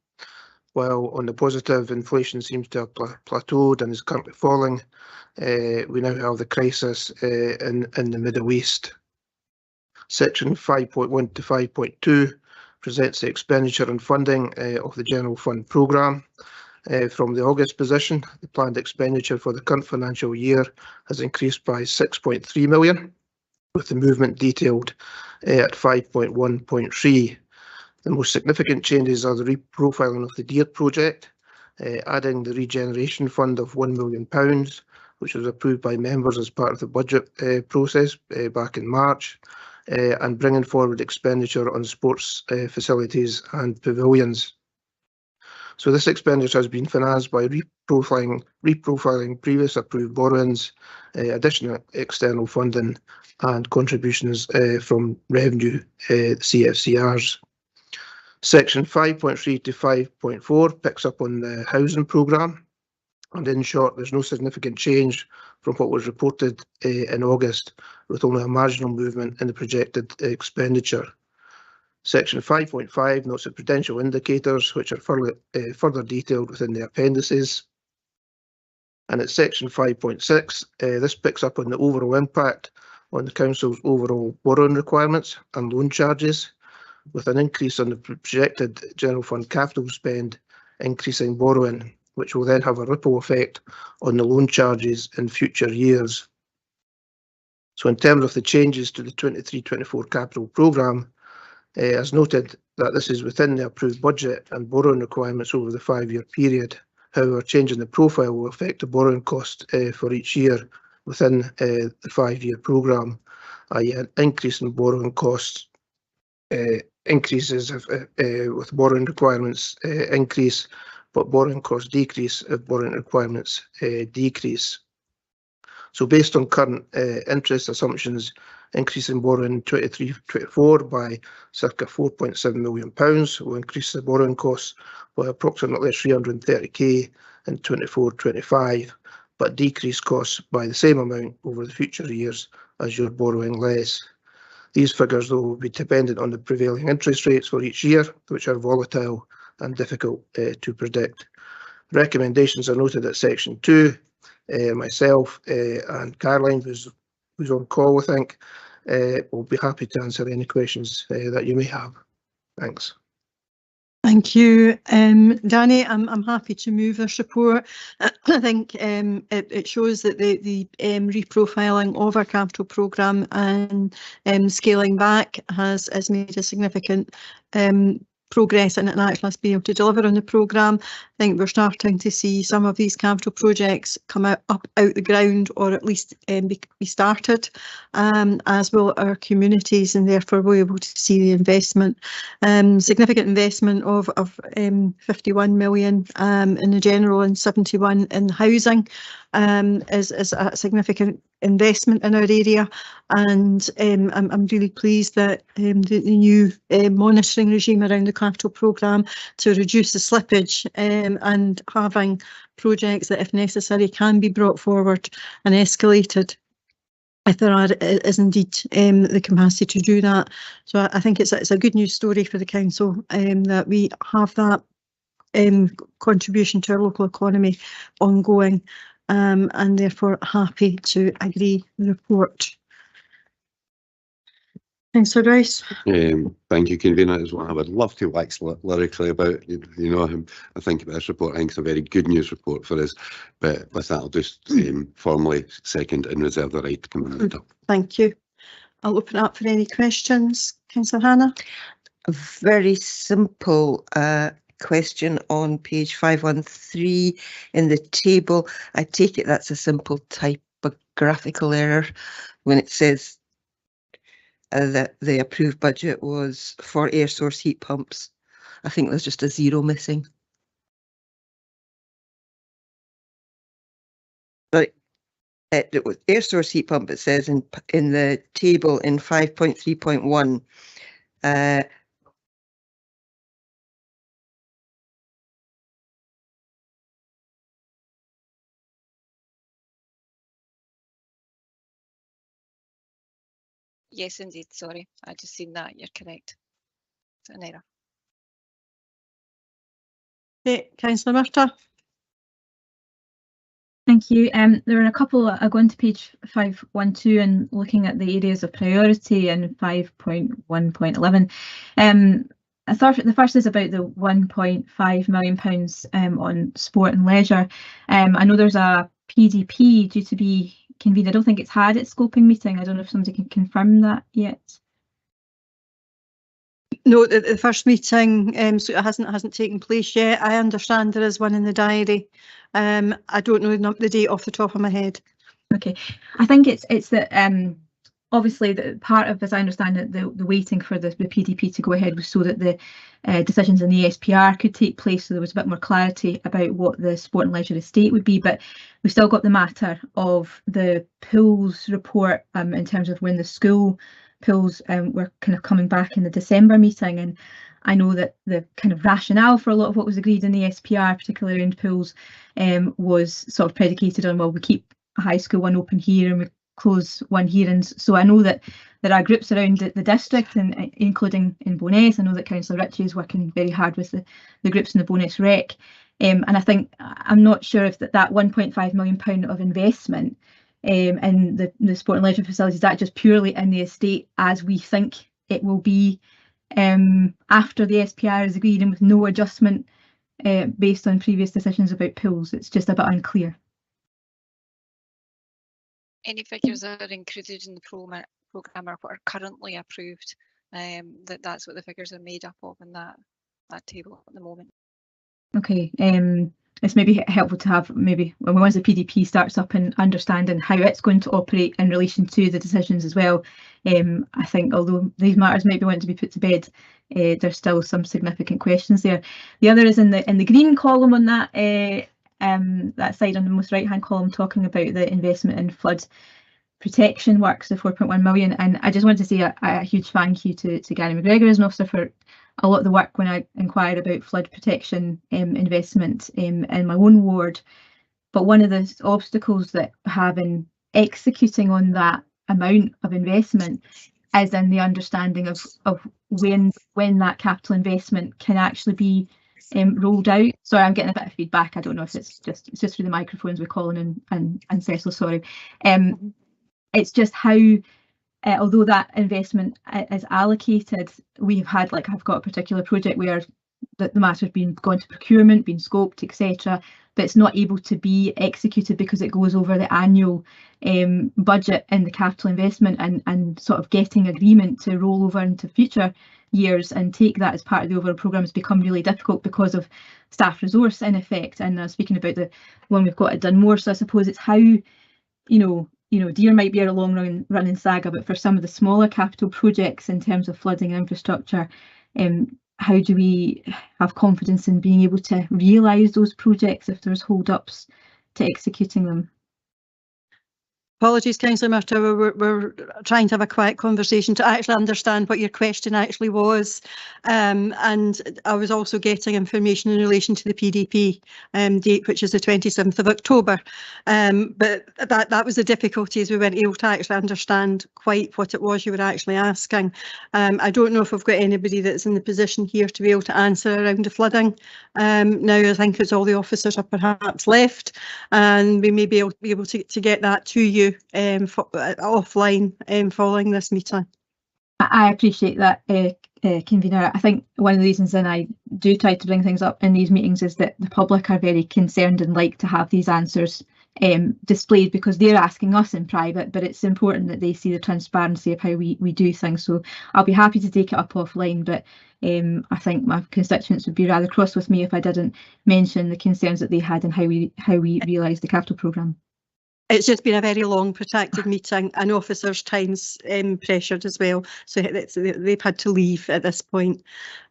While on the positive, inflation seems to have plateaued and is currently falling, we now have the crisis in the Middle East. Section 5.1 to 5.2 presents the expenditure and funding of the General Fund programme. From the August position, the planned expenditure for the current financial year has increased by 6.3 million, with the movement detailed at 5.1.3. The most significant changes are the reprofiling of the DEAR project, adding the regeneration fund of £1 million, which was approved by members as part of the budget process back in March, and bringing forward expenditure on sports facilities and pavilions. So this expenditure has been financed by reprofiling previous approved borrowings, additional external funding, and contributions from revenue CFCRs. Section 5.3 to 5.4 picks up on the housing programme, and in short, there's no significant change from what was reported in August, with only a marginal movement in the projected expenditure. Section 5.5 notes the prudential indicators, which are further detailed within the appendices. And at section 5.6, this picks up on the overall impact on the council's overall borrowing requirements and loan charges, with an increase on the projected general fund capital spend, increasing borrowing, which will then have a ripple effect on the loan charges in future years. So in terms of the changes to the 23-24 capital programme, as noted that this is within the approved budget and borrowing requirements over the 5-year period. However, changing the profile will affect the borrowing cost for each year within the 5-year programme, i.e. an increase in borrowing costs, increases with borrowing requirements increase, but borrowing costs decrease if borrowing requirements decrease. So based on current interest assumptions, increasing borrowing in 23-24 by circa £4.7 million will increase the borrowing costs by approximately 330k in 24-25, but decrease costs by the same amount over the future years as you're borrowing less. These figures, though, will be dependent on the prevailing interest rates for each year, which are volatile and difficult to predict. Recommendations are noted at section 2. Myself and Caroline, who's on call, I think, will be happy to answer any questions that you may have. Thanks. Thank you, Danny. I'm happy to move this report. I think it shows that the reprofiling of our capital programme and scaling back has made a significant progress in it, and actually has been able to deliver on the programme. I think we're starting to see some of these capital projects come out the ground, or at least be started, as will our communities, and therefore we're able to see the investment, significant investment of 51 million in the general and 71 in housing. is a significant investment in our area, and I'm really pleased that the new monitoring regime around the capital programme to reduce the slippage and having projects that, if necessary, can be brought forward and escalated if there is indeed the capacity to do that. So I think it's a good news story for the council that we have that contribution to our local economy ongoing, and therefore happy to agree the report. Councillor Rice. Thank you, convener. As well, I would love to wax lyrically about, you know, I think about this report. I think it's a very good news report for us. But with that, I'll just formally second and reserve the right to come on. Thank you. I'll open it up for any questions. Councillor Hannah. A very simple question on page 513 in the table. I take it that's a simple typographical error when it says that the approved budget was for air source heat pumps. I think there's just a zero missing. But it was air source heat pump, it says in the table in 5.3.1. Yes, indeed. Sorry, I just seen that. You're correct. It's an error. Okay, Councillor Murtagh. Thank you. There are a couple. I go into page 512 and looking at the areas of priority in 5.1.11. I thought the first is about the £1.5 million on sport and leisure. I know there's a PDP due to be convened. I don't think it's had its scoping meeting. I don't know if somebody can confirm that yet. No, the first meeting so it hasn't taken place yet. I understand there is one in the diary. I don't know the date off the top of my head. Okay, I think it's that obviously the part of, as I understand it, the waiting for the PDP to go ahead was so that the decisions in the SPR could take place, so there was a bit more clarity about what the sport and leisure estate would be. But we've still got the matter of the pools report in terms of when the school pools were kind of coming back in the December meeting, and I know that the kind of rationale for a lot of what was agreed in the SPR, particularly around pools, was sort of predicated on, well, we keep a high school one open here and we close one here. And so I know that there are groups around the district, and including in Bowness. I know that Councillor Ritchie is working very hard with the groups in the Bowness Rec. And I think, I'm not sure if that £1.5 million of investment in the sport and leisure facilities, that just purely in the estate as we think it will be after the SPR is agreed and with no adjustment based on previous decisions about pools. It's just a bit unclear. Any figures that are included in the programme or what are currently approved, that's what the figures are made up of in that table at the moment. Okay, it's maybe helpful to have once the PDP starts up and understanding how it's going to operate in relation to the decisions as well. I think although these matters might be wanting to be put to bed, there's still some significant questions there. The other is in the green column on that side, on the most right hand column, talking about the investment in flood protection works, the 4.1 million. And I just wanted to say a huge thank you to Gary McGregor as an officer for a lot of the work when I inquired about flood protection investment in my own ward. But one of the obstacles that we have in executing on that amount of investment is in the understanding of when that capital investment can actually be rolled out. Sorry, I'm getting a bit of feedback. I don't know if it's just through the microphones with Colin and Cecil. Sorry. It's just how, although that investment is allocated, we've had, like, I've got a particular project where the matter's been gone to procurement, been scoped, etc., but it's not able to be executed because it goes over the annual budget in the capital investment, and sort of getting agreement to roll over into future years and take that as part of the overall programme has become really difficult because of staff resource in effect. And speaking about the one we've got at Dunmore, so I suppose it's how, Deer might be a long running saga, but for some of the smaller capital projects in terms of flooding and infrastructure, how do we have confidence in being able to realise those projects if there's hold-ups to executing them? Apologies, Councillor Murtagh, we're trying to have a quiet conversation to actually understand what your question actually was. And I was also getting information in relation to the PDP date, which is the 27th of October. But that was the difficulty, is we weren't able to actually understand quite what it was you were actually asking. I don't know if we've got anybody that's in the position here to be able to answer around the flooding. Now I think it's all the officers are perhaps left, and we may be able to get that to you offline following this meeting. I appreciate that, convener. I think one of the reasons that I do try to bring things up in these meetings is that the public are very concerned and like to have these answers displayed, because they're asking us in private, but it's important that they see the transparency of how we do things. So I'll be happy to take it up offline, but I think my constituents would be rather cross with me if I didn't mention the concerns that they had and how we realised the capital programme. It's just been a very long, protracted meeting, and officers' time's pressured as well, so they've had to leave at this point.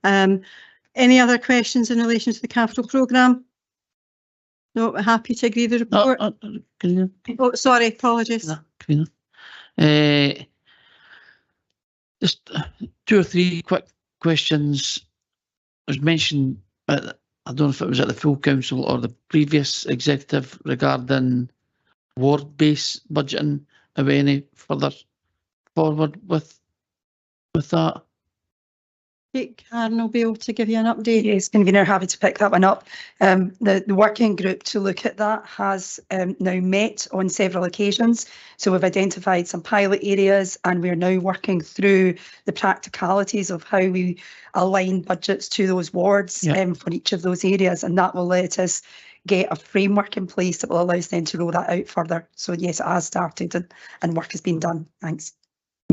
Any other questions in relation to the capital programme? No, happy to agree the report. Oh, sorry, apologies. Just 2 or 3 quick questions. It was mentioned, I don't know if it was at the full council or the previous executive, regarding ward-based budgeting. Are we any further forward with that? Karen will be able to give you an update. Yes, convener, happy to pick that one up. The working group to look at that has now met on several occasions. So we've identified some pilot areas, and we're now working through the practicalities of how we align budgets to those wards for each of those areas, and that will let us get a framework in place that will allow us then to roll that out further. So yes, it has started and work has been done. Thanks.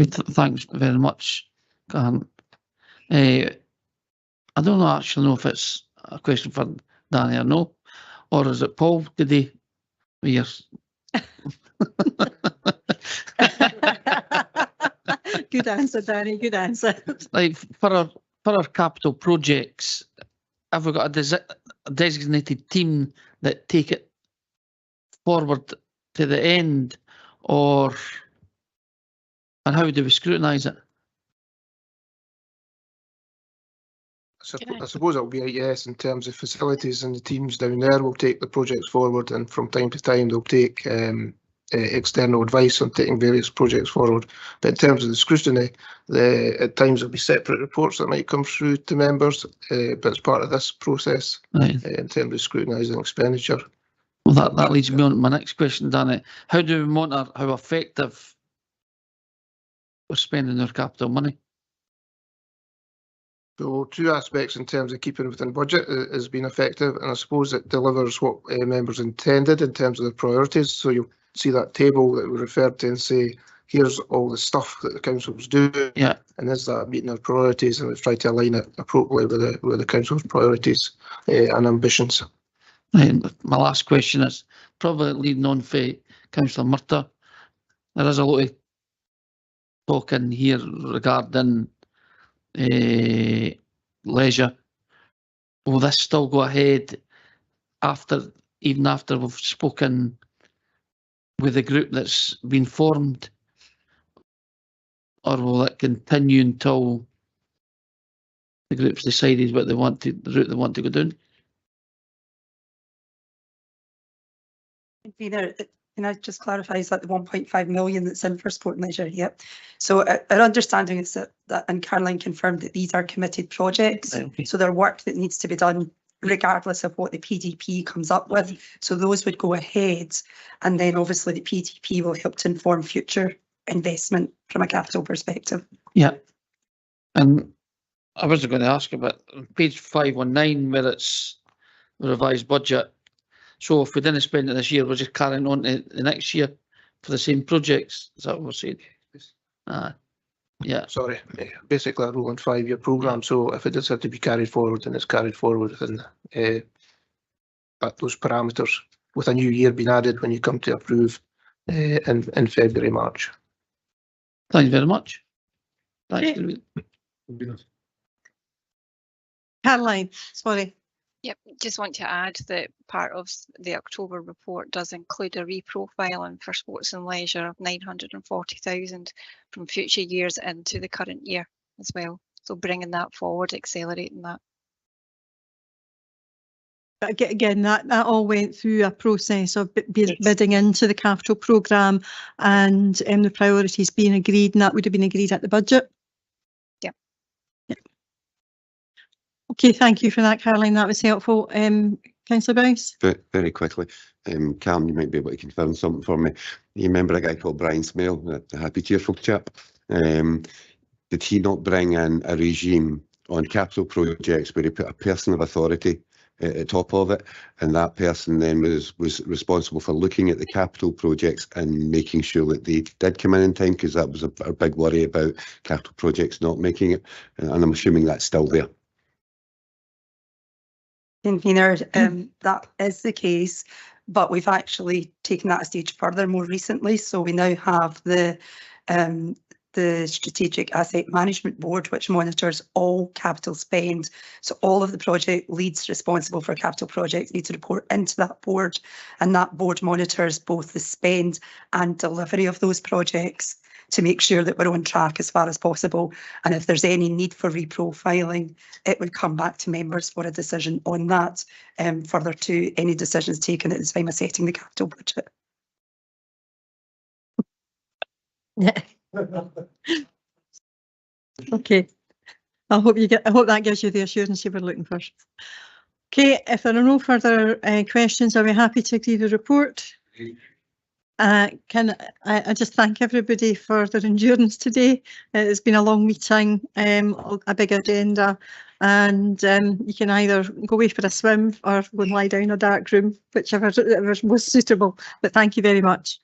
Thanks very much, Karen. I don't actually know if it's a question for Danny or no, or is it Paul today? Yes. Good answer, Danny. Good answer. Like for our capital projects, have we got a designated team that take it forward to the end, and how do we scrutinise it? I suppose it'll be a yes in terms of facilities, and the teams down there will take the projects forward, and from time to time they'll take external advice on taking various projects forward. But in terms of the scrutiny, at times there'll be separate reports that might come through to members, but it's part of this process in terms of scrutinising expenditure. Well, that leads me on to my next question, Danny. How do we monitor how effective we're spending our capital money? So 2 aspects in terms of keeping within budget has been effective, and I suppose it delivers what members intended in terms of the priorities. So you'll see that table that we referred to and say, here's all the stuff that the council's doing, and is that meeting our priorities, and we've tried to align it appropriately with the council's priorities and ambitions. And my last question is probably leading on for Councillor Murtagh. There is a lot of talk in here regarding leisure. Will this still go ahead even after we've spoken with the group that's been formed, or will it continue until the group's decided what the route they want to go down? Can I just clarify, is that the 1.5 million that's in for sport and leisure? Yep. So our understanding is that and Caroline confirmed that these are committed projects. Okay. So they're work that needs to be done regardless of what the PDP comes up with. So those would go ahead, and then obviously the PDP will help to inform future investment from a capital perspective. Yeah. And I was going to ask about page 519, where it's the revised budget. So if we didn't spend it this year, we're just carrying on to the next year for the same projects. Is that what we're saying? Yeah. Sorry. Basically a rolling 5-year programme. So if it does have to be carried forward, then it's carried forward within those parameters, with a new year being added when you come to approve in February, March. Thank you very much. Thanks. Caroline, sorry. Yep, just want to add that part of the October report does include a reprofiling for sports and leisure of 940,000 from future years into the current year as well. So bringing that forward, accelerating that. But again, that all went through a process of bidding into the capital programme and the priorities being agreed, and that would have been agreed at the budget. Yep. Yep. Okay, thank you for that, Caroline. That was helpful. Councillor Boyce? Very quickly, Cam, you might be able to confirm something for me. You remember a guy called Brian Smale, the happy, cheerful chap? Did he not bring in a regime on capital projects where he put a person of authority at the top of it, and that person then was responsible for looking at the capital projects and making sure that they did come in time, because that was a big worry about capital projects not making it, and I'm assuming that's still there. Convener, that is the case, but we've actually taken that a stage further more recently. So we now have the Strategic Asset Management Board, which monitors all capital spend. So all of the project leads responsible for capital projects need to report into that board, and that board monitors both the spend and delivery of those projects to make sure that we're on track as far as possible. And if there's any need for reprofiling, it would come back to members for a decision on that, further to any decisions taken at the time of setting the capital budget. Yeah. Okay. I hope that gives you the assurance you were looking for. Okay, if there are no further questions, are we happy to agree the report? Can I just thank everybody for their endurance today. It's been a long meeting, a big agenda, and you can either go away for a swim or go and lie down in a dark room, whichever is most suitable. But thank you very much.